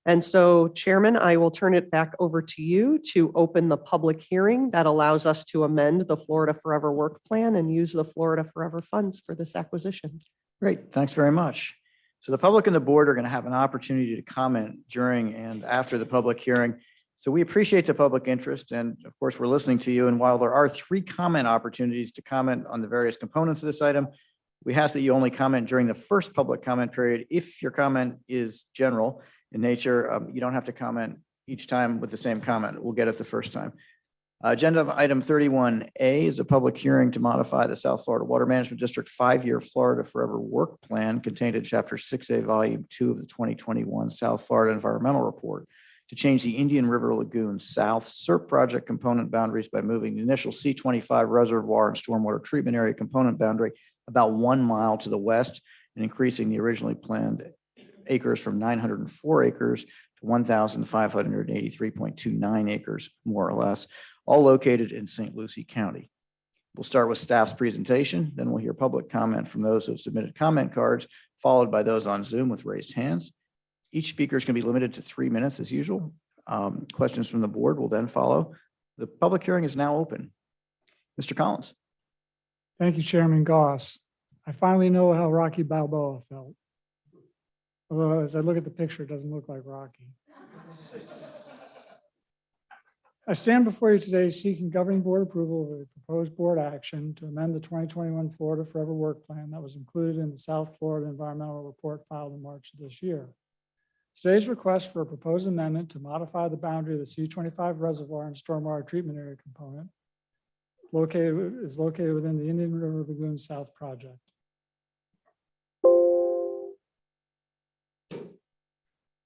And so Chairman, I will turn it back over to you to open the public hearing that allows us to amend the Florida Forever Work Plan and use the Florida Forever funds for this acquisition. Great, thanks very much. So the public and the board are going to have an opportunity to comment during and after the public hearing. So we appreciate the public interest, and of course, we're listening to you. And while there are 3 comment opportunities to comment on the various components of this item, we ask that you only comment during the first public comment period. If your comment is general in nature, you don't have to comment each time with the same comment. We'll get it the first time. Agenda item 31A is a public hearing to modify the South Florida Water Management District 5-year Florida Forever Work Plan contained in Chapter 6A, Volume 2 of the 2021 South Florida Environmental Report to change the Indian River Lagoon South SERP project component boundaries by moving the initial C25 reservoir and stormwater treatment area component boundary about 1 mile to the west and increasing the originally planned acres from 904 acres to 1,583.29 acres, more or less, all located in St. Lucie County. We'll start with staff's presentation, then we'll hear public comment from those who have submitted comment cards, followed by those on Zoom with raised hands. Each speaker is going to be limited to 3 minutes as usual. Questions from the board will then follow. The public hearing is now open. Mr. Collins. Thank you, Chairman Goss. I finally know how Rocky Balboa felt. Although as I look at the picture, it doesn't look like Rocky. I stand before you today seeking governing board approval of a proposed board action to amend the 2021 Florida Forever Work Plan that was included in the South Florida Environmental Report filed in March of this year. Today's request for a proposed amendment to modify the boundary of the C25 reservoir and stormwater treatment area component is located within the Indian River Lagoon South project.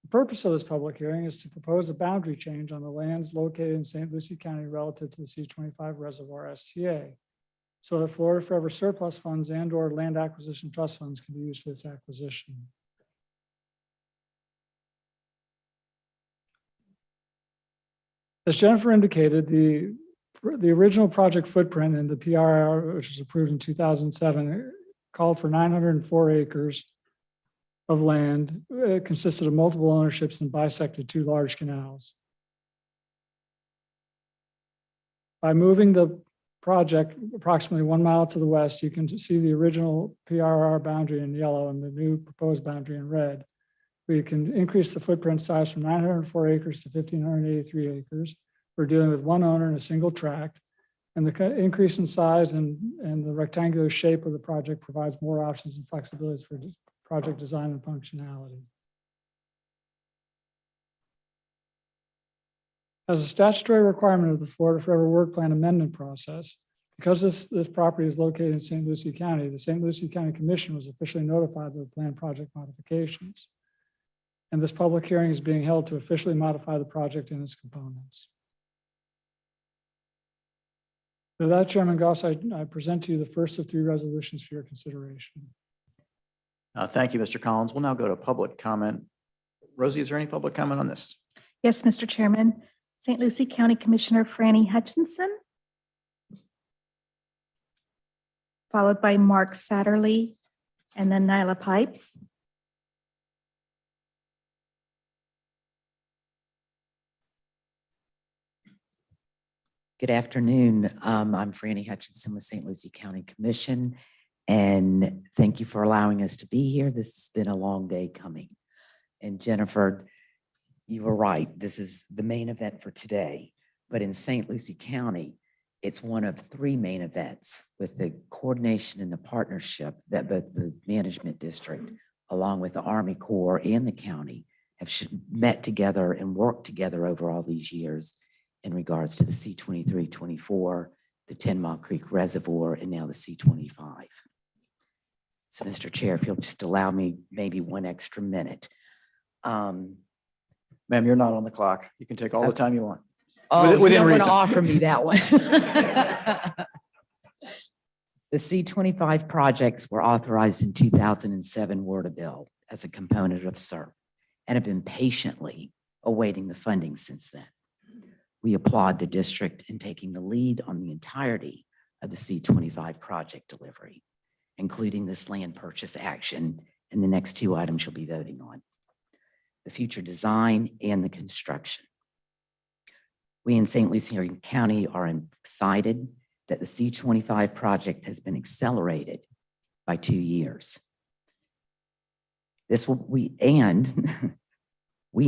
The purpose of this public hearing is to propose a boundary change on the lands located in St. Lucie County relative to the C25 reservoir SCA, so that Florida Forever surplus funds and/or land acquisition trust funds can be used for this acquisition. As Jennifer indicated, the original project footprint in the PRR, which was approved in 2007, called for 904 acres of land. It consisted of multiple ownerships and bisected 2 large canals. By moving the project approximately 1 mile to the west, you can see the original PRR boundary in yellow and the new proposed boundary in red. We can increase the footprint size from 904 acres to 1,583 acres. We're dealing with 1 owner and a single tract. And the increase in size and the rectangular shape of the project provides more options and flexibilities for project design and functionality. As a statutory requirement of the Florida Forever Work Plan amendment process, because this property is located in St. Lucie County, the St. Lucie County Commission was officially notified of the planned project modifications. And this public hearing is being held to officially modify the project and its components. With that, Chairman Goss, I present to you the first of 3 resolutions for your consideration. Thank you, Mr. Collins. We'll now go to public comment. Rosie, is there any public comment on this? Yes, Mr. Chairman. St. Lucie County Commissioner Franny Hutchinson, followed by Mark Satterlee, and then Nyla Pipes. Good afternoon. I'm Franny Hutchinson with St. Lucie County Commission, and thank you for allowing us to be here. This has been a long day coming. And Jennifer, you were right. This is the main event for today. But in St. Lucie County, it's one of 3 main events with the coordination and the partnership that both the management district, along with the Army Corps and the county, have met together and worked together over all these years in regards to the C23-24, the 10 Mile Creek Reservoir, and now the C25. So, Mr. Chair, if you'll just allow me maybe 1 extra minute. Ma'am, you're not on the clock. You can take all the time you want. Oh, Within you don't want reason. to offer me that one. The C25 projects were authorized in 2007 Word of Bill as a component of SERP and have been patiently awaiting the funding since then. We applaud the district in taking the lead on the entirety of the C25 project delivery, including this land purchase action and the next 2 items you'll be voting on. the future design, and the construction. We in St. Lucie County are excited that the C-25 project has been accelerated by 2 years. We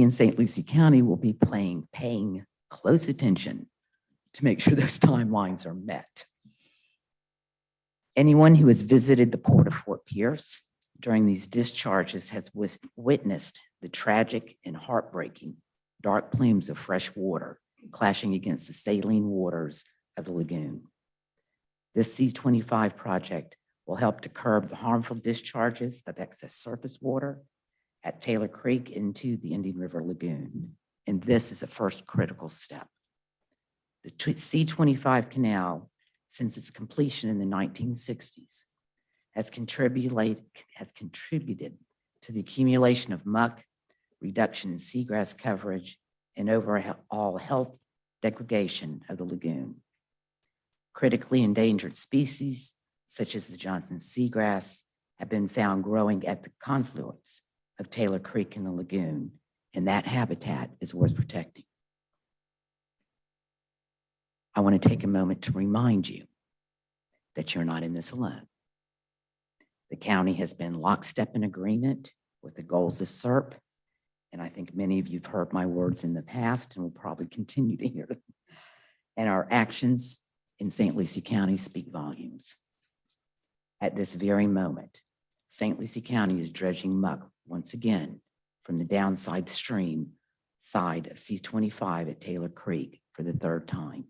in St. Lucie County will be paying close attention to make sure those timelines are met. Anyone who has visited the Port of Fort Pierce during these discharges has witnessed the tragic and heartbreaking dark plumes of fresh water clashing against the saline waters of the lagoon. This C-25 project will help to curb the harmful discharges of excess surface water at Taylor Creek into the Indian River Lagoon. And this is a first critical step. The C-25 canal, since its completion in the 1960s, has contributed to the accumulation of muck, reduction in seagrass coverage, and overall health degradation of the lagoon. Critically endangered species, such as the Johnson seagrass, have been found growing at the confluence of Taylor Creek and the lagoon, and that habitat is worth protecting. I want to take a moment to remind you that you're not in this alone. The county has been lockstep in agreement with the goals of SERP, and I think many of you have heard my words in the past and will probably continue to hear them. And our actions in St. Lucie County speak volumes. At this very moment, St. Lucie County is dredging muck once again from the downside stream side of C-25 at Taylor Creek for the 3rd time.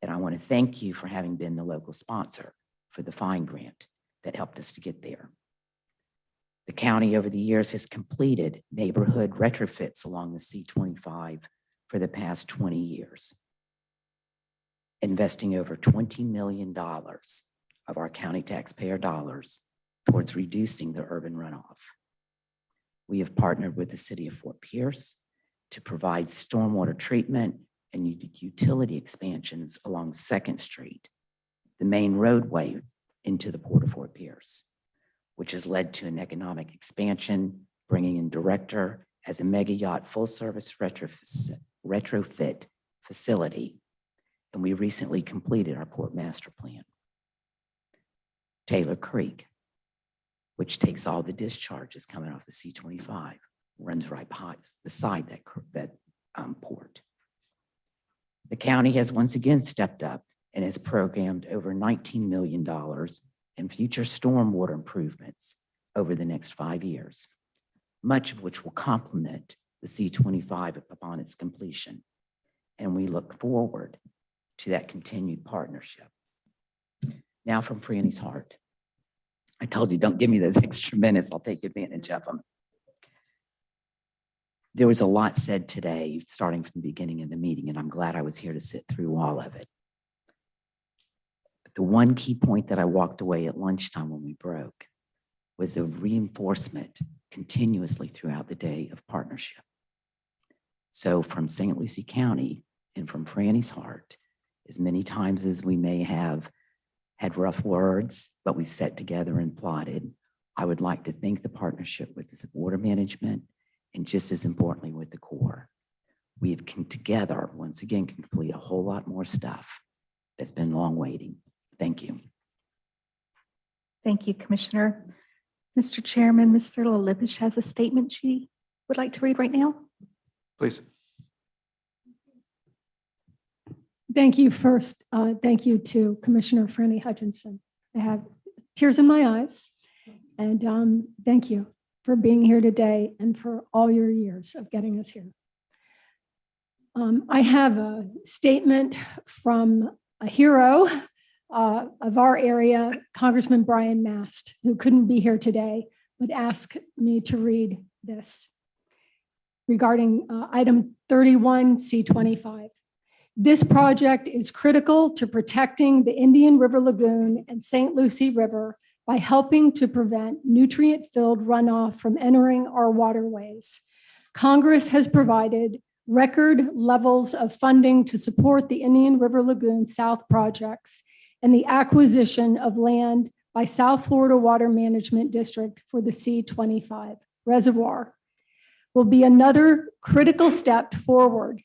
And I want to thank you for having been the local sponsor for the fine grant that helped us to get there. The county over the years has completed neighborhood retrofits along the C-25 for the past 20 years, investing over $20 million of our county taxpayer dollars towards reducing the urban runoff. We have partnered with the city of Fort Pierce to provide stormwater treatment and utility expansions along 2nd Street, the main roadway into the Port of Fort Pierce, which has led to an economic expansion, bringing in Director as a mega yacht full-service retrofit facility. And we recently completed our port master plan. Taylor Creek, which takes all the discharges coming off the C-25, runs right beside that port. The county has once again stepped up and has programmed over $19 million in future stormwater improvements over the next 5 years, much of which will complement the C-25 upon its completion. And we look forward to that continued partnership. Now from Franny's heart. I told you, don't give me those extra minutes. I'll take advantage of them. There was a lot said today, starting from the beginning of the meeting, and I'm glad I was here to sit through all of it. The one key point that I walked away at lunchtime when we broke was the reinforcement continuously throughout the day of partnership. So from St. Lucie County and from Franny's heart, as many times as we may have had rough words, but we've sat together and plotted, I would like to thank the partnership with the water management and just as importantly with the Corps. We have come together once again can complete a whole lot more stuff that's been long waiting. Thank you. Thank you, Commissioner. Mr. Chairman, Ms. Thurlow Lippish has a statement she would like to read right now. Please. Thank you first. Thank you to Commissioner Franny Hutchinson. I have tears in my eyes. And thank you for being here today and for all your years of getting us here. I have a statement from a hero of our area, Congressman Brian Mast, who couldn't be here today, but asked me to read this regarding item 31C25. This project is critical to protecting the Indian River Lagoon and St. Lucie River by helping to prevent nutrient-filled runoff from entering our waterways. Congress has provided record levels of funding to support the Indian River Lagoon South projects and the acquisition of land by South Florida Water Management District for the C-25 reservoir. will be another critical step forward.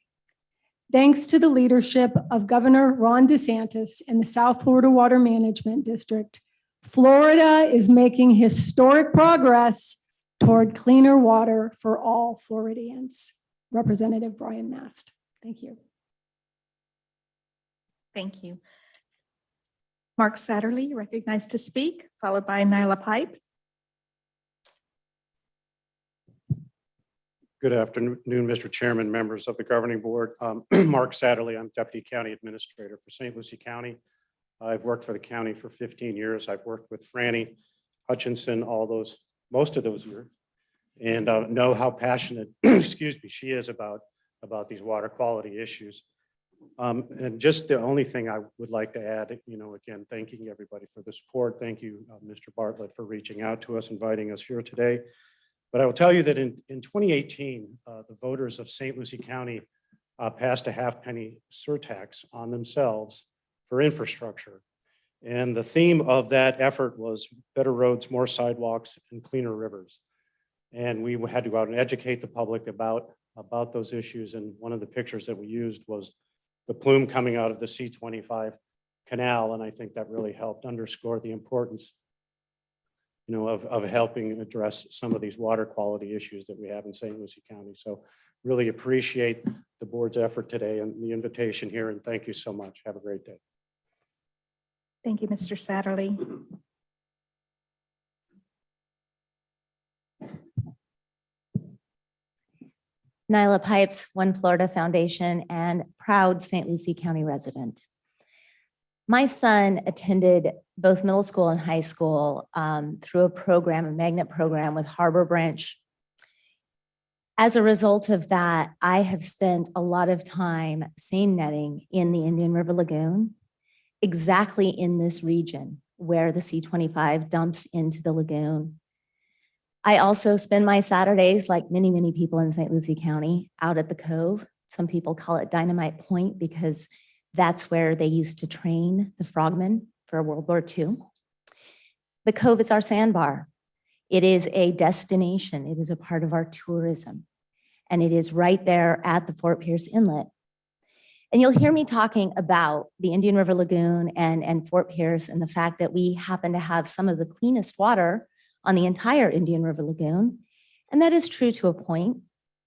Thanks to the leadership of Governor Ron DeSantis in the South Florida Water Management District, Florida is making historic progress toward cleaner water for all Floridians. Representative Brian Mast. Thank you. Thank you. Mark Satterlee, you're recognized to speak, followed by Nyla Pipes. Good afternoon, Mr. Chairman, members of the governing board. Mark Satterlee, I'm Deputy County Administrator for St. Lucie County. I've worked for the county for 15 years. I've worked with Franny Hutchinson most of those years, and know how passionate, excuse me, she is about these water quality issues. And just the only thing I would like to add, again, thanking everybody for the support. Thank you, Mr. Bartlett, for reaching out to us, inviting us here today. But I will tell you that in 2018, the voters of St. Lucie County passed a half-penny surtax on themselves for infrastructure. And the theme of that effort was better roads, more sidewalks, and cleaner rivers. And we had to go out and educate the public about those issues. And one of the pictures that we used was the plume coming out of the C-25 canal. And I think that really helped underscore the importance, of helping address some of these water quality issues that we have in St. Lucie County. So really appreciate the board's effort today and the invitation here. And thank you so much. Have a great day. Thank you, Mr. Satterlee. Nyla Pipes, One Florida Foundation, and proud St. Lucie County resident. My son attended both middle school and high school through a magnet program with Harbor Branch. As a result of that, I have spent a lot of time seine netting in the Indian River Lagoon, exactly in this region where the C-25 dumps into the lagoon. I also spend my Saturdays, like many, many people in St. Lucie County, out at the Cove. Some people call it Dynamite Point because that's where they used to train the frogmen for World War II. The Cove is our sandbar. It is a destination. It is a part of our tourism. And it is right there at the Fort Pierce Inlet. And you'll hear me talking about the Indian River Lagoon and Fort Pierce and the fact that we happen to have some of the cleanest water on the entire Indian River Lagoon. And that is true to a point,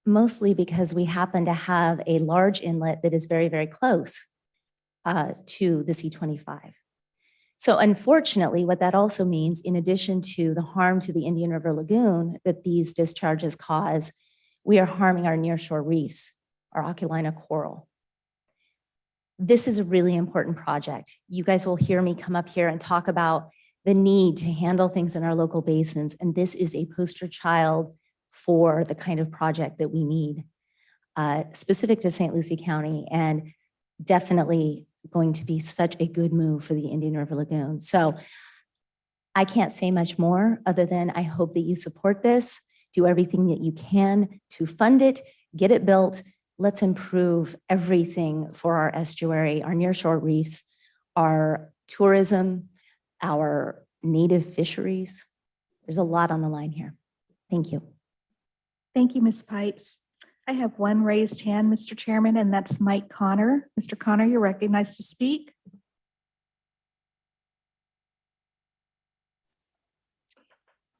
mostly because we happen to have a large inlet that is very, very close to the C-25. So unfortunately, what that also means, in addition to the harm to the Indian River Lagoon that these discharges cause, we are harming our nearshore reefs, our Oculina coral. This is a really important project. You guys will hear me come up here and talk about the need to handle things in our local basins. And this is a poster child for the kind of project that we need, specific to St. Lucie County, and definitely going to be such a good move for the Indian River Lagoon. So I can't say much more other than I hope that you support this, do everything that you can to fund it, get it built. Let's improve everything for our estuary, our nearshore reefs, our tourism, our native fisheries. There's a lot on the line here. Thank you. Thank you, Ms. Pipes. I have one raised hand, Mr. Chairman, and that's Mike Connor. Mr. Connor, you're recognized to speak.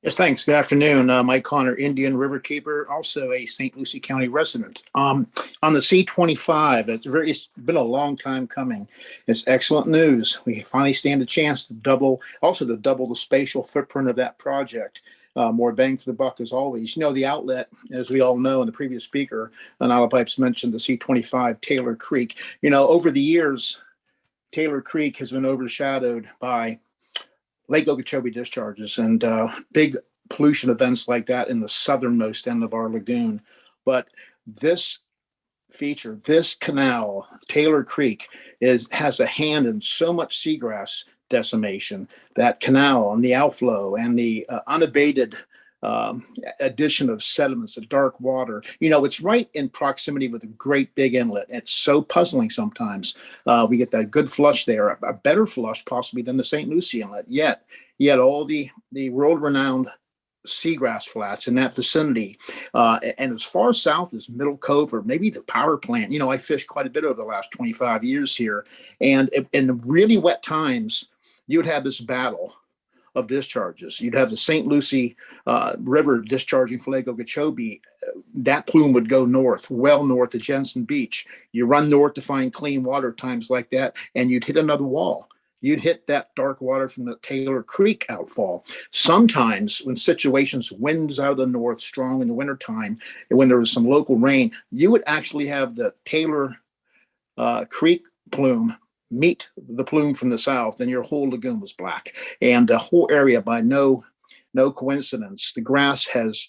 Yes, thanks. Good afternoon. Mike Connor, Indian River Keeper, also a St. Lucie County resident. On the C-25, it's been a long time coming. It's excellent news. We finally stand a chance to double the spatial footprint of that project. More bang for the buck as always. The outlet, as we all know, and the previous speaker, Nyla Pipes mentioned the C-25 Taylor Creek. Over the years, Taylor Creek has been overshadowed by Lake Okeechobee discharges and big pollution events like that in the southernmost end of our lagoon. But this feature, this canal, Taylor Creek, has a hand in so much seagrass decimation. That canal and the outflow and the unabated addition of sediments, of dark water. It's right in proximity with a great big inlet. It's so puzzling sometimes. We get that good flush there, a better flush possibly than the St. Lucie Inlet. Yet all the world-renowned seagrass flats in that vicinity. And as far south as Middle Cove or maybe the power plant, I fished quite a bit over the last 25 years here. And in the really wet times, you would have this battle of discharges. You'd have the St. Lucie River discharging from Lake Okeechobee. That plume would go north, well north of Jensen Beach. You run north to find clean water times like that, and you'd hit another wall. You'd hit that dark water from the Taylor Creek outfall. Sometimes when situations, winds out of the north strong in the wintertime, and when there was some local rain, you would actually have the Taylor Creek plume meet the plume from the south, and your whole lagoon was black. And the whole area, by no coincidence, the grass has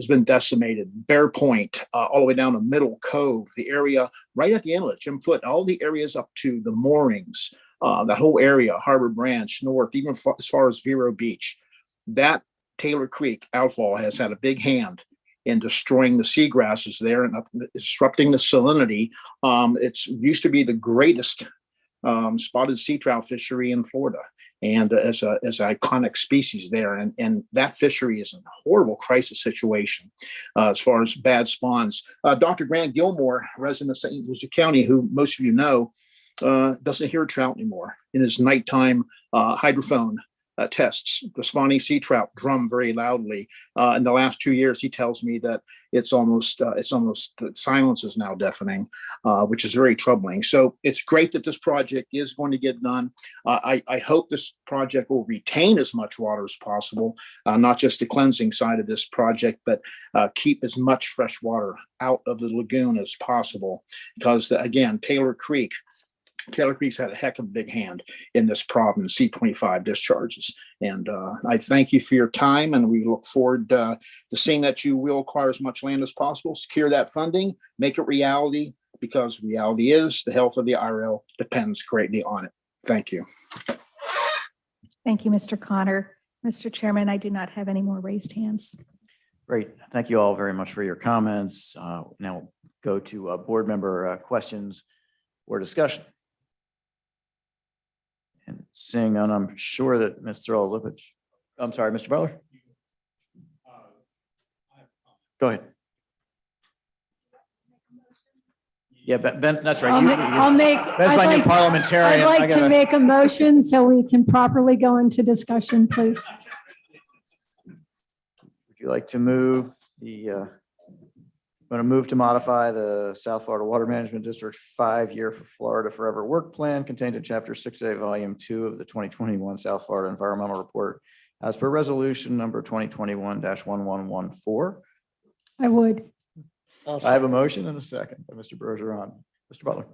been decimated. Bear Point, all the way down to Middle Cove, the area right at the inlet, Jim Foote, all the areas up to the moorings, that whole area, Harbor Branch, north, even as far as Vero Beach. That Taylor Creek outfall has had a big hand in destroying the seagrasses there and disrupting the salinity. It's used to be the greatest spotted sea trout fishery in Florida, and as an iconic species there. And that fishery is in a horrible crisis situation as far as bad spawns. Dr. Grant Gilmore, resident of St. Lucie County, who most of you know, doesn't hear trout anymore. In his nighttime hydrophone tests, the spawning sea trout drum very loudly. In the last 2 years, he tells me that it's almost the silence is now deafening, which is very troubling. So it's great that this project is going to get done. I hope this project will retain as much water as possible, not just the cleansing side of this project, but keep as much fresh water out of the lagoon as possible. Because again, Taylor Creek's had a heck of a big hand in this problem, C-25 discharges. And I thank you for your time, and we look forward to seeing that you will acquire as much land as possible, secure that funding, make it reality, because reality is the health of the IRL depends greatly on it. Thank you. Thank you, Mr. Connor. Mr. Chairman, I do not have any more raised hands. Great. Thank you all very much for your comments. Now we'll go to board member questions or discussion. And seeing none, I'm sure that Mr. Lipich, I'm sorry, Mr. Butler. Go ahead. Yeah, Ben, that's right. I'll make. That's my new parliamentarian. I'd like to make a motion so we can properly go into discussion, please. Would you like to move I'm going to move to modify the South Florida Water Management District 5-year for Florida Forever Work Plan contained in Chapter 6A, Volume 2 of the 2021 South Florida Environmental Report as per resolution number 2021-1114. I would. I have a motion and a second by Mr. Bergeron. Mr. Butler.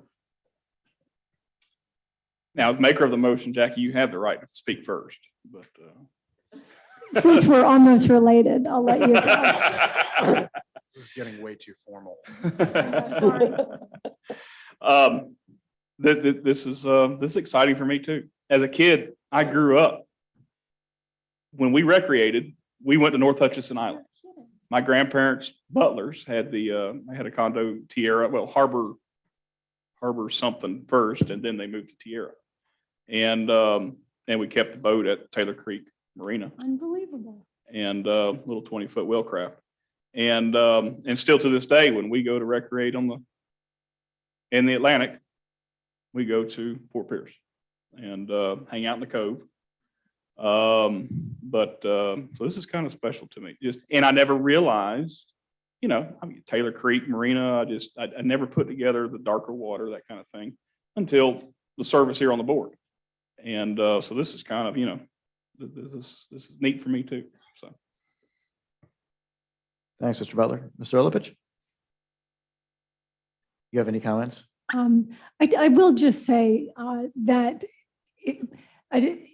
Now, as maker of the motion, Jackie, you have the right to speak first, but Since we're almost related, I'll let you go. This is getting way too formal. This is exciting for me too. As a kid, I grew up. When we recreated, we went to North Hutchinson Island. My grandparents, Butlers, had a condo Tierra, well, Harbor something first, and then they moved to Tierra, and we kept the boat at Taylor Creek Marina. Unbelievable. And little 20-foot wheelcraft. And still to this day, when we go to recreate in the Atlantic, we go to Fort Pierce and hang out in the cove. So this is kind of special to me. And I never realized, Taylor Creek Marina. I never put together the darker water, that kind of thing, until the service here on the board. And so this is kind of, this is neat for me too. So. Thanks, Mr. Butler. Mr. Lipich? You have any comments? I will just say that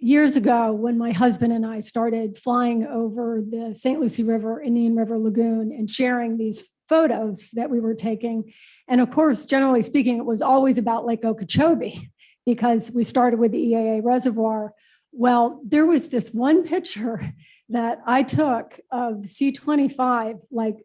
years ago, when my husband and I started flying over the St. Lucie River, Indian River Lagoon, and sharing these photos that we were taking, and of course, generally speaking, it was always about Lake Okeechobee because we started with the EAA reservoir. Well, there was this one picture that I took of C-25, like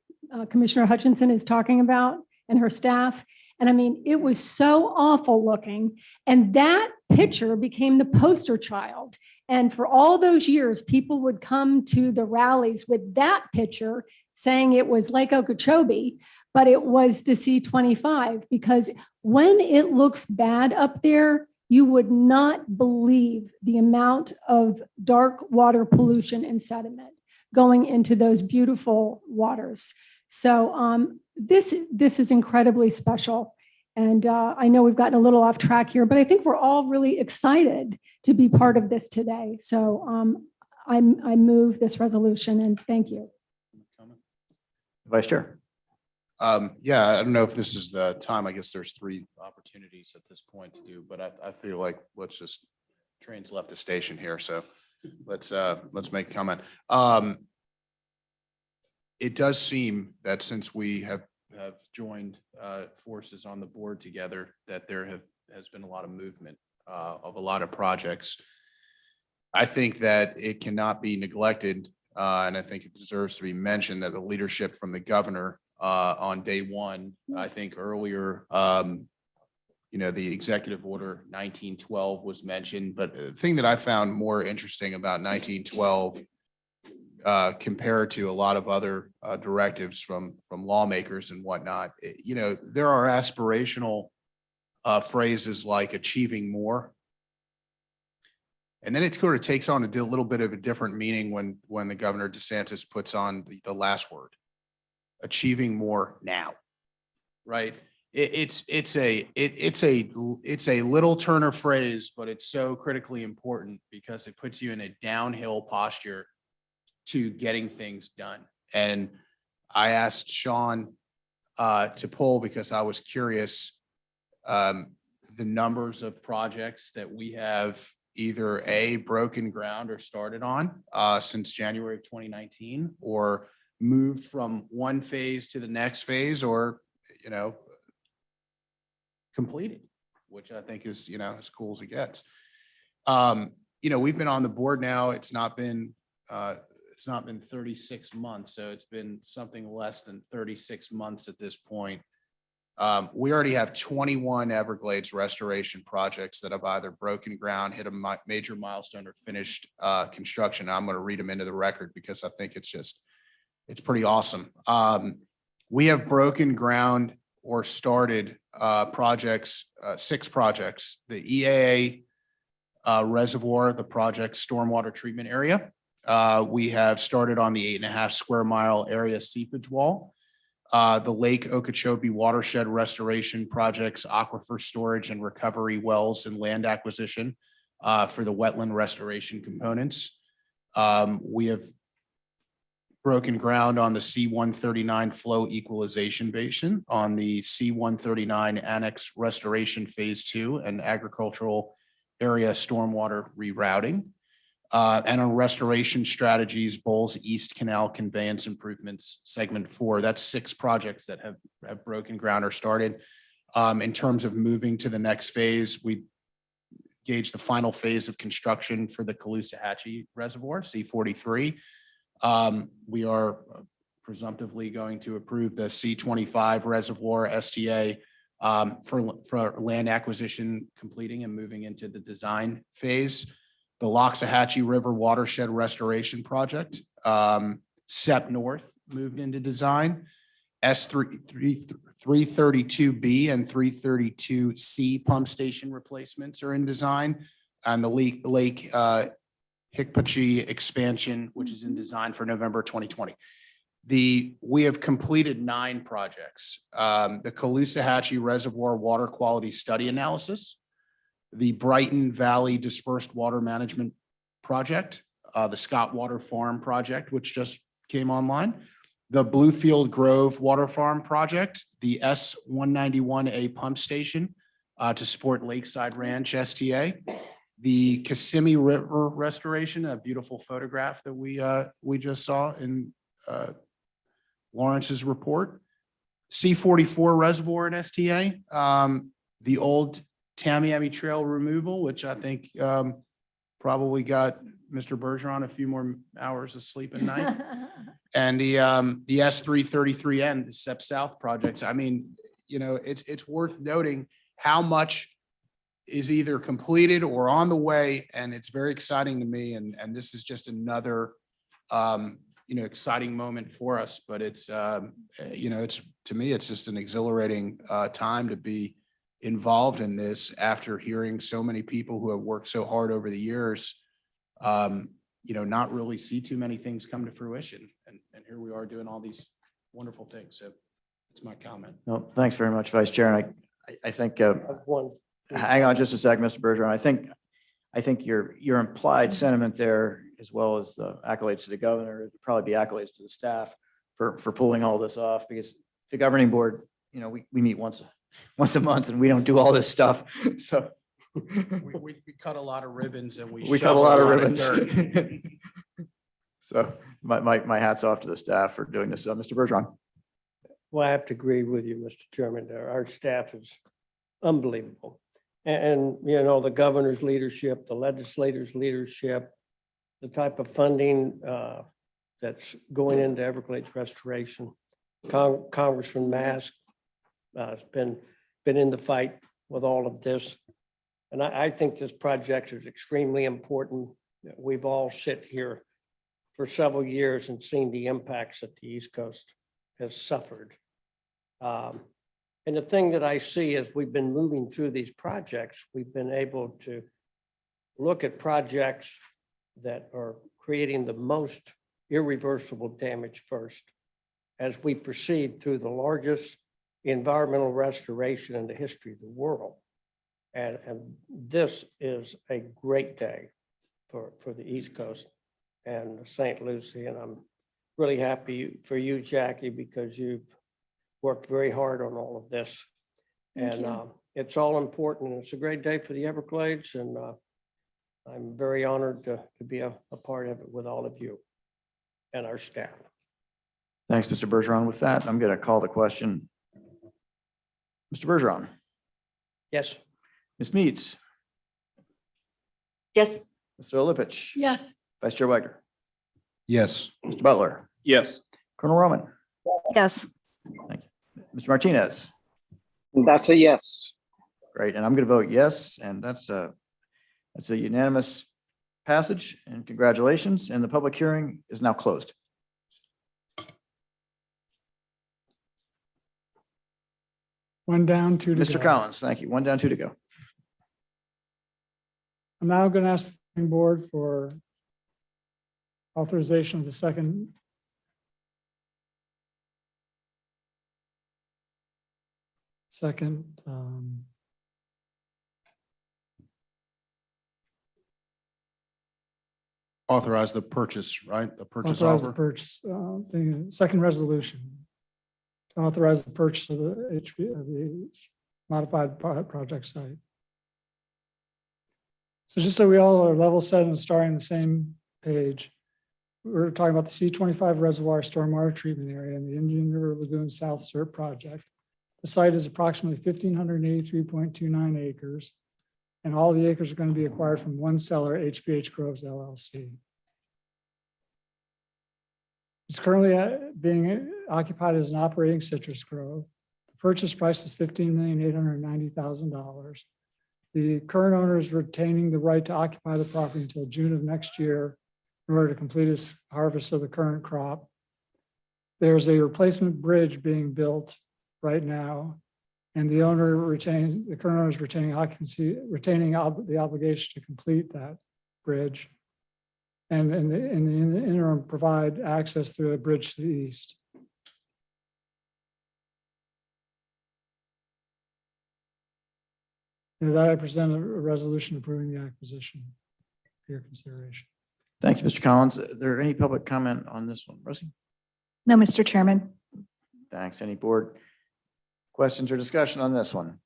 Commissioner Hutchinson is talking about, and her staff. And I mean, it was so awful looking. And that picture became the poster child. And for all those years, people would come to the rallies with that picture saying it was Lake Okeechobee, but it was the C-25, because when it looks bad up there, you would not believe the amount of dark water pollution and sediment going into those beautiful waters. So this is incredibly special. And I know we've gotten a little off track here, but I think we're all really excited to be part of this today. So I move this resolution and thank you. Vice Chair. Yeah, I don't know if this is the time. I guess there's 3 opportunities at this point to do, but I feel like let's just, train's left the station here, so let's make a comment. It does seem that since we have joined forces on the board together, that there has been a lot of movement of a lot of projects. I think that it cannot be neglected, and I think it deserves to be mentioned that the leadership from the governor on day one, I think earlier, the executive order 1912 was mentioned, but the thing that I found more interesting about 1912 compared to a lot of other directives from lawmakers and whatnot, there are aspirational phrases like achieving more. And then it sort of takes on a little bit of a different meaning when the Governor DeSantis puts on the last word, achieving more now, right? It's a little turn of phrase, but it's so critically important because it puts you in a downhill posture to getting things done. And I asked Sean to pull because I was curious the numbers of projects that we have either broken ground or started on since January of 2019, or moved from one phase to the next phase, or completed, which I think is as cool as it gets. We've been on the board now. It's not been 36 months, so it's been something less than 36 months at this point. We already have 21 Everglades restoration projects that have either broken ground, hit a major milestone, or finished construction. I'm going to read them into the record because I think it's pretty awesome. We have broken ground or started projects, 6 projects: the EAA reservoir, the project stormwater treatment area. We have started on the 8.5 square mile area seepage wall. The Lake Okeechobee watershed restoration projects, aquifer storage and recovery wells, and land acquisition for the wetland restoration components. We have broken ground on the C-139 flow equalization basin, on the C-139 annex restoration phase 2 and agricultural area stormwater rerouting. And on restoration strategies, Bowles East Canal conveyance improvements, segment 4. That's 6 projects that have broken ground or started. In terms of moving to the next phase, we gauged the final phase of construction for the Caloosahatchee Reservoir, C-43. We are presumptively going to approve the C-25 Reservoir STA for land acquisition completing and moving into the design phase. The Loxahatchee River Watershed Restoration Project, SEP North, moved into design. S332B and 332C pump station replacements are in design. And the Lake Hickpachee expansion, which is in design for November 2020. We have completed 9 projects. The Caloosahatchee Reservoir Water Quality Study Analysis, the Brighton Valley Dispersed Water Management Project, the Scott Water Farm Project, which just came online, the Bluefield Grove Water Farm Project, the S-191A pump station to support Lakeside Ranch STA, the Kissimmee River restoration, a beautiful photograph that we just saw in Lawrence's report, C-44 Reservoir and STA, the old Tamiami Trail removal, which I think probably got Mr. Bergeron a few more hours of sleep at night, and the S-333N, the SEP South projects. I mean, it's worth noting how much is either completed or on the way, and it's very exciting to me. And this is just another, exciting moment for us. But it's, it's, to me, it's just an exhilarating time to be involved in this after hearing so many people who have worked so hard over the years, not really see too many things come to fruition. And here we are doing all these wonderful things. So that's my comment. No, thanks very much, Vice Chair. And I think, One. hang on just a sec, Mr. Bergeron. I think your implied sentiment there, as well as the accolades to the governor, would probably be accolades to the staff for pulling all this off, because the governing board, we meet once a month and we don't do all this stuff. So We cut a lot of ribbons and we cut a lot of ribbons. dirt. So my hat's off to the staff for doing this. Mr. Bergeron. Well, I have to agree with you, Mr. Chairman. Our staff is unbelievable. And, the governor's leadership, the legislators' leadership, the type of funding that's going into Everglades restoration. Congressman Mask has been in the fight with all of this. And I think this project is extremely important. We've all sit here for several years and seen the impacts that the East Coast has suffered. And the thing that I see as we've been moving through these projects, we've been able to look at projects that are creating the most irreversible damage first as we proceed through the largest environmental restoration in the history of the world. And this is a great day for the East Coast and St. Lucie. And I'm really happy for you, Jackie, because you've worked very hard on all of this. And it's all important. And it's a great day for the Everglades. And I'm very honored to be a part of it with all of you and our staff. Thanks, Mr. Bergeron. With that, I'm going to call the question. Mr. Bergeron. Yes. Ms. Meads. Yes. Mr. Lipich. Yes. Vice Chair Wagner. Yes. Mr. Butler. Yes. Colonel Roman. Yes. Thank you. Mr. Martinez. That's a yes. Great. And I'm going to vote yes. And that's a unanimous passage, and congratulations. And the public hearing is now closed. One down, two to Mr. go. Collins, thank you. One down, two to go. I'm now going to ask the planning board for authorization of the second Authorize the purchase, right? The purchase authorize the offer. purchase, the second resolution. To authorize the purchase of the of the modified project site. So just so we all are level set and starting on the same page, we're talking about the C-25 Reservoir Stormwater Treatment Area in the Indian River Lagoon South SERP project. The site is approximately 1,583.29 acres, and all the acres are going to be acquired from one seller, HBH Groves LLC. It's currently being occupied as an operating citrus grove. The purchase price is $15,890,000. The current owner is retaining the right to occupy the property until June of next year in order to complete his harvest of the current crop. There's a replacement bridge being built right now, and the current owner is retaining occupancy, the obligation to complete that bridge. And in the interim, provide access through a bridge to the east. And that I present a resolution approving the acquisition for your consideration. Thank you, Mr. Collins. Is there any public comment on this one? Rosie? No, Mr. Chairman. Thanks. Any board questions or discussion on this one?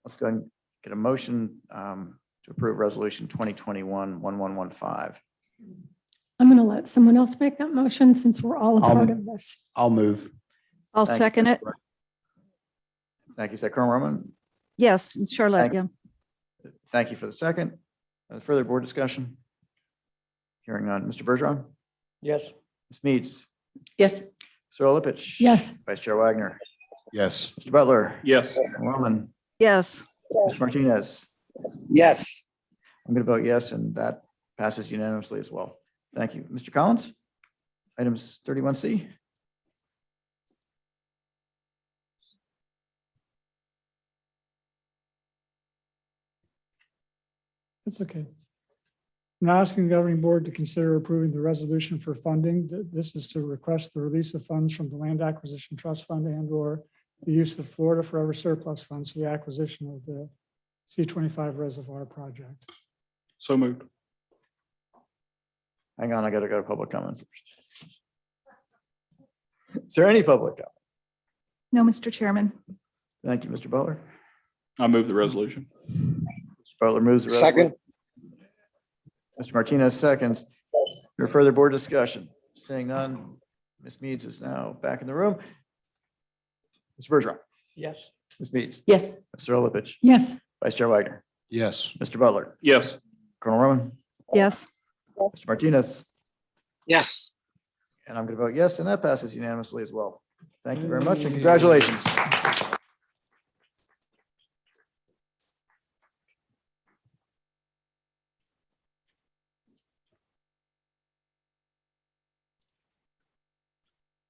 Let's go ahead and get a motion to approve resolution 2021-1115. I'm going to let someone else make that motion since we're all a part of this. I'll move. I'll Thank you. second it. Thank you. Is that Colonel Roman? Yes, Charlotte, yeah. Thank you for the second. Further board discussion? Hearing none. Mr. Bergeron? Yes. Ms. Meads? Yes. Sir Lipich? Yes. Vice Chair Wagner? Yes. Mr. Butler? Yes. Roman? Yes. Mr. Martinez. Yes. I'm going to vote yes, and that passes unanimously as well. Thank you. Mr. Collins, items 31C. That's okay. I'm asking the governing board to consider approving the resolution for funding. This is to request the release of funds from the Land Acquisition Trust Fund and/or the use of Florida Forever surplus funds for the acquisition of the C-25 reservoir project. So moved. Hang on, I got to go to public comment first. Is there any public comment? No, Mr. Chairman. Thank you, Mr. Butler. I move the resolution. Mr. Butler moves the Second. resolution. Mr. Martinez seconds. No further board discussion. Seeing none, Ms. Meads is now back in the room. Mr. Bergeron. Yes. Ms. Meads. Yes. Mr. Olovich. Yes. Vice Chair Wagner. Yes. Mr. Butler. Yes. Colonel Roman. Yes. Mr. Martinez. Yes. And I'm going to vote yes, and that passes unanimously as well. Thank you very much and congratulations.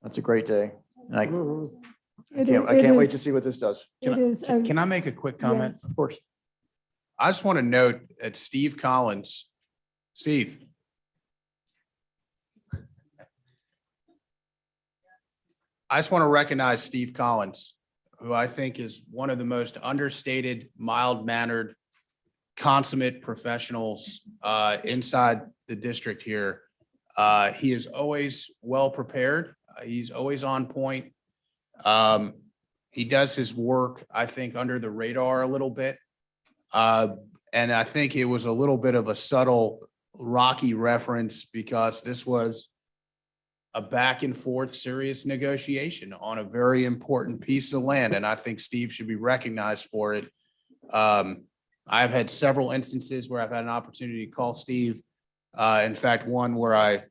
That's a great day. And I can't wait to see what this does. It is. Can I make a quick comment? Yes. Of course. I just want to note that Steve Collins, Steve. I just want to recognize Steve Collins, who I think is one of the most understated, mild-mannered, consummate professionals inside the district here. He is always well-prepared. He's always on point. He does his work, I think, under the radar a little bit. And I think it was a little bit of a subtle Rocky reference because this was a back and forth serious negotiation on a very important piece of land. And I think Steve should be recognized for it. I've had several instances where I've had an opportunity to call Steve. In fact, one where I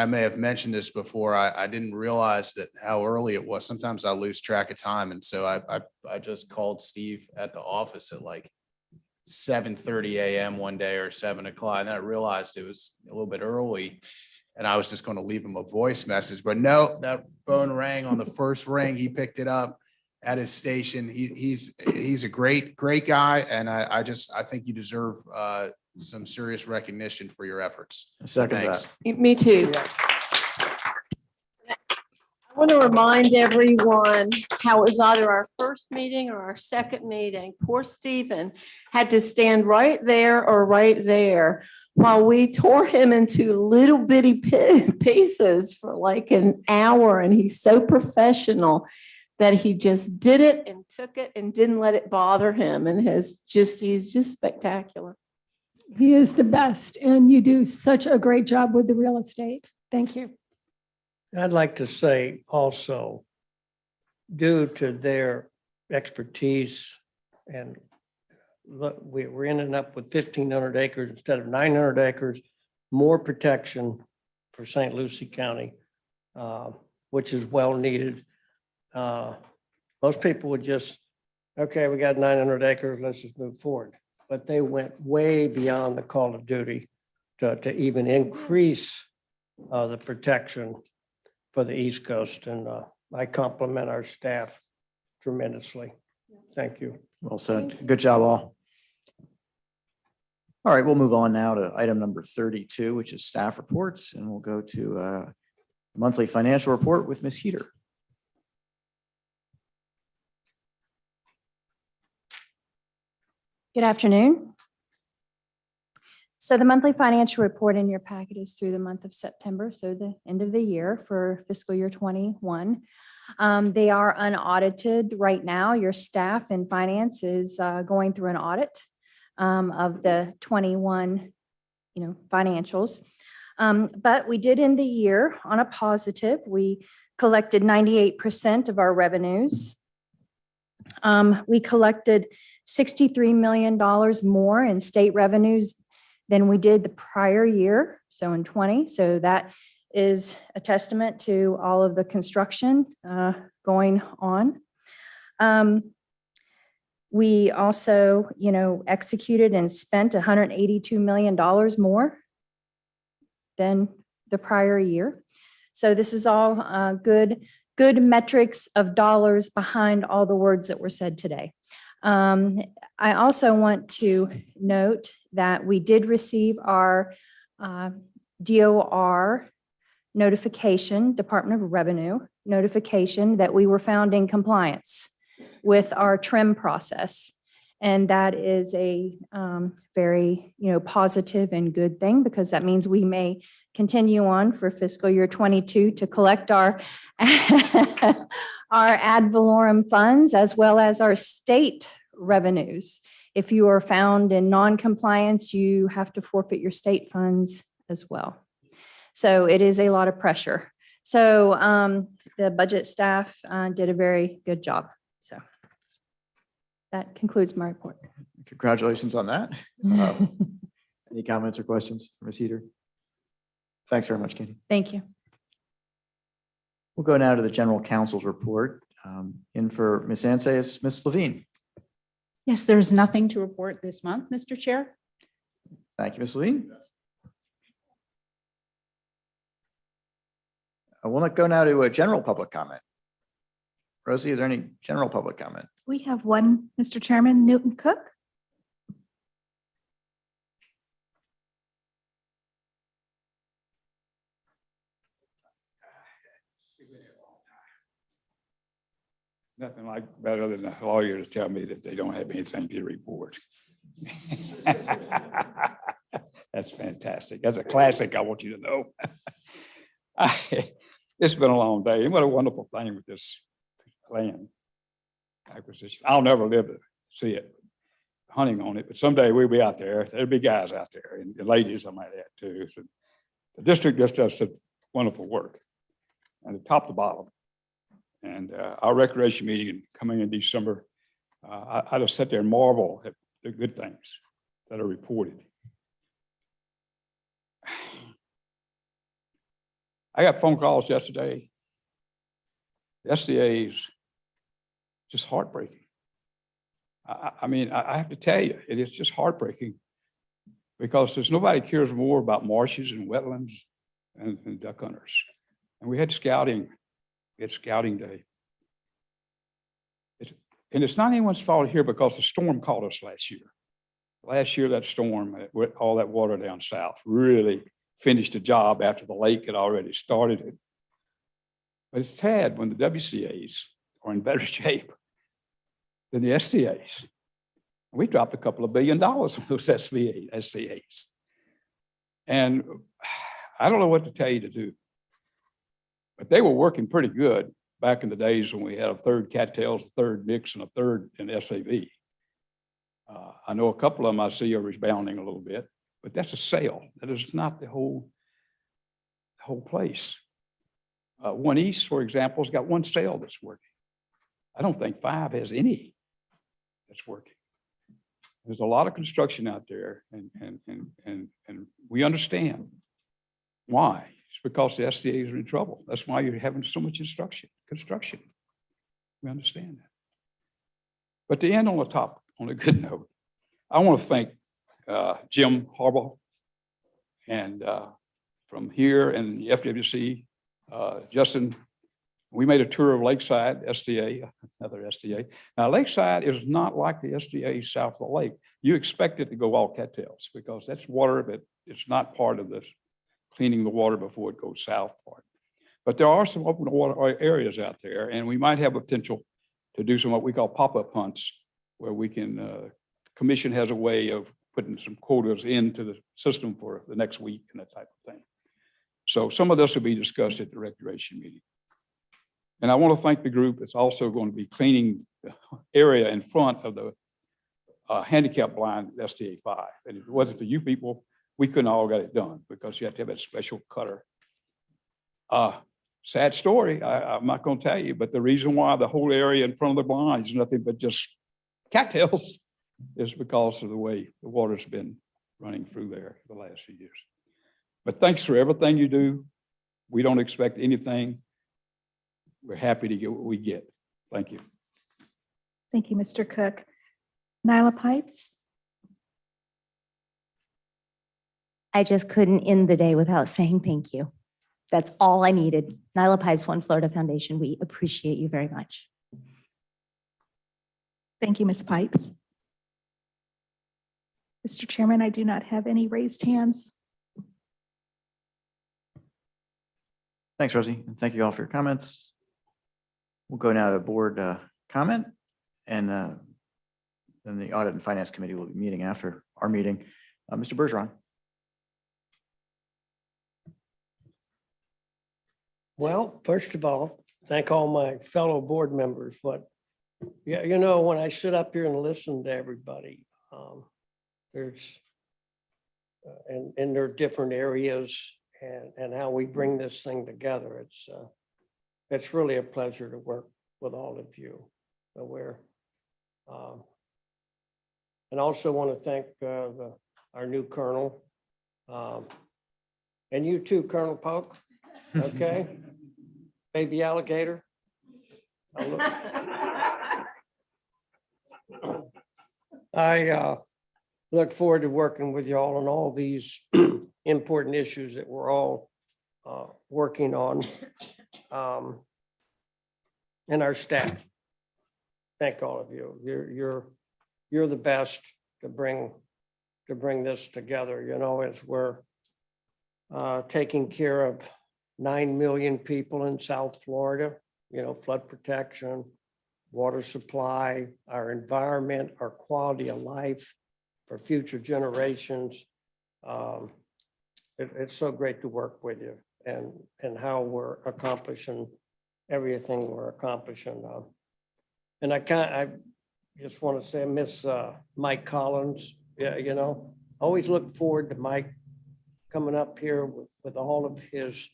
may have mentioned this before, I didn't realize that how early it was. Sometimes I lose track of time. And so I just called Steve at the office at like 7:30 a.m. one day or 7 o'clock. And then I realized it was a little bit early and I was just going to leave him a voice message, but no, that phone rang on the first ring. He picked it up at his station. He's a great guy. And I think you deserve some serious recognition for your efforts. Second Thanks. that. Me too. I want to remind everyone how it was either our first meeting or our second meeting. Poor Stephen had to stand right there or right there while we tore him into little bitty pieces for like an hour. And he's so professional that he just did it and took it and didn't let it bother him. And he's just spectacular. He is the best, and you do such a great job with the real estate. Thank you. I'd like to say also, due to their expertise and look, we're ending up with 1,500 acres instead of 900 acres, more protection for St. Lucie County, which is well needed. Most people would just, okay, we got 900 acres, let's just move forward. But they went way beyond the call of duty to even increase the protection for the East Coast. And I compliment our staff tremendously. Thank you. Well said. Good job, all. All right, we'll move on now to item number 32, which is staff reports, and we'll go to monthly financial report with Ms. Heater. Good afternoon. So the monthly financial report in your packet is through the month of September, so the end of the year for fiscal year 21. They are unaudited right now. Your staff and finance is going through an audit of the 21, financials. But we did end the year on a positive. We collected 98% of our revenues. We collected $63 million more in state revenues than we did the prior year, so in 20. So that is a testament to all of the construction going on. We also, executed and spent $182 million more than the prior year. So this is all good metrics of dollars behind all the words that were said today. I also want to note that we did receive our DOR notification, Department of Revenue notification, that we were found in compliance with our trim process. And that is a very, positive and good thing, because that means we may continue on for fiscal year 22 to collect our our ad valorem funds as well as our state revenues. If you are found in non-compliance, you have to forfeit your state funds as well. So it is a lot of pressure. So the budget staff did a very good job. So that concludes my report. Congratulations on that. Any comments or questions for Ms. Heater? Thanks very much, Katie. Thank you. We'll go now to the general counsel's report. In for Ms. Anseh is Ms. Levine. Yes, there's nothing to report this month, Mr. Chair. Thank you, Ms. Levine. I want to go now to a general public comment. Rosie, is there any general public comment? We have one, Mr. Chairman, Newton Cook. Nothing like better than a lawyer to tell me that they don't have anything to report. That's fantastic. That's a classic, I want you to know. It's been a long day. And what a wonderful thing with this land acquisition. I'll never live to see it hunting on it, but someday we'll be out there. There'll be guys out there and ladies, I might add too. So the district just does such wonderful work, and the top to bottom. And our recreation meeting coming in December, I just sit there and marvel at the good things that are reported. I got phone calls yesterday. The SDA's just heartbreaking. I mean, I have to tell you, it is just heartbreaking, because there's nobody cares more about marshes and wetlands and duck hunters. And we had scouting. It's scouting day. It's not anyone's fault here, because the storm caught us last year. Last year, that storm, with all that water down south, really finished the job after the lake had already started it. But it's sad when the WCAs are in better shape than the SDAs. We dropped a couple of $2 billion on those SCAs. And I don't know what to tell you to do. But they were working pretty good back in the days when we had a third cattails, a third mix, and a third in SAV. I know a couple of them I see are rebounding a little bit, but that's a sale. That is not the whole place. One East, for example, has got one sale that's working. I don't think 5 has any that's working. There's a lot of construction out there, and we understand why. It's because the SDAs are in trouble. That's why you're having so much construction. We understand that. But to end on a good note, I want to thank Jim Harbaugh and from here and the FWC, Justin. We made a tour of Lakeside SDA, another SDA. Now, Lakeside is not like the SDA south of the lake. You expect it to go all cattails, because that's water that it's not part of this cleaning the water before it goes south part. But there are some open water areas out there, and we might have potential to do some what we call pop-up hunts, where we can, commission has a way of putting some quotas into the system for the next week and that type of thing. So some of this will be discussed at the recreation meeting. And I want to thank the group that's also going to be cleaning the area in front of the handicap blind SDA 5. And if it wasn't for you people, we couldn't all get it done, because you have to have that special cutter. Sad story, I'm not going to tell you, but the reason why the whole area in front of the blind is nothing but just cattails is because of the way the water's been running through there the last few years. But thanks for everything you do. We don't expect anything. We're happy to get what we get. Thank you. Thank you, Mr. Cook. Nyla Pipes. I just couldn't end the day without saying thank you. That's all I needed. Nyla Pipes, One Florida Foundation, we appreciate you very much. Thank you, Ms. Pipes. Mr. Chairman, I do not have any raised hands. Thanks, Rosie. And thank you all for your comments. We'll go now to board comment, and then the Audit and Finance Committee will be meeting after our meeting. Mr. Bergeron. Well, first of all, thank all my fellow board members, but yeah, you know, when I sit up here and listen to everybody, there's in their different areas and how we bring this thing together. It's really a pleasure to work with all of you. And also want to thank our new colonel, and you too, Colonel Polk. Okay, baby alligator. I look forward to working with y'all on all these important issues that we're all working on, and our staff. Thank all of you. You're the best to bring this together. You know, as we're taking care of 9 million people in South Florida, you know, flood protection, water supply, our environment, our quality of life for future generations. It's so great to work with you and how we're accomplishing everything we're accomplishing. And I just want to say I miss Mike Collins. Yeah, you know, always look forward to Mike coming up here with all of his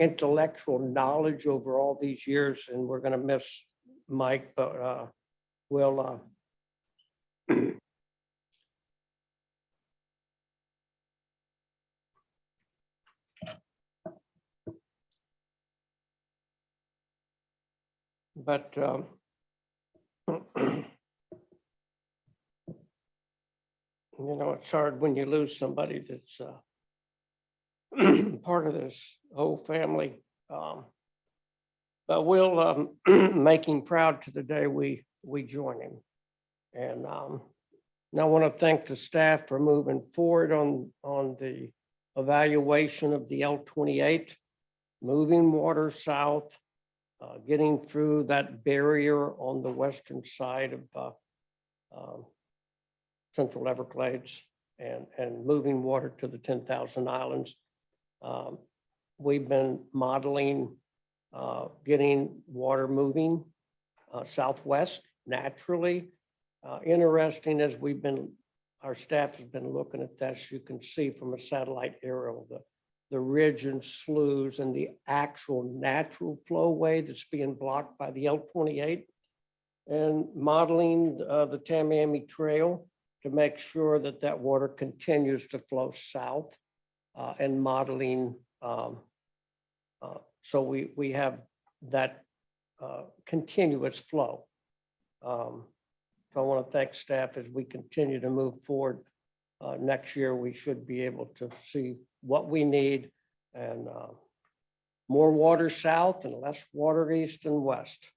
intellectual knowledge over all these years, and we're going to miss Mike, but we'll but you know, it's hard when you lose somebody that's part of this whole family. But we'll make him proud to the day we join him. And I want to thank the staff for moving forward on the evaluation of the L28, moving water south, getting through that barrier on the western side of Central Everglades and moving water to the 10,000 islands. We've been modeling getting water moving southwest naturally. Interesting as our staff has been looking at this, you can see from a satellite aerial the ridge and sloughs and the actual natural flowway that's being blocked by the L28, and modeling the Tamiami Trail to make sure that water continues to flow south, and modeling so we have that continuous flow. So I want to thank staff as we continue to move forward. Next year, we should be able to see what we need, and more water south and less water east and west.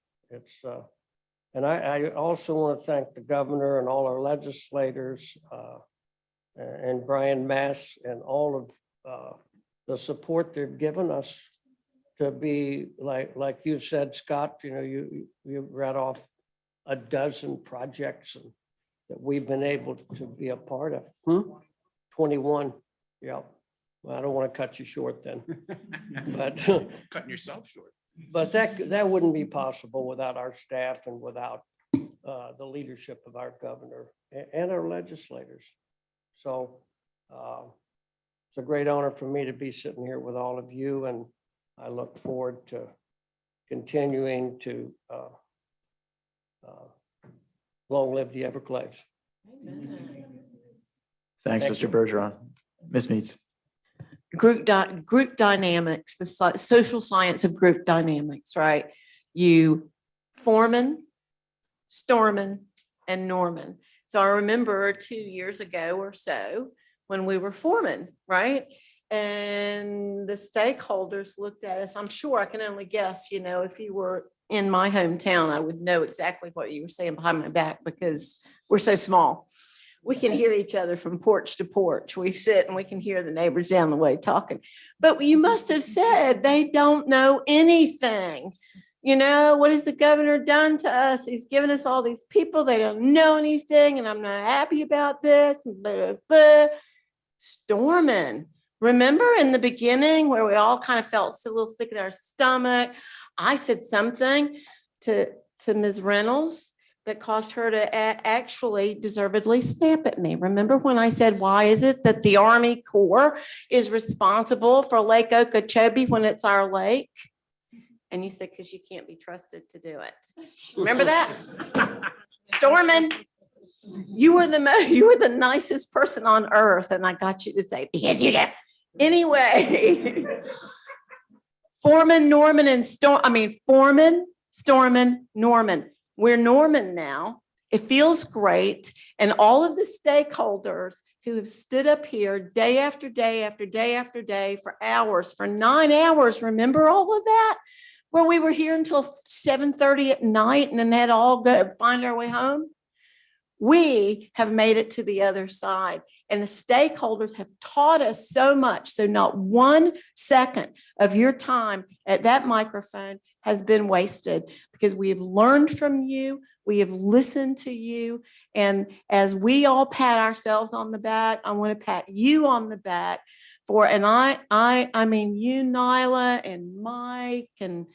And I also want to thank the governor and all our legislators and Brian Mass and all of the support they've given us to be like you said, Scott, you know, you read off a dozen projects that we've been able to be a part of. 21. Yeah. Well, I don't want to cut you short then, but Cutting yourself short. But that wouldn't be possible without our staff and without the leadership of our governor and our legislators. So it's a great honor for me to be sitting here with all of you, and I look forward to continuing to long live the Everglades. Thanks, Thank Mr. you. Bergeron. Ms. Meets. Group dynamics, the social science of group dynamics, right? You Foreman, Storman, and Norman. So I remember 2 years ago or so when we were foreman, right? And the stakeholders looked at us. I'm sure I can only guess, if you were in my hometown, I would know exactly what you were saying behind my back because we're so small. We can hear each other from porch to porch. We sit and we can hear the neighbors down the way talking. But you must have said they don't know anything. What has the governor done to us? He's given us all these people. They don't know anything, and I'm not happy about this. Blah, blah. Storming. Remember in the beginning where we all kind of felt a little sick in our stomach? I said something to Ms. Reynolds that caused her to actually deservedly snap at me. Remember when I said, why is it that the Army Corps is responsible for Lake Okeechobee when it's our lake? And you said, because you can't be trusted to do it. Remember that? Storming. You were the nicest person on earth. And I got you to say, because you get. Anyway, Foreman, Norman, and Foreman, Storman, Norman. We're Norman now. It feels great. And all of the stakeholders who have stood up here day after day after day after day for hours, for 9 hours, remember all of that? Where we were here until 7:30 at night and then had to all go find our way home. We have made it to the other side. And the stakeholders have taught us so much. So not 1 second of your time at that microphone has been wasted because we have learned from you. We have listened to you. And as we all pat ourselves on the back, I want to pat you on the back I mean, you, Nyla, and Mike, and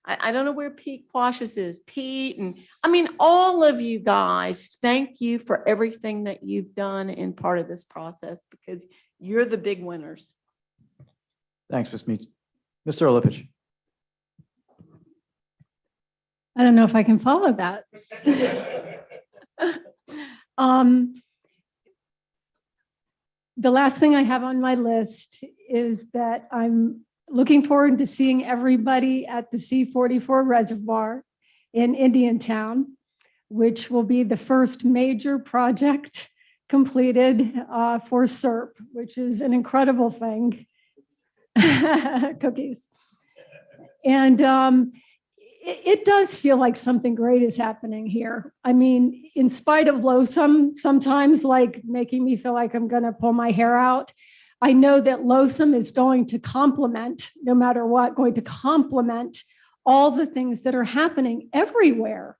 I don't know where Pete Quashis is, Pete, and all of you guys, thank you for everything that you've done in part of this process because you're the big winners. Thanks, Ms. Meach. Mr. Olipich. I don't know if I can follow that. The last thing I have on my list is that I'm looking forward to seeing everybody at the C-44 reservoir in Indiantown, which will be the first major project completed for SERP, which is an incredible thing. Cookies. And it does feel like something great is happening here. In spite of Lonesome, sometimes like making me feel like I'm going to pull my hair out, I know that Lonesome is going to complement, no matter what, going to complement all the things that are happening everywhere.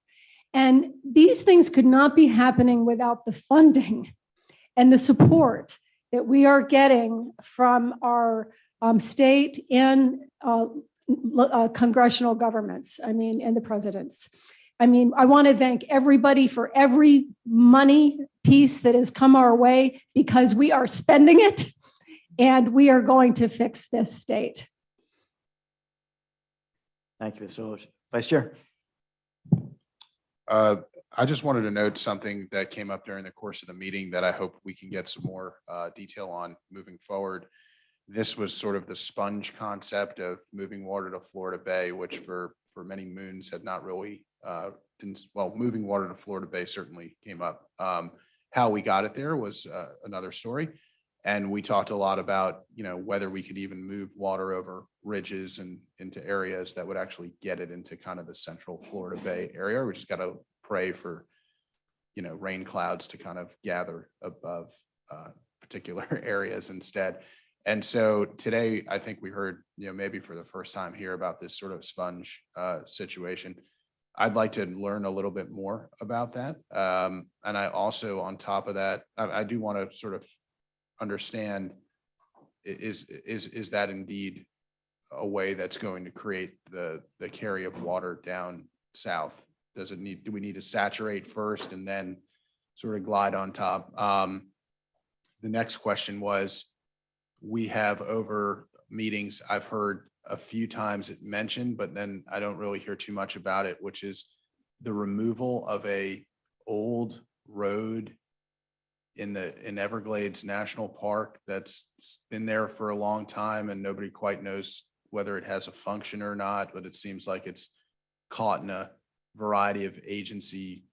And these things could not be happening without the funding and the support that we are getting from our state and congressional governments, and the presidents. I want to thank everybody for every money piece that has come our way because we are spending it and we are going to fix this state. Thank you, Mr. Olipich. Vice Chair. I just wanted to note something that came up during the course of the meeting that I hope we can get some more detail on moving forward. This was sort of the sponge concept of moving water to Florida Bay, which for many moons had not really, moving water to Florida Bay certainly came up. How we got it there was another story. And we talked a lot about, whether we could even move water over ridges and into areas that would actually get it into kind of the central Florida Bay area. We just got to pray for, rain clouds to kind of gather above particular areas instead. And so today, I think we heard, maybe for the first time here about this sort of sponge situation. I'd like to learn a little bit more about that. And I also, on top of that, I do want to sort of understand, is that indeed a way that's going to create the carry of water down south? Do we need to saturate first and then sort of glide on top? The next question was, we have over meetings, I've heard a few times it mentioned, but then I don't really hear too much about it, which is the removal of a old road in Everglades National Park that's been there for a long time and nobody quite knows whether it has a function or not, but it seems like it's caught in a variety of agency,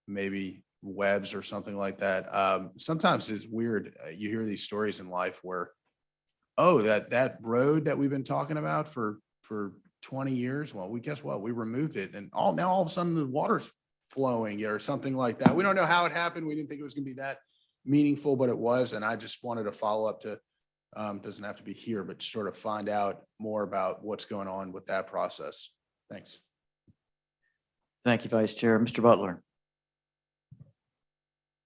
maybe webs or something like that. Sometimes it's weird. You hear these stories in life where, oh, that road that we've been talking about for 20 years. Well, guess what? We removed it and now all of a sudden the water's flowing or something like that. We don't know how it happened. We didn't think it was going to be that meaningful, but it was. And I just wanted to follow up to, doesn't have to be here, but sort of find out more about what's going on with that process. Thanks. Thank you, Vice Chair. Mr. Butler.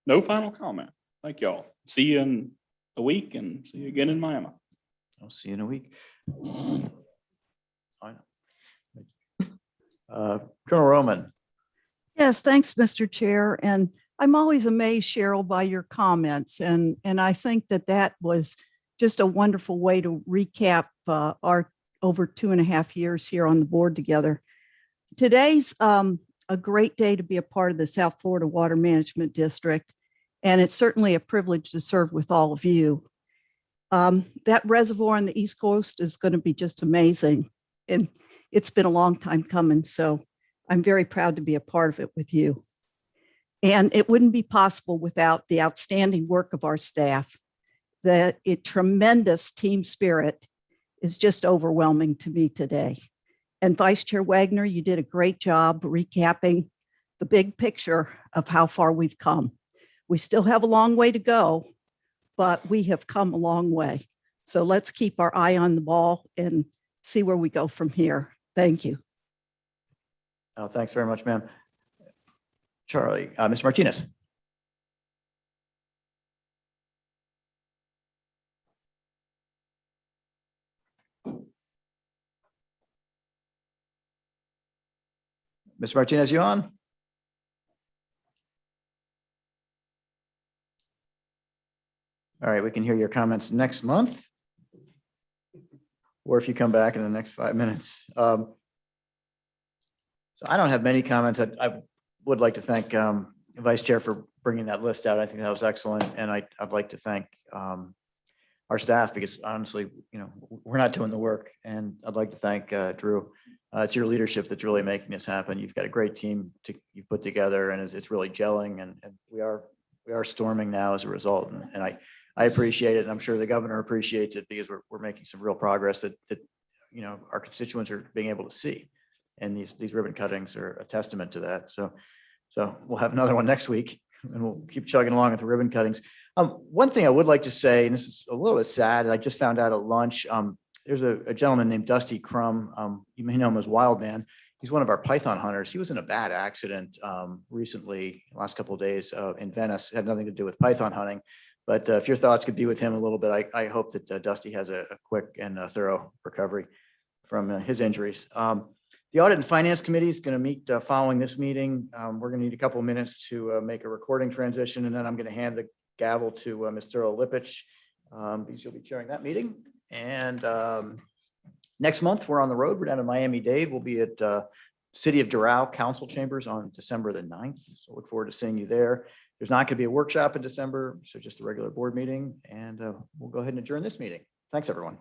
No final comment. Thank y'all. See you in a week and see you again in Miami. I'll see you in a week. I know. Colonel Roman. Yes, thanks, Mr. Chair. And I'm always amazed, Cheryl, by your comments. And I think that was just a wonderful way to recap our over 2.5 years here on the board together. Today's a great day to be a part of the South Florida Water Management District, and it's certainly a privilege to serve with all of you. That reservoir on the East Coast is going to be just amazing, and it's been a long time coming, so I'm very proud to be a part of it with you. And it wouldn't be possible without the outstanding work of our staff. The tremendous team spirit is just overwhelming to me today. And Vice Chair Wagner, you did a great job recapping the big picture of how far we've come. We still have a long way to go, but we have come a long way. So let's keep our eye on the ball and see where we go from here. Thank you. Oh, thanks very much, ma'am. Charlie, Ms. Martinez. Ms. Martinez, you on? All right, we can hear your comments next month. Or if you come back in the next 5 minutes. So I don't have many comments. I would like to thank Vice Chair for bringing that list out. I think that was excellent. And I'd like to thank our staff because honestly, we're not doing the work. And I'd like to thank Drew. It's your leadership that's really making this happen. You've got a great team you put together and it's really gelling and we are storming now as a result. And I appreciate it. And I'm sure the governor appreciates it because we're making some real progress that our constituents are being able to see. And these ribbon cuttings are a testament to that. So we'll have another one next week and we'll keep chugging along with the ribbon cuttings. One thing I would like to say, and this is a little bit sad, I just found out at lunch, there's a gentleman named Dusty Crum. You may know him as Wild Man. He's one of our python hunters. He was in a bad accident recently, last couple of days in Venice. It had nothing to do with python hunting. But if your thoughts could be with him a little bit, I hope that Dusty has a quick and thorough recovery from his injuries. The Audit and Finance Committee is going to meet following this meeting. We're going to need a couple of minutes to make a recording transition, and then I'm going to hand the gavel to Ms. Thurl Lipich because she'll be chairing that meeting. And next month, we're on the road. We're down in Miami-Dade. We'll be at City of Doral Council Chambers on December the 9th. So look forward to seeing you there. There's not going to be a workshop in December, so just a regular board meeting. And we'll go ahead and adjourn this meeting. Thanks, everyone.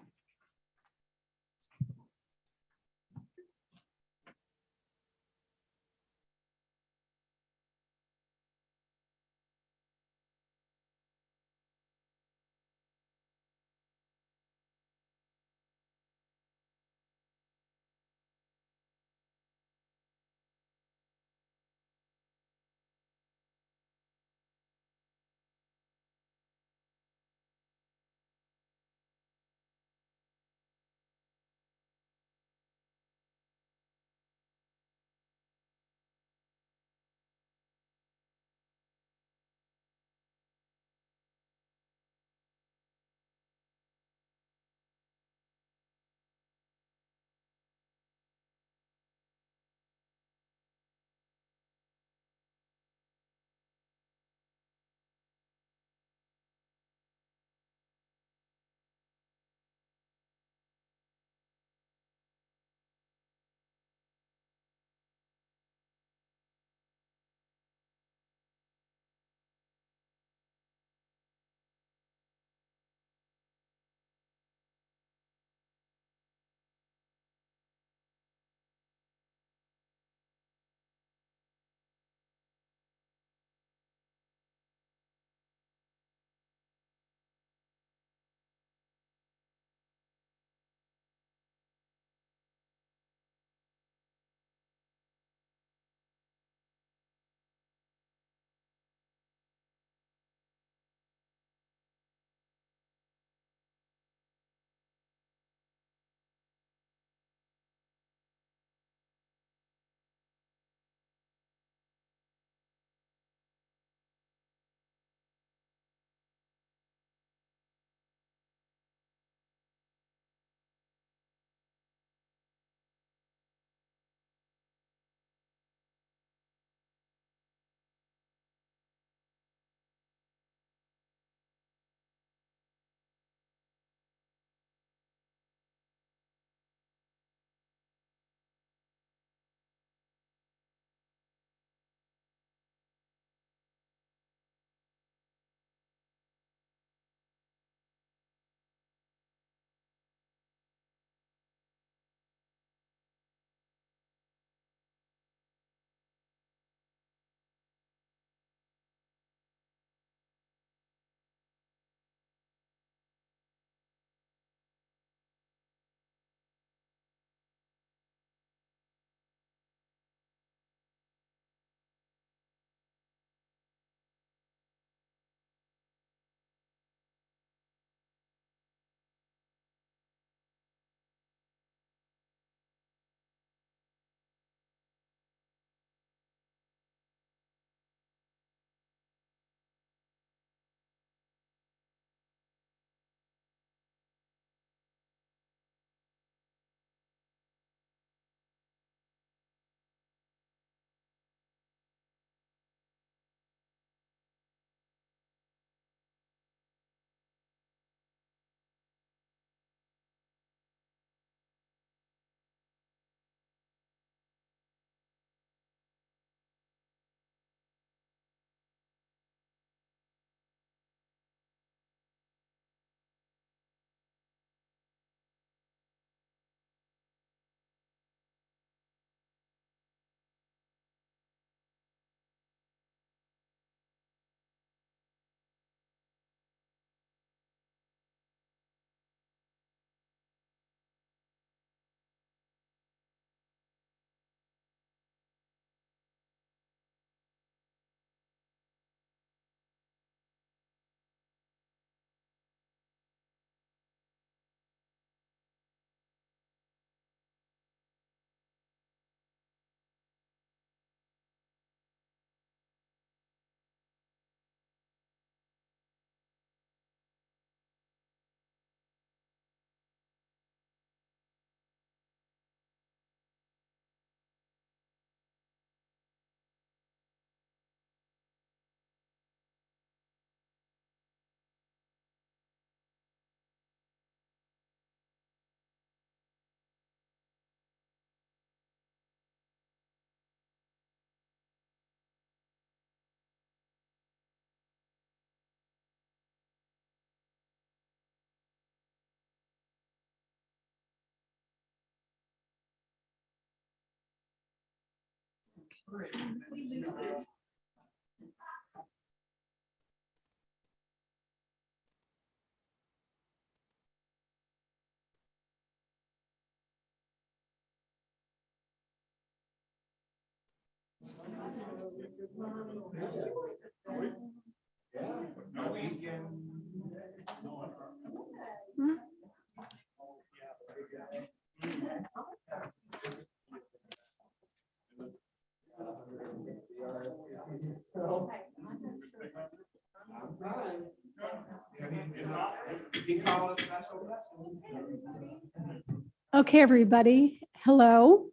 Okay, everybody. Hello.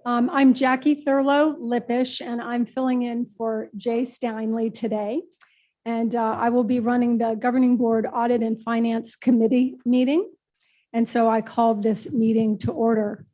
I'm Jackie Thurlow Lippish, and I'm filling in for Jay Steinley today. And I will be running the Governing Board Audit and Finance Committee meeting. And so I called this meeting to order.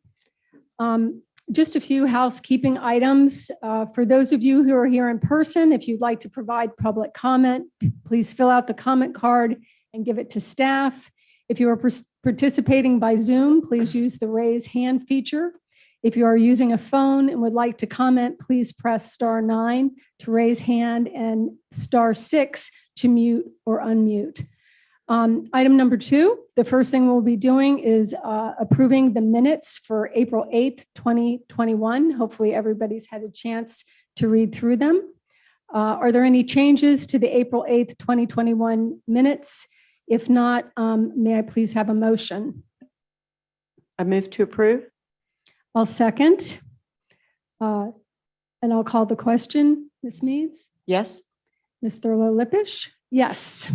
Just a few housekeeping items. For those of you who are here in person, if you'd like to provide public comment, please fill out the comment card and give it to staff. If you are participating by Zoom, please use the raise hand feature. If you are using a phone and would like to comment, please press *9 to raise hand and *6 to mute or unmute. Item number 2, the first thing we'll be doing is approving the minutes for April 8th, 2021. Hopefully everybody's had a chance to read through them. Are there any changes to the April 8th, 2021 minutes? If not, may I please have a motion? I move to approve. I'll second. And I'll call the question. Ms. Meads? Yes. Ms. Thurlow Lippish? Yes.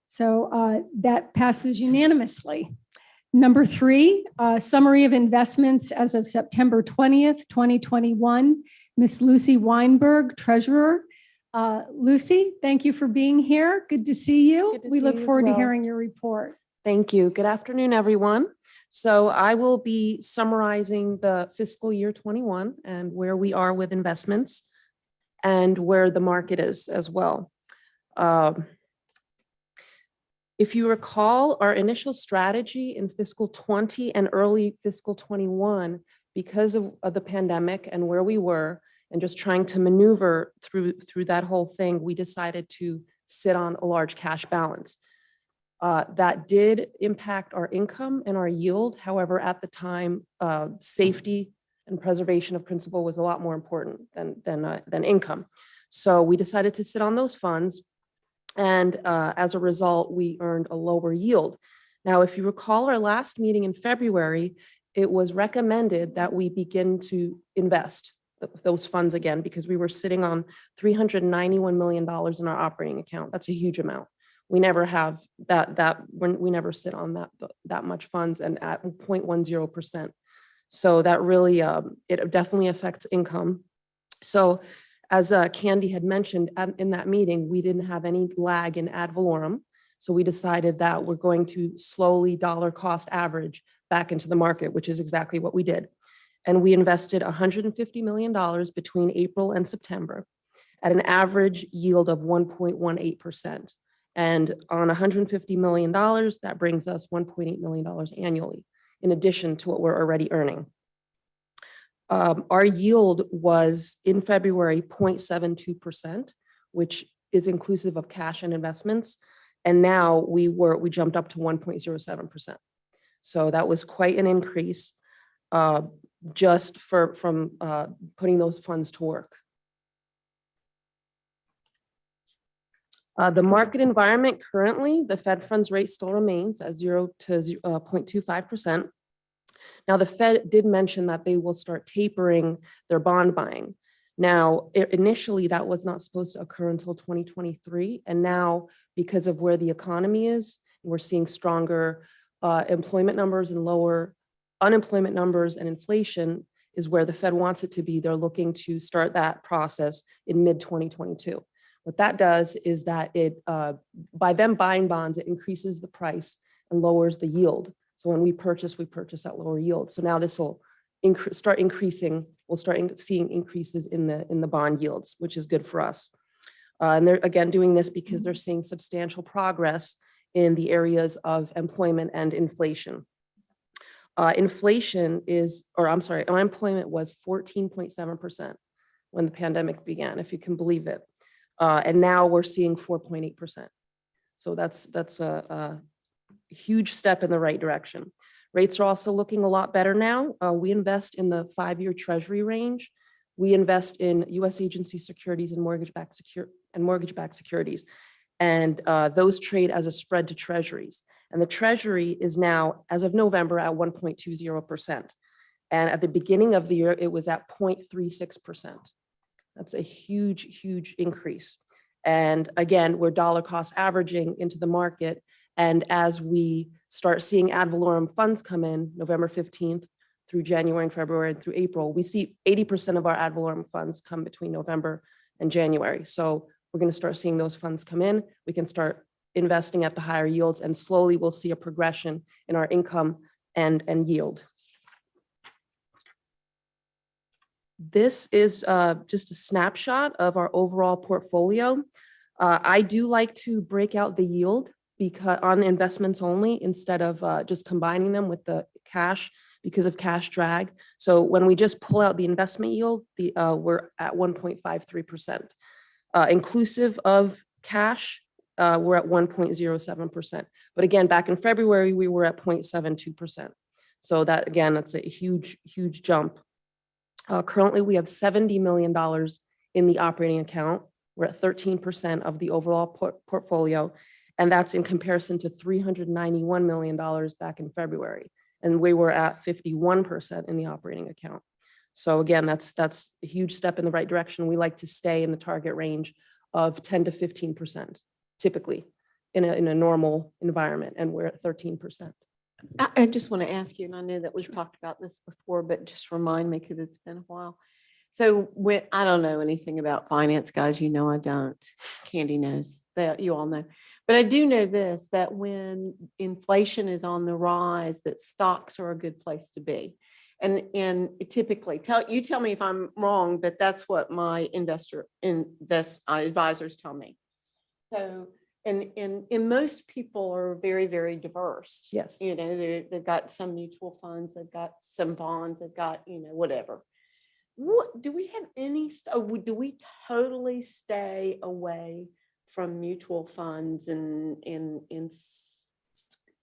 So that passes unanimously. Number 3, summary of investments as of September 20th, 2021. Ms. Lucy Weinberg, treasurer. Lucy, thank you for being here. Good to see you. We look forward to hearing your report. Thank you. Good afternoon, everyone. So I will be summarizing the fiscal year 21 and where we are with investments and where the market is as well. If you recall, our initial strategy in fiscal 20 and early fiscal 21, because of the pandemic and where we were, and just trying to maneuver through that whole thing, we decided to sit on a large cash balance. That did impact our income and our yield. However, at the time, safety and preservation of principal was a lot more important than income. So we decided to sit on those funds. And as a result, we earned a lower yield. Now, if you recall our last meeting in February, it was recommended that we begin to invest those funds again, because we were sitting on $391 million in our operating account. That's a huge amount. We never have we never sit on that much funds, and at 0.10%. So that really, it definitely affects income. So as Candy had mentioned in that meeting, we didn't have any lag in ad valorem. So we decided that we're going to slowly dollar cost average back into the market, which is exactly what we did. And we invested $150 million between April and September at an average yield of 1.18%. And on $150 million, that brings us $1.8 million annually, in addition to what we're already earning. Our yield was in February 0.72%, which is inclusive of cash and investments. And now we jumped up to 1.07%. So that was quite an increase just from putting those funds to work. The market environment currently, the Fed funds rate still remains at 0 to 0.25%. Now, the Fed did mention that they will start tapering their bond buying. Now, initially, that was not supposed to occur until 2023. And now, because of where the economy is, we're seeing stronger employment numbers and lower unemployment numbers, and inflation is where the Fed wants it to be. They're looking to start that process in mid-2022. What that does is that it, by them buying bonds, it increases the price and lowers the yield. So when we purchase at lower yield. So now this will start increasing. We'll start seeing increases in the bond yields, which is good for us. And they're again doing this because they're seeing substantial progress in the areas of employment and inflation. Unemployment was 14.7%. when the pandemic began, if you can believe it. And now we're seeing 4.8%. So that's a huge step in the right direction. Rates are also looking a lot better now. We invest in the 5-year treasury range. We invest in U.S. agency securities and mortgage-backed securities. And those trade as a spread to treasuries. And the treasury is now, as of November, at 1.20%. And at the beginning of the year, it was at 0.36%. That's a huge, huge increase. And again, we're dollar cost averaging into the market. And as we start seeing ad valorem funds come in November 15th through January and February and through April, we see 80% of our ad valorem funds come between November and January. So we're going to start seeing those funds come in. We can start investing at the higher yields, and slowly we'll see a progression in our income and yield. This is just a snapshot of our overall portfolio. I do like to break out the yield because on investments only, instead of just combining them with the cash because of cash drag. So when we just pull out the investment yield, we're at 1.53%. Inclusive of cash, we're at 1.07%. But again, back in February, we were at 0.72%. So that, again, that's a huge, huge jump. Currently, we have $70 million in the operating account. We're at 13% of the overall portfolio. And that's in comparison to $391 million back in February. And we were at 51% in the operating account. So again, that's a huge step in the right direction. We like to stay in the target range of 10 to 15%, typically in a normal environment. And we're at 13%. I just want to ask you, and I know that we've talked about this before, but just remind me because it's been a while. So when I don't know anything about finance, guys, you know I don't. Candy knows that, you all know. But I do know this, that when inflation is on the rise, that stocks are a good place to be. And typically, tell me if I'm wrong, but that's what my advisors tell me. So, and most people are very, very diverse. Yes. You know, they've got some mutual funds, they've got some bonds, they've got, whatever. What do we have any, do we totally stay away from mutual funds and in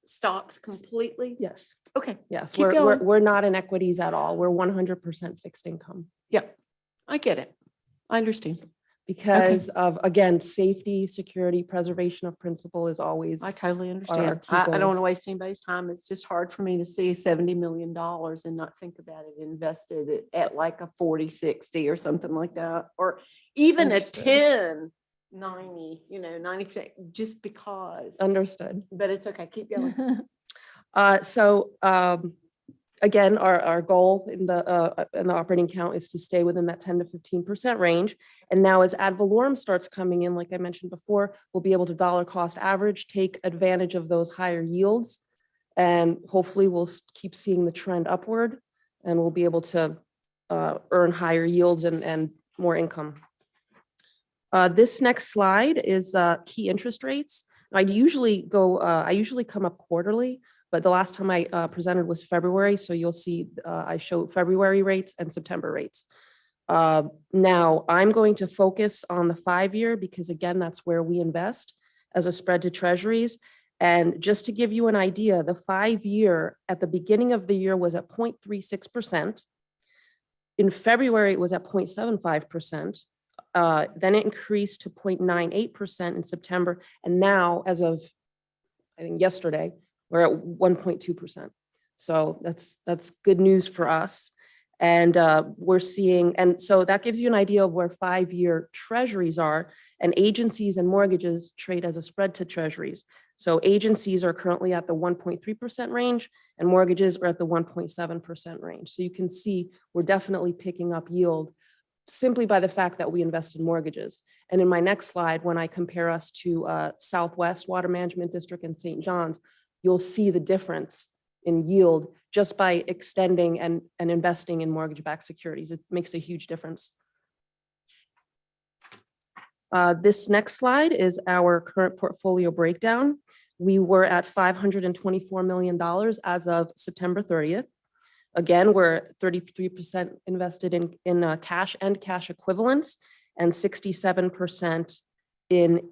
stocks completely? Yes. Okay. Yes. Keep going. We're not in equities at all. We're 100% fixed income. Yeah, I get it. I understand. Because of, again, safety, security, preservation of principle is always. I totally our understand. key I don't want goals. to waste anybody's time. It's just hard for me to see $70 million and not think about it invested at like a 40-60 or something like that, or even Understood. a 10-90, 90%, just because. Understood. But it's okay. Keep going. Again, our goal in the operating account is to stay within that 10 to 15% range. And now as ad valorem starts coming in, like I mentioned before, we'll be able to dollar cost average, take advantage of those higher yields. And hopefully we'll keep seeing the trend upward and we'll be able to earn higher yields and more income. This next slide is key interest rates. I usually come up quarterly, but the last time I presented was February. So you'll see I show February rates and September rates. Now I'm going to focus on the 5-year because again, that's where we invest as a spread to treasuries. And just to give you an idea, the 5-year at the beginning of the year was at 0.36%. In February, it was at 0.75%. Then it increased to 0.98% in September. And now, as of, I think yesterday, we're at 1.2%. So that's good news for us. And we're seeing, and so that gives you an idea of where 5-year treasuries are, and agencies and mortgages trade as a spread to treasuries. So agencies are currently at the 1.3% range and mortgages are at the 1.7% range. So you can see we're definitely picking up yield simply by the fact that we invest in mortgages. And in my next slide, when I compare us to Southwest Water Management District and St. John's, you'll see the difference in yield just by extending and investing in mortgage-backed securities. It makes a huge difference. This next slide is our current portfolio breakdown. We were at $524 million as of September 30th. Again, we're 33% invested in cash and cash equivalents and 67% in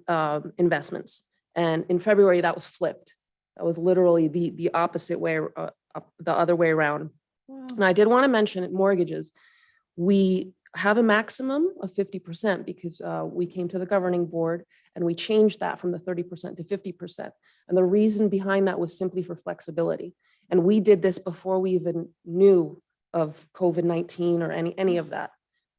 investments. And in February, that was flipped. That was literally the opposite way, the other way around. Wow. And I did want to mention mortgages. We have a maximum of 50% because we came to the governing board and we changed that from the 30% to 50%. And the reason behind that was simply for flexibility. And we did this before we even knew of COVID-19 or any of that.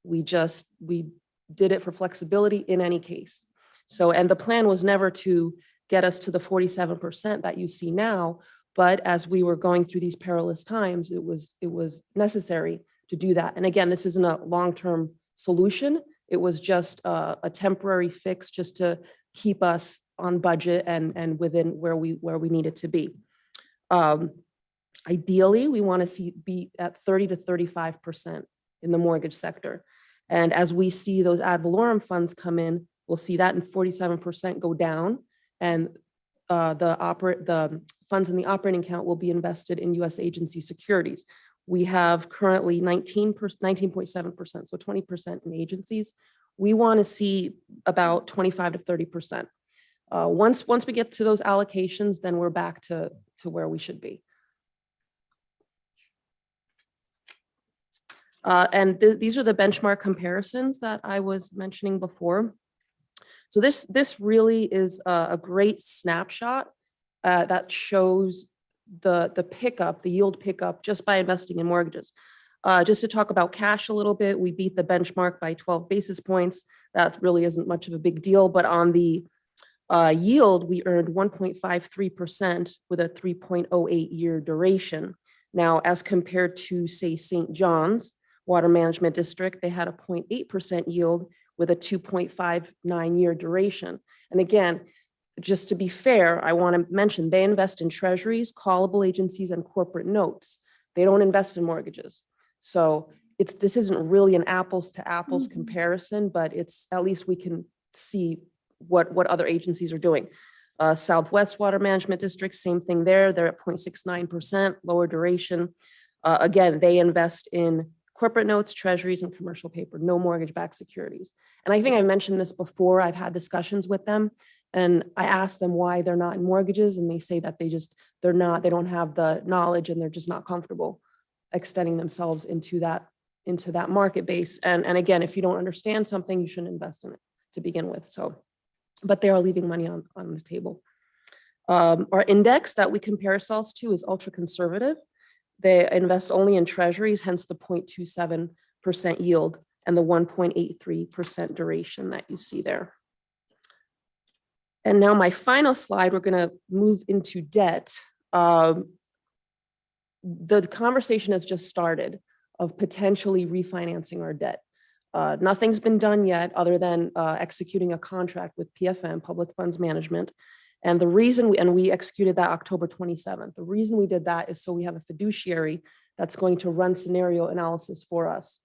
We did it for flexibility in any case. So, and the plan was never to get us to the 47% that you see now, but as we were going through these perilous times, it was necessary to do that. And again, this isn't a long-term solution. It was just a temporary fix just to keep us on budget and within where we needed to be. Ideally, we want to be at 30 to 35% in the mortgage sector. And as we see those ad valorem funds come in, we'll see that in 47% go down, and the funds in the operating account will be invested in U.S. agency securities. We have currently 19.7%, so 20% in agencies. We want to see about 25 to 30%. Once we get to those allocations, then we're back to where we should be. And these are the benchmark comparisons that I was mentioning before. So this really is a great snapshot that shows the pickup, the yield pickup just by investing in mortgages. Just to talk about cash a little bit, we beat the benchmark by 12 basis points. That really isn't much of a big deal, but on the yield, we earned 1.53% with a 3.08 year duration. Now, as compared to, say, St. John's Water Management District, they had a 0.8% yield with a 2.59 year duration. And again, just to be fair, I want to mention they invest in treasuries, callable agencies, and corporate notes. They don't invest in mortgages. So this isn't really an apples to apples comparison, but it's at least we can see what other agencies are doing. Southwest Water Management District, same thing there. They're at 0.69%, lower duration. Again, they invest in corporate notes, treasuries, and commercial paper, no mortgage-backed securities. And I think I mentioned this before. I've had discussions with them, and I asked them why they're not in mortgages, and they say that they don't have the knowledge, and they're just not comfortable extending themselves into that market base. And again, if you don't understand something, you shouldn't invest in it to begin with. So, but they are leaving money on the table. Our index that we compare ourselves to is ultra conservative. They invest only in treasuries, hence the 0.27% yield and the 1.83% duration that you see there. And now my final slide, we're going to move into debt. The conversation has just started of potentially refinancing our debt. Nothing's been done yet other than executing a contract with PFM, Public Funds Management. And the reason we executed that October 27th, the reason we did that is so we have a fiduciary that's going to run scenario analysis for us.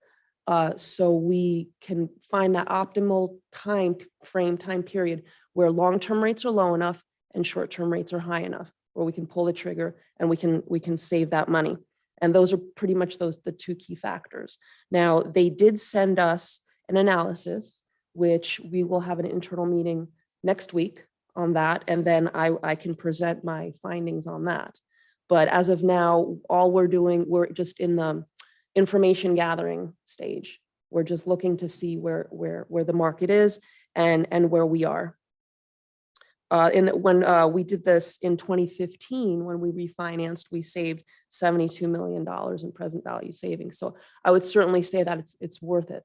So we can find that optimal time period where long-term rates are low enough and short-term rates are high enough, where we can pull the trigger and we can save that money. And those are pretty much the two key factors. Now, they did send us an analysis, which we will have an internal meeting next week on that, and then I can present my findings on that. But as of now, all we're doing, we're just in the information gathering stage. We're just looking to see where the market is and where we are. When we did this in 2015, when we refinanced, we saved $72 million in present value savings. So I would certainly say that it's worth it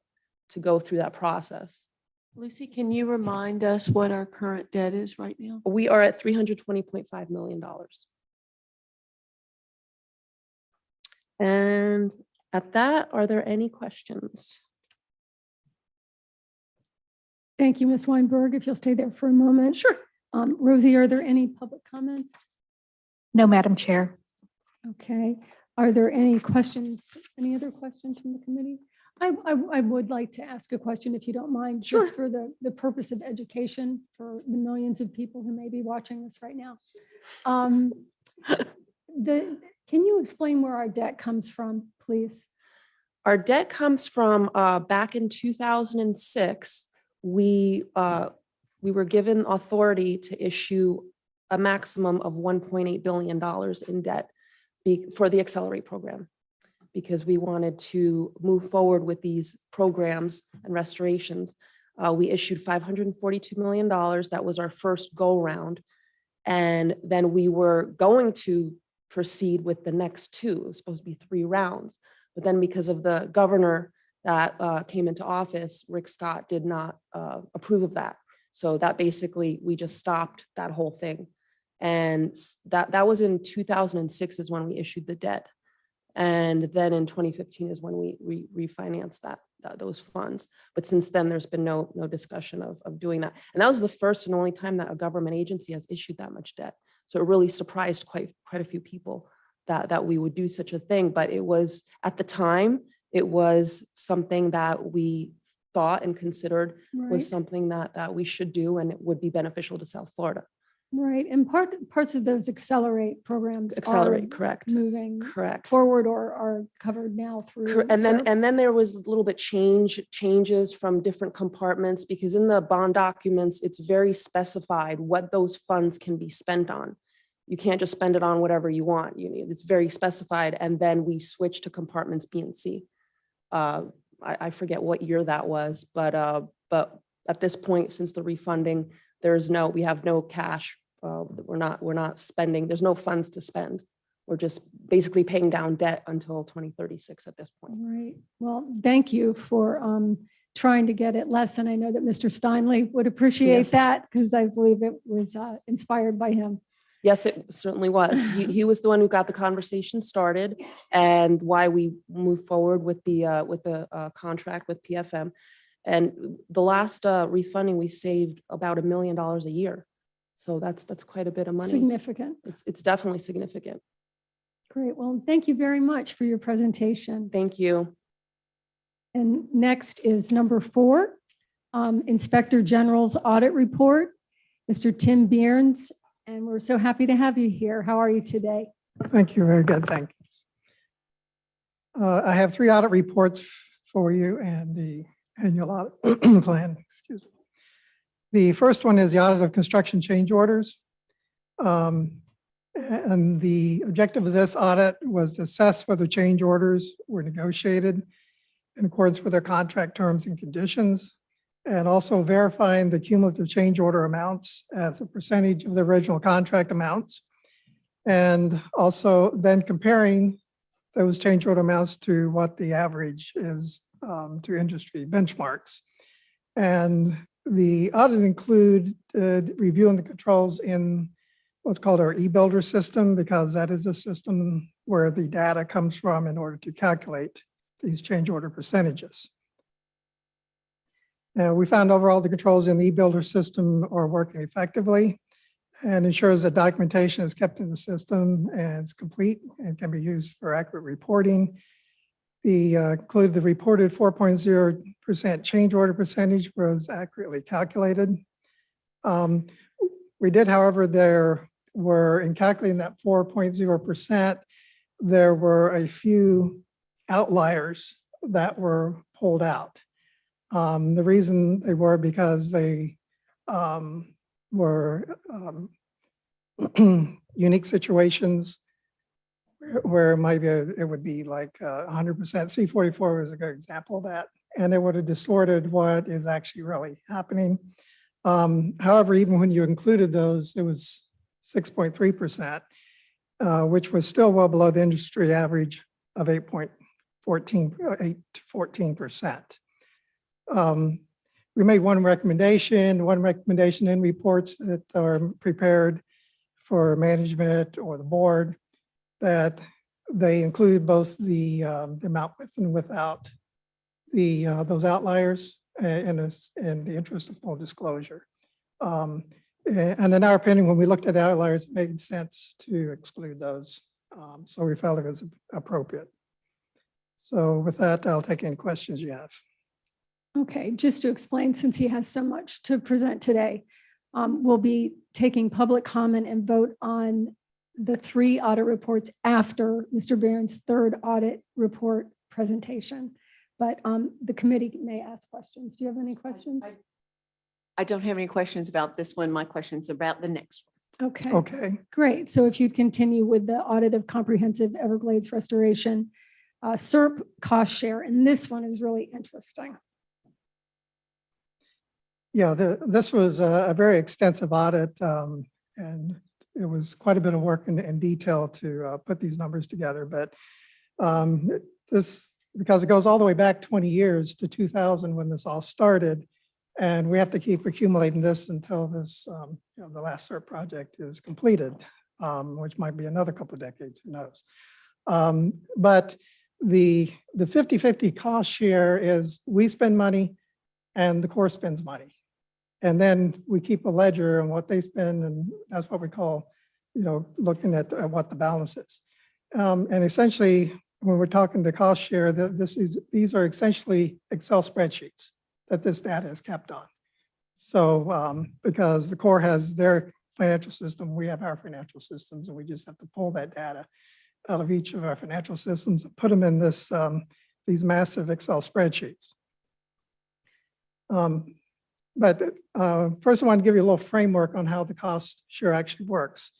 to go through that process. Lucy, can you remind us what our current debt is right now? We are at $320.5 million. And at that, are there any questions? Thank you, Ms. Weinberg. If you'll stay there for a moment. Sure. Rosie, are there any public comments? No, Madam Chair. Okay. Are there any questions? Any other questions from the committee? I would like to ask a question, if you don't mind, Sure. just for the purpose of education for the millions of people who may be watching this right now. Can you explain where our debt comes from, please? Our debt comes from back in 2006. We were given authority to issue a maximum of $1.8 billion in debt for the Accelerate program, because we wanted to move forward with these programs and restorations. We issued $542 million. That was our first go round. And then we were going to proceed with the next two. It was supposed to be 3 rounds. But then because of the governor that came into office, Rick Scott did not approve of that. So that basically, we just stopped that whole thing. And that was in 2006 is when we issued the debt. And then in 2015 is when we refinanced those funds. But since then, there's been no discussion of doing that. And that was the first and only time that a government agency has issued that much debt. So it really surprised quite a few people that we would do such a thing. But it was, at the time, it was something that we thought and considered was Right. something that we should do, and it would be beneficial to South Florida. Right, and parts of those Accelerate programs Accelerate, are correct. moving Correct. forward or are covered now through. And so- then there was a little bit changes from different compartments, because in the bond documents, it's very specified what those funds can be spent on. You can't just spend it on whatever you want. It's very specified. And then we switched to compartments B and C. I forget what year that was, but at this point, since the refunding, we have no cash. We're not spending. There's no funds to spend. We're just basically paying down debt until 2036 at this point. Right, well, thank you for trying to get it less. And I know that Mr. Steinley would appreciate Yes. that, because I believe it was inspired by him. Yes, it certainly was. He was the one who got the conversation started, and why we moved forward with the contract with PFM. And the last refunding, we saved about $1 million a year. So that's quite a bit of money. Significant. It's definitely significant. Great, well, thank you very much for your presentation. Thank you. And next is number 4, Inspector General's Audit Report, Mr. Tim Bearns. And we're so happy to have you here. How are you today? Thank you. Very good. Thank you. I have 3 audit reports for you and the annual audit plan. Excuse me. The first one is the audit of construction change orders. And the objective of this audit was to assess whether change orders were negotiated in accordance with their contract terms and conditions, and also verifying the cumulative change order amounts as a percentage of the original contract amounts. And also then comparing those change order amounts to what the average is to industry benchmarks. And the audit include reviewing the controls in what's called our e-builder system, because that is a system where the data comes from in order to calculate these change order percentages. Now, we found overall the controls in the e-builder system are working effectively and ensures that documentation is kept in the system and is complete and can be used for accurate reporting. The included the reported 4.0% change order percentage was accurately calculated. We did, however, in calculating that 4.0%, there were a few outliers that were pulled out. The reason they were because they were unique situations where maybe it would be like 100%. C44 was a good example of that, and it would have distorted what is actually really happening. However, even when you included those, it was 6.3%, which was still well below the industry average of 8 to 14%. We made one recommendation in reports that are prepared for management or the board, that they include both the amount with and without those outliers in the interest of full disclosure. And in our opinion, when we looked at the outliers, it made sense to exclude those. So we felt it was appropriate. So with that, I'll take any questions you have. Okay, just to explain, since he has so much to present today, we'll be taking public comment and vote on the 3 audit reports after Mr. Barron's 3rd audit report presentation. But the committee may ask questions. Do you have any questions? I don't have any questions about this one. My question's about the next one. Okay. Okay. Great. So if you'd continue with the audit of comprehensive Everglades restoration, SERP cost share, and this one is really interesting. Yeah, this was a very extensive audit, and it was quite a bit of work in detail to put these numbers together. But this, because it goes all the way back 20 years to 2000 when this all started, and we have to keep accumulating this until this, the last SERP project is completed, which might be another couple of decades, who knows. But the 50-50 cost share is we spend money and the Corps spends money. And then we keep a ledger on what they spend, and that's what we call, looking at what the balance is. And essentially, when we're talking the cost share, these are essentially Excel spreadsheets that this data is kept on. So because the Corps has their financial system, we have our financial systems, and we just have to pull that data out of each of our financial systems and put them in these massive Excel spreadsheets. But first, I want to give you a little framework on how the cost share actually works.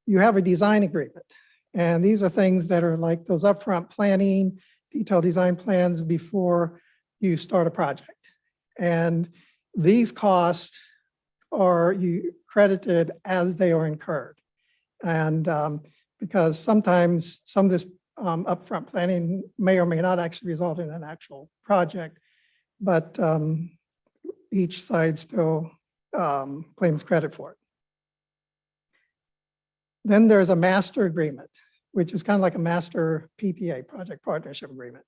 You have a design agreement, and these are things that are like those upfront planning, detailed design plans before you start a project. And these costs are credited as they are incurred. And because sometimes some of this upfront planning may or may not actually result in an actual project, but each side still claims credit for it. Then there's a master agreement, which is kind of like a master PPA, project partnership agreement.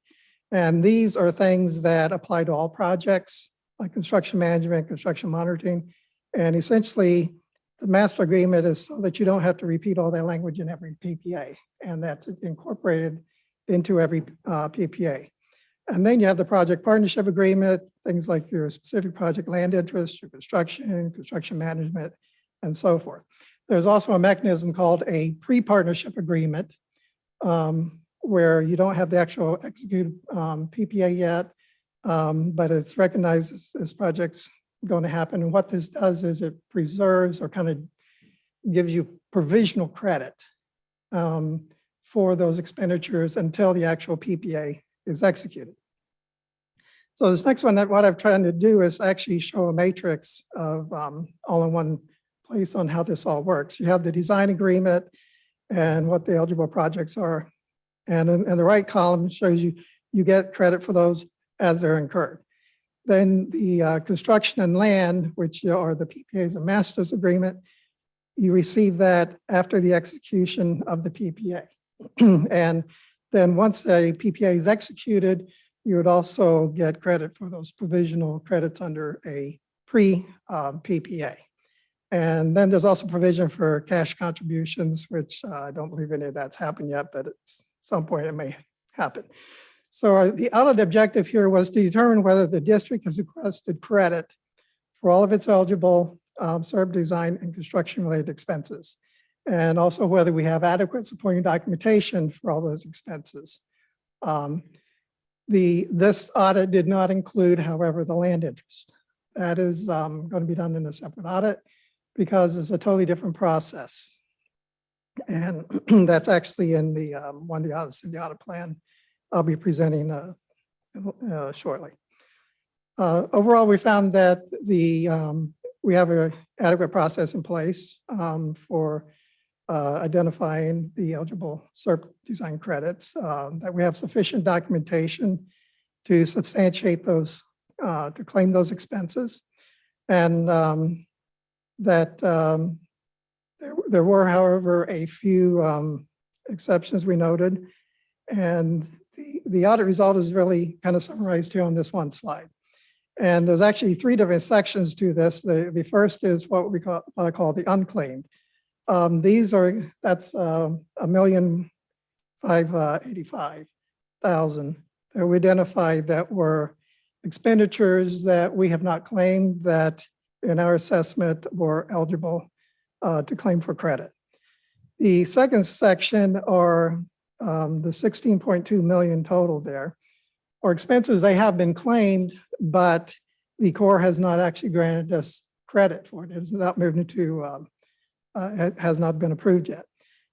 And these are things that apply to all projects like construction management, construction monitoring. And essentially, the master agreement is so that you don't have to repeat all that language in every PPA. And that's incorporated into every PPA. And then you have the project partnership agreement, things like your specific project land interest, your construction management, and so forth. There's also a mechanism called a pre-partnership agreement, where you don't have the actual executed PPA yet, but it's recognized this project's going to happen. And what this does is it preserves or kind of gives you provisional credit for those expenditures until the actual PPA is executed. So this next one, what I'm trying to do is actually show a matrix of all in one place on how this all works. You have the design agreement and what the eligible projects are. And in the right column shows you get credit for those as they're incurred. Then the construction and land, which are the PPAs and masters agreement, you receive that after the execution of the PPA. And then once a PPA is executed, you would also get credit for those provisional credits under a pre-PPA. And then there's also provision for cash contributions, which I don't believe any of that's happened yet, but at some point it may happen. So the audit objective here was to determine whether the district has requested credit for all of its eligible SERP design and construction related expenses, and also whether we have adequate supporting documentation for all those expenses. This audit did not include, however, the land interest. That is going to be done in a separate audit because it's a totally different process. And that's actually in the one of the audits in the audit plan I'll be presenting shortly. Overall, we found that we have an adequate process in place for identifying the eligible SERP design credits, that we have sufficient documentation to substantiate those, to claim those expenses, and that there were, however, a few exceptions we noted, and the audit result is really kind of summarized here on this one slide. And there's actually 3 different sections to this. The first is what I call the unclaimed. That's $1,585,000 that we identified that were expenditures that we have not claimed that in our assessment were eligible to claim for credit. The second section are the 16.2 million total there. Or expenses, they have been claimed, but the Corps has not actually granted us credit for it. It's not moved into, it has not been approved yet.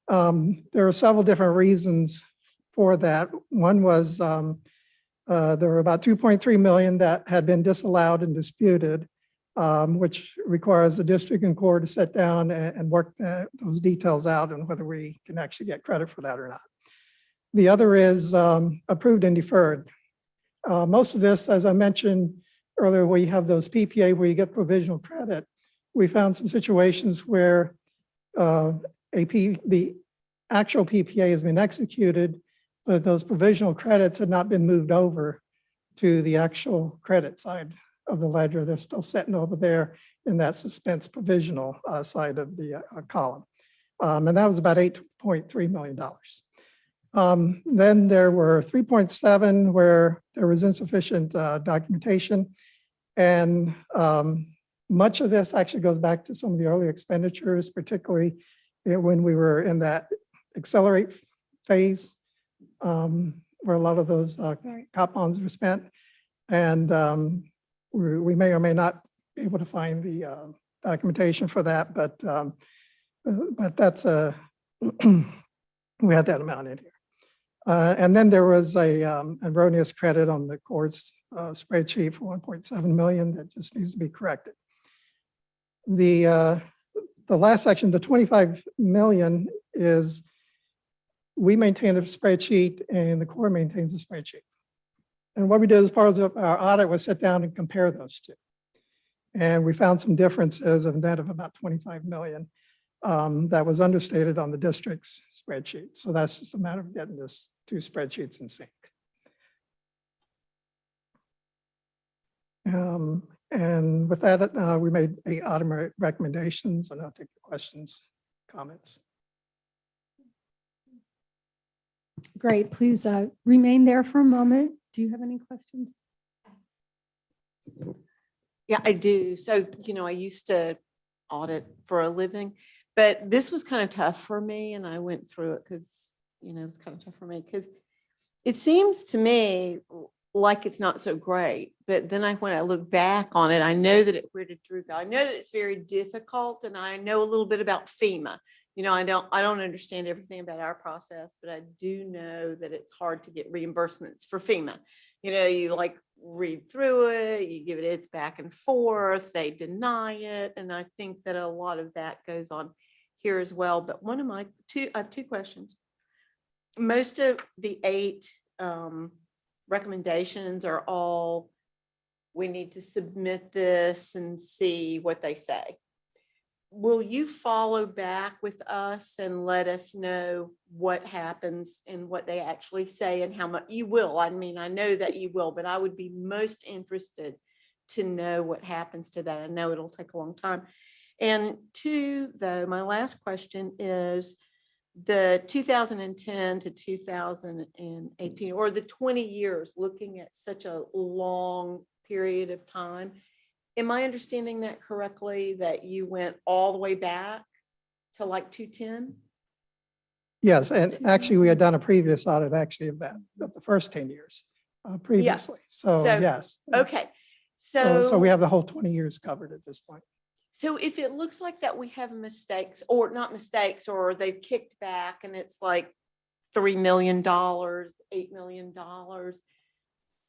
There are several different reasons for that. One was there were about 2.3 million that had been disallowed and disputed, which requires the district and Corps to sit down and work those details out and whether we can actually get credit for that or not. The other is approved and deferred. Most of this, as I mentioned earlier, where you have those PPA where you get provisional credit, we found some situations where the actual PPA has been executed, but those provisional credits had not been moved over to the actual credit side of the ledger. They're still sitting over there in that suspense provisional side of the column. And that was about $8.3 million. Then there were 3.7 where there was insufficient documentation. And much of this actually goes back to some of the early expenditures, particularly when we were in that accelerate phase, where a lot of those COP bonds were spent. And we may or may not be able to find the documentation for that, but that's we had that amount in here. And then there was a erroneous credit on the Corps' spreadsheet for 1.7 million that just needs to be corrected. The last section, the 25 million, is we maintain a spreadsheet and the Corps maintains a spreadsheet. And what we did as part of our audit was sit down and compare those two. And we found some differences of net of about 25 million that was understated on the district's spreadsheet. So that's just a matter of getting this two spreadsheets in sync. And with that, we made 8 audit recommendations, and I'll take the questions, comments. Great. Please remain there for a moment. Do you have any questions? Yeah, I do. So, I used to audit for a living, but this was kind of tough for me. And I went through it because, it's kind of tough for me because it seems to me like it's not so great. But then when I look back on it, I know that where did Drew go? I know that it's very difficult, and I know a little bit about FEMA. I don't understand everything about our process, but I do know that it's hard to get reimbursements for FEMA. You read through it, you give it its back and forth, they deny it. And I think that a lot of that goes on here as well. But I have 2 questions. Most of the 8 recommendations are all, we need to submit this and see what they say. Will you follow back with us and let us know what happens and what they actually say and how much you will? I mean, I know that you will, but I would be most interested to know what happens to that. I know it'll take a long time. And 2, though, my last question is the 2010 to 2018, or the 20 years, looking at such a long period of time. Am I understanding that correctly, that you went all the way back to 210? Yes, and actually we had done a previous audit of the first 10 years previously. So yes. Okay. So we have the whole 20 years covered at this point. So if it looks like that we have mistakes, or not mistakes, or they've kicked back and it's like $3 million, $8 million,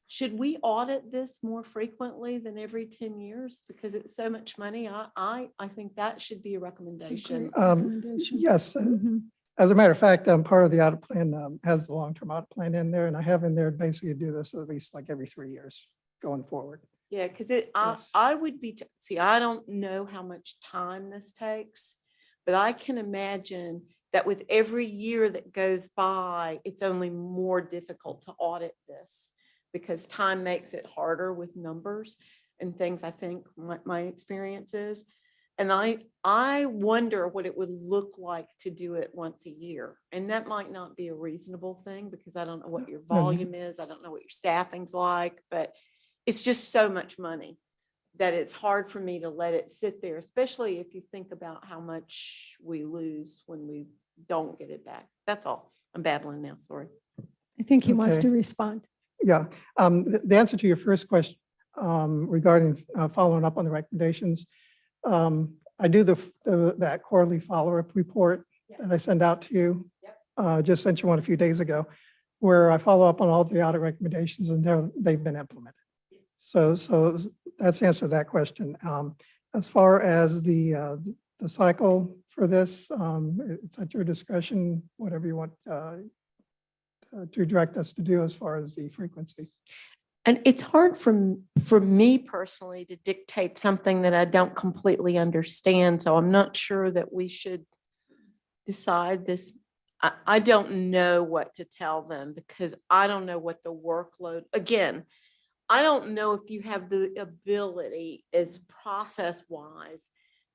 should we audit this more frequently than every 10 years? Because it's so much money. I think that should be a recommendation. Yes. As a matter of fact, part of the audit plan has the long-term audit plan in there, and I have in there basically do this at least every 3 years going forward. Yeah, because I would be, I don't know how much time this takes, but I can imagine that with every year that goes by, it's only more difficult to audit this because time makes it harder with numbers and things. I think my experience is, and I wonder what it would look like to do it once a year. And that might not be a reasonable thing because I don't know what your volume is. I don't know what your staffing's like, but it's just so much money that it's hard for me to let it sit there, especially if you think about how much we lose when we don't get it back. That's all. I'm babbling now, sorry. I think he wants Okay. to respond. Yeah, the answer to your first question regarding following up on the recommendations. I do that quarterly follow-up report that I send out to you. Just sent you one a few days ago, where I follow up on all the audit recommendations and they've been implemented. So that's the answer to that question. As far as the cycle for this, it's at your discretion, whatever you want to direct us to do as far as the frequency. And it's hard for me personally to dictate something that I don't completely understand. So I'm not sure that we should decide this. I don't know what to tell them because I don't know what the workload, again, I don't know if you have the ability as process wise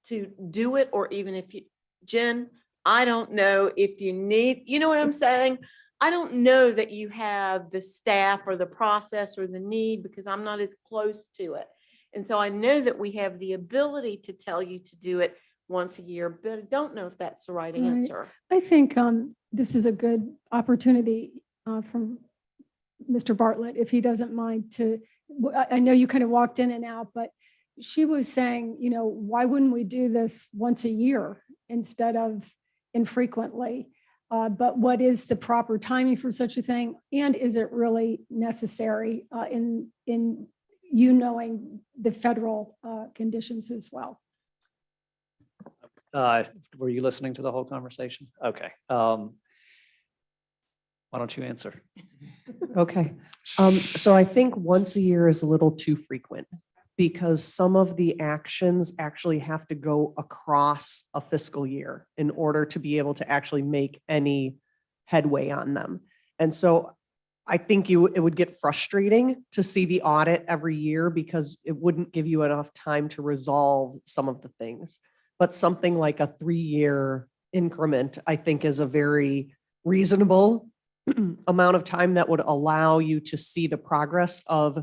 to do it, or even if you, Jen, I don't know if you need, you know what I'm saying? I don't know that you have the staff or the process or the need because I'm not as close to it. And so I know that we have the ability to tell you to do it once a year, but I don't know if that's the right Right. answer. I think this is a good opportunity from Mr. Bartlett, if he doesn't mind to, I know you kind of walked in and out, but she was saying, you know, why wouldn't we do this once a year instead of infrequently? But what is the proper timing for such a thing? And is it really necessary in you knowing the federal conditions as well? Were you listening to the whole conversation? Okay. Why don't you answer? Okay. So I think once a year is a little too frequent because some of the actions actually have to go across a fiscal year in order to be able to actually make any headway on them. And so I think it would get frustrating to see the audit every year because it wouldn't give you enough time to resolve some of the things. But something like a 3-year increment, I think, is a very reasonable amount of time that would allow you to see the progress of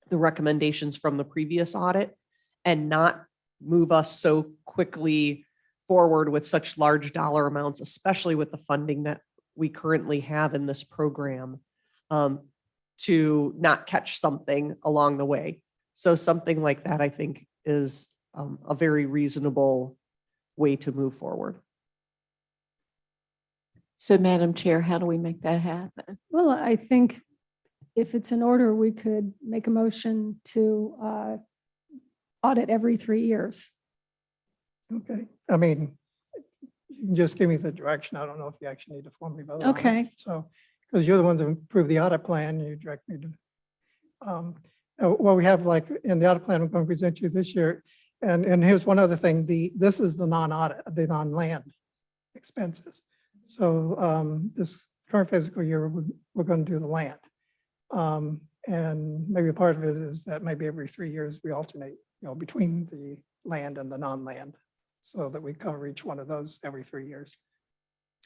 the recommendations from the previous audit and not move us so quickly forward with such large dollar amounts, especially with the funding that we currently have in this program, to not catch something along the way. So something like that, I think, is a very reasonable way to move forward. So Madam Chair, how do we make that happen? Well, I think if it's in order, we could make a motion to audit every 3 years. Okay, I mean, you can just give me the direction. I don't know if you actually need to formally vote on it. Okay. So, because you're the ones who approve the audit plan, you direct me to. What we have, like in the audit plan I'm going to present you this year, and here's one other thing, this is the non-audit, the non-land expenses. So this current fiscal year, we're going to do the land. And maybe a part of it is that maybe every 3 years we alternate, between the land and the non-land so that we cover each one of those every 3 years.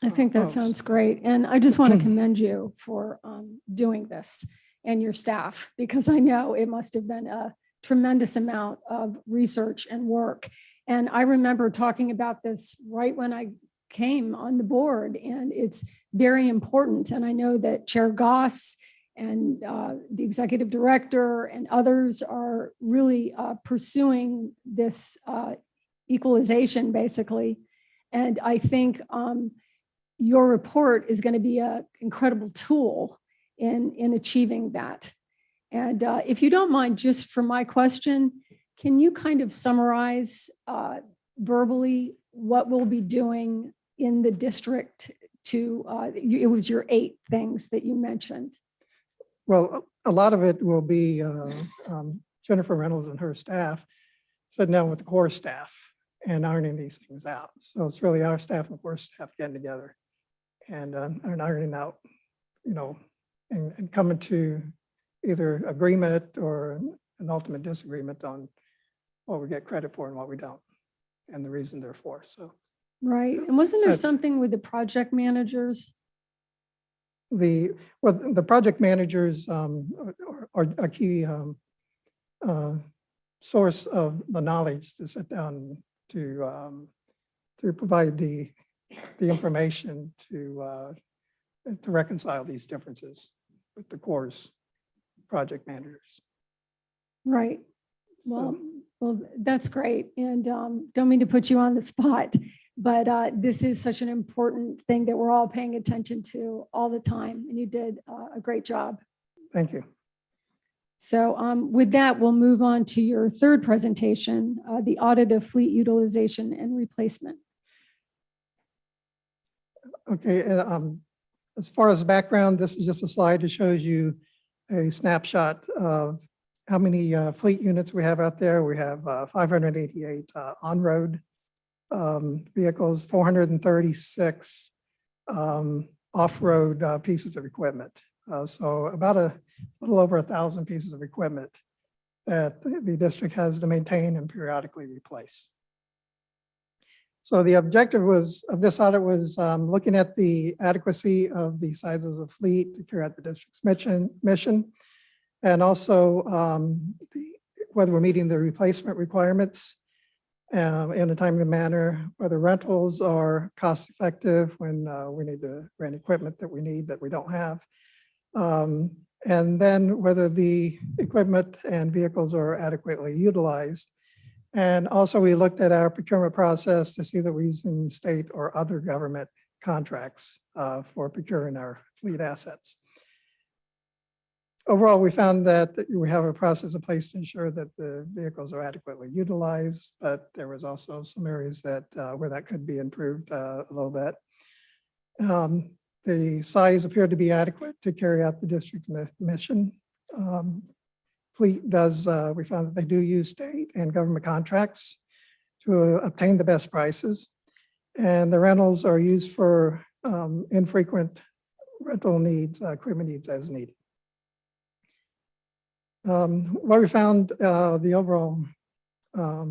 I think that sounds great. And I just want to commend you for doing this and your staff, because I know it must have been a tremendous amount of research and work. And I remember talking about this right when I came on the board, and it's very important. And I know that Chair Goss and the executive director and others are really pursuing this equalization, basically. And I think your report is going to be an incredible tool in achieving that. And if you don't mind, just for my question, can you kind of summarize verbally what we'll be doing in the district to, it was your 8 things that you mentioned. Well, a lot of it will be Jennifer Reynolds and her staff sitting down with the core staff and ironing these things out. So it's really our staff and core staff getting together and ironing out, and coming to either agreement or an ultimate disagreement on what we get credit for and what we don't, and the reason they're for. So. Right. And wasn't there something with the project managers? The project managers are a key source of the knowledge to sit down to provide the the information to reconcile these differences with the Corps' project managers. Right. Well, that's great. And don't mean to put you on the spot, but this is such an important thing that we're all paying attention to all the time. And you did a great job. Thank you. So with that, we'll move on to your third presentation, the audit of fleet utilization and replacement. Okay, as far as background, this is just a slide that shows you a snapshot of how many fleet units we have out there. We have 588 on-road vehicles, 436 off-road pieces of equipment. So about a little over 1,000 pieces of equipment that the district has to maintain and periodically replace. So the objective of this audit was looking at the adequacy of the sizes of fleet to carry out the district's mission, and also whether we're meeting the replacement requirements in a timely manner, whether rentals are cost effective when we need to rent equipment that we need that we don't have, and then whether the equipment and vehicles are adequately utilized. And also we looked at our procurement process to see that we're using state or other government contracts for procuring our fleet assets. Overall, we found that we have a process in place to ensure that the vehicles are adequately utilized, but there was also some areas that where that could be improved a little bit. The size appeared to be adequate to carry out the district mission. Fleet does, we found that they do use state and government contracts to obtain the best prices. And the rentals are used for infrequent rental needs, equipment needs as needed. What we found, the overall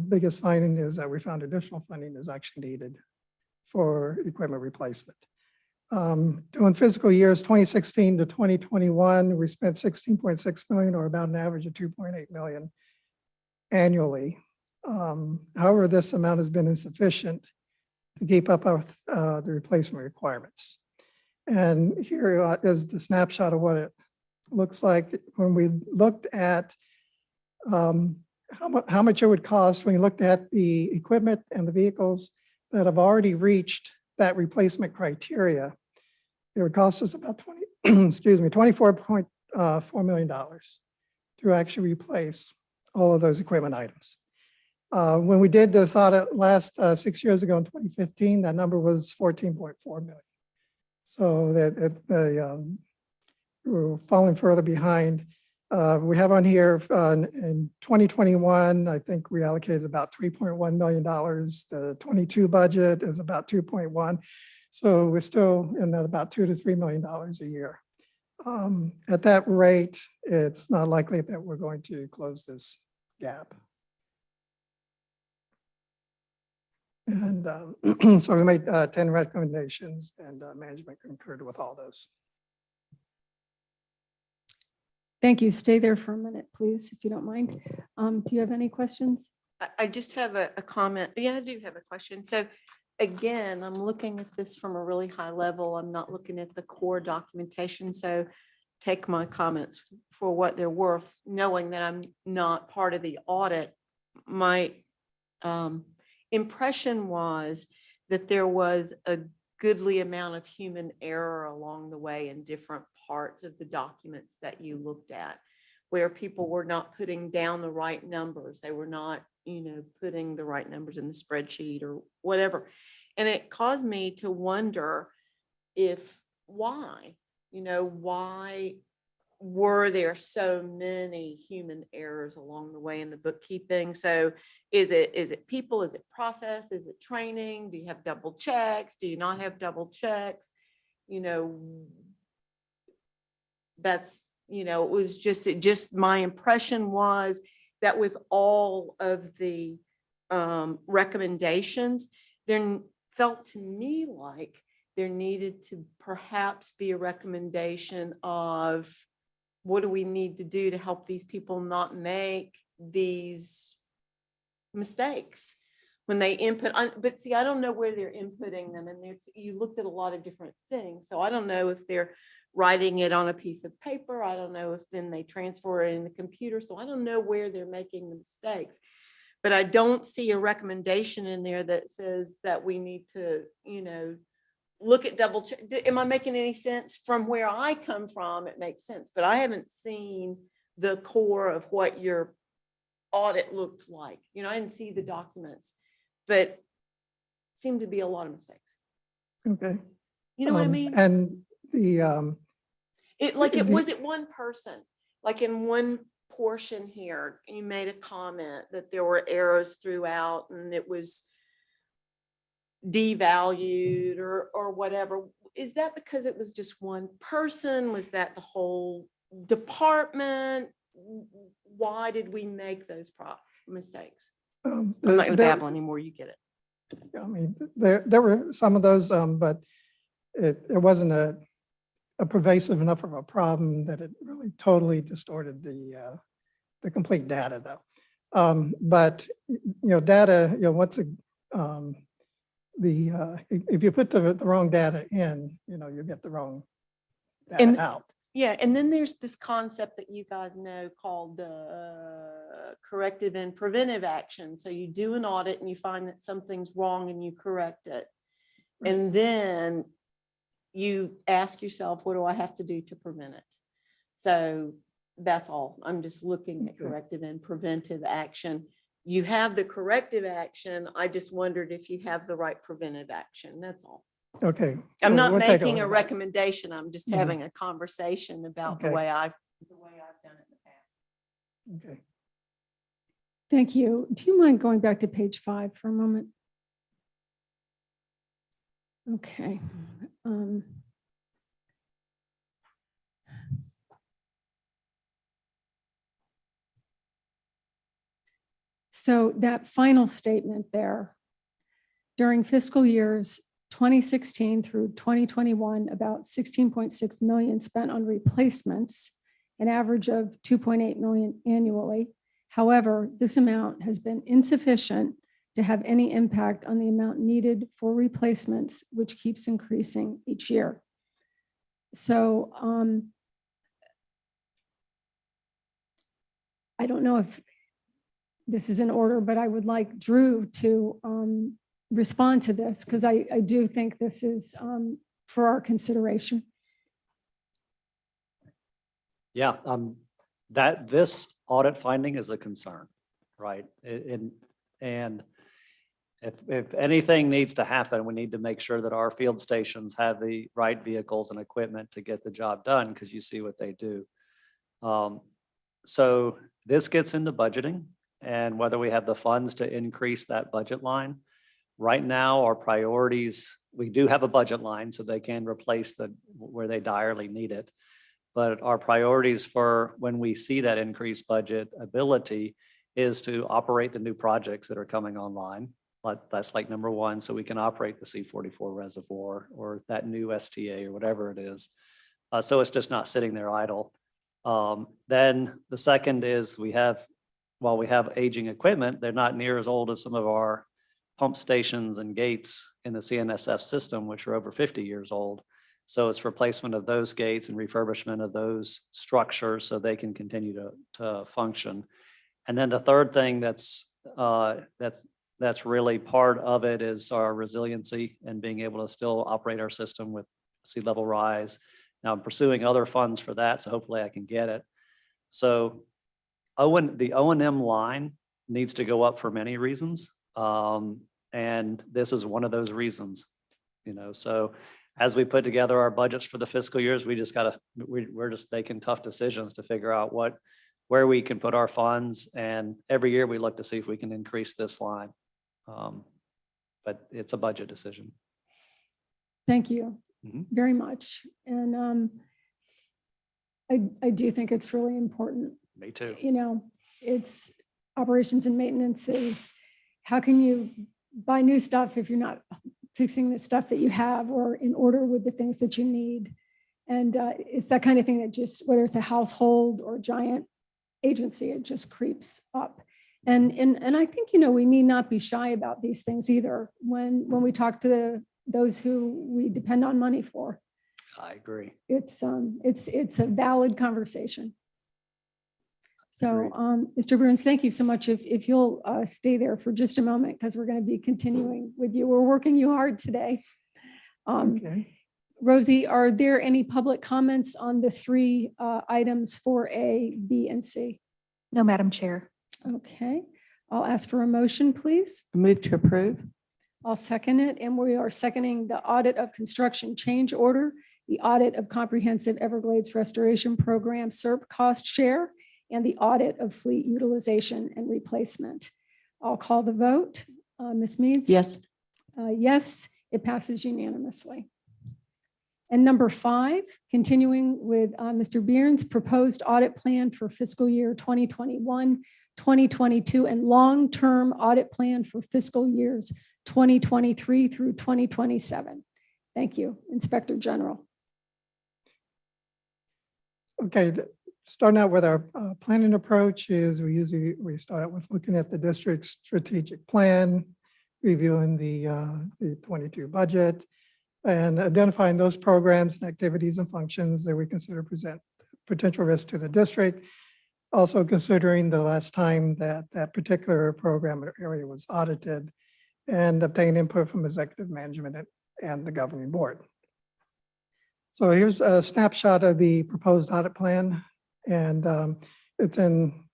biggest finding is that we found additional funding is actually needed for equipment replacement. During fiscal years 2016 to 2021, we spent 16.6 million, or about an average of 2.8 million annually. However, this amount has been insufficient to keep up with the replacement requirements. And here is the snapshot of what it looks like when we looked at how much it would cost when we looked at the equipment and the vehicles that have already reached that replacement criteria. It would cost us about $24.4 million to actually replace all of those equipment items. When we did this audit last 6 years ago in 2015, that number was 14.4 million. So that we're falling further behind. We have on here in 2021, I think we allocated about $3.1 million. The 22 budget is about 2.1. So we're still in that about $2 to $3 million a year. At that rate, it's not likely that we're going to close this gap. And so we made 10 recommendations, and management concurred with all those. Thank you. Stay there for a minute, please, if you don't mind. Do you have any questions? I just have a comment. Yeah, I do have a question. So again, I'm looking at this from a really high level. I'm not looking at the core documentation. So take my comments for what they're worth, knowing that I'm not part of the audit. My impression was that there was a goodly amount of human error along the way in different parts of the documents that you looked at, where people were not putting down the right numbers. They were not, putting the right numbers in the spreadsheet or whatever. And it caused me to wonder why were there so many human errors along the way in the bookkeeping? So is it people? Is it process? Is it training? Do you have double checks? Do you not have double checks? That's, it was just my impression was that with all of the recommendations, there felt to me like there needed to perhaps be a recommendation of what do we need to do to help these people not make these mistakes? when they input, but see, I don't know where they're inputting them, and you looked at a lot of different things, so I don't know if they're writing it on a piece of paper. I don't know if then they transfer it in the computer, so I don't know where they're making the mistakes. But I don't see a recommendation in there that says that we need to, look at double check. Am I making any sense? From where I come from, it makes sense, but I haven't seen the core of what your audit looked like. I didn't see the documents, but seemed to be a lot of mistakes. Okay. You know what I mean? And the, Was it one person? Like in one portion here, you made a comment that there were arrows throughout and it was devalued or whatever. Is that because it was just one person? Was that the whole department? Why did we make those mistakes? I'm not going to babble anymore. You get it. I mean, there were some of those, but it wasn't a pervasive enough of a problem that it really totally distorted the complete data, though. But data, once if you put the wrong data in, you get the wrong data out. Yeah, and then there's this concept that you guys know called corrective and preventive action. So you do an audit and you find that something's wrong and you correct it. And then you ask yourself, what do I have to do to prevent it? So that's all. I'm just looking at corrective and preventive action. You have the corrective action. I just wondered if you have the right preventive action. That's all. Okay. I'm not We'll take making look a at that. recommendation. I'm just having a conversation about the way I've done it in the past. Okay. Thank you. Do you mind going back to page 5 for a moment? Okay. So that final statement there, during fiscal years 2016 through 2021, about 16.6 million spent on replacements, an average of 2.8 million annually. However, this amount has been insufficient to have any impact on the amount needed for replacements, which keeps increasing each year. So I don't know if this is in order, but I would like Drew to respond to this because I do think this is for our consideration. Yeah, that this audit finding is a concern, right? And if anything needs to happen, we need to make sure that our field stations have the right vehicles and equipment to get the job done, because you see what they do. So this gets into budgeting and whether we have the funds to increase that budget line. Right now, our priorities, we do have a budget line so they can replace where they direly need it. But our priorities for when we see that increased budget ability is to operate the new projects that are coming online. But that's like number one, so we can operate the C-44 reservoir or that new STA or whatever it is. So it's just not sitting there idle. Then the second is while we have aging equipment, they're not near as old as some of our pump stations and gates in the CNSF system, which are over 50 years old. So it's replacement of those gates and refurbishment of those structures so they can continue to function. And then the third thing that's really part of it is our resiliency and being able to still operate our system with sea level rise. Now I'm pursuing other funds for that, so hopefully I can get it. So the O&M line needs to go up for many reasons. And this is one of those reasons, so as we put together our budgets for the fiscal years, we're just making tough decisions to figure out where we can put our funds. And every year we look to see if we can increase this line. But it's a budget decision. Thank you very much. And I do think it's really important. Me too. It's operations and maintenance is how can you buy new stuff if you're not fixing the stuff that you have or in order with the things that you need. And it's that kind of thing that just, whether it's a household or a giant agency, it just creeps up. And I think, you know, we need not be shy about these things either when we talk to those who we depend on money for. I agree. It's a valid conversation. So, Mr. Bruins, thank you so much. If you'll stay there for just a moment, because we're going to be continuing with you. We're working you hard today. Okay. Rosie, are there any public comments on the three items 4A, B, and C? No, Madam Chair. Okay, I'll ask for a motion, please. Move to approve. I'll second it. And we are seconding the audit of construction change order, the audit of comprehensive Everglades Restoration Program SERP cost share, and the audit of fleet utilization and replacement. I'll call the vote. Ms. Meads? Yes. Yes, it passes unanimously. And number 5, continuing with Mr. Behrens' proposed audit plan for fiscal year 2021, 2022, and long-term audit plan for fiscal years 2023 through 2027. Thank you, Inspector General. Okay, starting out with our planning approach is we start out with looking at the district's strategic plan, reviewing the 22 budget, and identifying those programs and activities and functions that we consider present potential risk to the district. Also considering the last time that that particular program or area was audited, and obtain input from executive management and the governing board. So here's a snapshot of the proposed audit plan. And it's in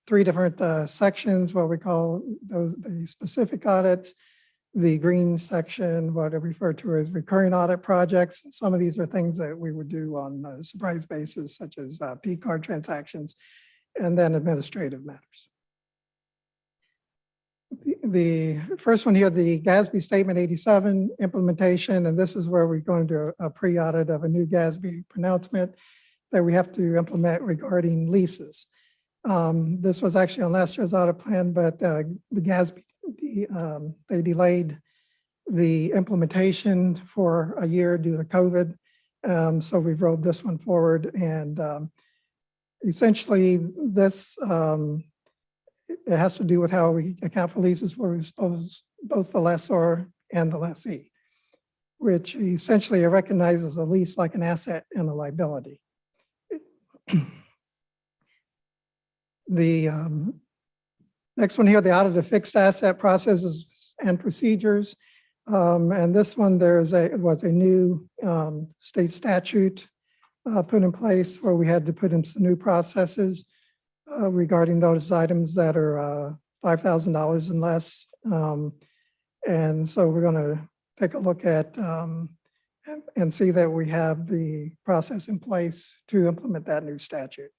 3 different sections, what we call the specific audits, the green section, what I refer to as recurring audit projects. Some of these are things that we would do on a surprise basis, such as P card transactions, and then administrative matters. The first one here, the GASB Statement 87 implementation, and this is where we're going to do a pre-audit of a new GASB pronouncement that we have to implement regarding leases. This was actually on last year's audit plan, but the GASB, they delayed the implementation for a year due to COVID. So we've rolled this one forward, and essentially this, it has to do with how we account for leases where we dispose both the lessor and the lessee, which essentially recognizes a lease like an asset and a liability. The next one here, the audit of fixed asset processes and procedures. And this one, was a new state statute put in place where we had to put in some new processes regarding those items that are $5,000 and less. And so we're going to take a look at and see that we have the process in place to implement that new statute.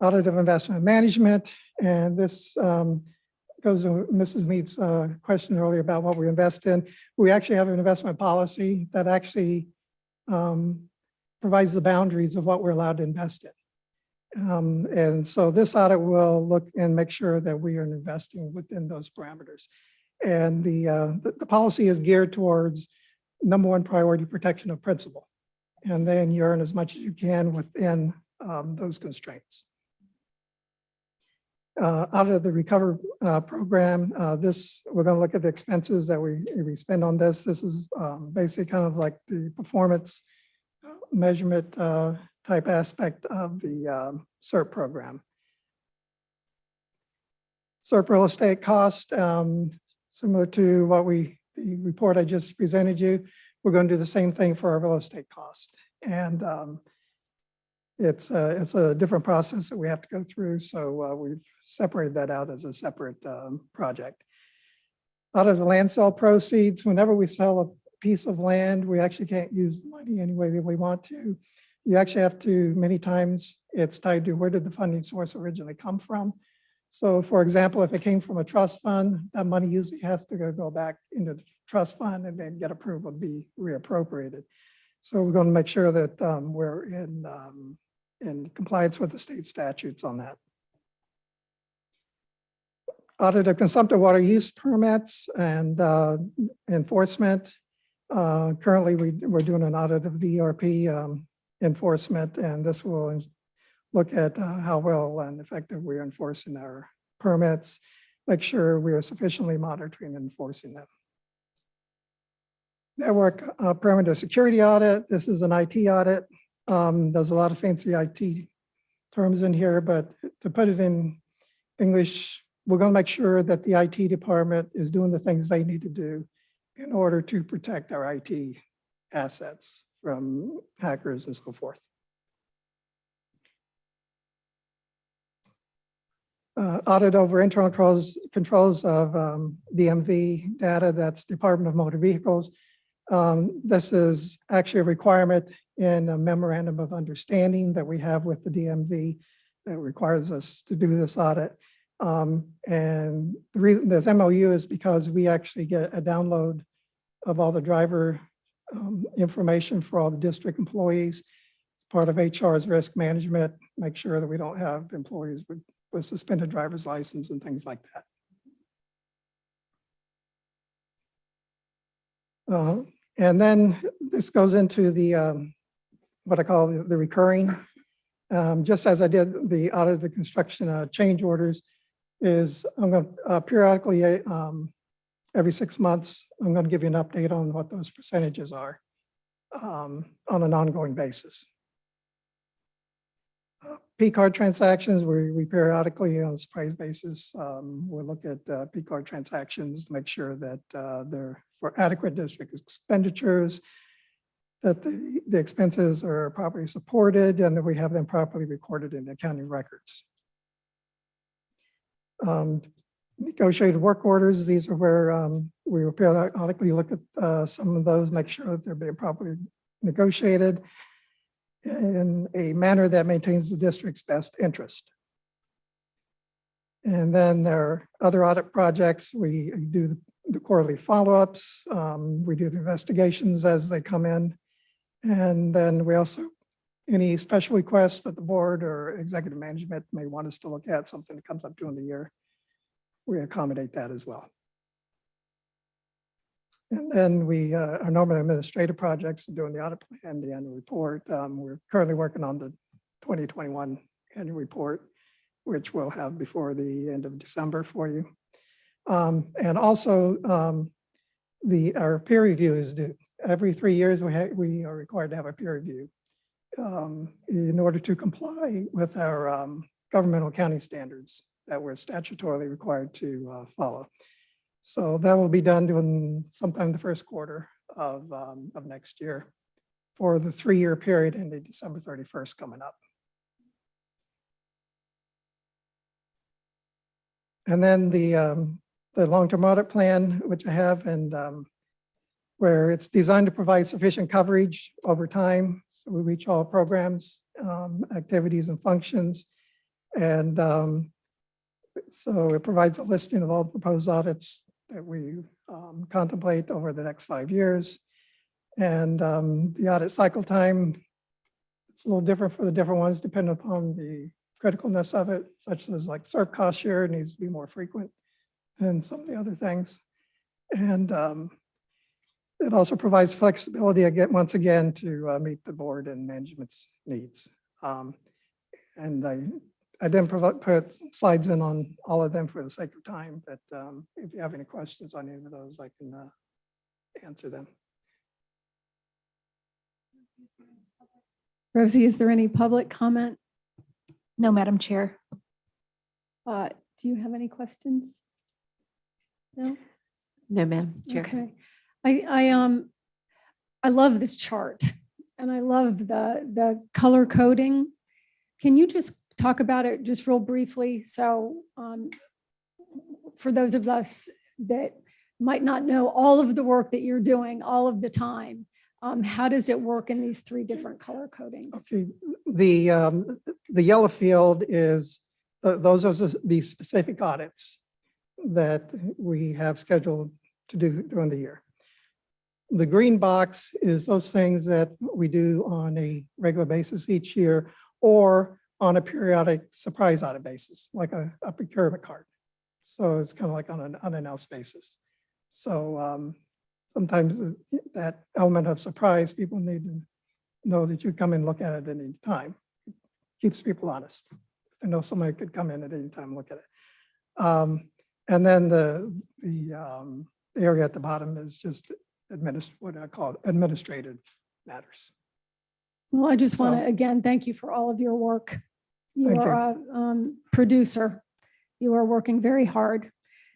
Audit of investment management, and this goes to Mrs. Mead's question earlier about what we invest in. We actually have an investment policy that actually provides the boundaries of what we're allowed to invest in. And so this audit will look and make sure that we are investing within those parameters. And the policy is geared towards #1 priority, protection of principal. And then you earn as much as you can within those constraints. Out of the recover program, we're going to look at the expenses that we spend on this. This is basically kind of like the performance measurement type aspect of the SERP program. SERP real estate cost, similar to the report I just presented you, we're going to do the same thing for our real estate cost. And it's a different process that we have to go through. So we've separated that out as a separate project. Out of the land sale proceeds, whenever we sell a piece of land, we actually can't use the money any way that we want to. You actually have to, many times, it's tied to where did the funding source originally come from. So for example, if it came from a trust fund, that money usually has to go back into the trust fund and then get approval to be reappropriated. So we're going to make sure that we're in compliance with the state statutes on that. Audit of consumptive water use permits and enforcement. Currently, we're doing an audit of the ERP enforcement, and this will look at how well and effective we're enforcing our permits, make sure we are sufficiently monitoring and enforcing them. Network perimeter security audit. This is an IT audit. There's a lot of fancy IT terms in here, but to put it in English, we're going to make sure that the IT department is doing the things they need to do in order to protect our IT assets from hackers and so forth. Audit over internal controls of DMV data, that's Department of Motor Vehicles. This is actually a requirement in a memorandum of understanding that we have with the DMV that requires us to do this audit. And the reason this MOU is because we actually get a download of all the driver information for all the district employees. It's part of HR's risk management, make sure that we don't have employees with suspended driver's license and things like that. And then this goes into the what I call the recurring. Just as I did the audit of the construction change orders, is I'm going to periodically every 6 months, I'm going to give you an update on what those percentages are on an ongoing basis. P-card transactions, we periodically on a surprise basis, we'll look at P-card transactions to make sure that they're for adequate district expenditures, that the expenses are properly supported, and that we have them properly recorded in the accounting records. Negotiated work orders, these are where we will periodically look at some of those, make sure that they're being properly negotiated in a manner that maintains the district's best interest. And then there are other audit projects. We do the quarterly follow-ups. We do the investigations as they come in. And then we also, any special requests that the board or executive management may want us to look at, something that comes up during the year, we accommodate that as well. And then we, our normal administrative projects, doing the audit plan, the annual report. We're currently working on the 2021 annual report, which we'll have before the end of December for you. And also our peer review is due. Every 3 years, we are required to have a peer review in order to comply with our governmental accounting standards that we're statutorily required to follow. So that will be done during sometime the first quarter of next year for the 3-year period ending December 31st coming up. And then the long-term audit plan, which I have, and where it's designed to provide sufficient coverage over time, so we reach all programs, activities, and functions. And so it provides a listing of all the proposed audits that we contemplate over the next 5 years. And the audit cycle time, it's a little different for the different ones, depending upon the criticalness of it, such as like CERC cost share needs to be more frequent than some of the other things. And it also provides flexibility again, once again, to meet the board and management's needs. And I didn't put slides in on all of them for the sake of time, but if you have any questions on any of those, I can answer them. Rosie, is there any public comment? No, Madam Chair. Do you have any questions? No? No, Madam Chair. Okay. I love this chart and I love the color coding. Can you just talk about it just real briefly? So for those of us that might not know all of the work that you're doing all of the time, how does it work in these 3 different color codings? Okay, the yellow field is, those are the specific audits that we have scheduled to do during the year. The green box is those things that we do on a regular basis each year or on a periodic surprise audit basis, like a procurement card. So it's kind of like on an unannounced basis. So sometimes that element of surprise, people need to know that you come and look at it at any time. keeps people honest. I know somebody could come in at any time and look at it. And then the area at the bottom is just what I call administrative matters. Well, I just want So- to, again, thank you for all of your work. You Thank are a producer. You are working very hard.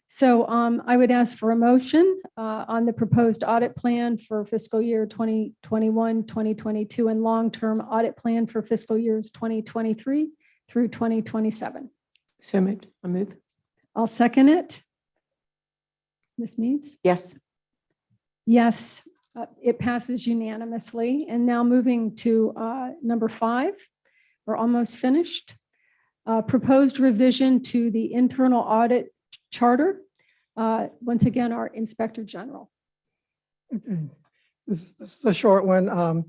So I would ask for a motion on the proposed audit plan for fiscal year 2021, 2022, and long-term audit plan for fiscal years 2023 through 2027. So moved. I move. I'll second it. Ms. Meads? Yes. Yes, it passes unanimously. And now moving to number 5, we're almost finished. Proposed revision to the internal audit charter. Once again, our Inspector General. Okay. This is a short one.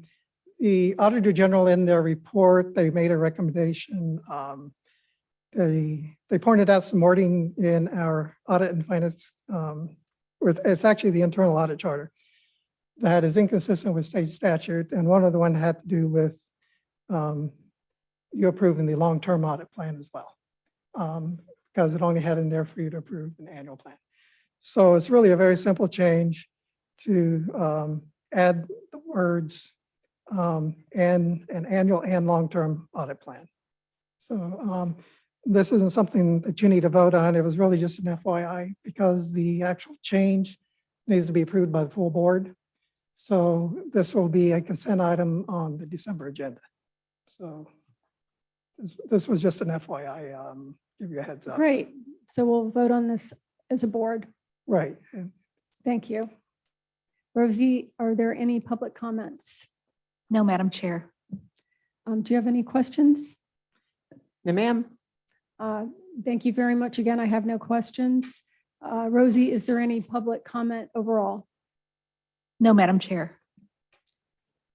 The Auditor General in their report, they made a recommendation. They pointed out some wording in our audit and finance, it's actually the internal audit charter, that is inconsistent with state statute. And one of the one had to do with you approving the long-term audit plan as well, because it only had in there for you to approve an annual plan. So it's really a very simple change to add the words and an annual and long-term audit plan. So this isn't something that you need to vote on. It was really just an FYI because the actual change needs to be approved by the full board. So this will be a consent item on the December agenda. So this was just an FYI, give you a heads up. Great. So we'll vote on this as a board. Right. Thank you. Rosie, are there any public comments? No, Madam Chair. Do you have any questions? No, ma'am. Thank you very much. Again, I have no questions. Rosie, is there any public comment overall? No, Madam Chair.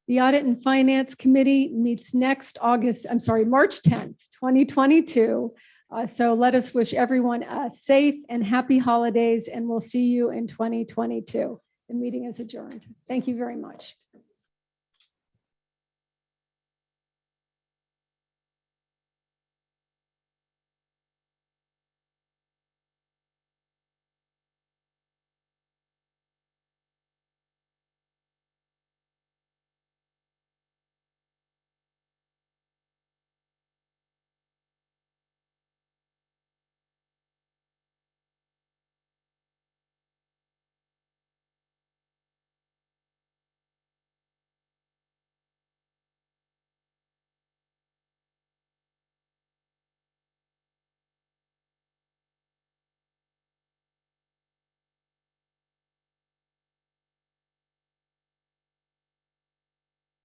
The Audit and Finance Committee meets next March 10th, 2022. So let us wish everyone a safe and happy holidays, and we'll see you in 2022. The meeting is adjourned. Thank you very much.